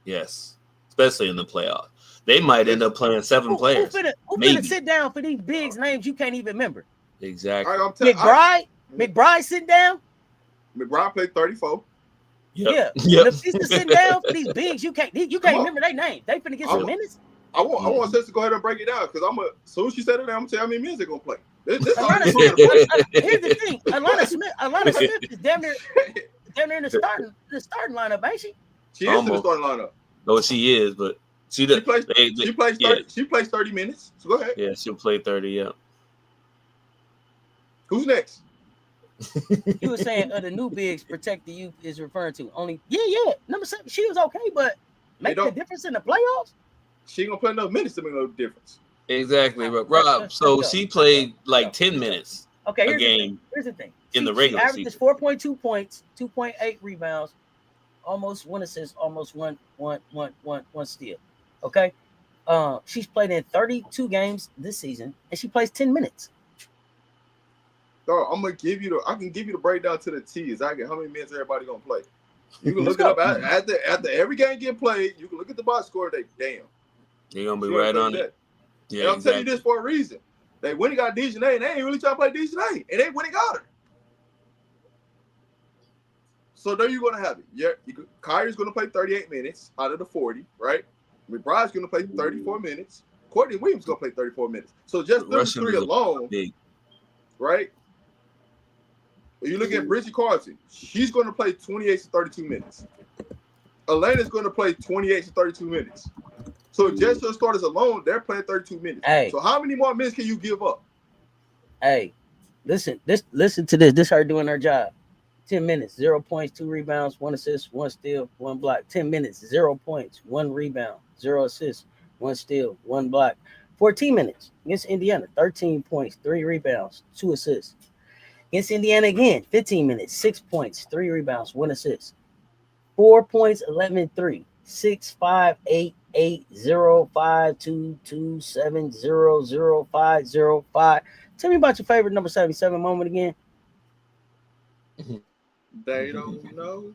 Yes, especially in the playoffs. They might end up playing 7 players. Who finna sit down for these bigs names you can't even remember? Exactly. McBride sitting down. McBride played 34. Yep. Yeah. If he's sitting down for these bigs, you can't remember their names. They finna get some minutes. I want Cess to go ahead and break it down because as soon as she said it, I'm gonna tell you how many minutes they're gonna play. Here's the thing. Atlanta Smith is damn near in the starting lineup, ain't she? She is in the starting lineup. No, she is, but she plays 30 minutes. So go ahead. Yeah, she'll play 30. Yeah. Who's next? You were saying the new bigs protect the youth is referring to only. Yeah. Number 7, she was okay, but make the difference in the playoffs. She ain't gonna play enough minutes to make no difference. Exactly, but Rob. So she played like 10 minutes. Okay, here's the thing. In the regular season, averages 4.2 points, 2.8 rebounds, almost 1 assist, almost one steal. Okay, she's played in 32 games this season, and she plays 10 minutes. So I can give you the breakdown to the T. Exactly how many minutes everybody gonna play. You can look it up after every game get played. You can look at the box score. You're gonna be right on it. Yeah, and I'm telling you this for a reason. They went and got Dejanay, and they ain't really trying to play Dejanay, and they went and got her. So there you're gonna have it. Yeah, Kyrie's gonna play 38 minutes out of the 40, right? McBride's gonna play 34 minutes. Courtney Williams gonna play 34 minutes. So just those 3 alone, right? If you look at Bridget Carlson, she's gonna play 28 to 32 minutes. Elena's gonna play 28 to 32 minutes. So just your starters alone, they're playing 32 minutes. Hey. So how many more minutes can you give up? Hey, listen to this. This her doing her job. 10 minutes, 0 points, 2 rebounds, 1 assist, 1 steal, 1 block. 10 minutes, 0 points, 1 rebound, 0 assists, 1 steal, 1 block. 14 minutes against Indiana, 13 points, 3 rebounds, 2 assists. Against Indiana again, 15 minutes, 6 points, 3 rebounds, 1 assist. 4 points, 11, 3, 6, 5, 8, 8, 0, 5, 2, 2, 7, 0, 0, 5, 0, 5. Tell me about your favorite number 77 moment again. They don't know.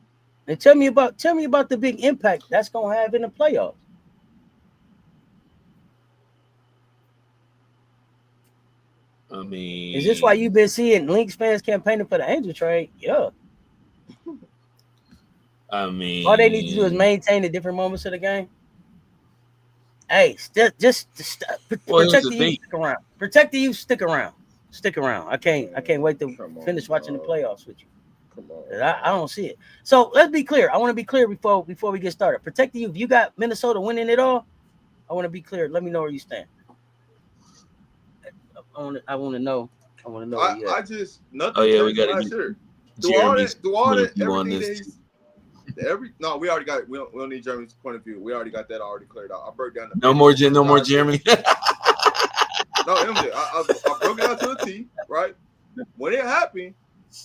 And tell me about the big impact that's gonna have in the playoffs. I mean, is this why you've been seeing Lynx fans campaigning for the Angel trade? Yeah. I mean, all they need to do is maintain the different moments of the game. Hey, protect the youth. Stick around. Protect the youth. Stick around. Stick around. I can't wait to finish watching the playoffs with you. Come on. I don't see it. So let's be clear. I want to be clear before we get started. Protect the youth. You got Minnesota winning it all. I want to be clear. Let me know where you stand. I want to know. I want to know. I just nothing Oh yeah, we changed got last year. Jeremy's Do point all of that, view on everything that this. no, we already got it. We don't need Jeremy's point of view. We already got that already cleared out. I broke down the No more Jeremy. No, MJ. I broke it out to a T, right? When it happened,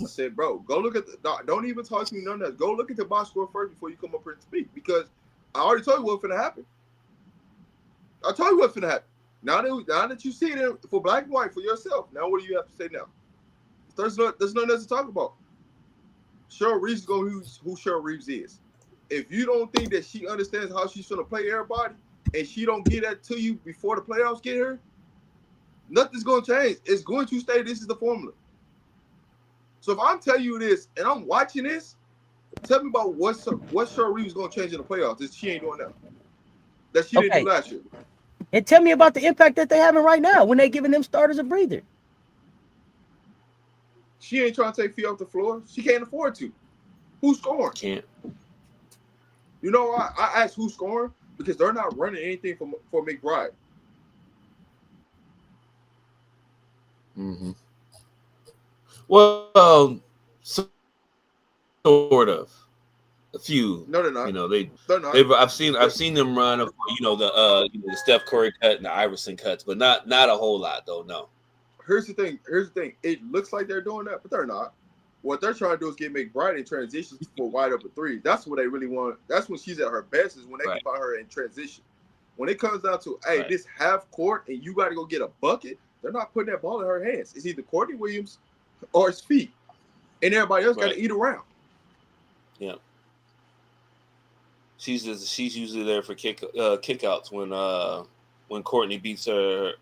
I said, bro, go look at don't even talk to me none of that. Go look at the box score first before you come up here and speak, because I already told you what's gonna happen. I told you what's gonna happen. Now that you see it for black and white for yourself, now what do you have to say now? There's nothing else to talk about. Cheryl Reese is going who Cheryl Reese is. If you don't think that she understands how she's gonna play everybody, and she don't get that to you before the playoffs get here, nothing's gonna change. It's going to stay. This is the formula. So if I'm telling you this and I'm watching this, tell me about what Cheryl Reese is gonna change in the playoffs that she ain't doing now. That she didn't do last year. And tell me about the impact that they're having right now when they're giving them starters a breather. She ain't trying to take feet off the floor. She can't afford to. Who's scoring? Can't. You know why I asked who's scoring? Because they're not running anything for McBride. Mm-hmm. Well, sort of. A few. No, they're not. You know, they're not. I've seen them run. The Steph Curry cut and the Iverson cuts, but not a whole lot though. No. Here's the thing. It looks like they're doing that, but they're not. What they're trying to do is get McBride in transitions for wide open threes. That's what they really want. That's when she's at her best, is when they can find her in transition. When it comes down to, hey, this half court and you got to go get a bucket, they're not putting that ball in her hands. It's either Courtney Williams or his feet, and everybody else got to eat around. Yeah. She's usually there for kickouts when Courtney beats her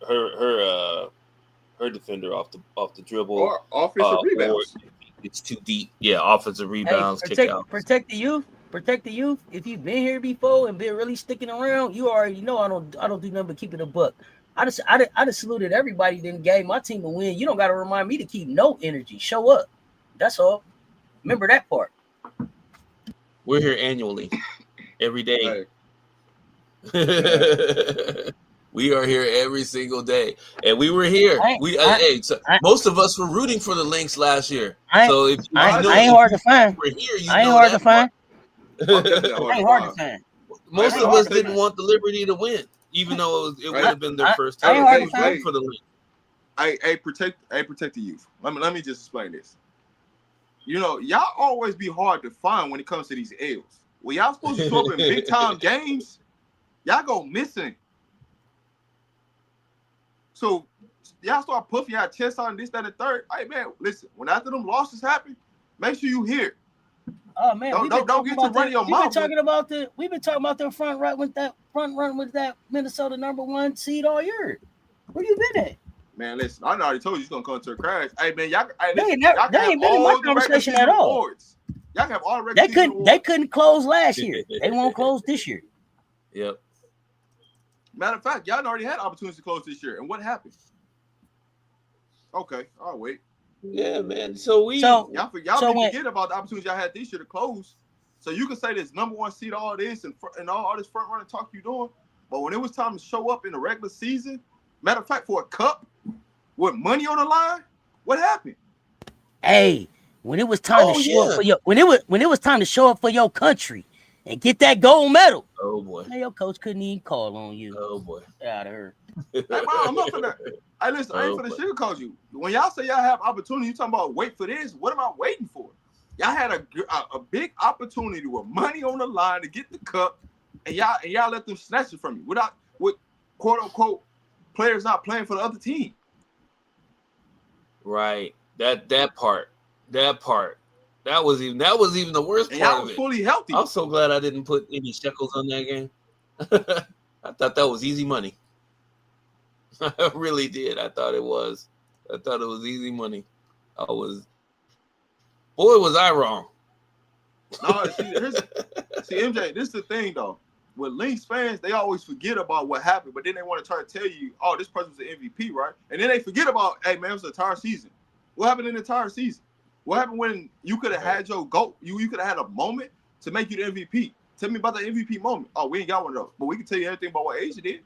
defender off the dribble or offensive rebounds. It's too deep. Yeah, offensive rebounds, kickouts. Protect the youth. Protect the youth. If you've been here before and been really sticking around, you already know I don't do nothing but keeping a buck. I just saluted everybody that gave my team a win. You don't got to remind me to keep no energy. Show up. That's all. Remember that part. We're here annually, every day. We are here every single day, and we were here. Most of us were rooting for the Lynx last year. So if I ain't hard to find. We're here. I ain't hard to find. Ain't hard to find. Most of us didn't want the Liberty to win, even though it would have been their first time. For the Lynx. Hey, protect the youth. Let me just explain this. You know, y'all always be hard to find when it comes to these L's. When y'all supposed to show up in big time games, y'all go missing. So y'all start puffing y'all chest out and this, that, and third. Hey man, listen. When after them losses happen, make sure you hear. Oh man, don't get to running your mouth. We've been talking about their front run with that Minnesota #1 seed all year. Where you been at? Man, listen, I already told you it's gonna come to a crash. Hey man, y'all they ain't been in my conversation at all. Awards. Y'all have all regular they couldn't close last year. They won't close this year. Yep. Matter of fact, y'all already had opportunities to close this year, and what happened? Okay, I'll wait. Yeah, man. Y'all forget about the opportunities y'all had this year to close. So you can say this #1 seed, all this and all this front running talk you doing, but when it was time to show up in the regular season, matter of fact, for a cup with money on the line, what happened? Hey, when it was time to show up for your when it was time to show up for your country and get that gold medal. Oh boy. Man, your coach couldn't even call on you. Oh boy. Out of her. Hey, bro, I'm not for that. Hey, listen, I ain't for the sugarcoat you. When y'all say y'all have opportunity, you talking about wait for this. What am I waiting for? Y'all had a big opportunity with money on the line to get the cup, and y'all let them snatch it from you with quote unquote players not playing for the other team. Right. That part. That was even the worst part y'all of was it. Fully healthy. I'm so glad I didn't put any shekels on that game. I thought that was easy money. I really did. I thought it was easy money. Was I wrong? No, see, MJ, this is the thing though. With Lynx fans, they always forget about what happened, but then they want to try to tell you, oh, this person was the MVP, right? And then they forget about, hey man, it was the entire season. What happened in the entire season? What happened when you could have had your GOAT? You could have had a moment to make you the MVP. Tell me about the MVP moment. Oh, we ain't got one of those, but we can tell you everything about what Asia did.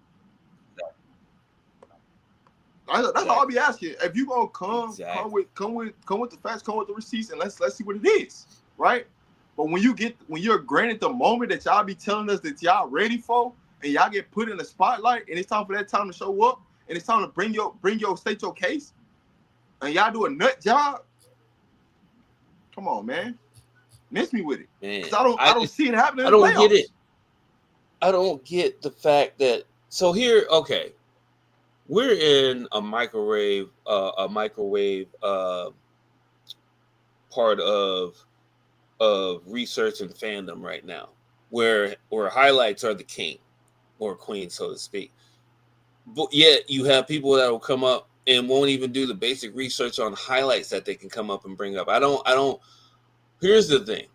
That's all I'll be asking. If you gonna come with the facts, come with the receipts, and let's see what it is, right? But when you're granted the moment that y'all be telling us that y'all ready for, and y'all get put in the spotlight, and it's time for that time to show up, and it's time to bring your state your case, and y'all do a nut job. Come on, man, miss me with it, because I don't see it happening. I don't get it. I don't get the fact that here, okay. We're in a microwave part of research and fandom right now, where highlights are the king or queen, so to speak. But yet you have people that will come up and won't even do the basic research on highlights that they can come up and bring up. I don't. Here's the thing: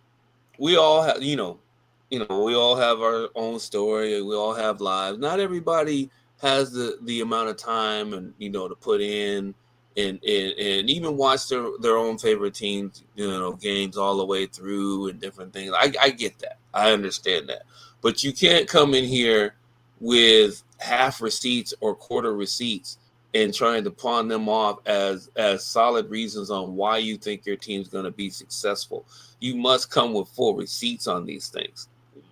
we all have, we all have our own story, and we all have lives. Not everybody has the amount of time and to put in and even watch their own favorite teams games all the way through and different things. I get that. I understand that. But you can't come in here with half receipts or quarter receipts and trying to pawn them off as solid reasons on why you think your team's going to be successful. You must come with full receipts on these things.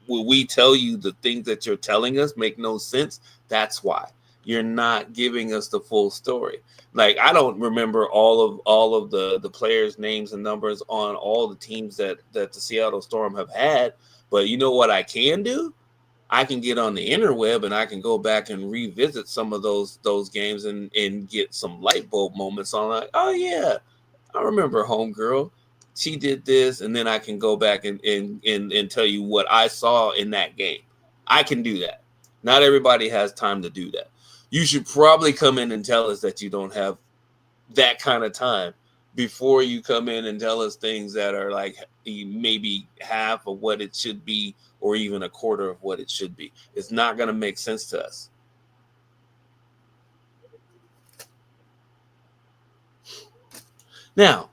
Will we tell you the things that you're telling us make no sense? That's why you're not giving us the full story. Like, I don't remember all of the players' names and numbers on all the teams that the Seattle Storm have had. But you know what I can do? I can get on the interweb and I can go back and revisit some of those games and get some light bulb moments on, like, oh yeah, I remember homegirl. She did this, and then I can go back and tell you what I saw in that game. I can do that. Not everybody has time to do that. You should probably come in and tell us that you don't have that kind of time before you come in and tell us things that are like maybe half of what it should be or even a quarter of what it should be. It's not going to make sense to us. Now,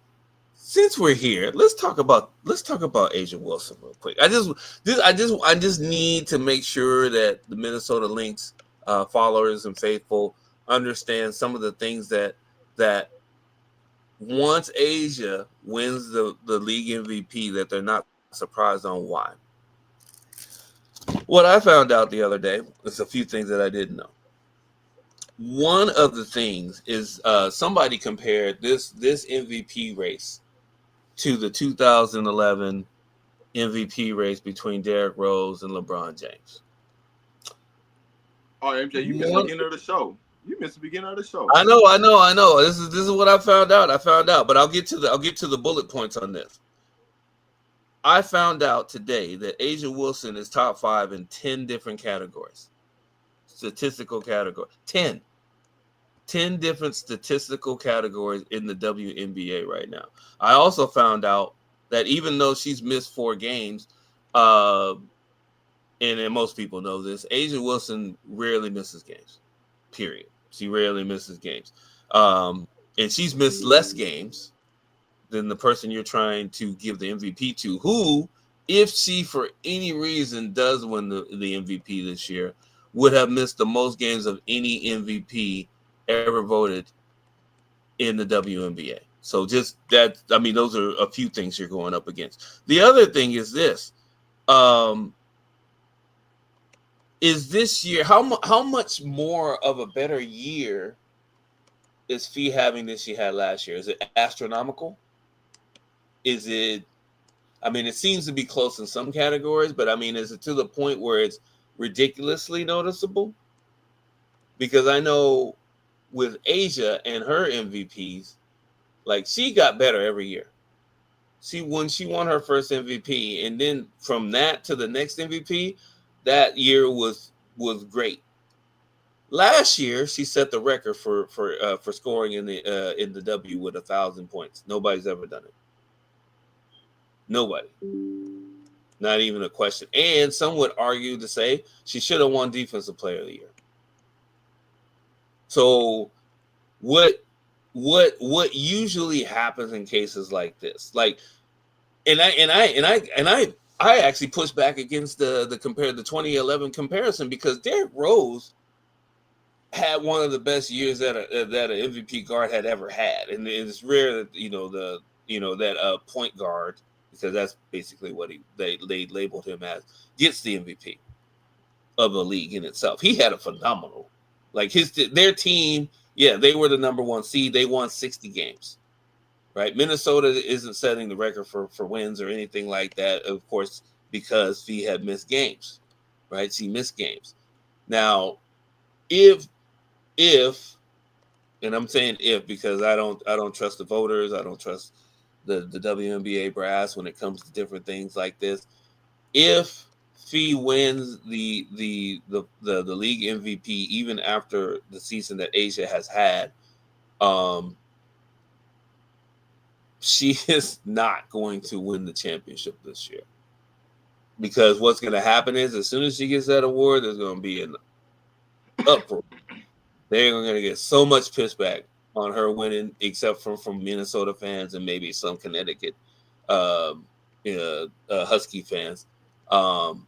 since we're here, let's talk about A'ja Wilson real quick. I just need to make sure that the Minnesota Lynx followers and faithful understand some of the things that once A'ja wins the league MVP, that they're not surprised on why. What I found out the other day is a few things that I didn't know. One of the things is somebody compared this MVP race to the 2011 MVP race between Derrick Rose and LeBron James. Oh, MJ, you missed the beginning of the show. I know. This is what I found out. But I'll get to the bullet points on this. I found out today that A'ja Wilson is top 5 in 10 different categories. Statistical category. 10 different statistical categories in the WNBA right now. I also found out that even though she's missed 4 games, and most people know this, A'ja Wilson rarely misses games. Period. She rarely misses games. And she's missed less games than the person you're trying to give the MVP to, who, if she for any reason does win the MVP this year, would have missed the most games of any MVP ever voted in the WNBA. So just that, I mean, those are a few things you're going up against. The other thing is this. Is this year, how much more of a better year is Fee having than she had last year? Is it astronomical? Is it, I mean, it seems to be close in some categories, but I mean, is it to the point where it's ridiculously noticeable? Because I know with A'ja and her MVPs, like, she got better every year. She won her first MVP, and then from that to the next MVP, that year was great. Last year, she set the record for scoring in the W with 1,000 points. Nobody's ever done it. Nobody. Not even a question. And some would argue to say she should have won Defensive Player of the Year. So what usually happens in cases like this? Like, and I actually push back against the 2011 comparison, because Derrick Rose had one of the best years that an MVP guard had ever had, and it's rare that that point guard, because that's basically what they labeled him as, gets the MVP of the league in itself. He had a phenomenal, like their team. Yeah, they were the number 1 seed. They won 60 games. Right, Minnesota isn't setting the record for wins or anything like that, of course, because he had missed games. Right, she missed games. Now, if and I'm saying if, because I don't trust the voters, I don't trust the WNBA brass when it comes to different things like this. If Fee wins the league MVP, even after the season that Asia has had, she is not going to win the championship this year. Because what's going to happen is, as soon as she gets that award, there's going to be an uproar. They're going to get so much pushback on her winning, except from Minnesota fans and maybe some Connecticut Husky fans on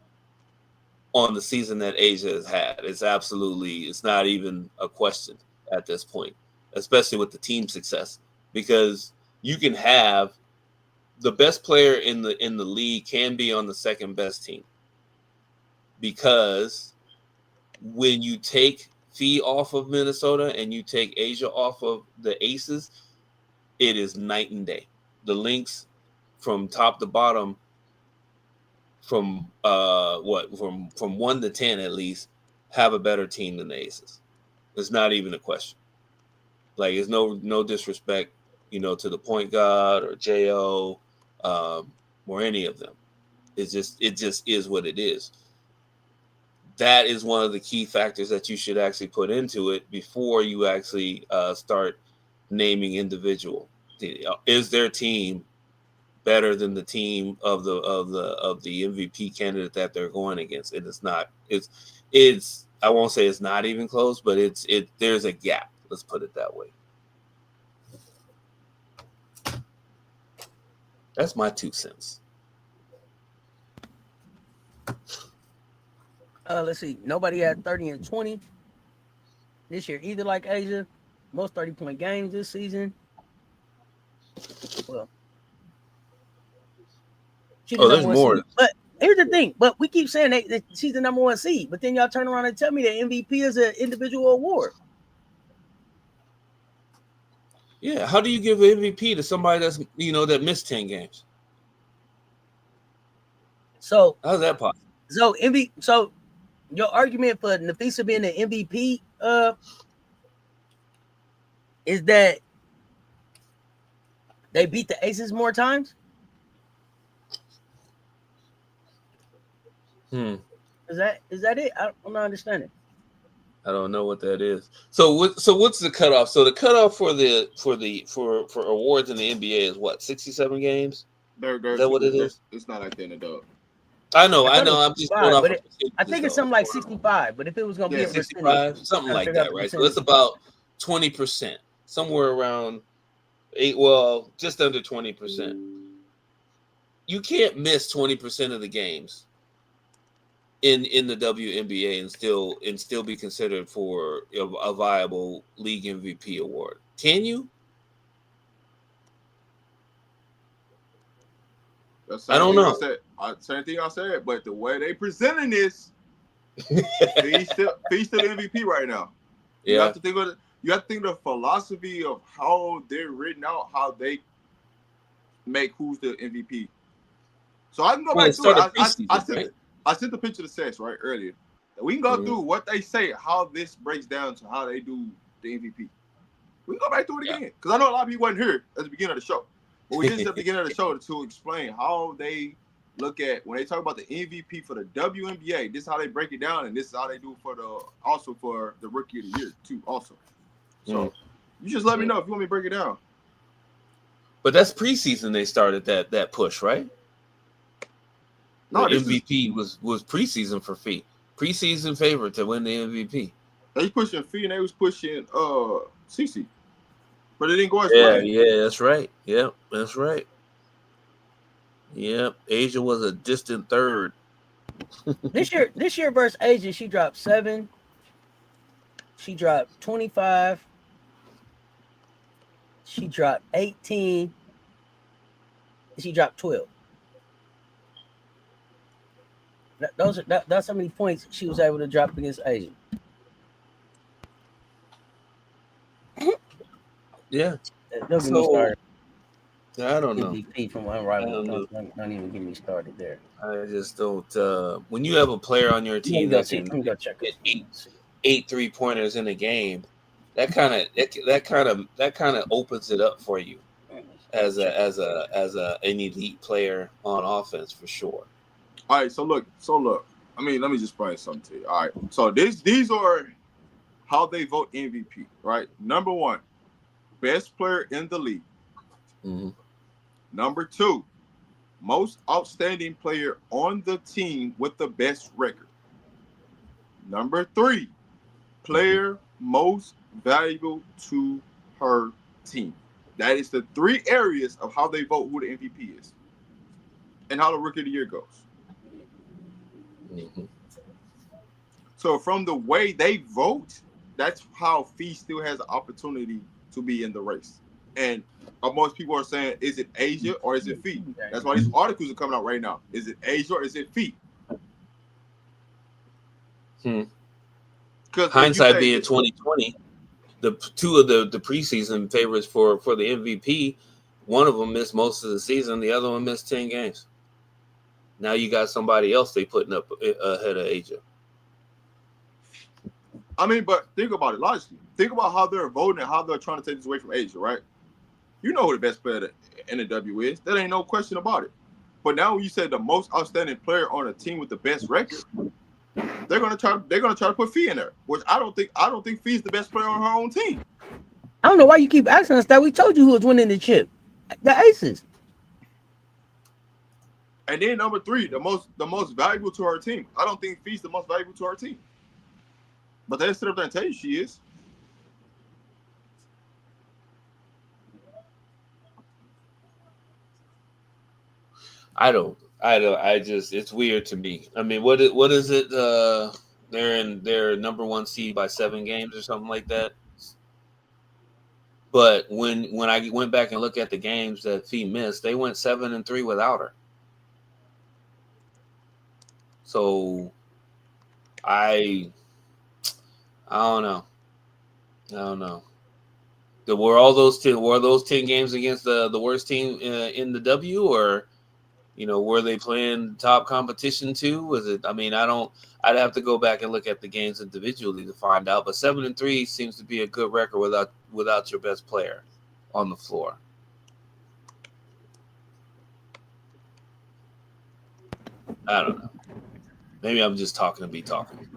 the season that Asia has had. It's not even a question at this point, especially with the team success, because you can have the best player in the league can be on the second best team, because when you take Fee off of Minnesota and you take Asia off of the Aces, it is night and day. The Lynx, from top to bottom, from 1 to 10 at least, have a better team than the Aces. It's not even a question. Like, it's no disrespect, to the point guard or Jo, or any of them. It just is what it is. That is one of the key factors that you should actually put into it before you actually start naming individual. Is their team better than the team of the MVP candidate that they're going against? It is not. It's I won't say it's not even close, but there's a gap. Let's put it that way. That's my 2 cents. Let's see. Nobody had 30 and 20 this year either, like Asia. Most 30-point games this season. Well, there's more. Seed. But here's the thing. But we keep saying that she's the number 1 seed. But then y'all turn around and tell me that MVP is an individual award. Yeah, how do you give an MVP to somebody that's that missed 10 games? So how's that possible? So your argument for Nafisa being an MVP is that they beat the Aces more times? Is that it? I'm not understanding. I don't know what that is. So what's the cutoff? So the cutoff for awards in the NBA is what? 67 games? Is that what it is? It's not like that in the dog. I know. I'm just going off. I think it's something like 65. But if it was going to be a 65, something like that, right? So it's about 20%, somewhere around just under 20%. You can't miss 20% of the games in the WNBA and still be considered for a viable league MVP award. Can you? I don't know. Same thing I said, but the way they presenting this, he's still the MVP right now. Yeah. You have to think of the philosophy of how they're written out, how they make who's the MVP. So I can go back to it. I sent the picture to Cess right earlier. We can go through what they say, how this breaks down to how they do the MVP. We can go back through it again, because I know a lot of people wasn't here at the beginning of the show. But we did at the beginning of the show to explain how they look at when they talk about the MVP for the WNBA. This is how they break it down, and this is how they do for the Rookie of the Year too. Also, so you just let me know if you want me to break it down. But that's preseason. They started that push, right? No, the MVP was preseason for Fee. Preseason favorite to win the MVP. They pushing Fee and they was pushing Cece. But it didn't go as planned. Yeah, that's right. Yep, that's right. Yep, Asia was a distant third. This year versus Asia, she dropped 7. She dropped 25. She dropped 18. She dropped 12. That's how many points she was able to drop against Asia. Yeah. Don't get me started. I don't know. MVP from unrivaled. Don't even get me started there. I just don't. When you have a player on your team that can check get eight 3-pointers in a game, that kind of opens it up for you as an elite player on offense for sure. All right, so look. I mean, let me just explain something to you. All right, so these are how they vote MVP, right? Number 1, best player in the league. Mm-hmm. Number 2, most outstanding player on the team with the best record. Number 3, player most valuable to her team. That is the 3 areas of how they vote who the MVP is and how the Rookie of the Year goes. Mm-hmm. So from the way they vote, that's how Fee still has an opportunity to be in the race. And most people are saying, is it Asia or is it Fee? That's why these articles are coming out right now. Is it Asia or is it Fee? Hindsight being 2020, the 2 of the preseason favorites for the MVP, one of them missed most of the season, the other one missed 10 games. Now you got somebody else they putting up ahead of Asia. I mean, but think about it logically. Think about how they're voting and how they're trying to take this away from Asia, right? You know who the best player in the W is. There ain't no question about it. But now when you say the most outstanding player on a team with the best record, they're gonna try to put Fee in there, which I don't think Fee's the best player on her own team. I don't know why you keep asking us that. We told you who was winning the chip. The Aces. And then number 3, the most valuable to her team. I don't think Fee's the most valuable to her team. But they sit up there and tell you she is. I just it's weird to me. I mean, what is it? They're number 1 seed by 7 games or something like that. But when I went back and looked at the games that Fee missed, they went 7-3 without her. So I don't know. Were those 10 games against the worst team in the W, or were they playing top competition too? Was it? I mean, I'd have to go back and look at the games individually to find out. But 7-3 seems to be a good record without your best player on the floor. I don't know. Maybe I'm just talking to be talking.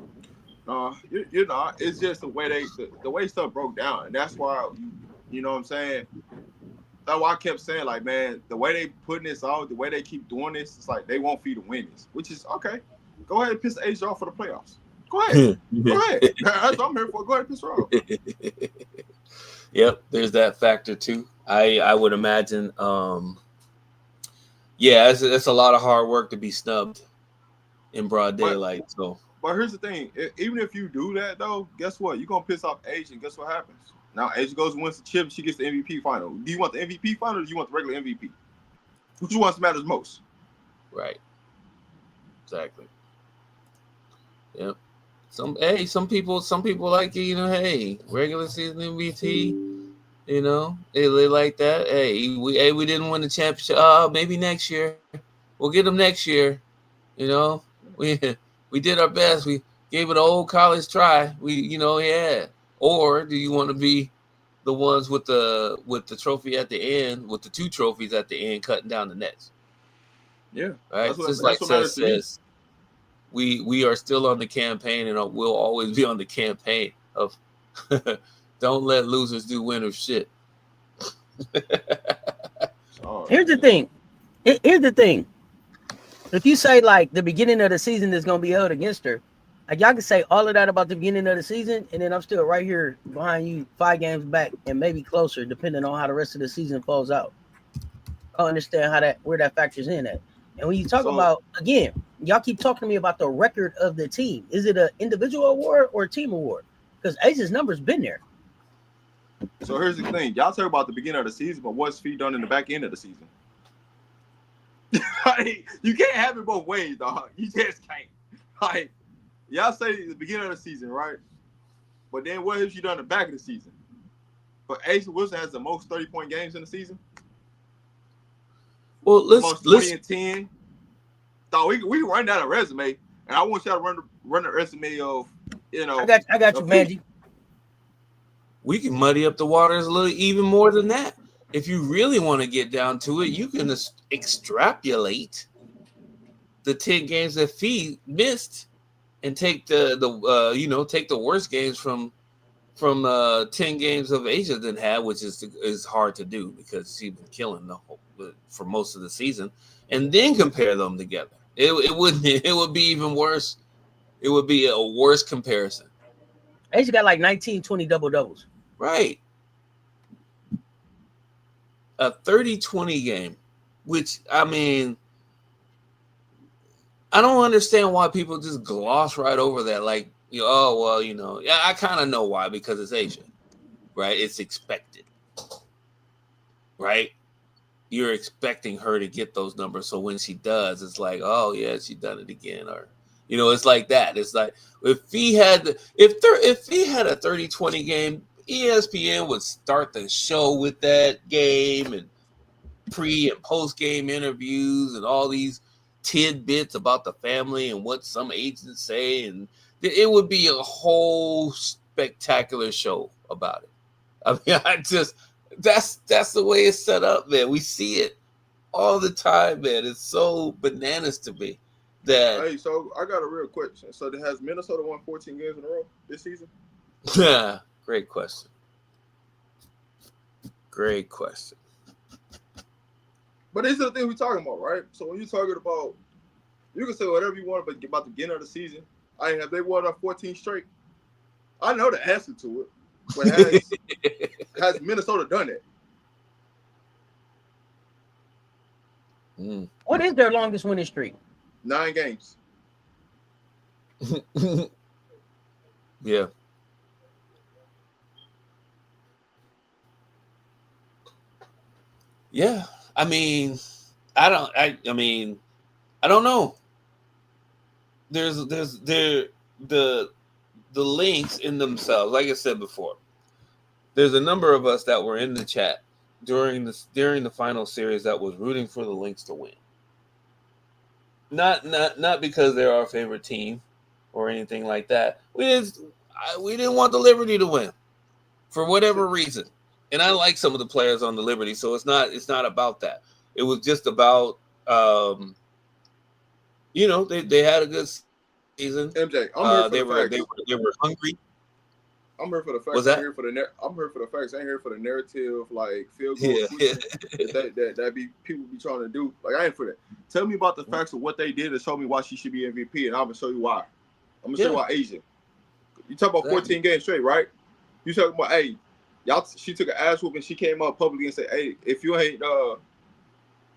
You're not. It's just the way stuff broke down, and that's why you know what I'm saying. That's why I kept saying, like, man, the way they putting this out, the way they keep doing this, it's like they want Fee to win this, which is okay. Go ahead and piss Asia off for the playoffs. Go ahead. Go ahead. That's what I'm here for. Go ahead and piss her off. Yep, there's that factor too. I would imagine. Yeah, it's a lot of hard work to be snubbed in broad daylight. But here's the thing: even if you do that, though, guess what? You're gonna piss off Asia, and guess what happens? Now Asia goes and wins the chip. She gets the MVP final. Do you want the MVP final, or do you want the regular MVP? Which one matters most? Right. Exactly. Yep. Some people like regular season MVP. They like that. Hey, we didn't win the championship. Maybe next year. We'll get them next year. We did our best. We gave it an old college try. Or do you want to be the ones with the trophy at the end, with the 2 trophies at the end, cutting down the nets? Yeah. Right. Just like Cess says, we are still on the campaign, and we'll always be on the campaign of don't let losers do winners shit. Here's the thing. If you say like the beginning of the season is going to be held against her, like y'all can say all of that about the beginning of the season, and then I'm still right here behind you 5 games back and maybe closer, depending on how the rest of the season falls out. I don't understand where that factors in at. And when you talk about, again, y'all keep talking to me about the record of the team. Is it an individual award or a team award? because Asia's number's been there. So here's the thing. Y'all talk about the beginning of the season, but what's Fee done in the back end of the season? Like, you can't have it both ways, dog. You just can't. Like, y'all say the beginning of the season, right? But then what has she done in the back of the season? But Asa Wilson has the most 30-point games in the season. Well, let's 20 and 10. So we can run down a resume, and I want y'all to run a resume of, you know. I got you, Mandy. We can muddy up the waters a little even more than that. If you really want to get down to it, you can extrapolate the 10 games that Fee missed and take the worst games from 10 games of Asia didn't have, which is hard to do because she's been killing for most of the season, and then compare them together. It would be even worse. It would be a worse comparison. Asia got like 19, 20 double-doubles. Right. A 30-20 game, which, I mean, I don't understand why people just gloss right over that. Like, yeah, I kind of know why, because it's Asia, right? It's expected, right? You're expecting her to get those numbers. So when she does, it's like, oh, yeah, she done it again. Or, it's like that. It's like if Fee had a 30-20 game, ESPN would start the show with that game and pre and post game interviews and all these tidbits about the family and what some agents say, and it would be a whole spectacular show about it. I mean, that's the way it's set up, man. We see it all the time, man. It's so bananas to me that. Hey, so I got a real question. So has Minnesota won 14 games in a row this season? Yeah, great question. Great question. But these are the things we're talking about, right? So when you're talking about, you can say whatever you want about the beginning of the season. Have they won 14 straight? I know the answer to it, but has Minnesota done it? What is their longest winning streak? 9 games. Yeah. Yeah. I mean, I don't know. There's the Lynx in themselves. Like I said before, there's a number of us that were in the chat during the final series that was rooting for the Lynx to win. Not because they're our favorite team or anything like that. We didn't want the Liberty to win for whatever reason. And I like some of the players on the Liberty, so it's not about that. It was just about they had a good season. MJ, I'm here for they were hungry. I'm here for the facts. What's that? I'm here for the facts. I'm here for the narrative, like field goal that be people be trying to do. Like, I ain't for that. Tell me about the facts of what they did and show me why she should be MVP, and I'm gonna show you why. I'm gonna show you why Asia. You talk about 14 games straight, right? You talking about, hey, y'all? She took an ass whoop and she came up publicly and said, hey, if you ain't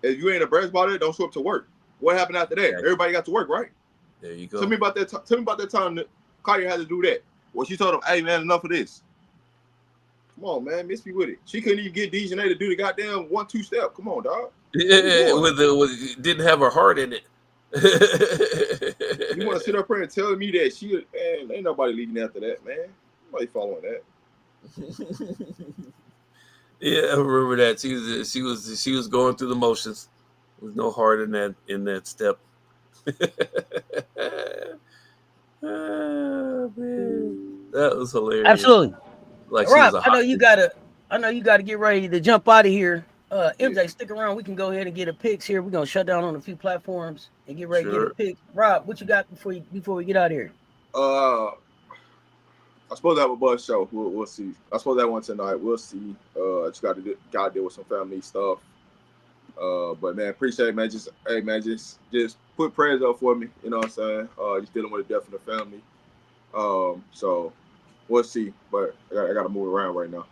embarrassed about it, don't show up to work. What happened after that? Everybody got to work, right? There you go. Tell me about that time that Kaya had to do that. Well, she told him, hey, man, enough of this. Come on, man. Miss me with it. She couldn't even get Dejanay to do the goddamn 1-2 step. Come on, dog. Yeah, didn't have her heart in it. You want to sit up here and tell me that man, ain't nobody leading after that, man. Nobody following that. Yeah, I remember that. She was going through the motions. There was no heart in that step. Oh, man. That was hilarious. Absolutely. Like, Rob, I know you gotta get ready to jump out of here. MJ, stick around. We can go ahead and get a picks here. We're gonna shut down on a few platforms and get ready to get a pick. Rob, what you got before we get out of here? I suppose I have a buzz show. We'll see. I suppose that one tonight. We'll see. Just got to deal with some family stuff. But man, appreciate it, man. Just put prayers up for me. You know what I'm saying? Just dealing with the death of the family. So we'll see. But I got to move around right now.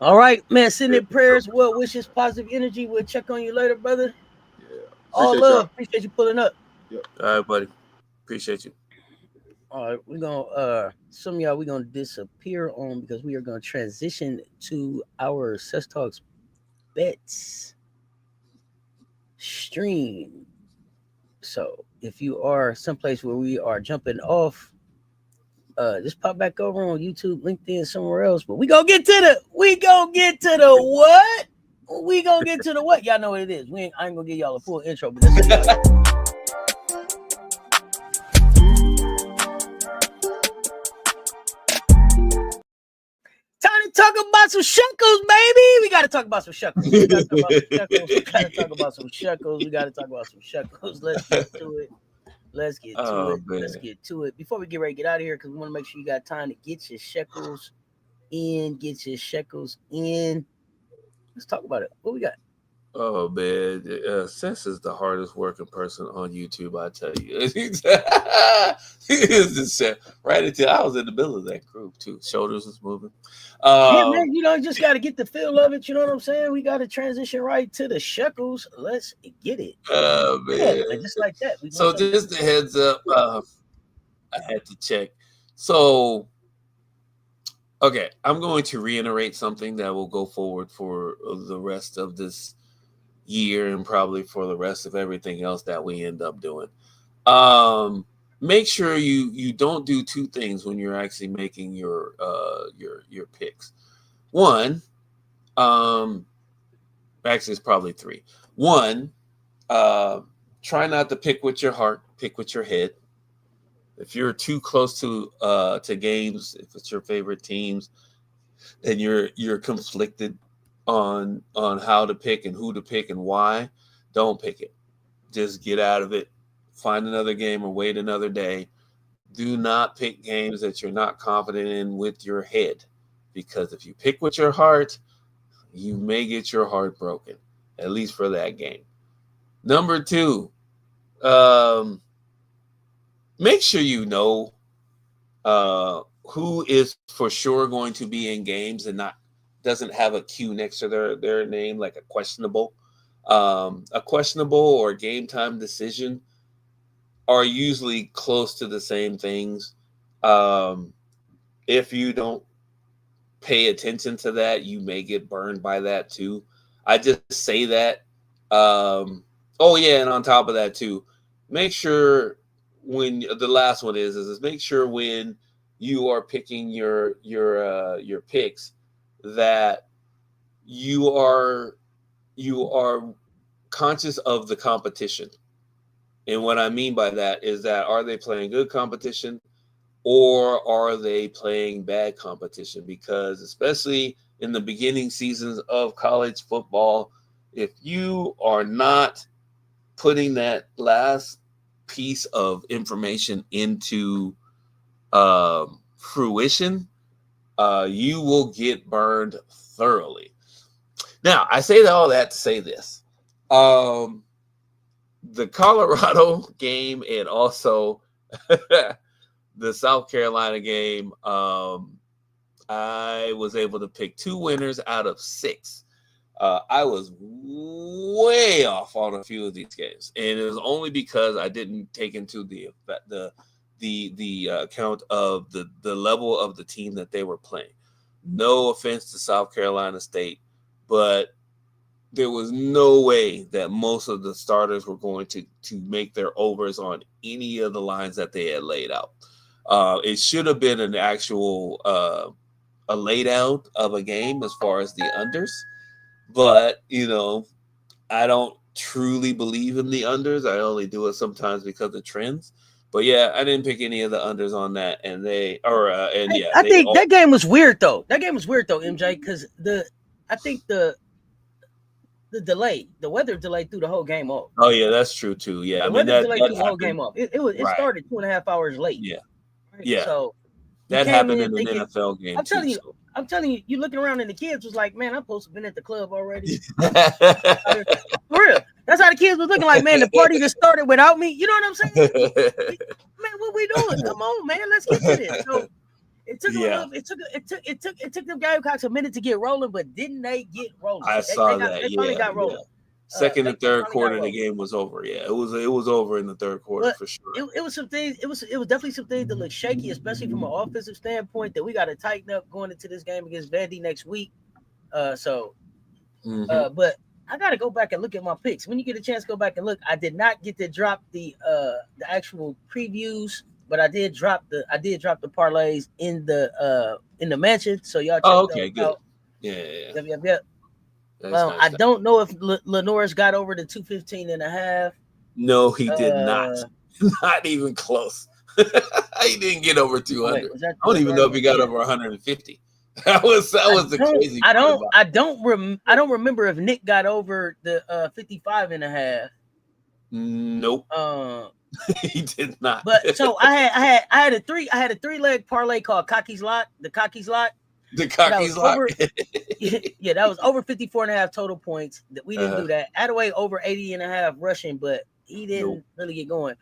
All right, man. Send in prayers, well wishes, positive energy. We'll check on you later, brother. Yeah. All love. Appreciate you pulling up. Yep. All right, buddy. Appreciate you. All right, we're gonna some of y'all we're gonna disappear on because we are gonna transition to our Cess Talks bets stream. So if you are someplace where we are jumping off, just pop back over on YouTube, LinkedIn, somewhere else. But we gonna get to the what? We gonna get to the what? Y'all know what it is. I ain't gonna give y'all a full intro, but this is time to talk about some shekels, baby. We gotta talk about some shekels. We gotta talk about some shekels. Let's get to it. Let's get to it. Before we get ready to get out of here, because we want to make sure you got time to get your shekels in. Let's talk about it. What we got? Oh man, Cess is the hardest working person on YouTube. I tell you, it's just right until I was in the middle of that group too. Shoulders was moving. Yeah, man, you just got to get the feel of it. You know what I'm saying? We got to transition right to the shekels. Let's get it. Man. Yeah, just like that. So just a heads up, I had to check. So, okay, I'm going to reiterate something that will go forward for the rest of this year and probably for the rest of everything else that we end up doing. Make sure you don't do two things when you're actually making your picks. One, actually it's probably three. One, try not to pick with your heart, pick with your head. If you're too close to games, if it's your favorite teams, and you're conflicted on how to pick and who to pick and why, don't pick it. Just get out of it. Find another game or wait another day. Do not pick games that you're not confident in with your head, because if you pick with your heart, you may get your heart broken, at least for that game. Number two, make sure you know who is for sure going to be in games and doesn't have a Q next to their name, like a questionable or game time decision are usually close to the same things. If you don't pay attention to that, you may get burned by that too. I just say that. And on top of that too, make sure when the last one is make sure when you are picking your picks that you are conscious of the competition. And what I mean by that is that, are they playing good competition or are they playing bad competition? Because especially in the beginning seasons of college football, if you are not putting that last piece of information into fruition, you will get burned thoroughly. Now, I say all that to say this. The Colorado game and also the South Carolina game, I was able to pick two winners out of six. I was way off on a few of these games, and it was only because I didn't take into the account of the level of the team that they were playing. No offense to South Carolina State, but there was no way that most of the starters were going to make their overs on any of the lines that they had laid out. It should have been an actual a laid out of a game as far as the unders, but I don't truly believe in the unders. I only do it sometimes because of trends. But yeah, I didn't pick any of the unders on that, and I think that game was weird though. MJ, because I think the delay, the weather delay threw the whole game off. Oh yeah, that's true too. Yeah, the weather delay threw the whole game off. It started 2.5 hours late. Yeah, right? Yeah. So that happened in an NFL game. I'm telling you, you looking around and the kids was like, man, I'm supposed to have been at the club already. For real. That's how the kids was looking like, man, the party just started without me. You know what I'm saying? Man, what we doing? Come on, man, let's get to this. So it took them Gamecocks a minute to get rolling, but didn't they get rolling? I saw that. They finally got rolling. Second and third quarter, the game was over. Yeah, it was over in the third quarter for sure. It was some things. It was definitely some things that look shaky, especially from an offensive standpoint, that we got to tighten up going into this game against Vandy next week. But I got to go back and look at my picks. When you get a chance, go back and look. I did not get to drop the actual previews, but I did drop the parlays in the mansion. So y'all check okay, good. out. Yeah. Yep. Nice. I don't know if Lenore's got over the 215.5. No, he did not. Not even close. He didn't get over 200. I don't even know if he got over 150. That was the crazy. I don't remember if Nick got over the 55.5. Nope. He did not. But so I had a 3-leg parlay called Cocky's Lot. The Cocky's Lot. Yeah, that was over 54.5 total points. That we didn't do that. Adaway over 80.5 rushing, but he didn't really get going.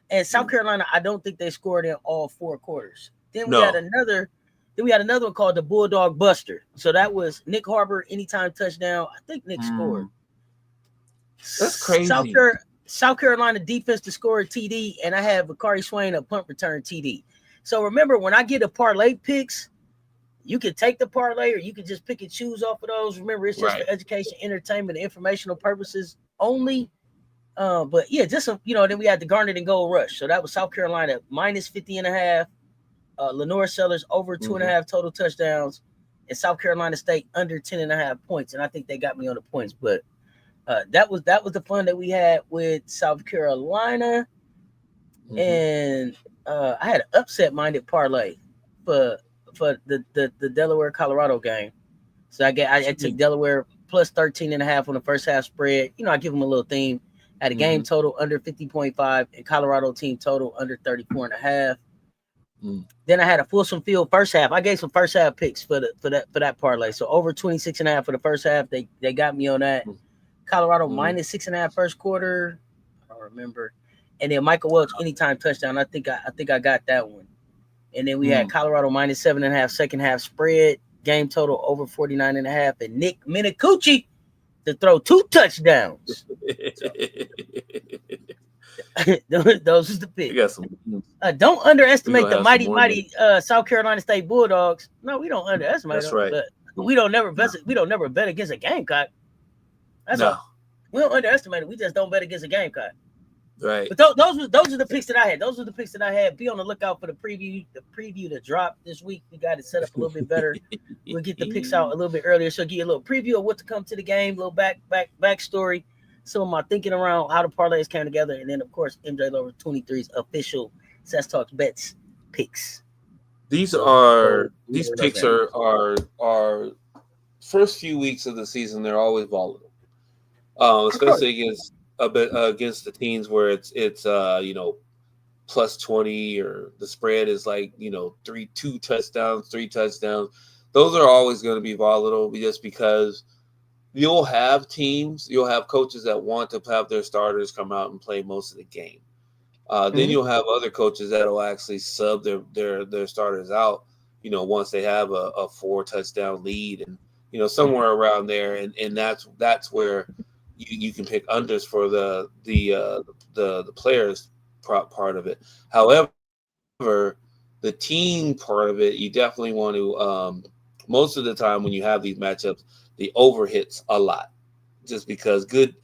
And South Carolina, I don't think they scored in all 4 quarters. Then we had another one called the Bulldog Buster. So that was Nick Harbor anytime touchdown. I think Nick scored. That's crazy. South Carolina defense to score a TD, and I have Bakari Swain a punt return TD. So remember, when I get a parlay picks, you can take the parlay or you can just pick and choose off of those. Remember, it's just for education, entertainment, and informational purposes only. But yeah, then we had the Garnet and Gold Rush. So that was South Carolina minus 50.5. Lenore Sellers over 2.5 total touchdowns, and South Carolina State under 10.5 points. And I think they got me on the points, but that was the fun that we had with South Carolina. And I had an upset-minded parlay for the Delaware Colorado game. So I took Delaware plus 13.5 on the first half spread. I give them a little theme. Had a game total under 50.5 and Colorado team total under 34.5. Then I had a fulsome field first half. I gave some first half picks for that parlay. So over 26.5 for the first half. They got me on that. Colorado minus 6.5 first quarter. I don't remember. And then Michael Welch anytime touchdown. I think I got that one. And then we had Colorado minus 7.5 second half spread. Game total over 49.5. And Nick Minicucci to throw 2 touchdowns. Those is the picks. Don't underestimate the mighty South Carolina State Bulldogs. No, we don't underestimate them. Right. But we don't never bet against a Gamecock. That's all. We don't underestimate it. We just don't bet against a Gamecock. Right. But those are the picks that I had. Be on the lookout for the preview to drop this week. We got it set up a little bit better. We'll get the picks out a little bit earlier. So give you a little preview of what to come to the game, a little backstory, some of my thinking around how the parlays came together, and then of course MJ Lover 23's official Cess Talks Bets picks. These picks are first few weeks of the season. They're always volatile, especially against the teams where it's plus 20 or the spread is like 2 touchdowns, 3 touchdowns. Those are always going to be volatile just because you'll have coaches that want to have their starters come out and play most of the game. Then you'll have other coaches that will actually sub their starters out, once they have a 4 touchdown lead and somewhere around there, and that's where you can pick unders for the players part of it. However, the team part of it, you definitely want to most of the time when you have these matchups, the over hits a lot, just because good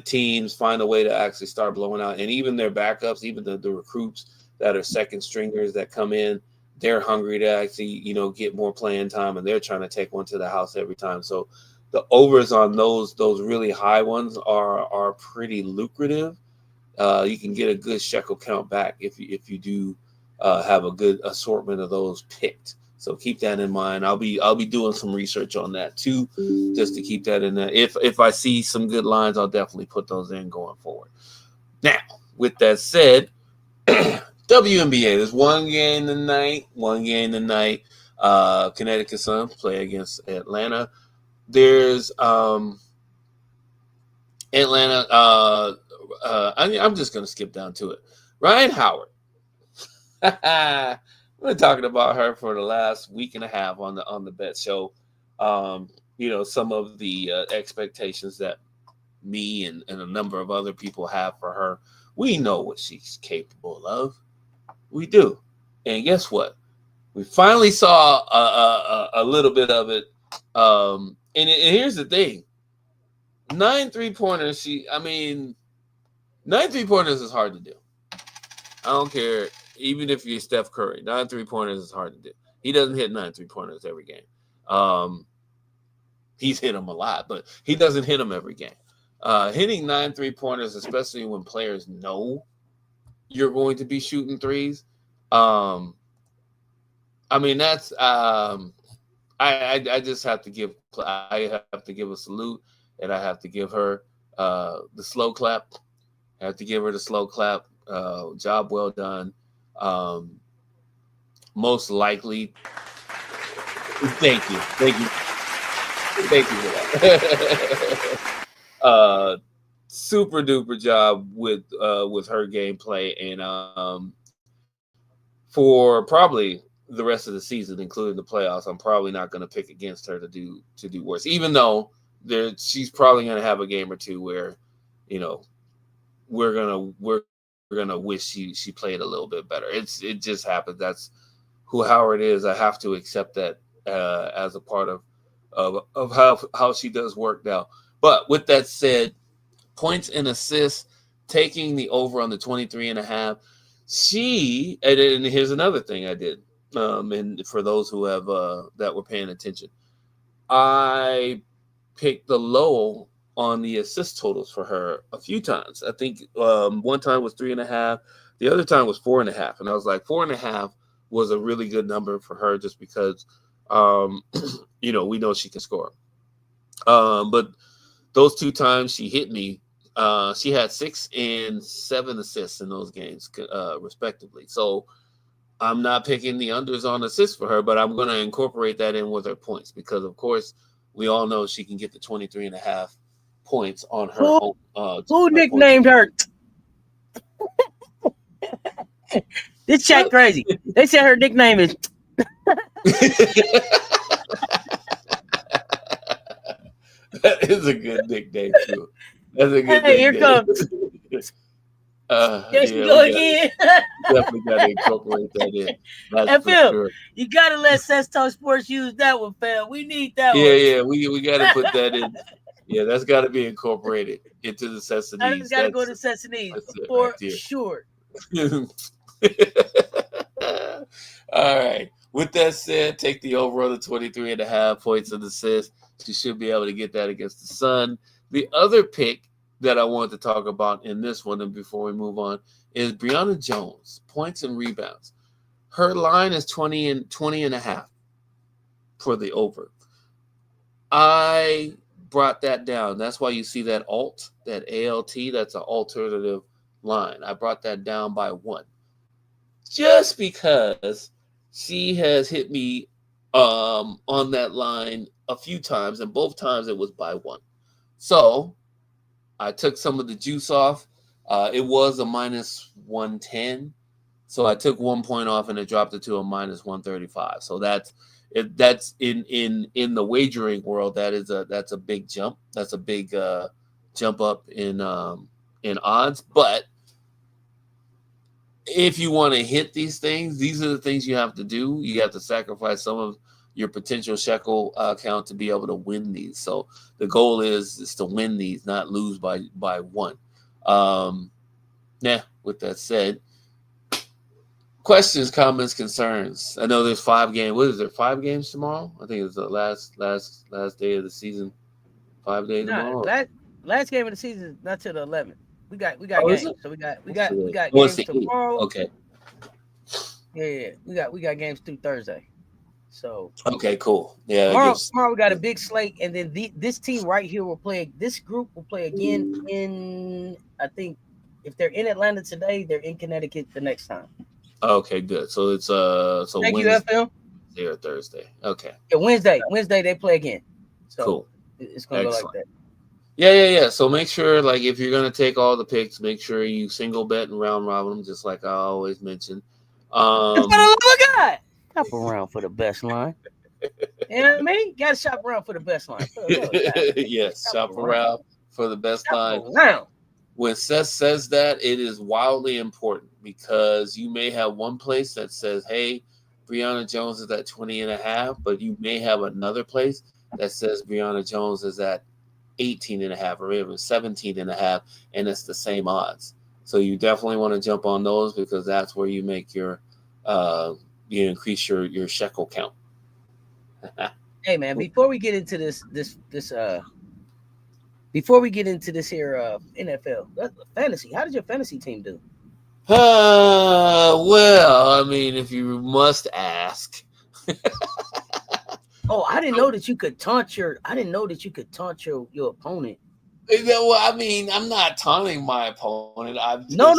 teams find a way to actually start blowing out, and even their backups, even the recruits that are second stringers that come in, they're hungry to actually get more playing time, and they're trying to take one to the house every time. So the overs on those really high ones are pretty lucrative. You can get a good shekel count back if you do have a good assortment of those picked. So keep that in mind. I'll be doing some research on that too, just to keep that in there. If I see some good lines, I'll definitely put those in going forward. Now, with that said, WNBA, there's one game tonight. Connecticut Suns play against Atlanta. There's Atlanta. I'm just going to skip down to it. Ryan Howard. We've been talking about her for the last week and a half on the Bet Show. Some of the expectations that me and a number of other people have for her. We know what she's capable of. We do. And guess what? We finally saw a little bit of it. And here's the thing. 9 3-pointers, 9 3-pointers is hard to do. I don't care. Even if you're Steph Curry, 9 3-pointers is hard to do. He doesn't hit 9 3-pointers every game. He's hit them a lot, but he doesn't hit them every game. Hitting 9 3-pointers, especially when players know you're going to be shooting threes. That's I just have to give a salute, and I have to give her the slow clap. I have to give her the slow clap. Job well done. Most likely. Thank you for that. Super duper job with her gameplay, and for probably the rest of the season, including the playoffs, I'm probably not going to pick against her to do worse. Even though she's probably going to have a game or two where, we're gonna wish she played a little bit better. It just happens. That's who Howard is. I have to accept that as a part of how she does work now. But with that said, points and assists, taking the over on the 23.5. And here's another thing I did. And for those who have that were paying attention, I picked the low on the assist totals for her a few times. I think one time was 3.5, the other time was 4.5, and I was like 4.5 was a really good number for her just because we know she can score. But those 2 times she hit me, she had 6 and 7 assists in those games, respectively. So I'm not picking the unders on assists for her, but I'm going to incorporate that in with her points because, of course, we all know she can get the 23.5 points on her. Who nicknamed her? This chat crazy. They said her nickname is. That is a good nickname too. That's a good. Hey, here comes. There she go again. Definitely got to incorporate that in. And Phil, sure. You got to let CessTalksSports use that one, Phil. We need that one. Yeah, we got to put that in. Yeah, that's got to be incorporated into the Cess. I just got to go to Cess for sure. All right. With that said, take the over on the 23.5 points of assists. She should be able to get that against the Sun. The other pick that I want to talk about in this one, and before we move on, is Brianna Jones, points and rebounds. Her line is 20.5 for the over. I brought that down. That's why you see that ALT, that's an alternative line. I brought that down by 1. Just because she has hit me on that line a few times, and both times it was by 1. So I took some of the juice off. It was a -110, so I took 1 point off and it dropped it to a -135. So that's in the wagering world. That's a big jump. That's a big jump up in odds. But if you want to hit these things, these are the things you have to do. You have to sacrifice some of your potential shekel count to be able to win these. So the goal is to win these, not lose by 1. With that said, questions, comments, concerns. I know there's 5 games. What is there? 5 games tomorrow? I think it's the last day of the season. 5 days tomorrow. Last game of the season is not till the 11th. We got games. So we got games tomorrow. Okay. Yeah. We got games through Thursday. So okay, cool. Yeah. Tomorrow we got a big slate, and then this team right here will play. This group will play again in. I think if they're in Atlanta today, they're in Connecticut the next time. Okay, good. So it's Thank you, FM. Wednesday or Thursday. Okay. Yeah, Wednesday they play again. So cool. It's gonna go like that. Yeah. So make sure, like, if you're gonna take all the picks, make sure you single bet and round robin them, just like I always mention. For the love of God, shop around for the best line. You know what I mean? Got to shop around for the best line. Yes, shop around for the best Stop line. around. When Cess says that, it is wildly important because you may have one place that says, hey, Brianna Jones is at 20.5, but you may have another place that says Brianna Jones is at 18.5 or even 17.5, and it's the same odds. So you definitely want to jump on those because that's where you make your you increase your shekel count. Hey man, before we get into this before we get into this here NFL fantasy, how did your fantasy team do? Well, I mean, if you must ask. Oh, I didn't know that you could taunt your opponent. Well, I mean, I'm not taunting my opponent. I'm just, No.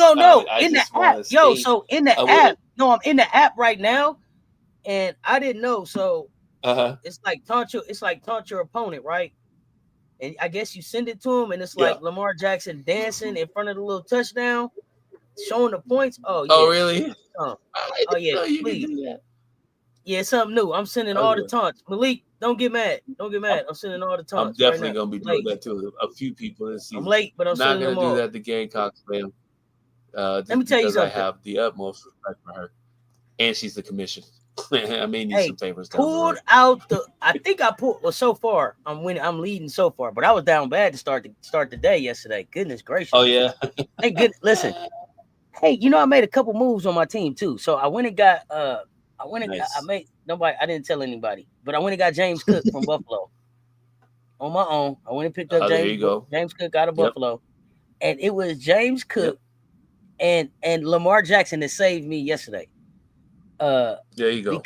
I In the just app, want to yo. state, So in the app, no, I'm in the app right now, and I didn't know. So it's like taunt your opponent, right? And I guess you send it to him, and it's like Lamar Jackson dancing in front of the little touchdown, showing the points. Oh yeah. Oh really? Oh yeah. Please. Do that. Yeah, it's something new. I'm sending all the taunts. Malik, don't get mad. I'm sending all the taunts. I'm definitely gonna be doing that to a few people this season. I'm late, but I'm not sending gonna them all. do that to Gamecocks, man. Let me tell you something. I have the utmost respect for her, and she's the commission. I may need some favors. Pulled out the. I think I pulled. Well, so far I'm winning. I'm leading so far, but I was down bad to start the day yesterday. Goodness gracious. Oh yeah. Hey, good. Listen. Hey, you know I made a couple moves on my team too. So I went and got. I made nobody. I didn't tell anybody, but I went and got James Cook from Buffalo on my own. I went and picked up James Cook out of Buffalo, and it was James Cook and Lamar Jackson that saved me yesterday. There you go.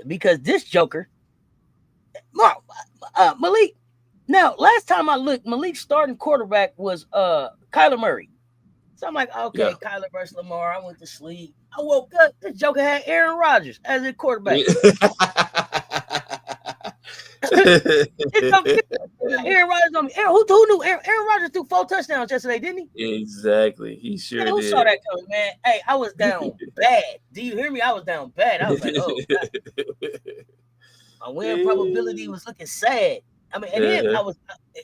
Because this Joker, Malik. Now, last time I looked, Malik's starting quarterback was Kyler Murray. So I'm like, okay, Kyler versus Lamar. I went to sleep. I woke up. This Joker had Aaron Rodgers as his quarterback. Aaron Rodgers on me. Who knew Aaron Rodgers threw 4 touchdowns yesterday, didn't he? Exactly. He sure did. Who saw that coming, man? Hey, I was down bad. Do you hear me? I was down bad. I was like, oh, God. My win probability was looking sad. I mean, and then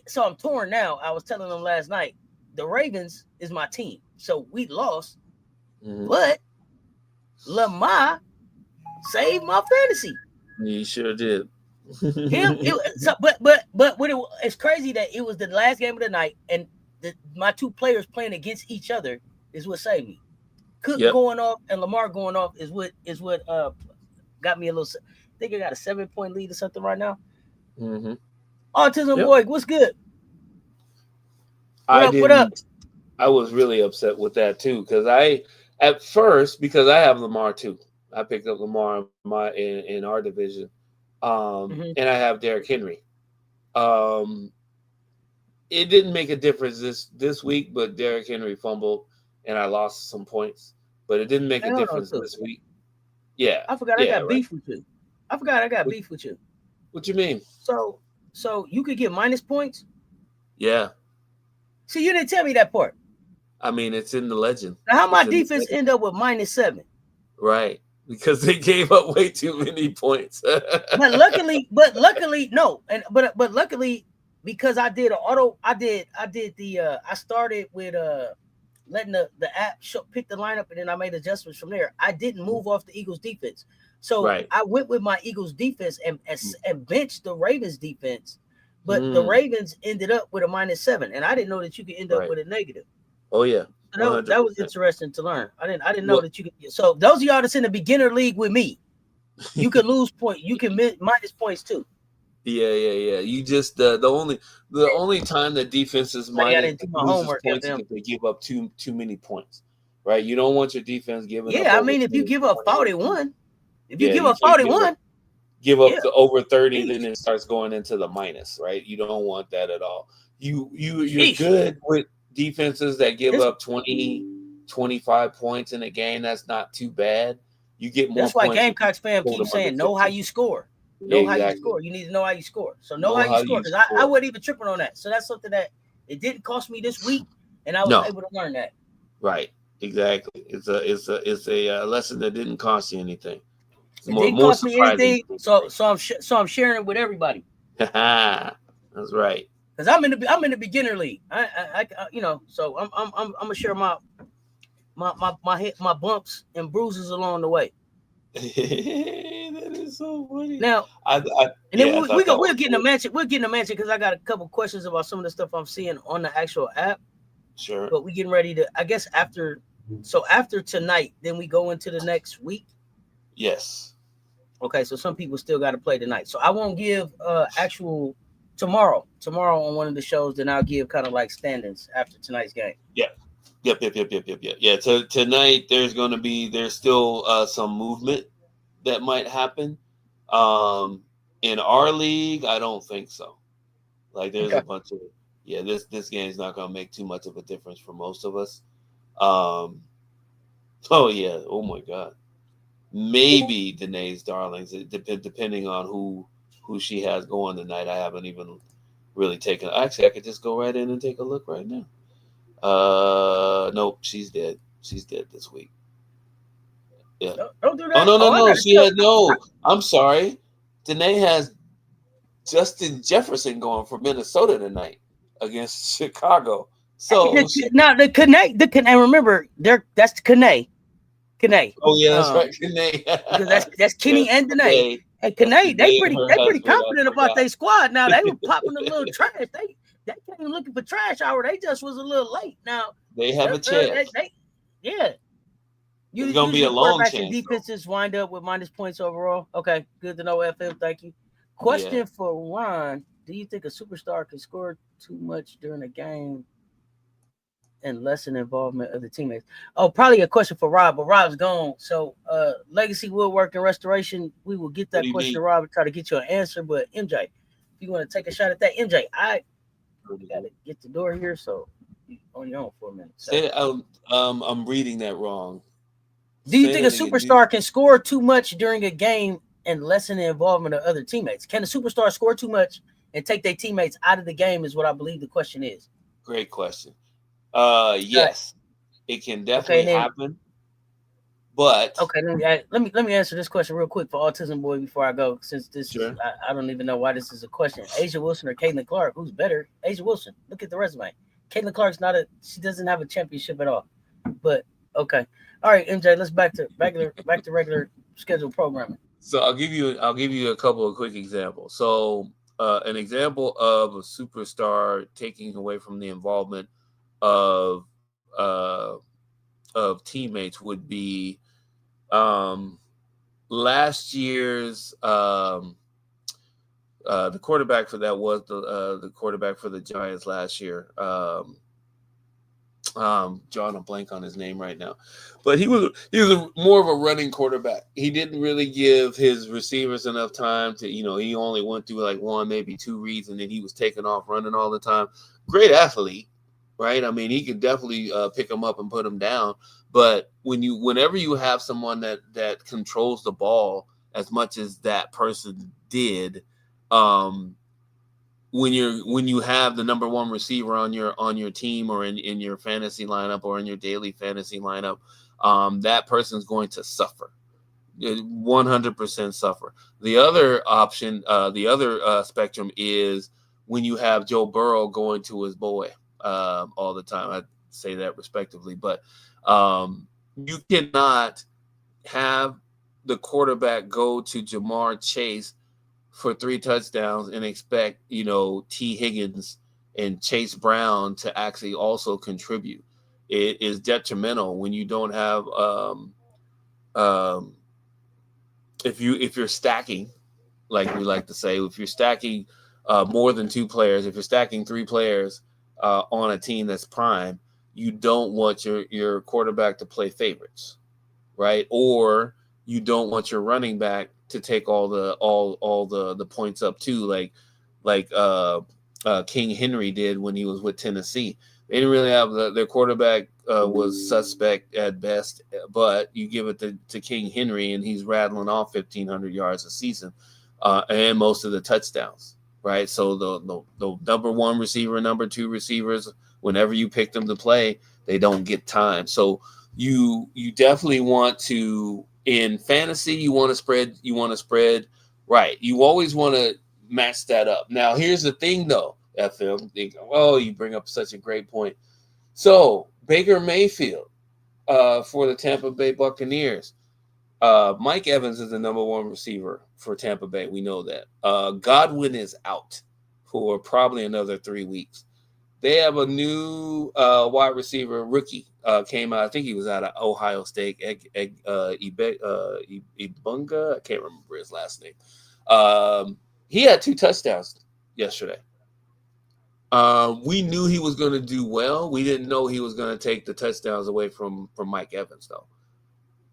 so I'm torn now. I was telling them last night, the Ravens is my team. So we lost, but Lamar saved my fantasy. He sure did. It's crazy that it was the last game of the night, and my two players playing against each other is what saved me. Cook going off and Lamar going off is what got me a little. I think I got a 7-point lead or something right now. Autism boy, what's good? What up? I was really upset with that too because at first because I have Lamar too. I picked up Lamar in our division. And I have Derrick Henry. It didn't make a difference this week, but Derrick Henry fumbled and I lost some points. But it didn't make a difference this week. Yeah. I forgot I got beef with you. I forgot I got beef with you. What you mean? So you could get minus points? Yeah. See, you didn't tell me that part. I mean, it's in the legend. Now, how my defense end up with -7? Right. Because they gave up way too many points. but luckily, no. But luckily, because I did I started with letting the app pick the lineup, and then I made adjustments from there. I didn't move off the Eagles defense. So I went with my Eagles defense and benched the Ravens defense. But the Ravens ended up with a -7, and I didn't know that you could end up with a negative. Oh yeah, so that was interesting to learn. I didn't know that you could. So those of y'all that's in the beginner league with me, you can lose points. You can minus points too. Yeah. You just the only time that defenses might lose points is if they give up too many points, right? You don't want your defense giving. Yeah, I mean, if you give up 41, give up 41. Give up to over 30, then it starts going into the minus, right? You don't want that at all. You're good with defenses that give up 20, 25 points in a game. That's not too bad. You get more. That's why Gamecocks fam keep saying, know how you score. Know how you score. You need to know how you score. So know how you score. Because I wasn't even tripping on that. So that's something that it didn't cost me this week, and I was able to learn that. Right. Exactly. It's a lesson that didn't cost you anything. It didn't cost me anything, so I'm sharing it with everybody. That's right. because I'm in the beginner league. I you know, so I'm gonna share my bumps and bruises along the way. That is so funny. Now, and then we'll get in the mansion. We'll get in the mansion because I got a couple questions about some of the stuff I'm seeing on the actual app. Sure. But we getting ready to, I guess after tonight, then we go into the next week. Yes. Okay, so some people still got to play tonight. So I won't give actual tomorrow on one of the shows. Then I'll give kind of like standings after tonight's game. Yeah. Yep. Yeah. So tonight there's still some movement that might happen. In our league, I don't think so. Like there's a bunch of this game's not gonna make too much of a difference for most of us. Oh my God. Maybe Danae's Darlings, depending on who she has going tonight. I haven't even really taken. Actually, I could just go right in and take a look right now. Nope, she's dead. She's dead this week. Yeah. Don't do that. Oh no. She had no. I'm sorry. Danae has Justin Jefferson going for Minnesota tonight against Chicago. So now the Kane, remember that's the Kane. Oh yeah, that's right, Kane. Because that's Kenny and Danae. Hey, Kane, they pretty confident about their squad now. They were popping a little trash. They came looking for trash hour. They just was a little late. Now they have a chance. It's gonna be a long chance. Defenses wind up with minus points overall. Okay, good to know, FM. Thank you. Question for Ron: do you think a superstar can score too much during a game and lessen involvement of the teammates? Oh, probably a question for Rob, but Rob's gone. So legacy woodwork and restoration, we will get that question to Rob and try to get you an answer. But MJ, if you want to take a shot at that, MJ, I gotta get the door here, so you're on your own for a minute. So. I'm reading that wrong. Do you think a superstar can score too much during a game and lessen the involvement of other teammates? Can a superstar score too much and take their teammates out of the game is what I believe the question is. Great question. Yes, it can definitely happen. But let me answer this question real quick for Autism Boy before I go, since this is, I don't even know why this is a question. Asia Wilson or Caitlin Clark, who's better? Asia Wilson. Look at the resume. Caitlin Clark's she doesn't have a championship at all. But okay. All right, MJ, let's back to regular scheduled programming. So I'll give you a couple of quick examples. So an example of a superstar taking away from the involvement of teammates would be last year's the quarterback for that was the quarterback for the Giants last year. Drawing a blank on his name right now, but he was more of a running quarterback. He didn't really give his receivers enough time to, he only went through like one, maybe two reads, and then he was taking off running all the time. Great athlete, right? I mean, he could definitely pick him up and put him down. But whenever you have someone that controls the ball as much as that person did, when you have the number one receiver on your team or in your fantasy lineup or in your daily fantasy lineup, that person's going to suffer, 100% suffer. The other option, the other spectrum is when you have Joe Burrow going to his boy all the time. I say that respectively, but you cannot have the quarterback go to Jamar Chase for 3 touchdowns and expect, T. Higgins and Chase Brown to actually also contribute. It is detrimental when you don't have if you're stacking, like we like to say, if you're stacking more than 2 players, if you're stacking 3 players on a team that's prime, you don't want your quarterback to play favorites, right? Or you don't want your running back to take all the points up too, like King Henry did when he was with Tennessee. They didn't really have their quarterback was suspect at best, but you give it to King Henry and he's rattling off 1,500 yards a season and most of the touchdowns, right? So the number one receiver, number 2 receivers, whenever you pick them to play, they don't get time. So you definitely want to. In fantasy, you want to spread right. You always want to match that up. Now, here's the thing, though. FM. Oh, you bring up such a great point. So Baker Mayfield for the Tampa Bay Buccaneers. Mike Evans is the number one receiver for Tampa Bay. We know that. Godwin is out for probably another 3 weeks. They have a new wide receiver rookie came out. I think he was out of Ohio State. Ibunga. I can't remember his last name. He had 2 touchdowns yesterday. We knew he was going to do well. We didn't know he was going to take the touchdowns away from Mike Evans, though.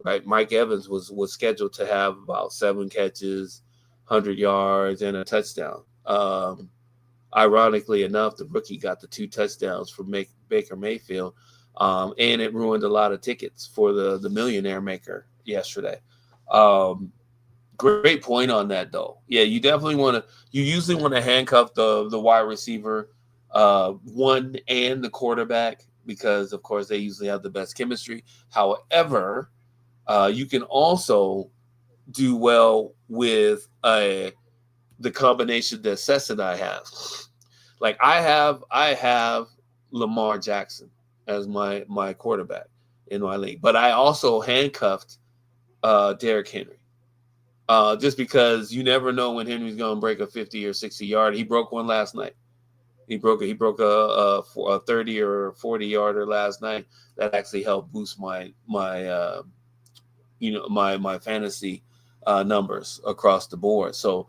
Right? Mike Evans was scheduled to have about 7 catches, 100 yards, and a touchdown. Ironically enough, the rookie got the 2 touchdowns for Baker Mayfield, and it ruined a lot of tickets for the millionaire maker yesterday. Great point on that, though. Yeah, you definitely you usually want to handcuff the wide receiver, one and the quarterback, because, of course, they usually have the best chemistry. However, you can also do well with the combination that Cess and I have. Like I have Lamar Jackson as my quarterback in my league, but I also handcuffed Derrick Henry. Just because you never know when Henry's going to break a 50 or 60 yard. He broke one last night. He broke a 30 or 40 yarder last night. That actually helped boost my fantasy numbers across the board. So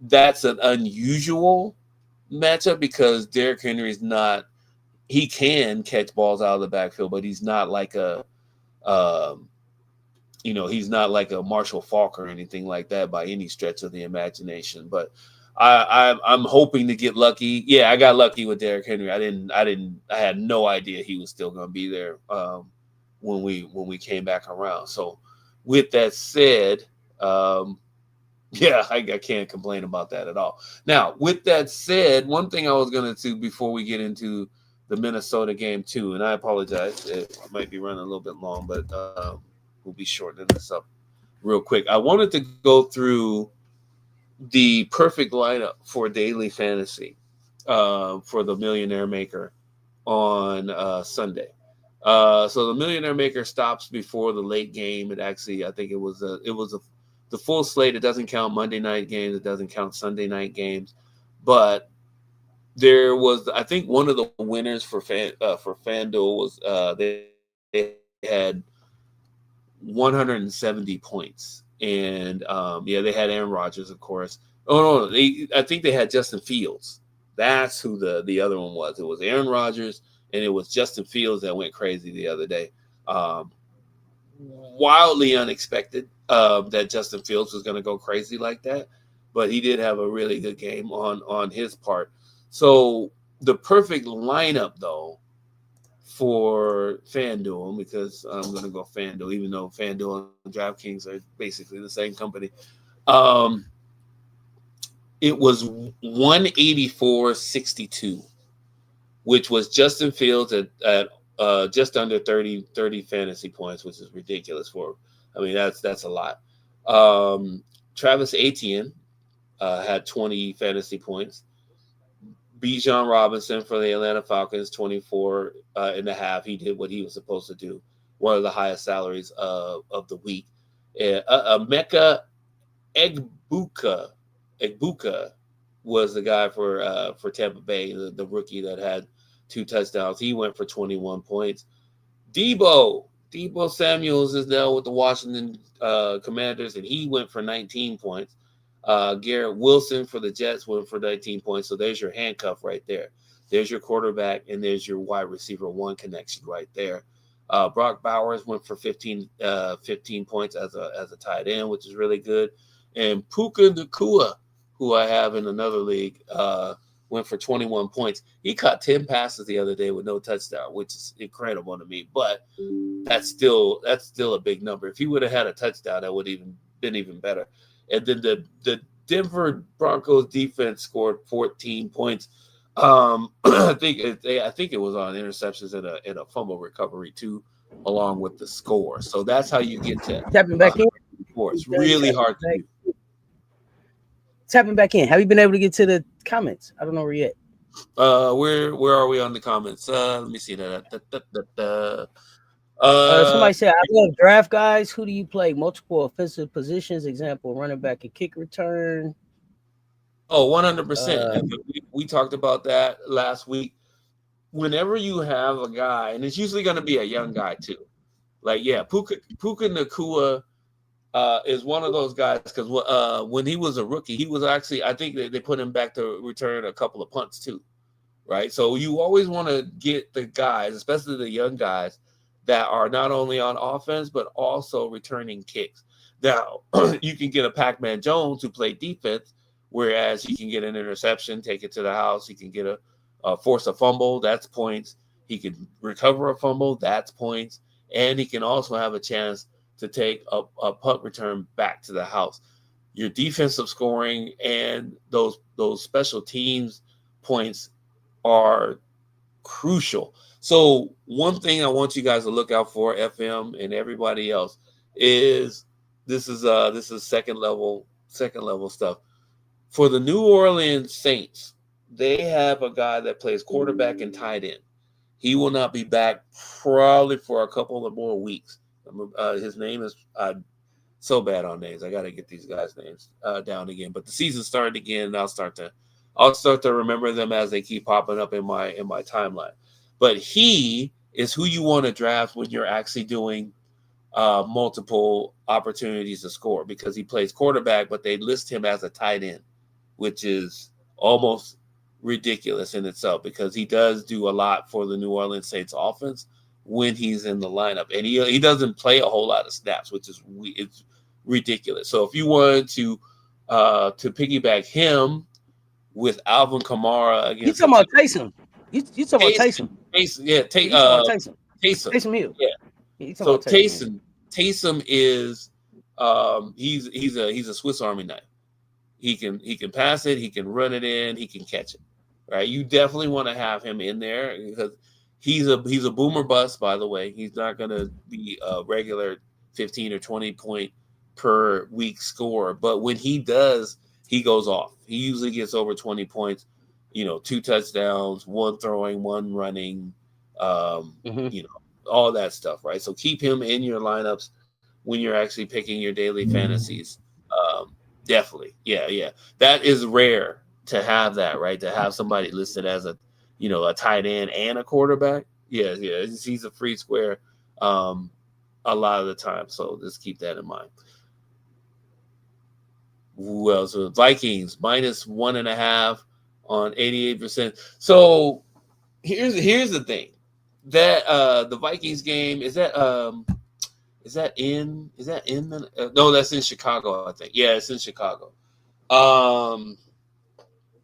that's an unusual matchup because Derrick Henry is not. He can catch balls out of the backfield, but he's not like he's not like a Marshall Faulk or anything like that by any stretch of the imagination. But I'm hoping to get lucky. Yeah, I got lucky with Derrick Henry. I had no idea he was still going to be there when we came back around. So with that said, yeah, I can't complain about that at all. Now, with that said, one thing I was going to do before we get into the Minnesota game too, and I apologize, it might be running a little bit long, but we'll be shortening this up real quick. I wanted to go through the perfect lineup for daily fantasy for the Millionaire Maker on Sunday. So the Millionaire Maker stops before the late game. It actually, I think it was the full slate. It doesn't count Monday night games. It doesn't count Sunday night games. But there was, I think, one of the winners for FanDuel was they had 170 points, and they had Aaron Rodgers, of course. Oh no, I think they had Justin Fields. That's who the other one was. It was Aaron Rodgers, and it was Justin Fields that went crazy the other day. Wildly unexpected that Justin Fields was going to go crazy like that, but he did have a really good game on his part. So the perfect lineup, though, for FanDuel, because I'm going to go FanDuel, even though FanDuel and DraftKings are basically the same company. It was 184.62, which was Justin Fields at just under 30 fantasy points, which is ridiculous for. I mean, that's a lot. Travis Etienne had 20 fantasy points. Bijan Robinson for the Atlanta Falcons, 24 and a half. He did what he was supposed to do. One of the highest salaries of the week. Emeka Egbuka was the guy for Tampa Bay, the rookie that had 2 touchdowns. He went for 21 points. Debo Samuels is now with the Washington Commanders, and he went for 19 points. Garrett Wilson for the Jets went for 19 points. So there's your handcuff right there. There's your quarterback, and there's your wide receiver 1 connection right there. Brock Bowers went for 15 points as a tight end, which is really good. And Puka Nacua, who I have in another league, went for 21 points. He caught 10 passes the other day with no touchdown, which is incredible to me. But that's still a big number. If he would have had a touchdown, that would even been even better. And then the Denver Broncos defense scored 14 points. I think it was on interceptions and a fumble recovery too, along with the score. So that's how you get to tapping back in. It's really hard to do. Tapping back in. Have you been able to get to the comments? I don't know where yet. Where are we on the comments? Let me see that. Somebody said, I love draft guys. Who do you play? Multiple offensive positions. Example, running back and kick return. Oh, 100%. We talked about that last week. Whenever you have a guy, and it's usually going to be a young guy too. Like, yeah, Puka Nacua is one of those guys because when he was a rookie, he was actually, I think they put him back to return a couple of punts too, right? So you always want to get the guys, especially the young guys, that are not only on offense but also returning kicks. Now, you can get a Pac-Man Jones who played defense, whereas he can get an interception, take it to the house. He can get force a fumble, that's points. He can recover a fumble, that's points. And he can also have a chance to take a punt return back to the house. Your defensive scoring and those special teams points are crucial. So one thing I want you guys to look out for, FM and everybody else, is this is second level stuff. For the New Orleans Saints, they have a guy that plays quarterback and tight end. He will not be back probably for a couple of more weeks. His name is so bad on names. I got to get these guys' names down again. But the season's starting again, and I'll start to remember them as they keep popping up in my timeline. But he is who you want to draft when you're actually doing multiple opportunities to score, because he plays quarterback, but they list him as a tight end, which is almost ridiculous in itself, because he does do a lot for the New Orleans Saints offense when he's in the lineup, and he doesn't play a whole lot of snaps, which is it's ridiculous. So if you wanted to piggyback him with Alvin Kamara against, you talking about Taysom? You talking about Taysom? Yeah, Taysom. Taysom. Taysom Hill. Yeah. So Taysom is he's a Swiss Army knife. He can pass it, he can run it in, he can catch it. Right? You definitely want to have him in there because he's a boomer bust, by the way. He's not going to be a regular 15 or 20 point per week scorer, but when he does, he goes off. He usually gets over 20 points, 2 touchdowns, 1 throwing, 1 running, all that stuff, right? So keep him in your lineups when you're actually picking your daily fantasies. Definitely. Yeah. That is rare to have that, right? To have somebody listed as a tight end and a quarterback. Yeah. He's a free square a lot of the time. So just keep that in mind. Who else? Vikings -1.5 on 88%. So here's the thing. That the Vikings game is that in the no, that's in Chicago, I think. Yeah, it's in Chicago.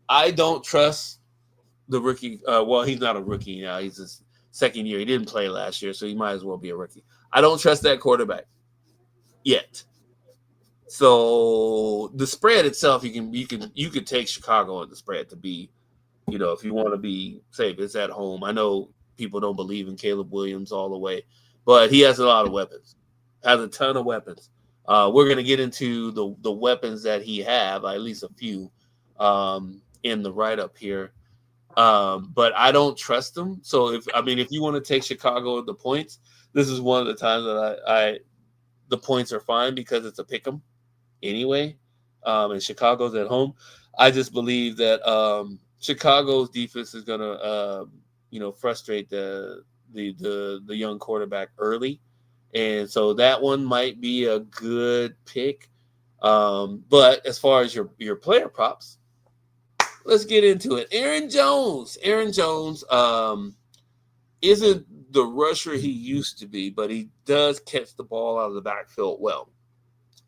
I don't trust the rookie. Well, he's not a rookie now. He's his second year. He didn't play last year, so he might as well be a rookie. I don't trust that quarterback yet. So the spread itself, you can take Chicago on the spread to be, if you want to be safe. It's at home. I know people don't believe in Caleb Williams all the way, but he has a lot of weapons. Has a ton of weapons. We're going to get into the weapons that he have, at least a few, in the write-up here. But I don't trust them. So if you want to take Chicago at the points, this is one of the times that the points are fine because it's a pick 'em anyway. And Chicago's at home. I just believe that Chicago's defense is going to frustrate the young quarterback early. And so that one might be a good pick. But as far as your player props, let's get into it. Aaron Jones isn't the rusher he used to be, but he does catch the ball out of the backfield well.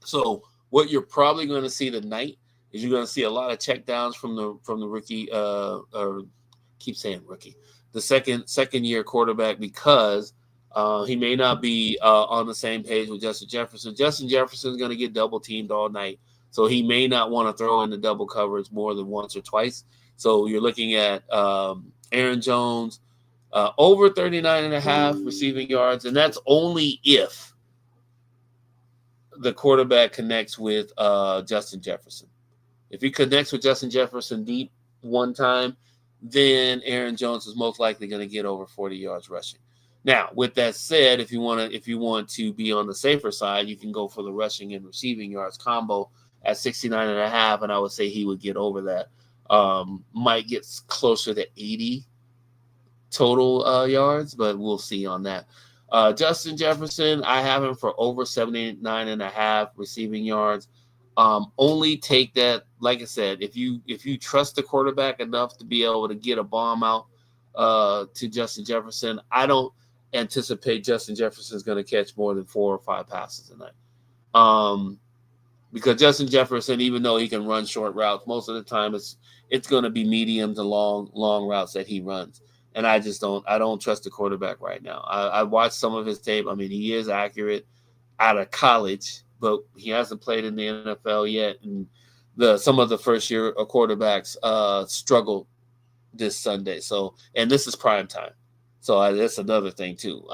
So what you're probably going to see tonight is you're going to see a lot of checkdowns from the rookie, or keep saying rookie, the second year quarterback, because he may not be on the same page with Justin Jefferson. Justin Jefferson is going to get double teamed all night, so he may not want to throw in the double coverage more than once or twice. So you're looking at Aaron Jones over 39.5 receiving yards, and that's only if the quarterback connects with Justin Jefferson. If he connects with Justin Jefferson deep one time, then Aaron Jones is most likely going to get over 40 yards rushing. Now, with that said, if you want to be on the safer side, you can go for the rushing and receiving yards combo at 69.5, and I would say he would get over that. Might get closer to 80 total yards, but we'll see on that. Justin Jefferson, I have him for over 79.5 receiving yards. Only take that, like I said, if you trust the quarterback enough to be able to get a bomb out to Justin Jefferson, I don't anticipate Justin Jefferson is going to catch more than 4 or 5 passes tonight. Because Justin Jefferson, even though he can run short routes, most of the time it's going to be medium to long routes that he runs. And I don't trust the quarterback right now. I watched some of his tape. I mean, he is accurate out of college, but he hasn't played in the NFL yet. And some of the first year quarterbacks struggled this Sunday. So, and this is prime time. So that's another thing too.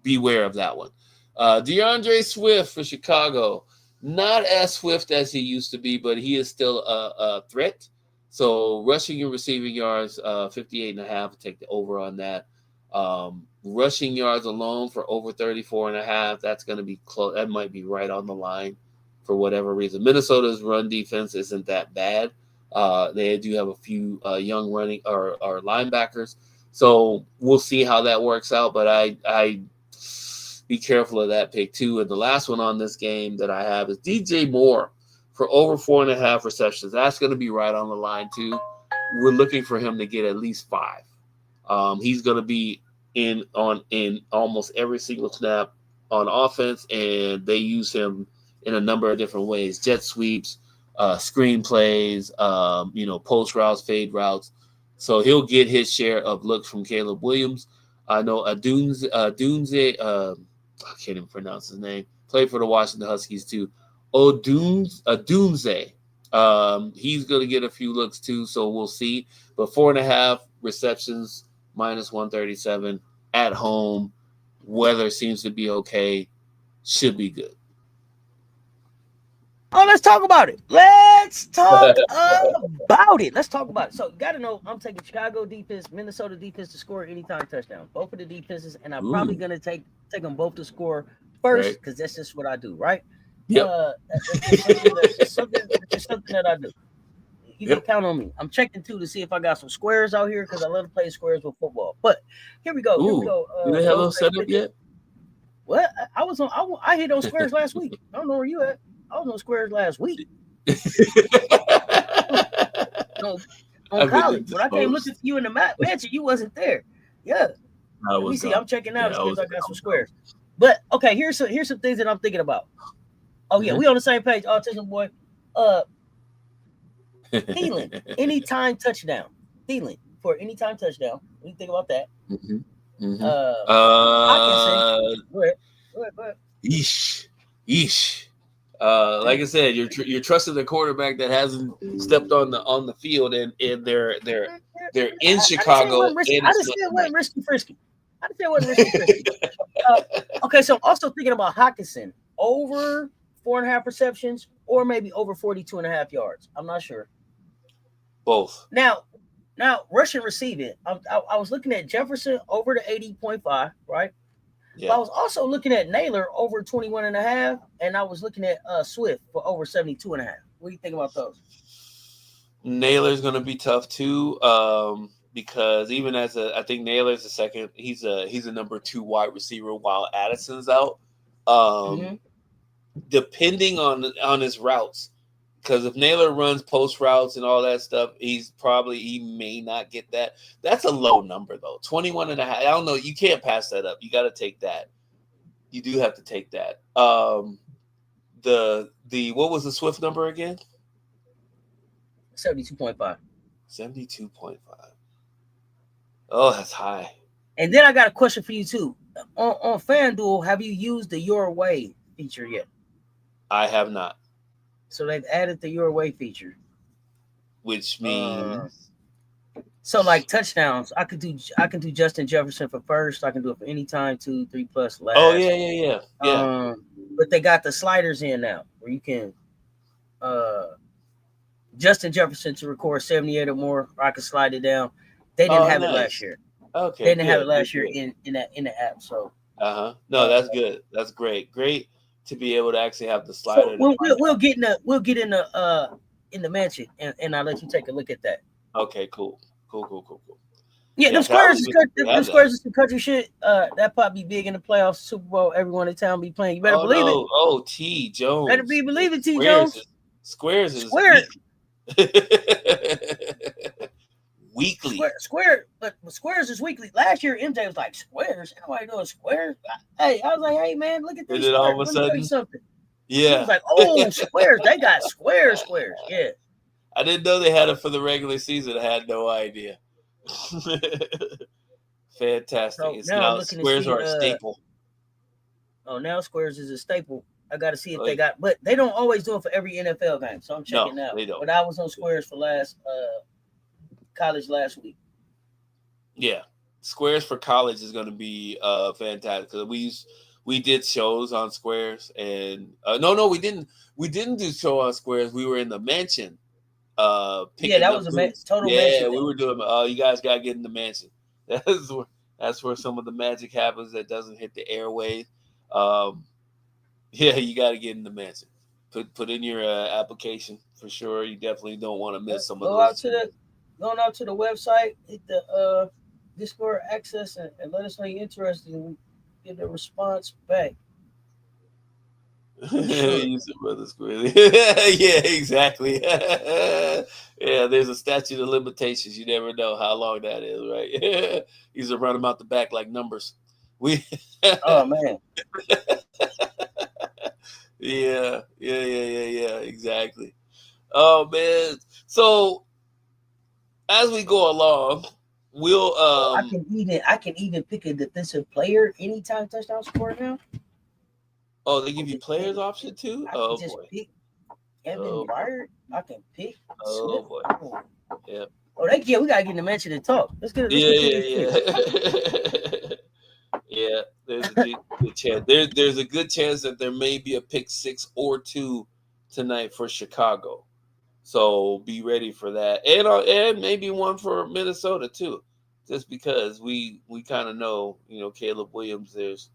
Beware of that one. DeAndre Swift for Chicago, not as swift as he used to be, but he is still a threat. So rushing and receiving yards, 58.5. Take the over on that. Rushing yards alone for over 34.5. That's going to be close. That might be right on the line for whatever reason. Minnesota's run defense isn't that bad. They do have a few young running or linebackers. So we'll see how that works out. But I be careful of that pick too. And the last one on this game that I have is DJ Moore for over 4.5 receptions. That's going to be right on the line too. We're looking for him to get at least 5. He's going to be in almost every single snap on offense, and they use him in a number of different ways: jet sweeps, screen plays, post routes, fade routes. So he'll get his share of looks from Caleb Williams. I know Adunze, I can't even pronounce his name, played for the Washington Huskies too. Adunze. He's going to get a few looks too, so we'll see. But 4.5 receptions, minus 137 at home. Weather seems to be okay. Should be good. Oh, let's talk about it. Let's talk about it. So you got to know, I'm taking Chicago defense, Minnesota defense to score anytime touchdown. Both of the defenses, and I'm probably going to take them both to score first because that's just what I do, right? Yep. It's something that I do. You can count on me. I'm checking too to see if I got some squares out here because I love to play squares with football. But here we go. Do they have those set up yet? What? I hit on squares last week. I don't know where you at. I was on squares last week. on college. When I came looking for you in the mansion, you wasn't there. Yeah. Let me see. I'm checking out as I got some squares. But okay, here's some things that I'm thinking about. Oh yeah, we on the same page. Autism boy. Thielen, anytime touchdown. Thielen for anytime touchdown. What do you think about that? Go ahead. Yeesh. Like I said, you're trusting the quarterback that hasn't stepped on the field, and they're in Chicago. I just said it wasn't risky frisky. Okay, so also thinking about Hockenson, over 4.5 receptions, or maybe over 42.5 yards. I'm not sure. Both. Now, rushing receiving. I was looking at Jefferson over the 80.5, right? Yeah. But I was also looking at Naylor over 21.5, and I was looking at Swift for over 72.5. What do you think about those? Naylor's going to be tough too, because even I think Naylor's the second. He's a number 2 wide receiver while Addison's out. Depending on his routes, because if Naylor runs post routes and all that stuff, he may not get that. That's a low number though. 21.5. I don't know. You can't pass that up. You got to take that. You do have to take that. The what was the Swift number again? 72.5. 72.5. Oh, that's high. And then I got a question for you too. On FanDuel, have you used the Your Way feature yet? I have not. So they've added the Your Way feature, which means so like touchdowns. I can do Justin Jefferson for first. I can do it for anytime 2, 3+ last. Oh yeah. But they got the sliders in now where you can Justin Jefferson to record 78 or more. I can slide it down. They didn't have it last year. Okay, they didn't have it last year in the app. So no, that's good. That's great. Great to be able to actually have the slider. So we'll get in the mansion, and I'll let you take a look at that. Okay, cool. Yeah, the squares is some country shit. That probably be big in the playoffs, Super Bowl. Everyone in town be playing. You better believe it. Oh, T Jones. Better believe it, T Jones. Squares is weekly. But Squares is weekly. Last year, MJ was like, Squares? Nobody doing Squares? Hey, I was like, hey, man, look at this. Did it all of a sudden? Something. Yeah. He was like, oh, Squares. They got Squares. Yeah. I didn't know they had it for the regular season. I had no idea. Fantastic. So now Squares are a staple. Oh, now Squares is a staple. I got to see if they got, but they don't always do it for every NFL game. So I'm checking out. They don't. But I was on Squares for college last week. Yeah, Squares for college is going to be fantastic because we did shows on Squares and no, we didn't do show on Squares. We were in the mansion. That was a total mansion. Yeah, we were doing. You guys got to get in the mansion. That's where some of the magic happens that doesn't hit the airwaves. Yeah, you got to get in the mansion. Put in your application for sure. You definitely don't want to miss some of those. Going out to the website, hit the Discord access and let us know you're interested and get a response back. Sure. You said Brother Squirrely. Yeah, exactly. Yeah, there's a statute of limitations. You never know how long that is, right? You just run them out the back like numbers. Oh man. Yeah, exactly. Oh man. So as we go along, we'll I can even pick a defensive player anytime touchdown score now. Oh, they give you players option too? I can just pick Evan Byard. I can pick Smith. Boy. Yeah. Oh, we gotta get in the mansion and talk. Let's get Yeah. There's a good chance. There's a good chance that there may be a pick 6 or 2 tonight for Chicago. So be ready for that, and maybe one for Minnesota too, just because we kind of know, Caleb Williams. There's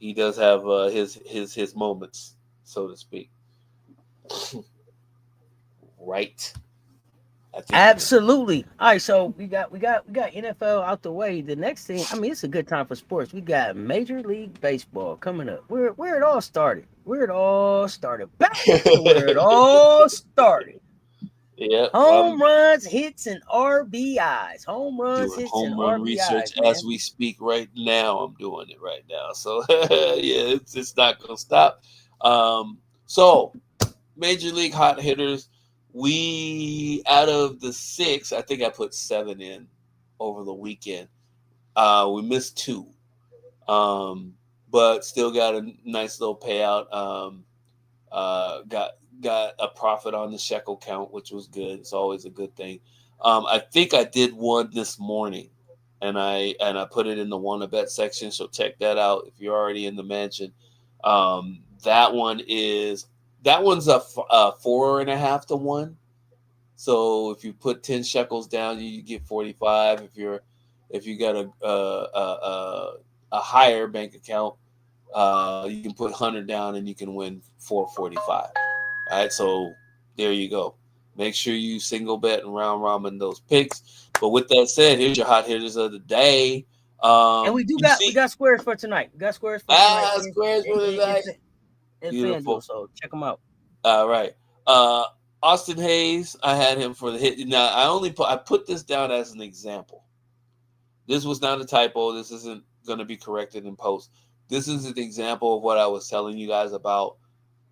he does have his moments, so to speak. Right. Absolutely. All right, so we got NFL out the way. The next thing, it's a good time for sports. We got Major League Baseball coming up. Where it all started. Back to where it all started. Yeah. Home runs, hits, and RBIs. Home runs, hits, and RBIs. Research man. As we speak right now. I'm doing it right now. So yeah, it's not gonna stop. So Major League hot hitters. We, out of the 6, I think I put 7 in over the weekend. We missed 2, but still got a nice little payout. Got a profit on the shekel count, which was good. It's always a good thing. I think I did one this morning, and I put it in the wanna bet section. So check that out if you're already in the mansion. That one's a 4.5 to 1. So if you put 10 shekels down, you get 45. If you got a higher bank account, you can put 100 down and you can win 445. All right, so there you go. Make sure you single bet and round robin those picks. But with that said, here's your hot hitters of the day. And we got squares for tonight. Squares for tonight. And FanDuel, so check them out. All right. Austin Hayes, I had him for the hit. Now I put this down as an example. This was not a typo. This isn't going to be corrected in post. This is an example of what I was telling you guys about.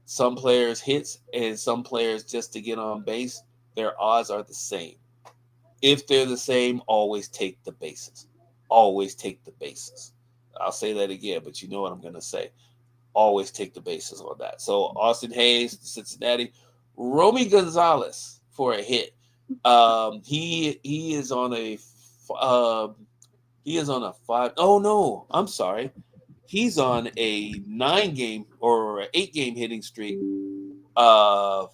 Some players hits and some players just to get on base, their odds are the same. If they're the same, always take the bases. Always take the bases. I'll say that again, but you know what I'm going to say. Always take the bases on that. So Austin Hayes, Cincinnati, Romy Gonzalez for a hit. He is on a 5. Oh no, I'm sorry. He's on a 9-game or 8-game hitting streak. 8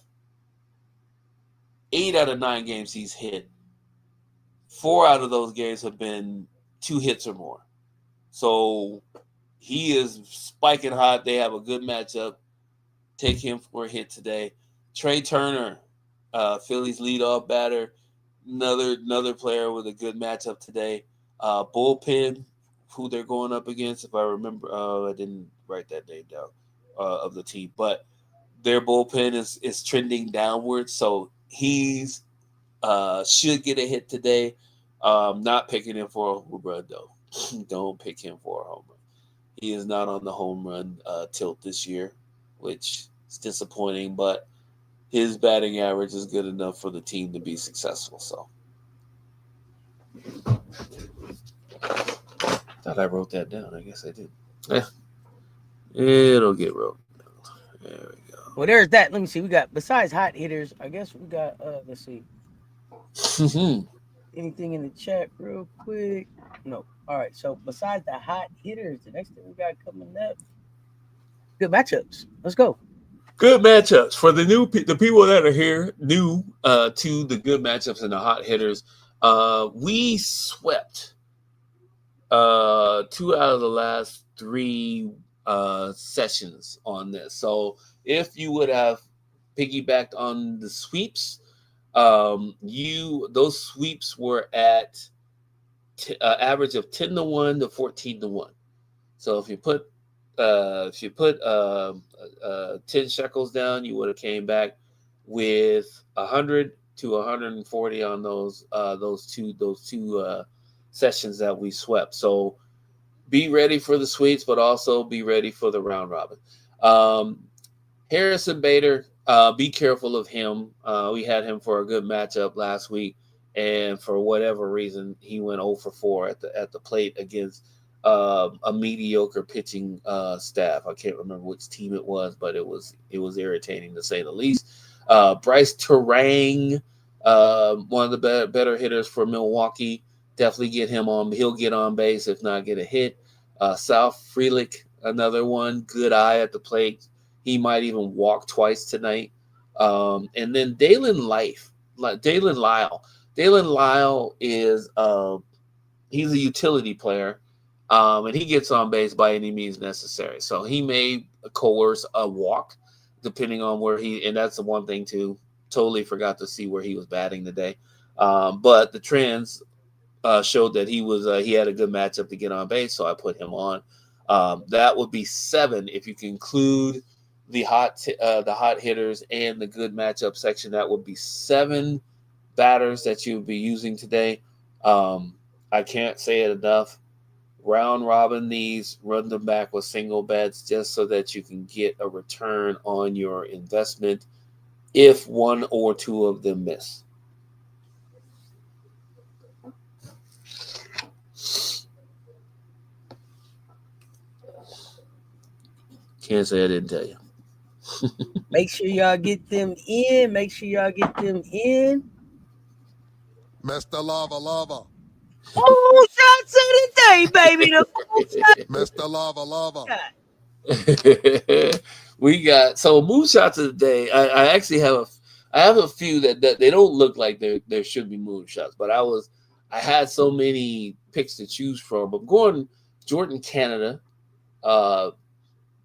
out of 9 games he's hit. 4 out of those games have been 2 hits or more. So he is spiking hot. They have a good matchup. Take him for a hit today. Trey Turner, Phillies leadoff batter, another player with a good matchup today. Bullpen, who they're going up against, if I remember, I didn't write that name down of the team, but their bullpen is trending downward, so he's should get a hit today. Not picking him for a home run though. Don't pick him for a home run. He is not on the home run tilt this year, which is disappointing, but his batting average is good enough for the team to be successful. So, thought I wrote that down. I guess I did. Yeah, it'll get wrote down. There we go. Well, there's that. Let me see. We got, besides hot hitters, I guess we got, let's see. Anything in the chat real quick? No. All right. So besides the hot hitters, the next thing we got coming up, good matchups. Let's go. Good matchups for the people that are here new to the good matchups and the hot hitters. We swept 2 out of the last 3 sessions on this. So if you would have piggybacked on the sweeps, those sweeps were at average of 10-1 to 14-1. So if you put 10 shekels down, you would have came back with 100 to 140 on those two sessions that we swept. So be ready for the sweeps, but also be ready for the round robin. Harrison Bader, be careful of him. We had him for a good matchup last week, and for whatever reason, he went 0 for 4 at the plate against a mediocre pitching staff. I can't remember which team it was, but it was irritating to say the least. Bryce Terang, one of the better hitters for Milwaukee. Definitely get him on. He'll get on base, if not get a hit. Sal Frelick, another one, good eye at the plate. He might even walk twice tonight. And then Dalen Lyle. Dalen Lyle is he's a utility player, and he gets on base by any means necessary. So he may coerce a walk, depending on where and that's the one thing too. Totally forgot to see where he was batting today. But the trends showed that he had a good matchup to get on base, so I put him on. That would be 7 if you can include the hot hitters and the good matchup section. That would be 7 batters that you would be using today. I can't say it enough. Round robin these, run them back with single bets just so that you can get a return on your investment if 1 or 2 of them miss. Can't say I didn't tell you. Make sure y'all get them in. Mr. Lava. Oh, shots of the day, baby. Mr. Lava. We got so moonshots of the day. I actually have a few that they don't look like there should be moonshots, but I had so many picks to choose from. I'm going Jordan Canada.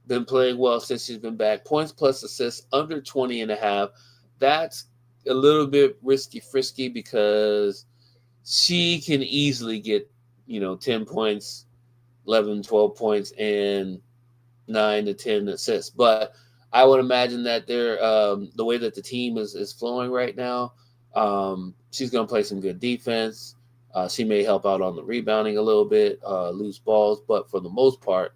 Been playing well since she's been back. Points plus assists under 20.5. That's a little bit frisky because she can easily get 10 points, 11, 12 points, and 9 to 10 assists. But I would imagine that they're the way that the team is flowing right now, she's going to play some good defense. She may help out on the rebounding a little bit, loose balls, but for the most part,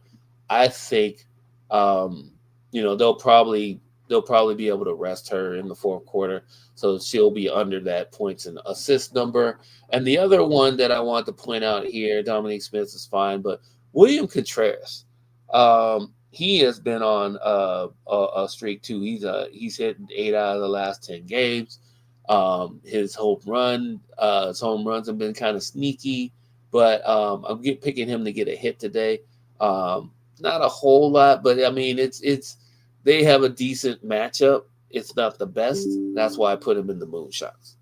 I think they'll probably be able to rest her in the fourth quarter, so she'll be under that points and assist number. And the other one that I want to point out here, Dominique Smith is fine, but William Contreras, he has been on a streak too. He's hit 8 out of the last 10 games. His home runs have been kind of sneaky, but I'm picking him to get a hit today. Not a whole lot, but I mean, they have a decent matchup. it's not the best. That's why I put him in the moonshots.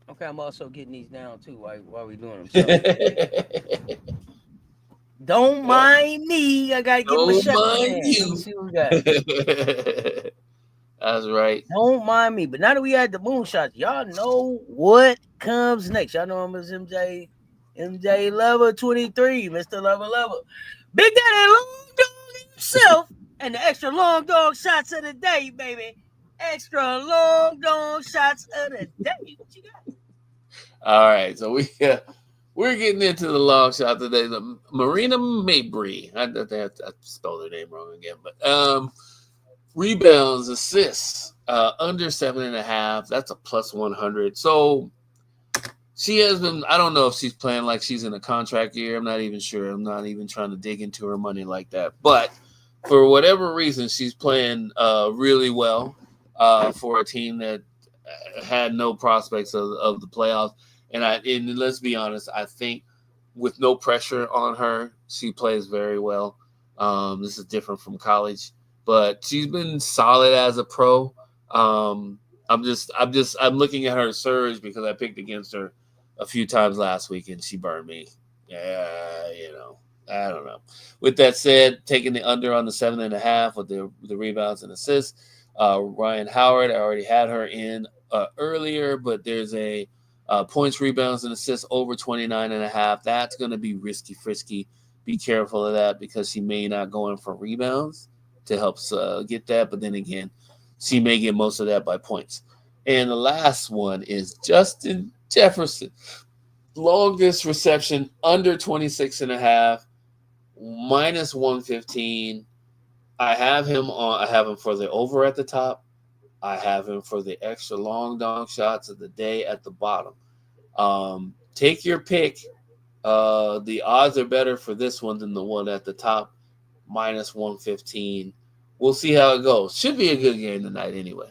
Okay, I'm also getting these down too while we doing them. So. Don't mind me. I gotta get my Don't shut mind in. you. Let me see what we got. That's right. Don't mind me. But now that we had the moonshots, y'all know what comes next. Y'all know him as MJ Lover 23, Mr. Lover. Big Daddy Long Dog himself, and the extra long dog shots of the day, baby. Extra long dog shots of the day. What you got? All right, so we're getting into the long shot today. The Marina Mabry. I spelled her name wrong again, but rebounds, assists, under 7.5. That's a plus 100. So she has been. I don't know if she's playing like she's in a contract year. I'm not even sure. I'm not even trying to dig into her money like that. But for whatever reason, she's playing really well for a team that had no prospects of the playoffs. And let's be honest, I think with no pressure on her, she plays very well. This is different from college, but she's been solid as a pro. I'm looking at her surge because I picked against her a few times last week and she burned me. Yeah, I don't know. With that said, taking the under on the 7.5 with the rebounds and assists. Ryan Howard, I already had her in earlier, but there's a points, rebounds, and assists over 29.5. That's going to be risky, frisky. Be careful of that because she may not go in for rebounds to help get that. But then again, she may get most of that by points. And the last one is Justin Jefferson. Longest reception under 26.5, minus 115. I have him for the over at the top. I have him for the extra long dong shots of the day at the bottom. Take your pick. The odds are better for this one than the one at the top, minus 115. We'll see how it goes. Should be a good game tonight anyway.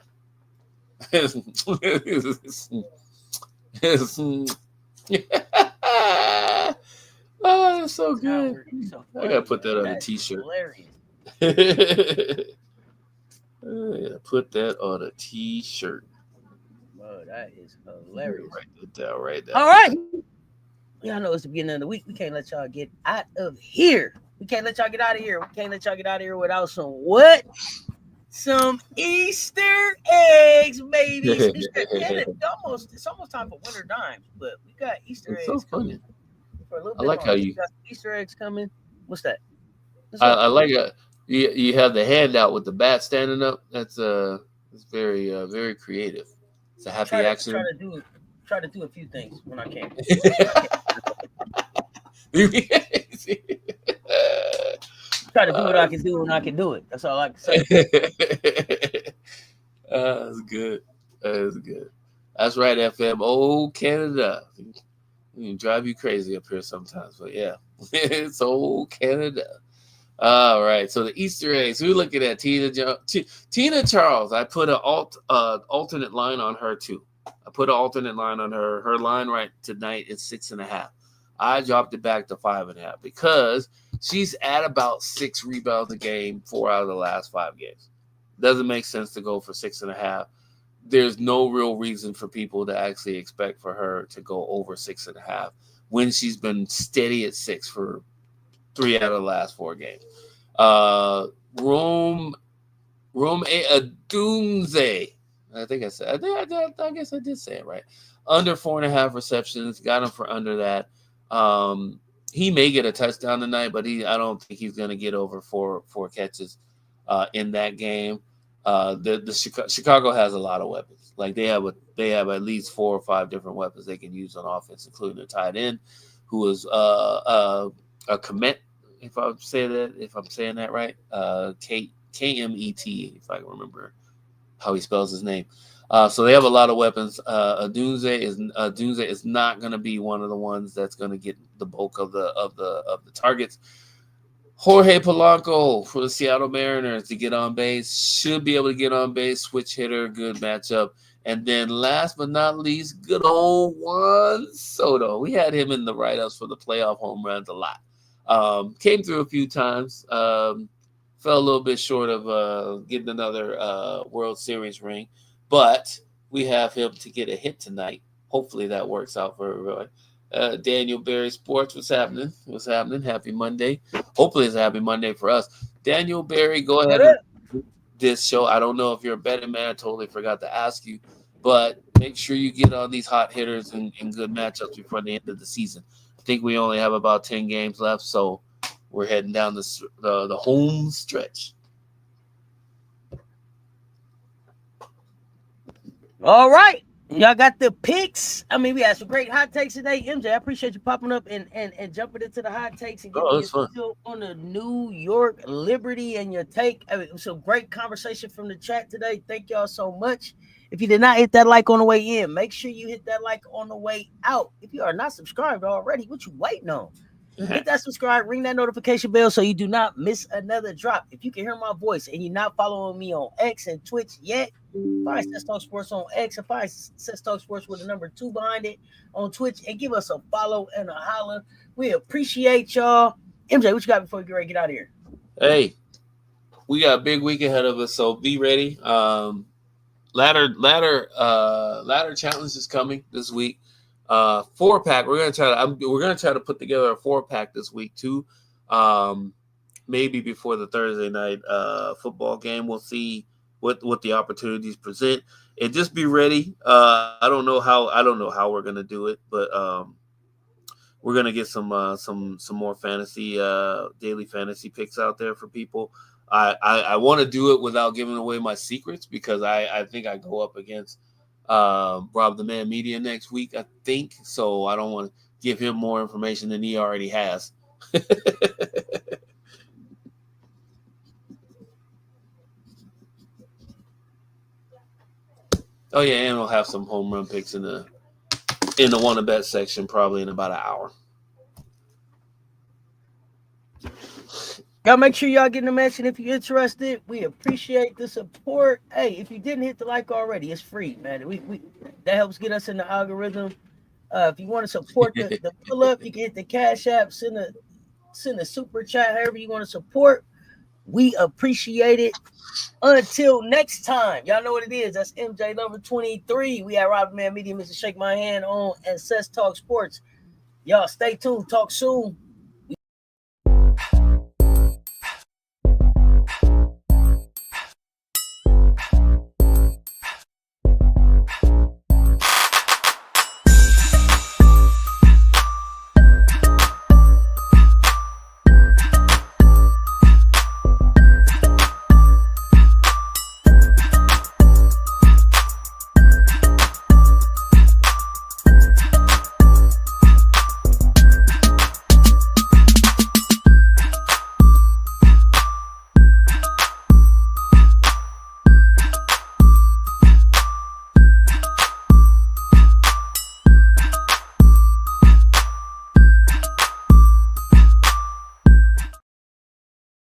Oh, that's so good. I gotta put that on a t-shirt. Put that on a t-shirt. Oh, that is hilarious. Write it down right now. All right. Y'all know it's the beginning of the week. We can't let y'all get out of here. We can't let y'all get out of here without some what? Some Easter eggs, baby. It's almost time for winter dimes, but we got Easter eggs. So funny. For a little bit I like how you got Easter eggs coming. What's that? I like it. You have the handout with the bat standing up. That's it's very very creative. It's a happy accident. Try to do a few things when I can. Try to do what I can do when I can do it. That's all I can say. That's good. That's good. That's right, FM. Oh, Canada. It drive you crazy up here sometimes, but yeah, it's old Canada. All right, so the Easter eggs. We're looking at Tina Charles. I put an alternate line on her too. I put an alternate line on her. Her line right tonight is 6.5. I dropped it back to 5.5 because she's at about 6 rebounds a game, 4 out of the last 5 games. Doesn't make sense to go for 6.5. There's no real reason for people to actually expect for her to go over 6.5 when she's been steady at 6 for 3 out of the last 4 games. Rome Adunze. I guess I did say it right. Under 4.5 receptions, got him for under that. He may get a touchdown tonight, but I don't think he's going to get over 4 catches in that game. Chicago has a lot of weapons. Like they have at least 4 or 5 different weapons they can use on offense, including a tight end who is a Komet. If I'm saying that right, Kmet, if I can remember how he spells his name. So they have a lot of weapons. Adunze is not going to be one of the ones that's going to get the bulk of the targets. Jorge Polanco for the Seattle Mariners to get on base. Should be able to get on base. Switch hitter, good matchup. And then last but not least, good old Juan Soto. We had him in the write-ups for the playoff home runs a lot. Came through a few times. Fell a little bit short of getting another World Series ring, but we have him to get a hit tonight. Hopefully that works out for everybody. Daniel Berry Sports, what's happening? What's happening? Happy Monday. Hopefully it's a happy Monday for us. Daniel Berry, go ahead and do this show. I don't know if you're a betting man. I totally forgot to ask you, but make sure you get on these hot hitters and good matchups before the end of the season. I think we only have about 10 games left, so we're heading down the home stretch. All right. Y'all got the picks. I mean, we had some great hot takes today. MJ, I appreciate you popping up and jumping into the hot takes and giving your feel on the New York Liberty and your take. I mean, it was a great conversation from the chat today. Thank y'all so much. If you did not hit that like on the way in, make sure you hit that like on the way out. If you are not subscribed already, what you waiting on? Hit that subscribe, ring that notification bell so you do not miss another drop. If you can hear my voice and you're not following me on X and Twitch yet, find CessTalksSports on X and find CessTalksSports with a number 2 behind it on Twitch and give us a follow and a holler. We appreciate y'all. MJ, what you got before we get ready to get out of here? Hey, we got a big week ahead of us, so be ready. Ladder challenge is coming this week. 4-pack. We're gonna try to put together a 4-pack this week too. Maybe before the Thursday night football game. We'll see what the opportunities present. And just be ready. I don't know how we're gonna do it, but we're gonna get some more fantasy daily fantasy picks out there for people. I want to do it without giving away my secrets because I think I go up against RobDaManMedia next week, I think. So I don't want to give him more information than he already has. Oh yeah, and we'll have some home run picks in the wanna bet section probably in about an hour. Y'all make sure y'all get in the mention if you're interested. We appreciate the support. Hey, if you didn't hit the like already, it's free, man. We that helps get us in the algorithm. If you want to support the pull up, you can hit the Cash App, send a super chat, however you want to support. We appreciate it. Until next time, y'all know what it is. That's MJ Lover 23. We at RobDaManMedia, Mr. Shake My Hand on and Cess Talk Sports. Y'all stay tuned. Talk soon.